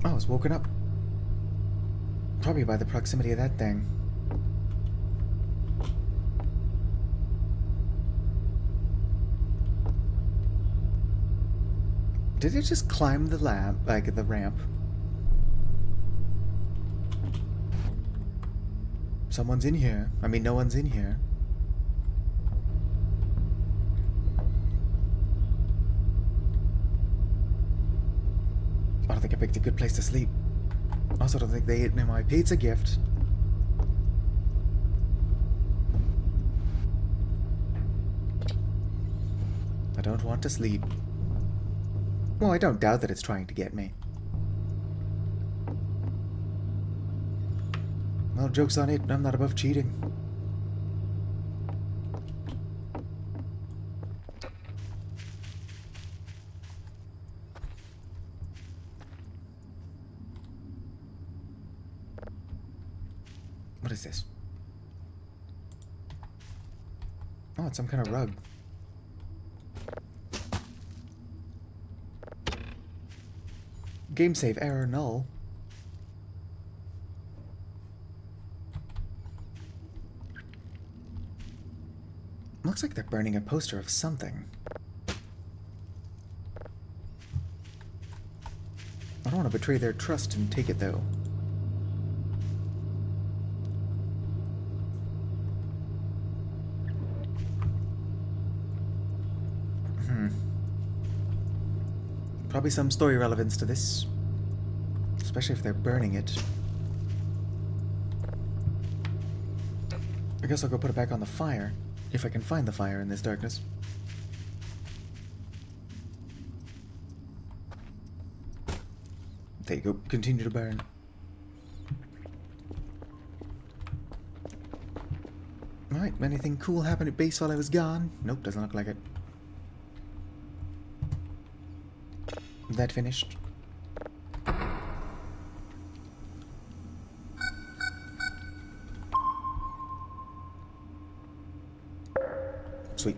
Oh, I was woken up. Probably by the proximity of that thing. Did it just climb the the ramp? Someone's in here. I mean, no one's in here. I don't think I picked a good place to sleep. Also, don't think they ate my pizza gift. I don't want to sleep. Well, I don't doubt that it's trying to get me. Well, joke's on it, I'm not above cheating. What is this? Oh, it's some kind of rug. Game save error null. Looks like they're burning a poster of something. I don't want to betray their trust and take it, though. Probably some story relevance to this. Especially if they're burning it. I guess I'll go put it back on the fire. If I can find the fire in this darkness. There you go. Continue to burn. Alright, anything cool happened at base while I was gone? Nope, doesn't look like it. That finished? Sweet.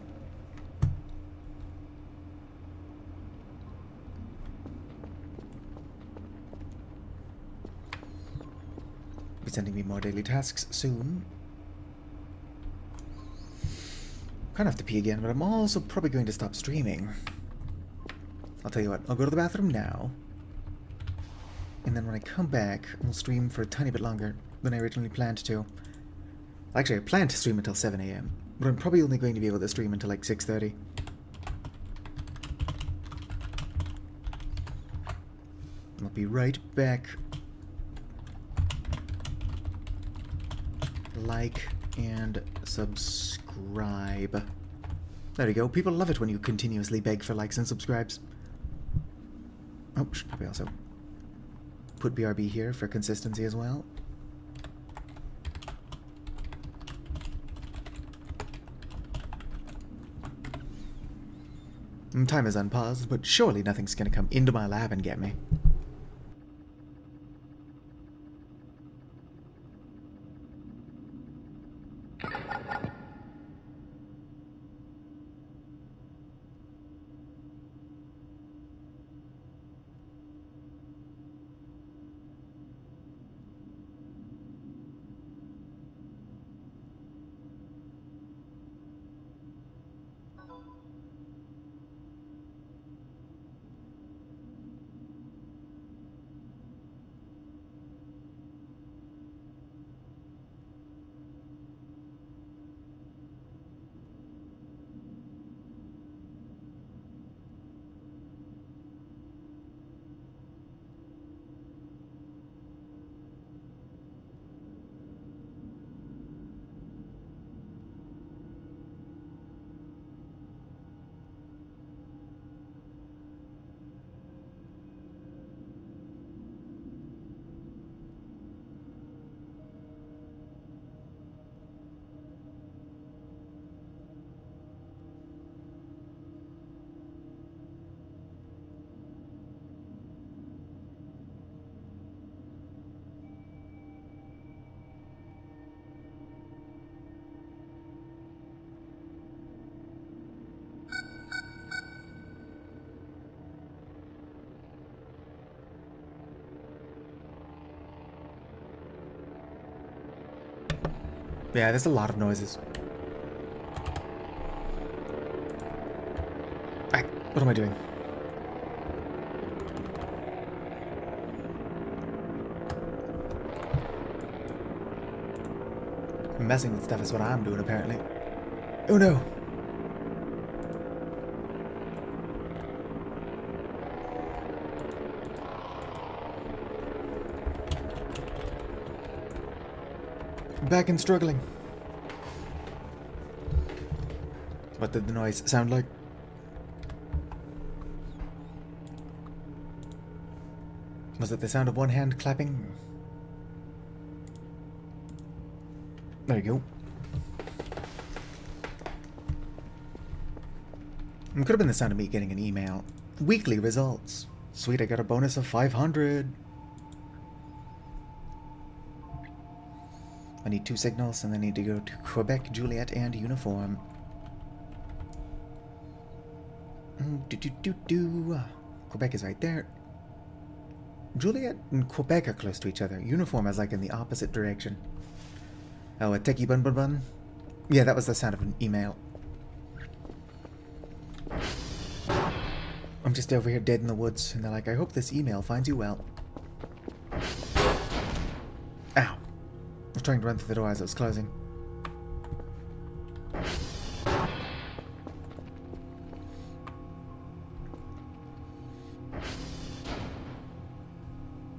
Be sending me more daily tasks soon. Kind of have to pee again, but I'm also probably going to stop streaming. I'll tell you what, I'll go to the bathroom now. And then when I come back, I'll stream for a tiny bit longer than I originally planned to. Actually, I planned to stream until 7 AM, but I'm probably only going to be able to stream until like 6:30. I'll be right back. Like and subscribe. There we go. People love it when you continuously beg for likes and subscribes. Oh, should probably also put BRB here for consistency as well. Time is unpaused, but surely nothing's gonna come into my lab and get me. Yeah, there's a lot of noises. What am I doing? Messing with stuff is what I'm doing, apparently. Oh no! Back and struggling. What did the noise sound like? Was it the sound of one hand clapping? There you go. It could have been the sound of me getting an email. Weekly results. Sweet, I got a bonus of 500. I need 2 signals, and I need to go to Quebec, Juliet, and uniform. Quebec is right there. Juliet and Quebec are close to each other. Uniform is like in the opposite direction. Oh, a techie bun bun bun? Yeah, that was the sound of an email. I'm just over here dead in the woods, and they're like, I hope this email finds you well. Ow. I was trying to run through the door as it was closing.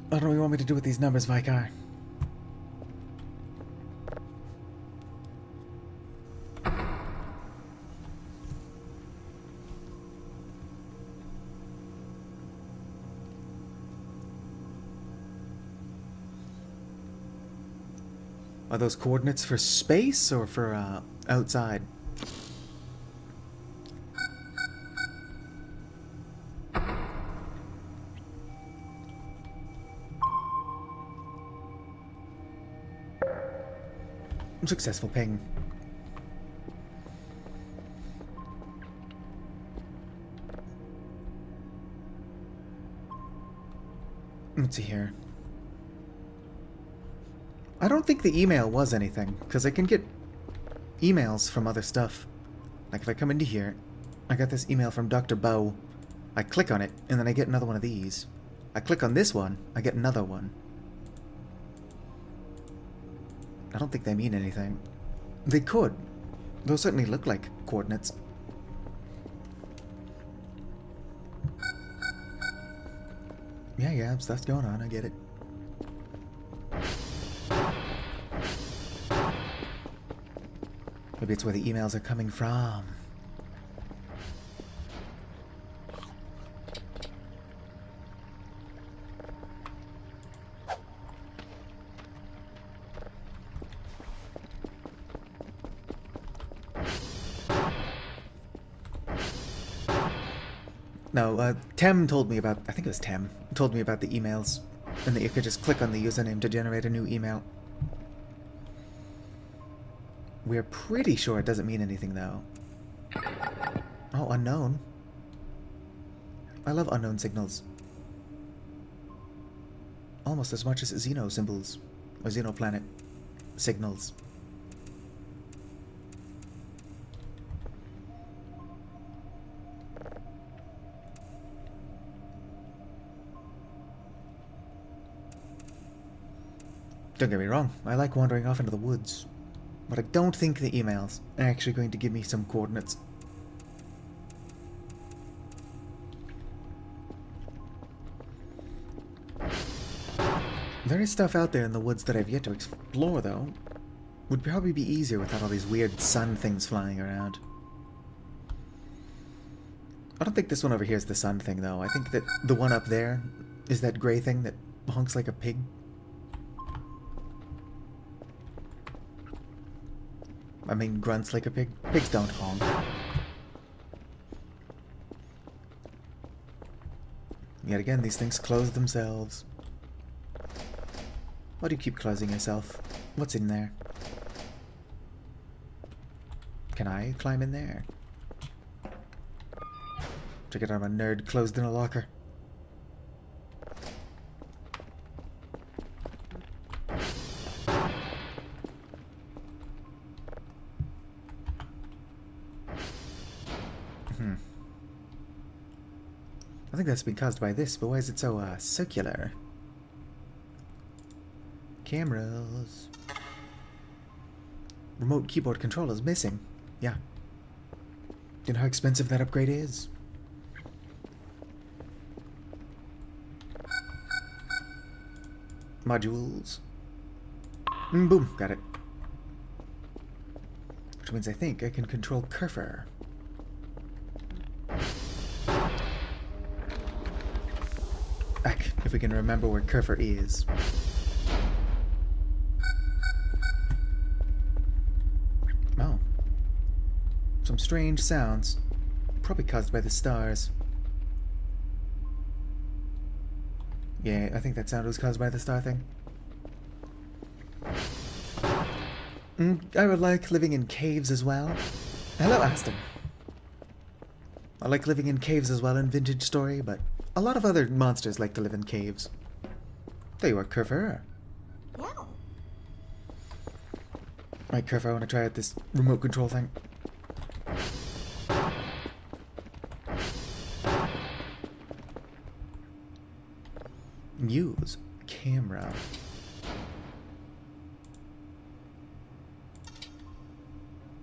What do you want me to do with these numbers, Vicar? Are those coordinates for space or for outside? Successful ping. Let's see here. I don't think the email was anything, because I can get emails from other stuff. Like if I come into here, I got this email from Dr. Bow. I click on it, and then I get another one of these. I click on this one, I get another one. I don't think they mean anything. They could. Those certainly look like coordinates. Yeah, stuff's going on, I get it. Maybe it's where the emails are coming from. No, Tem told me about, I think it was Tem, told me about the emails, and that you could just click on the username to generate a new email. We're pretty sure it doesn't mean anything, though. Oh, unknown. I love unknown signals. Almost as much as Xeno symbols, or Xenoplanet signals. Don't get me wrong, I like wandering off into the woods. But I don't think the emails are actually going to give me some coordinates. There is stuff out there in the woods that I've yet to explore, though. Would probably be easier without all these weird sun things flying around. I don't think this one over here is the sun thing, though. I think that the one up there is that gray thing that honks like a pig. I mean, grunts like a pig. Pigs don't honk. Yet again, these things close themselves. Why do you keep closing yourself? What's in there? Can I climb in there? Check it out, I'm a nerd closed in a locker. I think that's been caused by this, but why is it so, circular? Cameras. Remote keyboard controller's missing. Yeah. Do you know how expensive that upgrade is? Modules. Boom, got it. Which means I think I can control Kerfer. Back. If we can remember where Kerfer is. Oh. Some strange sounds. Probably caused by the stars. Yeah, I think that sound was caused by the star thing. I would like living in caves as well. Hello, Aston. I like living in caves as well in Vintage Story, but a lot of other monsters like to live in caves. There you are, Kerfer. Yeah. Right, Kerfer, I want to try out this remote control thing. Use camera.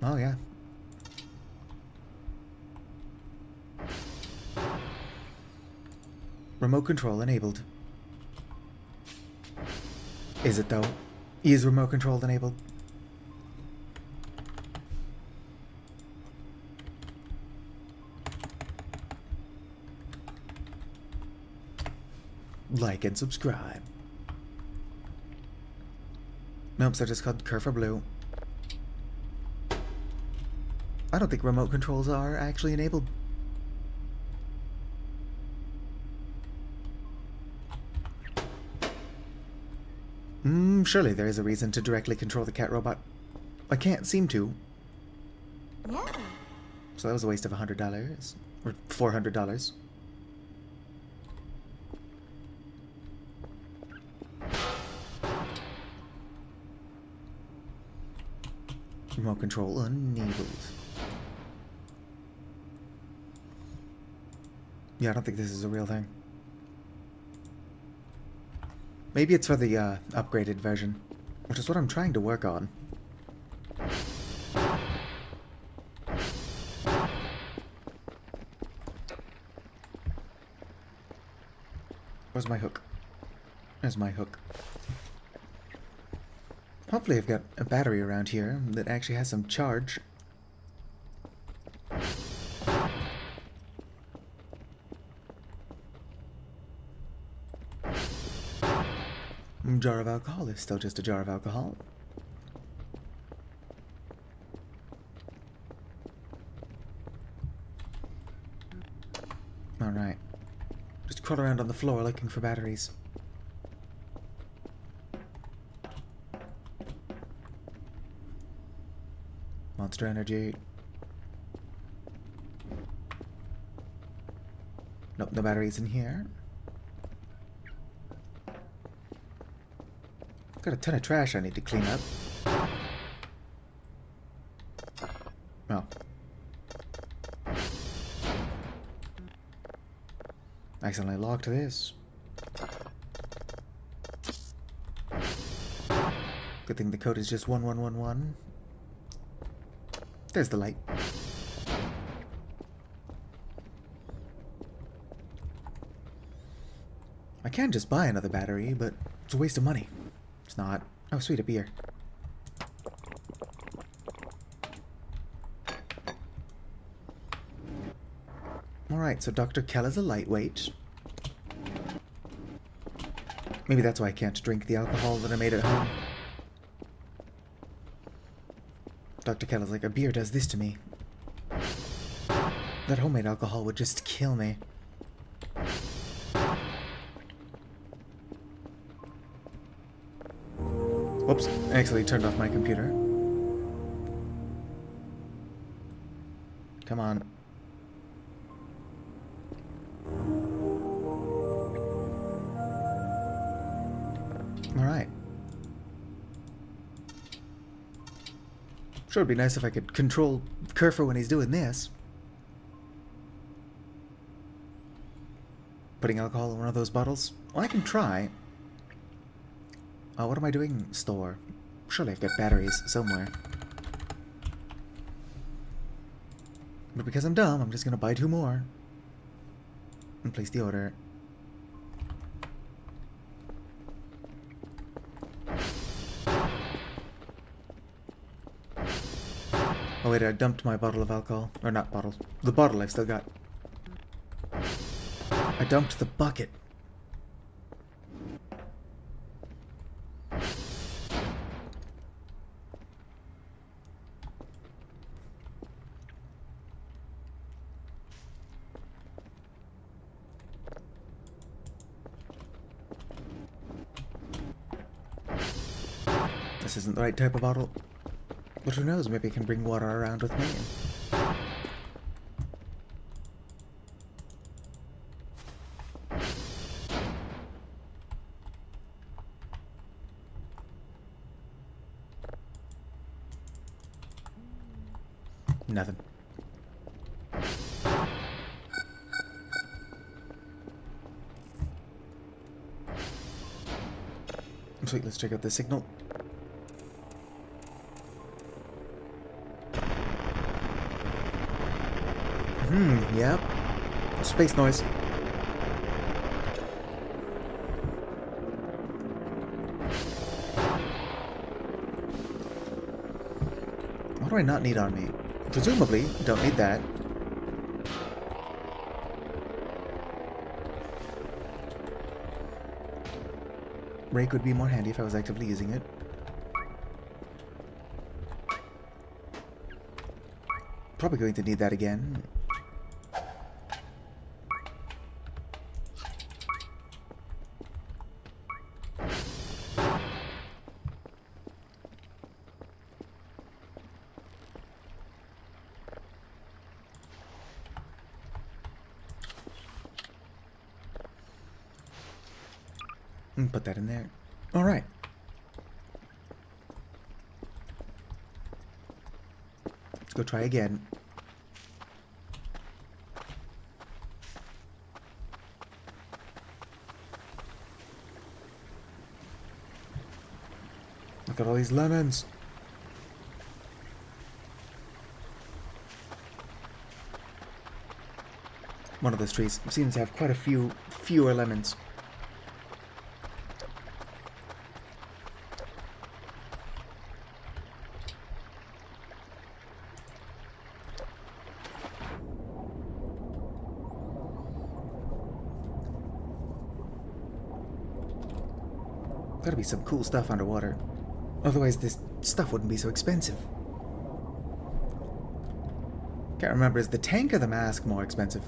Oh, yeah. Remote control enabled. Is it though? Is remote control enabled? Like and subscribe. Nope, so just called Kerfer Blue. I don't think remote controls are actually enabled. Surely there is a reason to directly control the cat robot. I can't seem to. Yeah. So that was a waste of $100. Or $400. Remote control enabled. Yeah, I don't think this is a real thing. Maybe it's for the upgraded version, which is what I'm trying to work on. Where's my hook? There's my hook. Hopefully I've got a battery around here that actually has some charge. Jar of alcohol is still just a jar of alcohol. Alright. Just crawl around on the floor looking for batteries. Monster Energy. Nope, no batteries in here. Got a ton of trash I need to clean up. Oh. Accidentally locked this. Good thing the code is just 1111. There's the light. I can just buy another battery, but it's a waste of money. It's not. Oh, sweet, a beer. Alright, so Dr. Kell is a lightweight. Maybe that's why I can't drink the alcohol that I made at home. Dr. Kell is like, a beer does this to me. That homemade alcohol would just kill me. Whoops, I actually turned off my computer. Come on. Alright. Sure, it'd be nice if I could control Kerfer when he's doing this. Putting alcohol in one of those bottles? Well, I can try. Oh, what am I doing? Store. Surely I've got batteries somewhere. But because I'm dumb, I'm just gonna buy 2 more. And place the order. Oh wait, I dumped my bottle of alcohol. Or not bottle. The bottle I've still got. I dumped the bucket. this isn't the right type of bottle. But who knows, maybe I can bring water around with me. Nothing. Sweet, let's check out the signal. Yep. Space noise. What do I not need on me? Presumably, don't need that. Rake would be more handy if I was actively using it. Probably going to need that again. Put that in there. All right. Let's go try again. Look at all these lemons. One of those trees seems to have quite a few fewer lemons. Gotta be some cool stuff underwater. Otherwise this stuff wouldn't be so expensive. Can't remember, is the tank or the mask more expensive?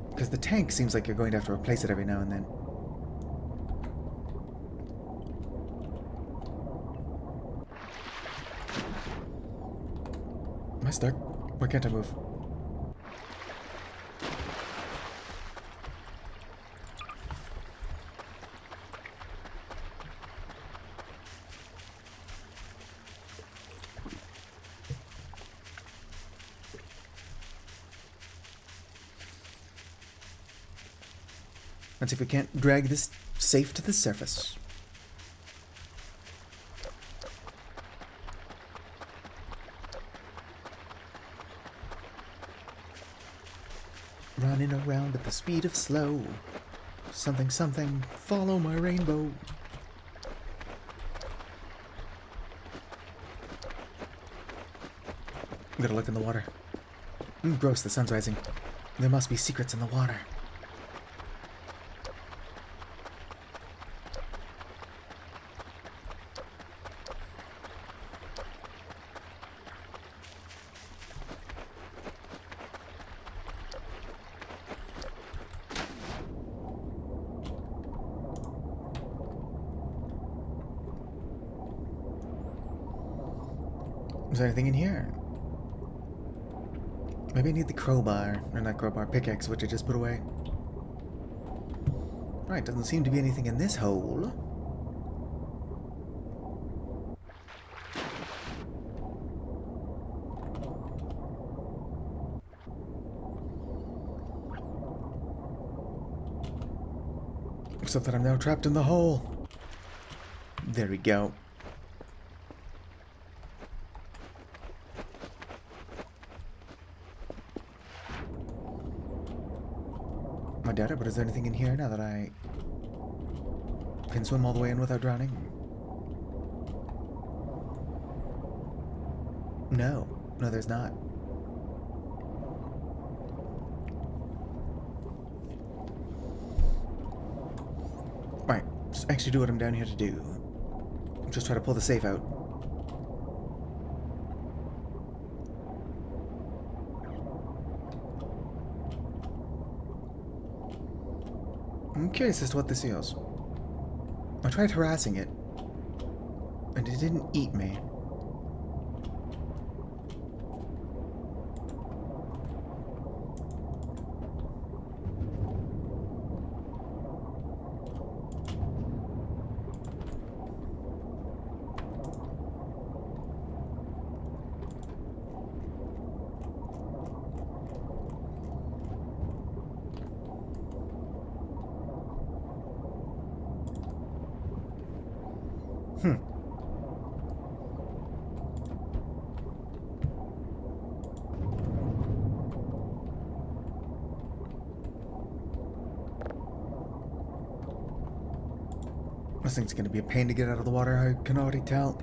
Because the tank seems like you're going to have to replace it every now and then. Am I stuck? Why can't I move? Let's see if we can't drag this safe to the surface. Running around at the speed of slow. Something, something, follow my rainbow. I'm gonna look in the water. Gross, the sun's rising. There must be secrets in the water. Is there anything in here? Maybe I need the crowbar, or not crowbar, pickaxe, which I just put away. Right, doesn't seem to be anything in this hole. Except that I'm now trapped in the hole. There we go. I doubt it, but is there anything in here now that I can swim all the way in without drowning? No. No, there's not. Right, just actually do what I'm down here to do. Just try to pull the safe out. I'm curious as to what this is. I tried harassing it, and it didn't eat me. This thing's gonna be a pain to get out of the water, I can already tell.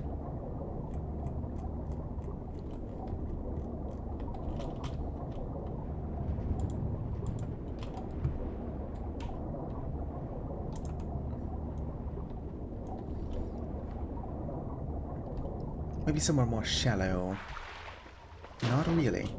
Maybe somewhere more shallow. Not really.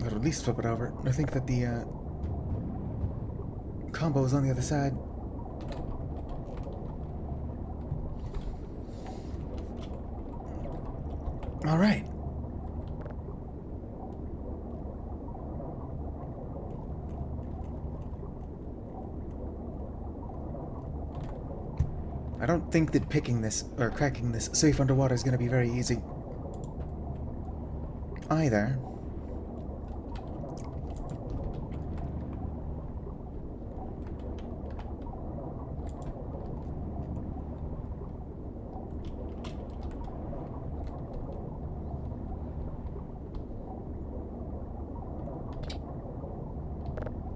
Or at least flip it over. I think that the combo is on the other side. All right. I don't think that picking this or cracking this safe underwater is going to be very easy either.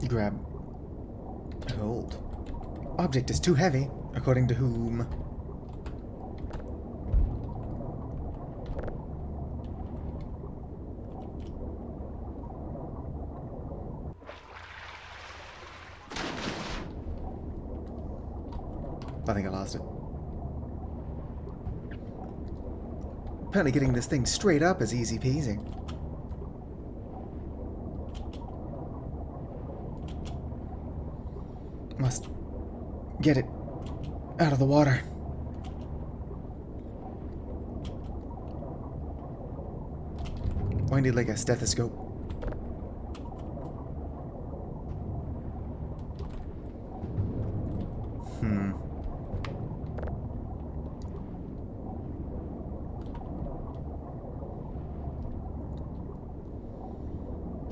Grab. Hold. Object is too heavy, according to whom? I think I lost it. Apparently getting this thing straight up is easy peasy. Must get it out of the water. I need like a stethoscope.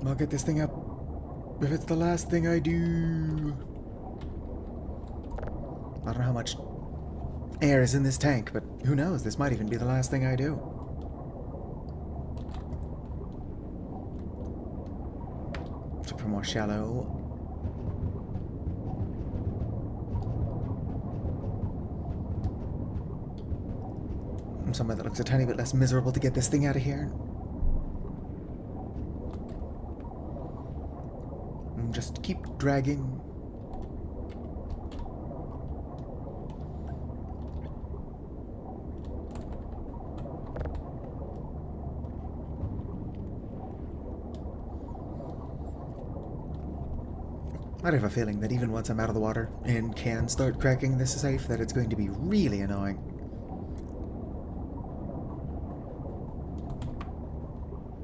I'll get this thing up if it's the last thing I do. I don't know how much air is in this tank, but who knows? This might even be the last thing I do. Super more shallow. Somewhere that looks a tiny bit less miserable to get this thing out of here. And just keep dragging. I have a feeling that even once I'm out of the water and can start cracking this safe, that it's going to be really annoying.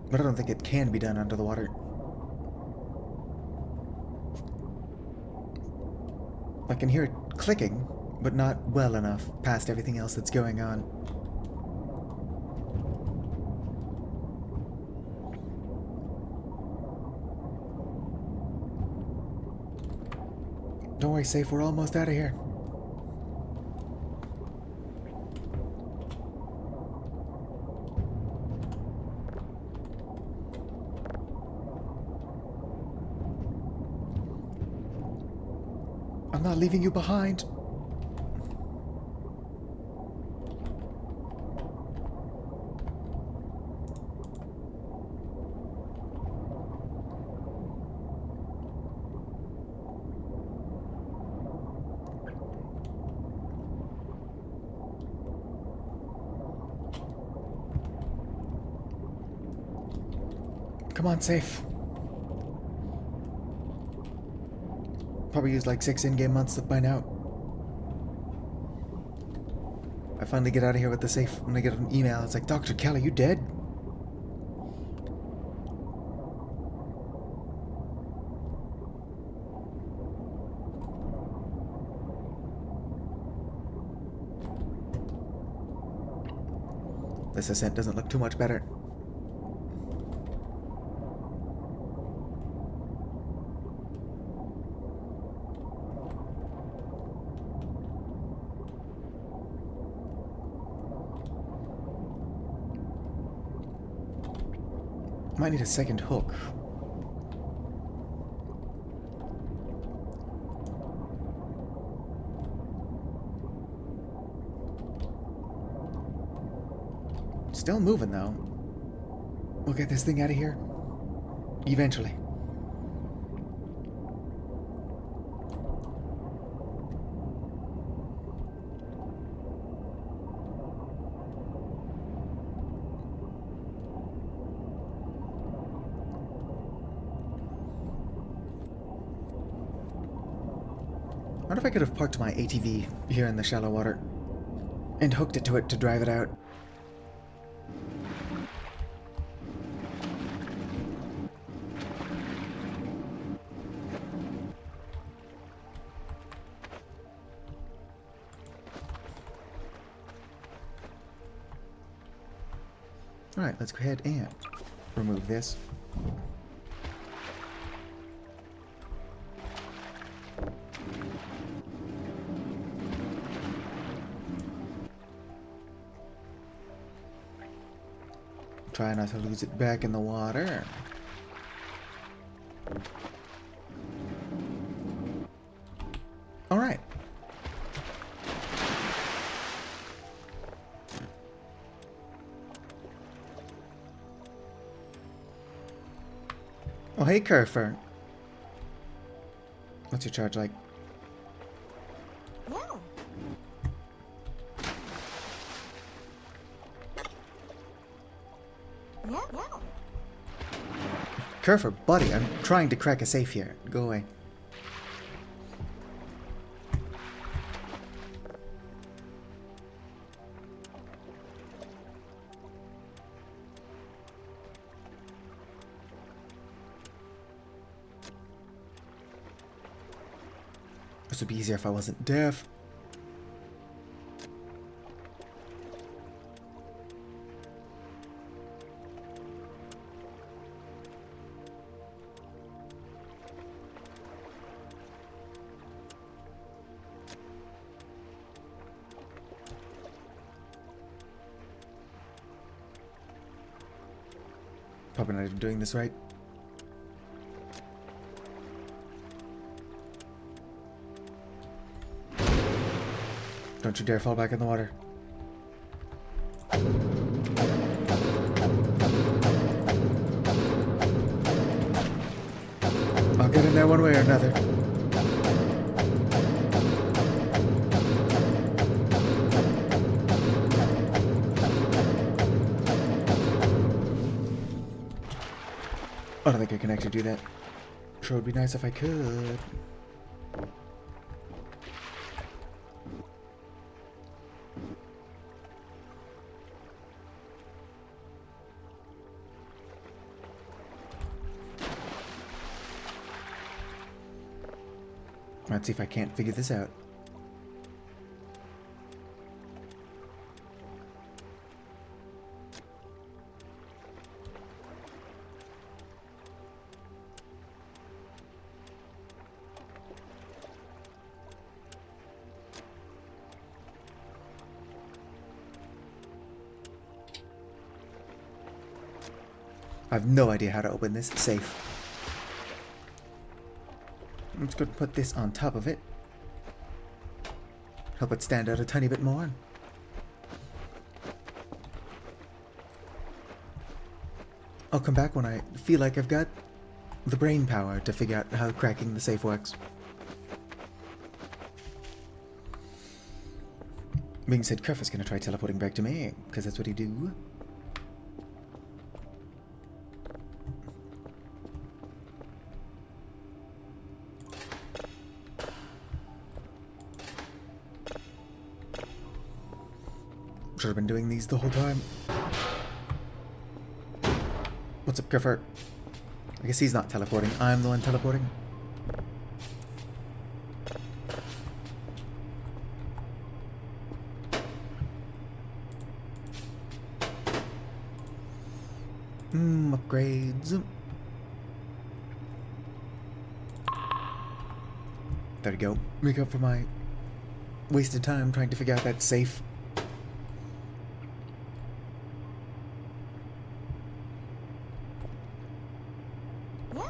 But I don't think it can be done under the water. I can hear it clicking, but not well enough past everything else that's going on. Don't worry, safe, we're almost out of here. I'm not leaving you behind. Come on, safe. Probably used like 6 in-game months by now. I finally get out of here with the safe when I get an email. It's like, Dr. Kelly, you dead? This ascent doesn't look too much better. Might need a second hook. Still moving though. We'll get this thing out of here. Eventually. I wonder if I could have parked my ATV here in the shallow water and hooked it to it to drive it out. Alright, let's go ahead and remove this. Try not to lose it back in the water. Alright. Oh, hey, Kerfer. What's your charge like? Yeah. Yeah. Yeah. Kerfer, buddy, I'm trying to crack a safe here. Go away. This would be easier if I wasn't deaf. Probably not even doing this right. Don't you dare fall back in the water. I'll get in there one way or another. I don't think I can actually do that. Sure would be nice if I could. Let's see if I can't figure this out. I have no idea how to open this safe. I'm just going to put this on top of it. Help it stand out a tiny bit more. I'll come back when I feel like I've got the brain power to figure out how cracking the safe works. Being said, Kerf is going to try teleporting back to me, because that's what he do. Should have been doing these the whole time. What's up, Clifford? I guess he's not teleporting. I'm the one teleporting. Upgrades. There we go. Make up for my wasted time trying to figure out that safe.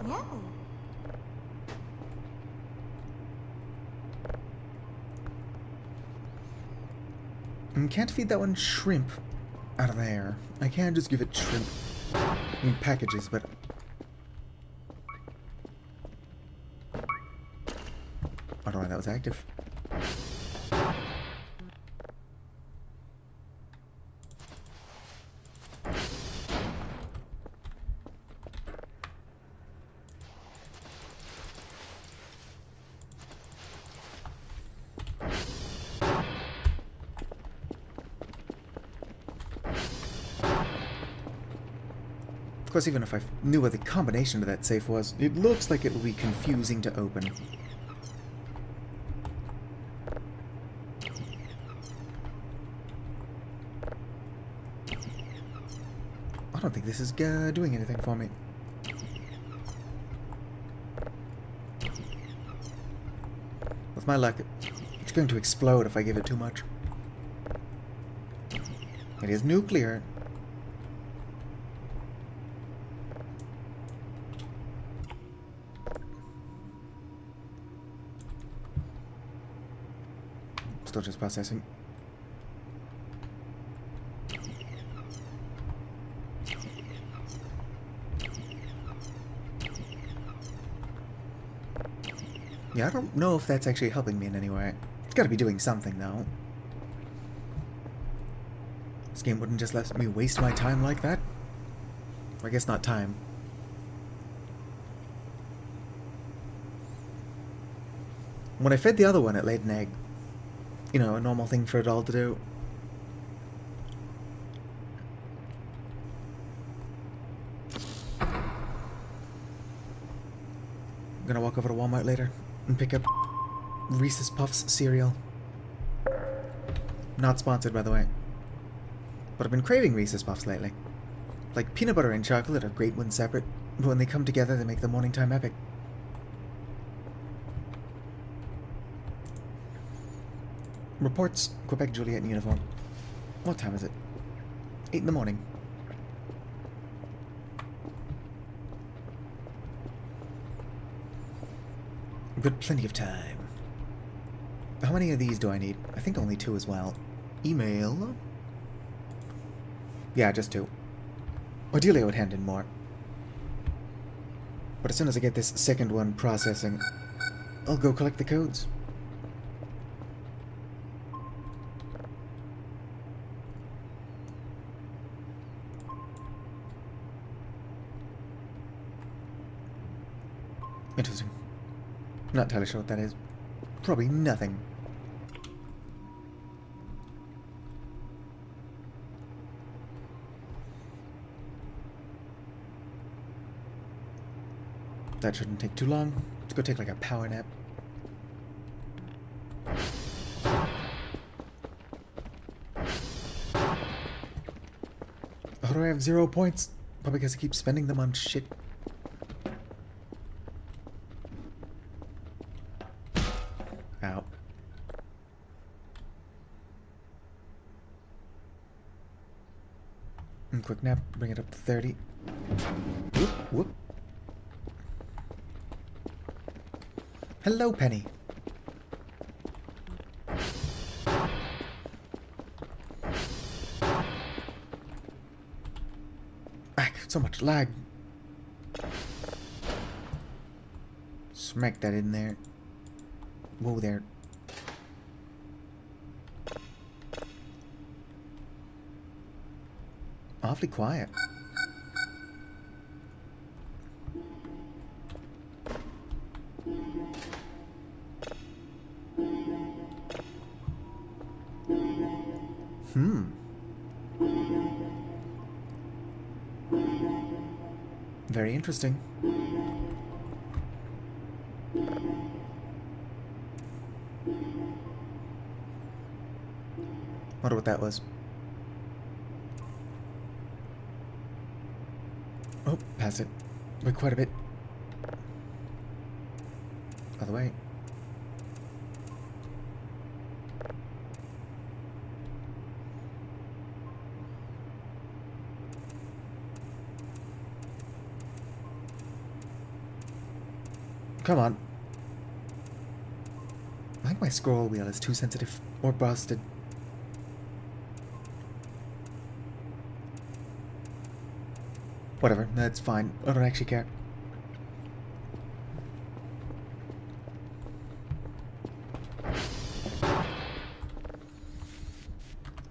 Yeah. Can't feed that one shrimp out of there. I can just give it shrimp in packages, but I don't know why that was active. Of course, even if I knew what the combination to that safe was, it looks like it will be confusing to open. I don't think this is doing anything for me. With my luck, it's going to explode if I give it too much. It is nuclear. Still just processing. Yeah, I don't know if that's actually helping me in any way. It's gotta be doing something, though. This game wouldn't just let me waste my time like that. Or I guess not time. When I fed the other one, it laid an egg. You know, a normal thing for it all to do. I'm gonna walk over to Walmart later and pick up Reese's Puffs cereal. Not sponsored, by the way. But I've been craving Reese's Puffs lately. Like, peanut butter and chocolate are great when separate, but when they come together, they make the morning time epic. Reports, Quebec Juliet in uniform. What time is it? 8 in the morning. But plenty of time. How many of these do I need? I think only 2 as well. Email. Yeah, just 2. Ideally I would hand in more. But as soon as I get this second one processing, I'll go collect the codes. Interesting. Not entirely sure what that is. Probably nothing. That shouldn't take too long. Let's go take like a power nap. How do I have 0 points? Probably because I keep spending them on shit. Ow. And quick nap, bring it up to 30. Whoop, whoop. Hello, Penny. So much lag. Smack that in there. Whoa there. Awfully quiet. Very interesting. Wonder what that was. Oh, past it. By quite a bit. Other way. Come on. I think my scroll wheel is too sensitive or busted. Whatever, that's fine. I don't actually care.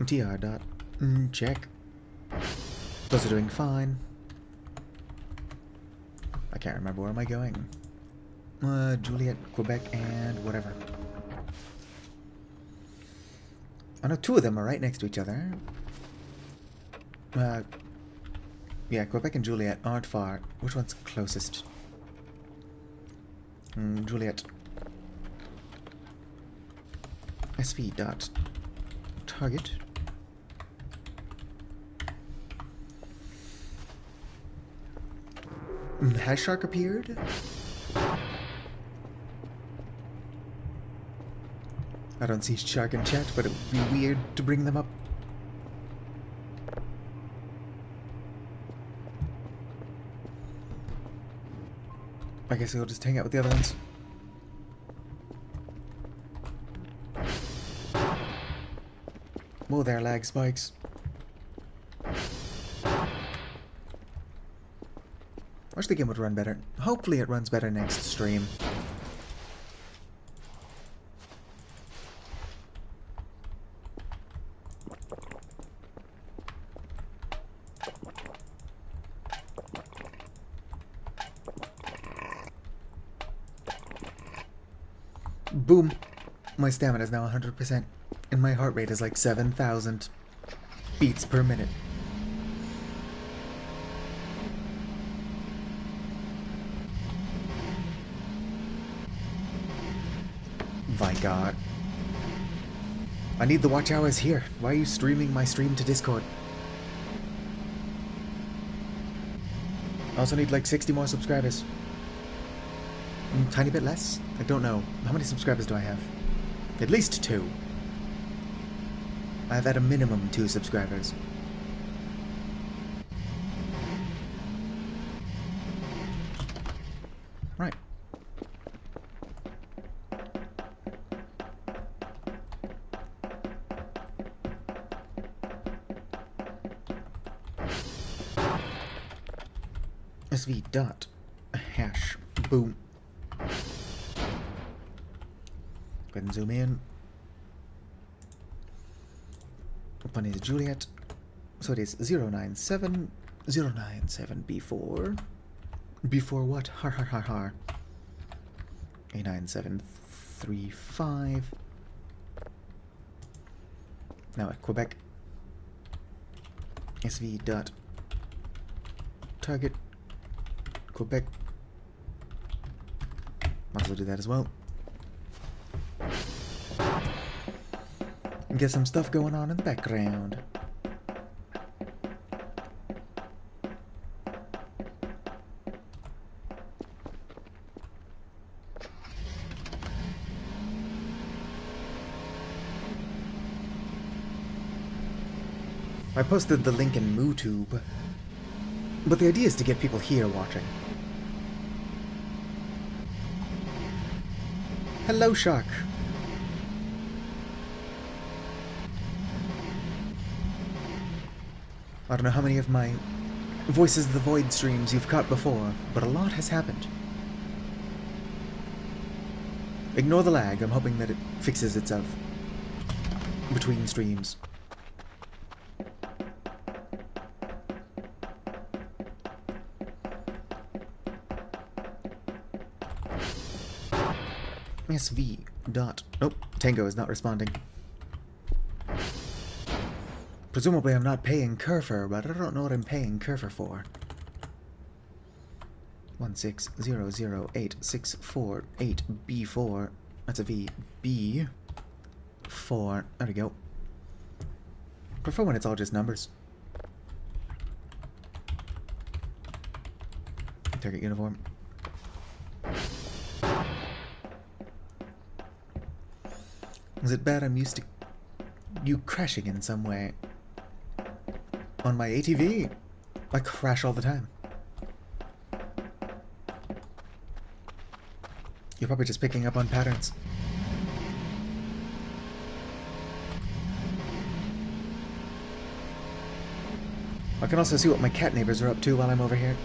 TR dot. Check. Those are doing fine. I can't remember where am I going. Juliet, Quebec, and whatever. I know two of them are right next to each other. Yeah, Quebec and Juliet aren't far. Which one's closest? Juliet. SV dot target. Has Shark appeared? I don't see Shark in chat, but it would be weird to bring them up. I guess we'll just hang out with the other ones. Whoa there, lag spikes. Wish the game would run better. Hopefully it runs better next stream. Boom! My stamina is now 100%, and my heart rate is like 7,000 beats per minute. My god. I need the watch hours here. Why are you streaming my stream to Discord? I also need like 60 more subscribers. Tiny bit less? I don't know. How many subscribers do I have? At least 2. I have at a minimum 2 subscribers. Right. SV dot hash. Boom. Go ahead and zoom in. One is Juliet. So it is 097 before what? Har har har har. A9735. Now at Quebec. SV dot target Quebec. Might as well do that as well. And get some stuff going on in the background. I posted the link in MooTube, but the idea is to get people here watching. Hello, Shark. I don't know how many of my Voices of the Void streams you've caught before, but a lot has happened. Ignore the lag, I'm hoping that it fixes itself between streams. SV dot. Nope, Tango is not responding. Presumably I'm not paying Kerfer, but I don't know what I'm paying Kerfer for. 1600864 That's a V. B4. There we go. Prefer when it's all just numbers. Target uniform. Is it bad I'm used to you crashing in some way? On my ATV, I crash all the time. You're probably just picking up on patterns. I can also see what my cat neighbors are up to while I'm over here.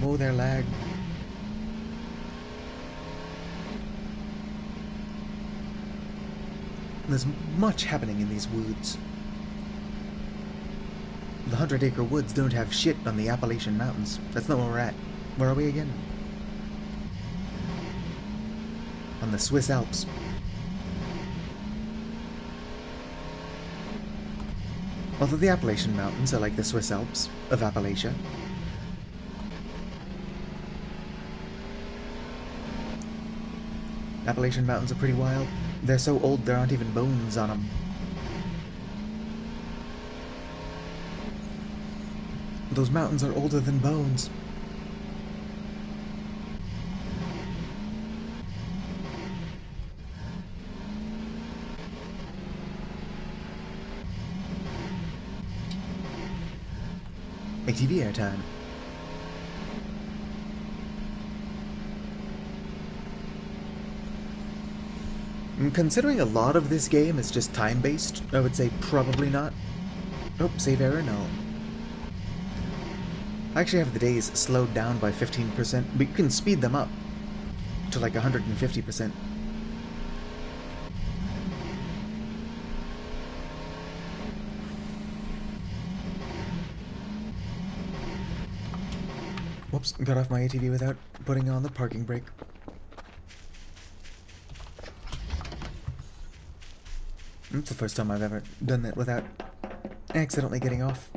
Oh, their lag. There's much happening in these woods. The 100-acre woods don't have shit on the Appalachian Mountains. That's not where we're at. Where are we again? On the Swiss Alps. Although the Appalachian Mountains are like the Swiss Alps of Appalachia. Appalachian Mountains are pretty wild. They're so old there aren't even bones on them. Those mountains are older than bones. ATV airtime. Considering a lot of this game is just time-based, I would say probably not. Oh, save error, no. I actually have the days slowed down by 15%, but you can speed them up to like 150%. Whoops, got off my ATV without putting on the parking brake. It's the first time I've ever done that without accidentally getting off.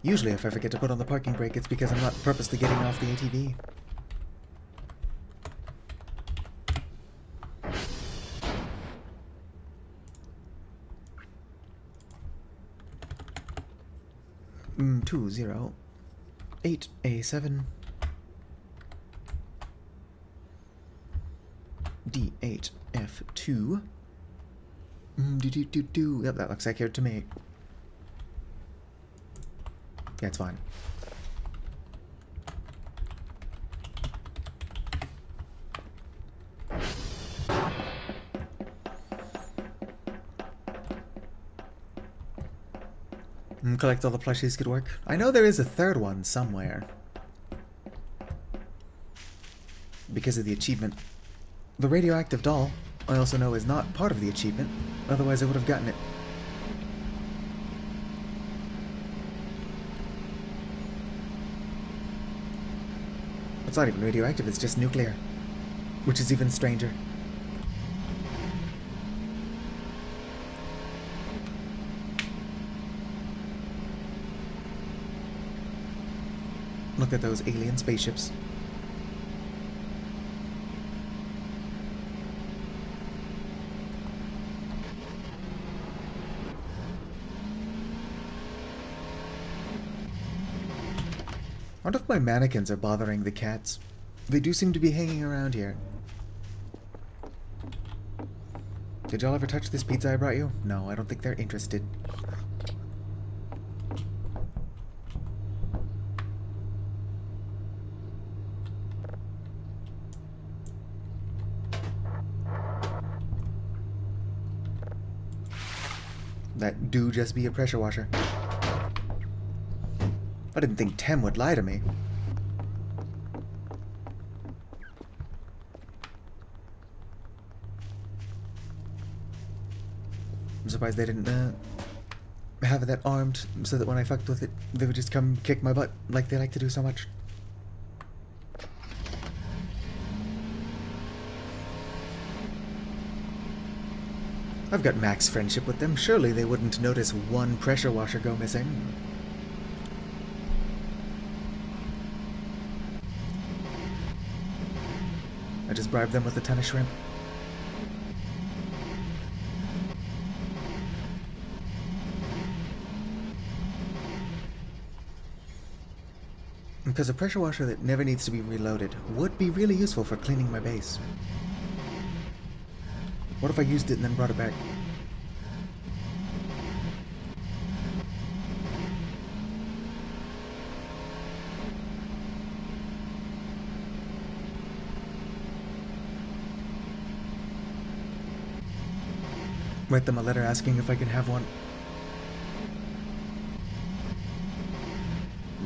Usually if I forget to put on the parking brake, it's because I'm not purposely getting off the ATV. Mm, 208A7 D8F2 Yep, that looks accurate to me. Yeah, it's fine. Collect all the plushies could work. I know there is a third one somewhere. Because of the achievement. The radioactive doll, I also know, is not part of the achievement. Otherwise I would have gotten it. It's not even radioactive, it's just nuclear. Which is even stranger. Look at those alien spaceships. I wonder if my mannequins are bothering the cats. They do seem to be hanging around here. Did y'all ever touch this pizza I brought you? No, I don't think they're interested. That do just be a pressure washer. I didn't think Tem would lie to me. I'm surprised they didn't, having that armed so that when I fucked with it, they would just come kick my butt like they like to do so much. I've got max friendship with them. Surely they wouldn't notice one pressure washer go missing. I just bribed them with a ton of shrimp. Because a pressure washer that never needs to be reloaded would be really useful for cleaning my base. What if I used it and then brought it back? Write them a letter asking if I can have one.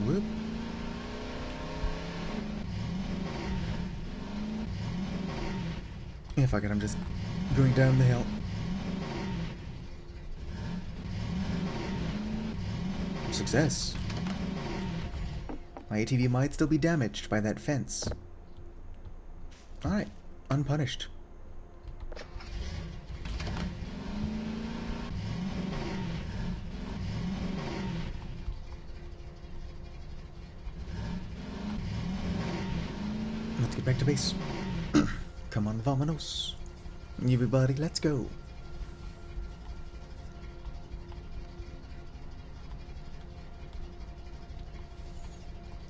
Whoop. Yeah, fuck it, I'm just going down the hill. Success. My ATV might still be damaged by that fence. Alright, unpunished. Let's get back to base. Come on, vamonos. Everybody, let's go.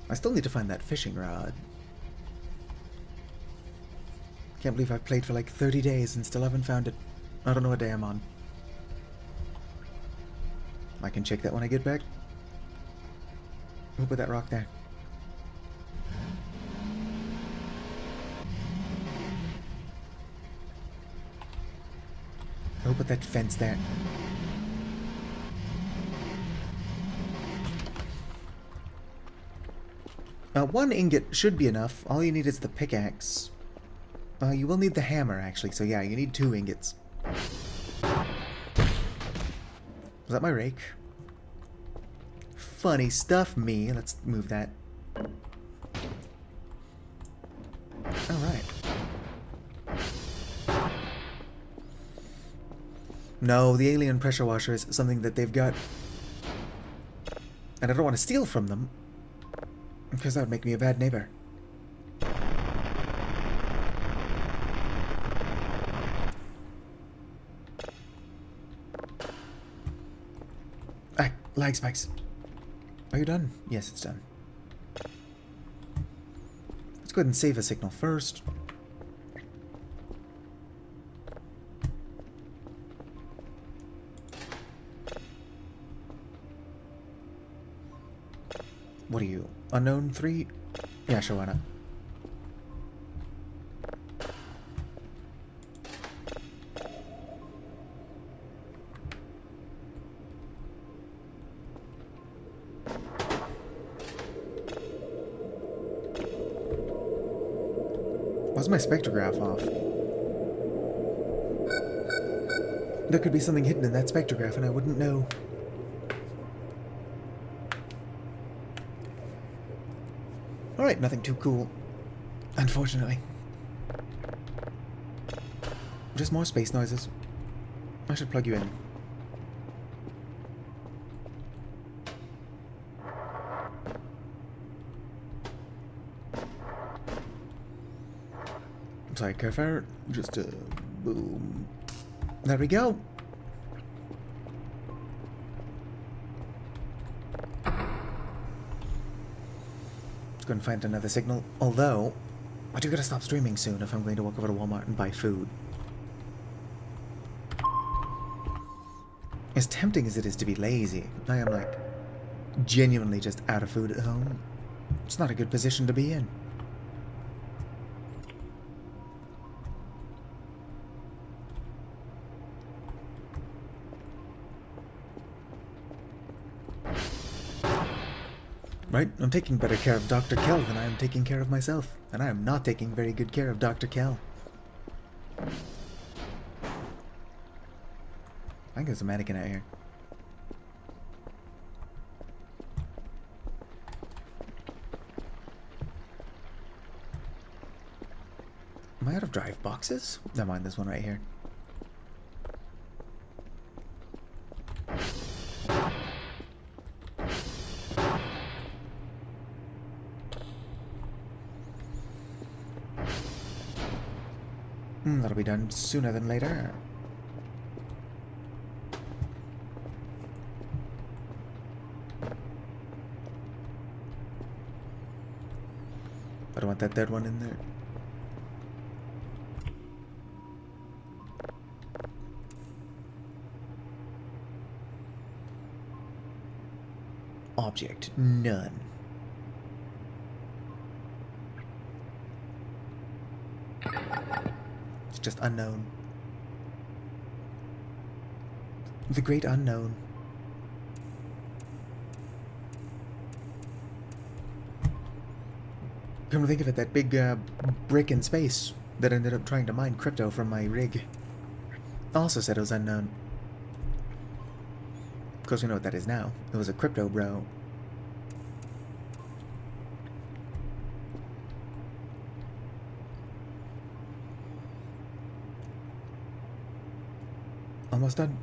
I still need to find that fishing rod. Can't believe I've played for like 30 days and still haven't found it. I don't know what day I'm on. I can check that when I get back. Who put that rock there? Who put that fence there? One ingot should be enough. All you need is the pickaxe. You will need the hammer, actually. So yeah, you need 2 ingots. Was that my rake? Funny stuff, me. Let's move that. Alright. No, the alien pressure washer is something that they've got. And I don't want to steal from them, because that would make me a bad neighbor. Ah, lag spikes. Are you done? Yes, it's done. Let's go ahead and save a signal first. What are you? Unknown 3? Yeah, sure, why not? Why's my spectrograph off? There could be something hidden in that spectrograph and I wouldn't know. Alright, nothing too cool. Unfortunately. Just more space noises. I should plug you in. Sorry, Carfire. Just boom. There we go. Let's go and find another signal. Although, I do gotta stop streaming soon if I'm going to walk over to Walmart and buy food. As tempting as it is to be lazy, I am like genuinely just out of food at home. It's not a good position to be in. Right? I'm taking better care of Dr. Kell than I am taking care of myself. And I am not taking very good care of Dr. Kell. I think there's a mannequin out here. Am I out of drive boxes? Never mind, this one right here. That'll be done sooner than later. I don't want that dead one in there. Object, none. It's just unknown. The great unknown. Come to think of it, that big brick in space that ended up trying to mine crypto from my rig also said it was unknown. Of course, we know what that is now. It was a crypto bro. Almost done.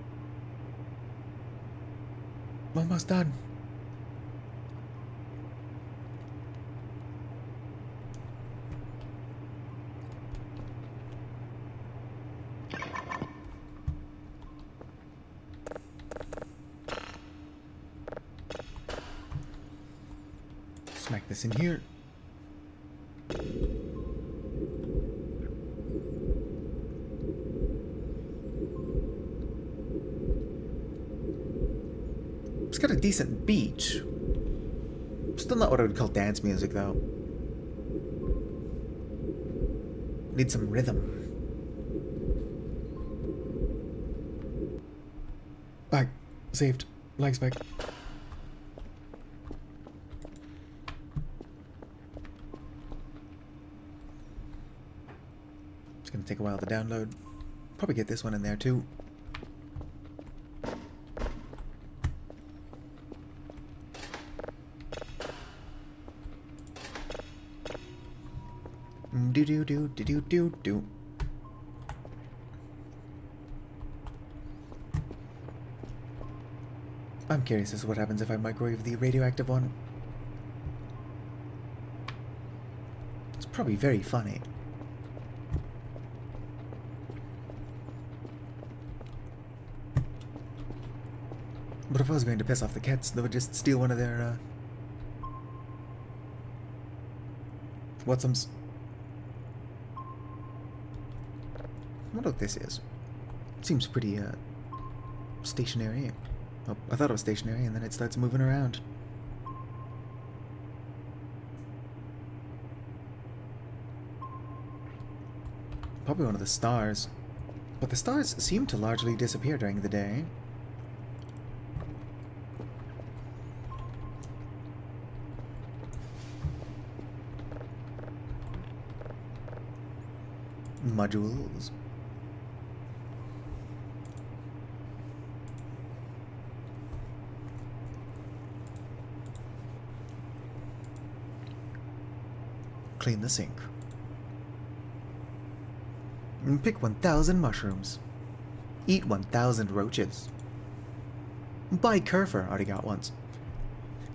Almost done. Smack this in here. It's got a decent beat. Still not what I would call dance music, though. Need some rhythm. Back. Saved. Legs back. It's gonna take a while to download. Probably get this one in there, too. Do. I'm curious as to what happens if I microwave the radioactive one. It's probably very funny. But if I was going to piss off the cats, they would just steal one of their, Whatsums. I wonder what this is. It seems pretty, stationary. Oh, I thought it was stationary, and then it starts moving around. Probably one of the stars. But the stars seem to largely disappear during the day. Modules. Clean the sink. And pick 1,000 mushrooms. Eat 1,000 roaches. Buy Kerfer. Already got once.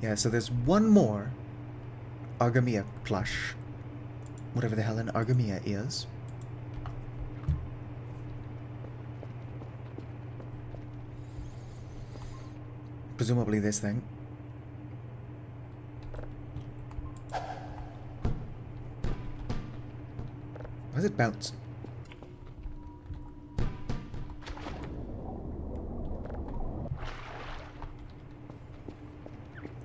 Yeah, so there's one more Argamia plush. Whatever the hell an Argamia is. Presumably this thing. Why does it bounce?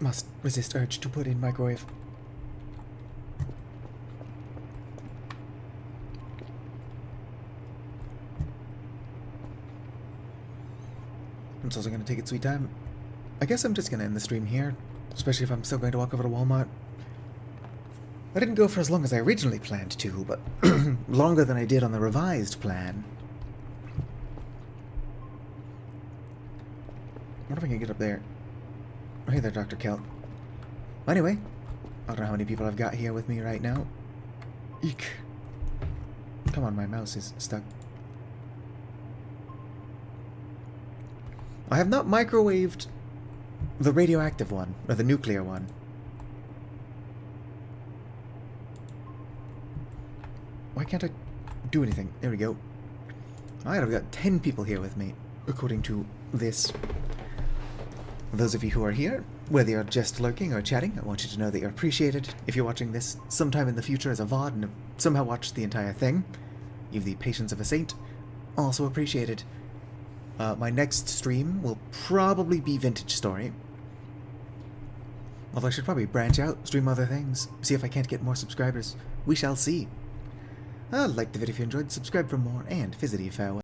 Must resist urge to put in microwave. It's also going to take its sweet time. I guess I'm just going to end the stream here, especially if I'm still going to walk over to Walmart. I didn't go for as long as I originally planned to, but longer than I did on the revised plan. I wonder if I can get up there. Oh, hey there, Dr. Kelt. Anyway, I don't know how many people I've got here with me right now. Eek. Come on, my mouse is stuck. I have not microwaved the radioactive one, or the nuclear one. Why can't I do anything? There we go. Alright, I've got 10 people here with me, according to this. Those of you who are here, whether you're just lurking or chatting, I want you to know that you're appreciated. If you're watching this sometime in the future as a VOD and have somehow watched the entire thing, you have the patience of a saint. Also appreciated. My next stream will probably be Vintage Story. Although I should probably branch out, stream other things, see if I can't get more subscribers. We shall see. Like the video if you enjoyed, subscribe for more, and visit you farewell.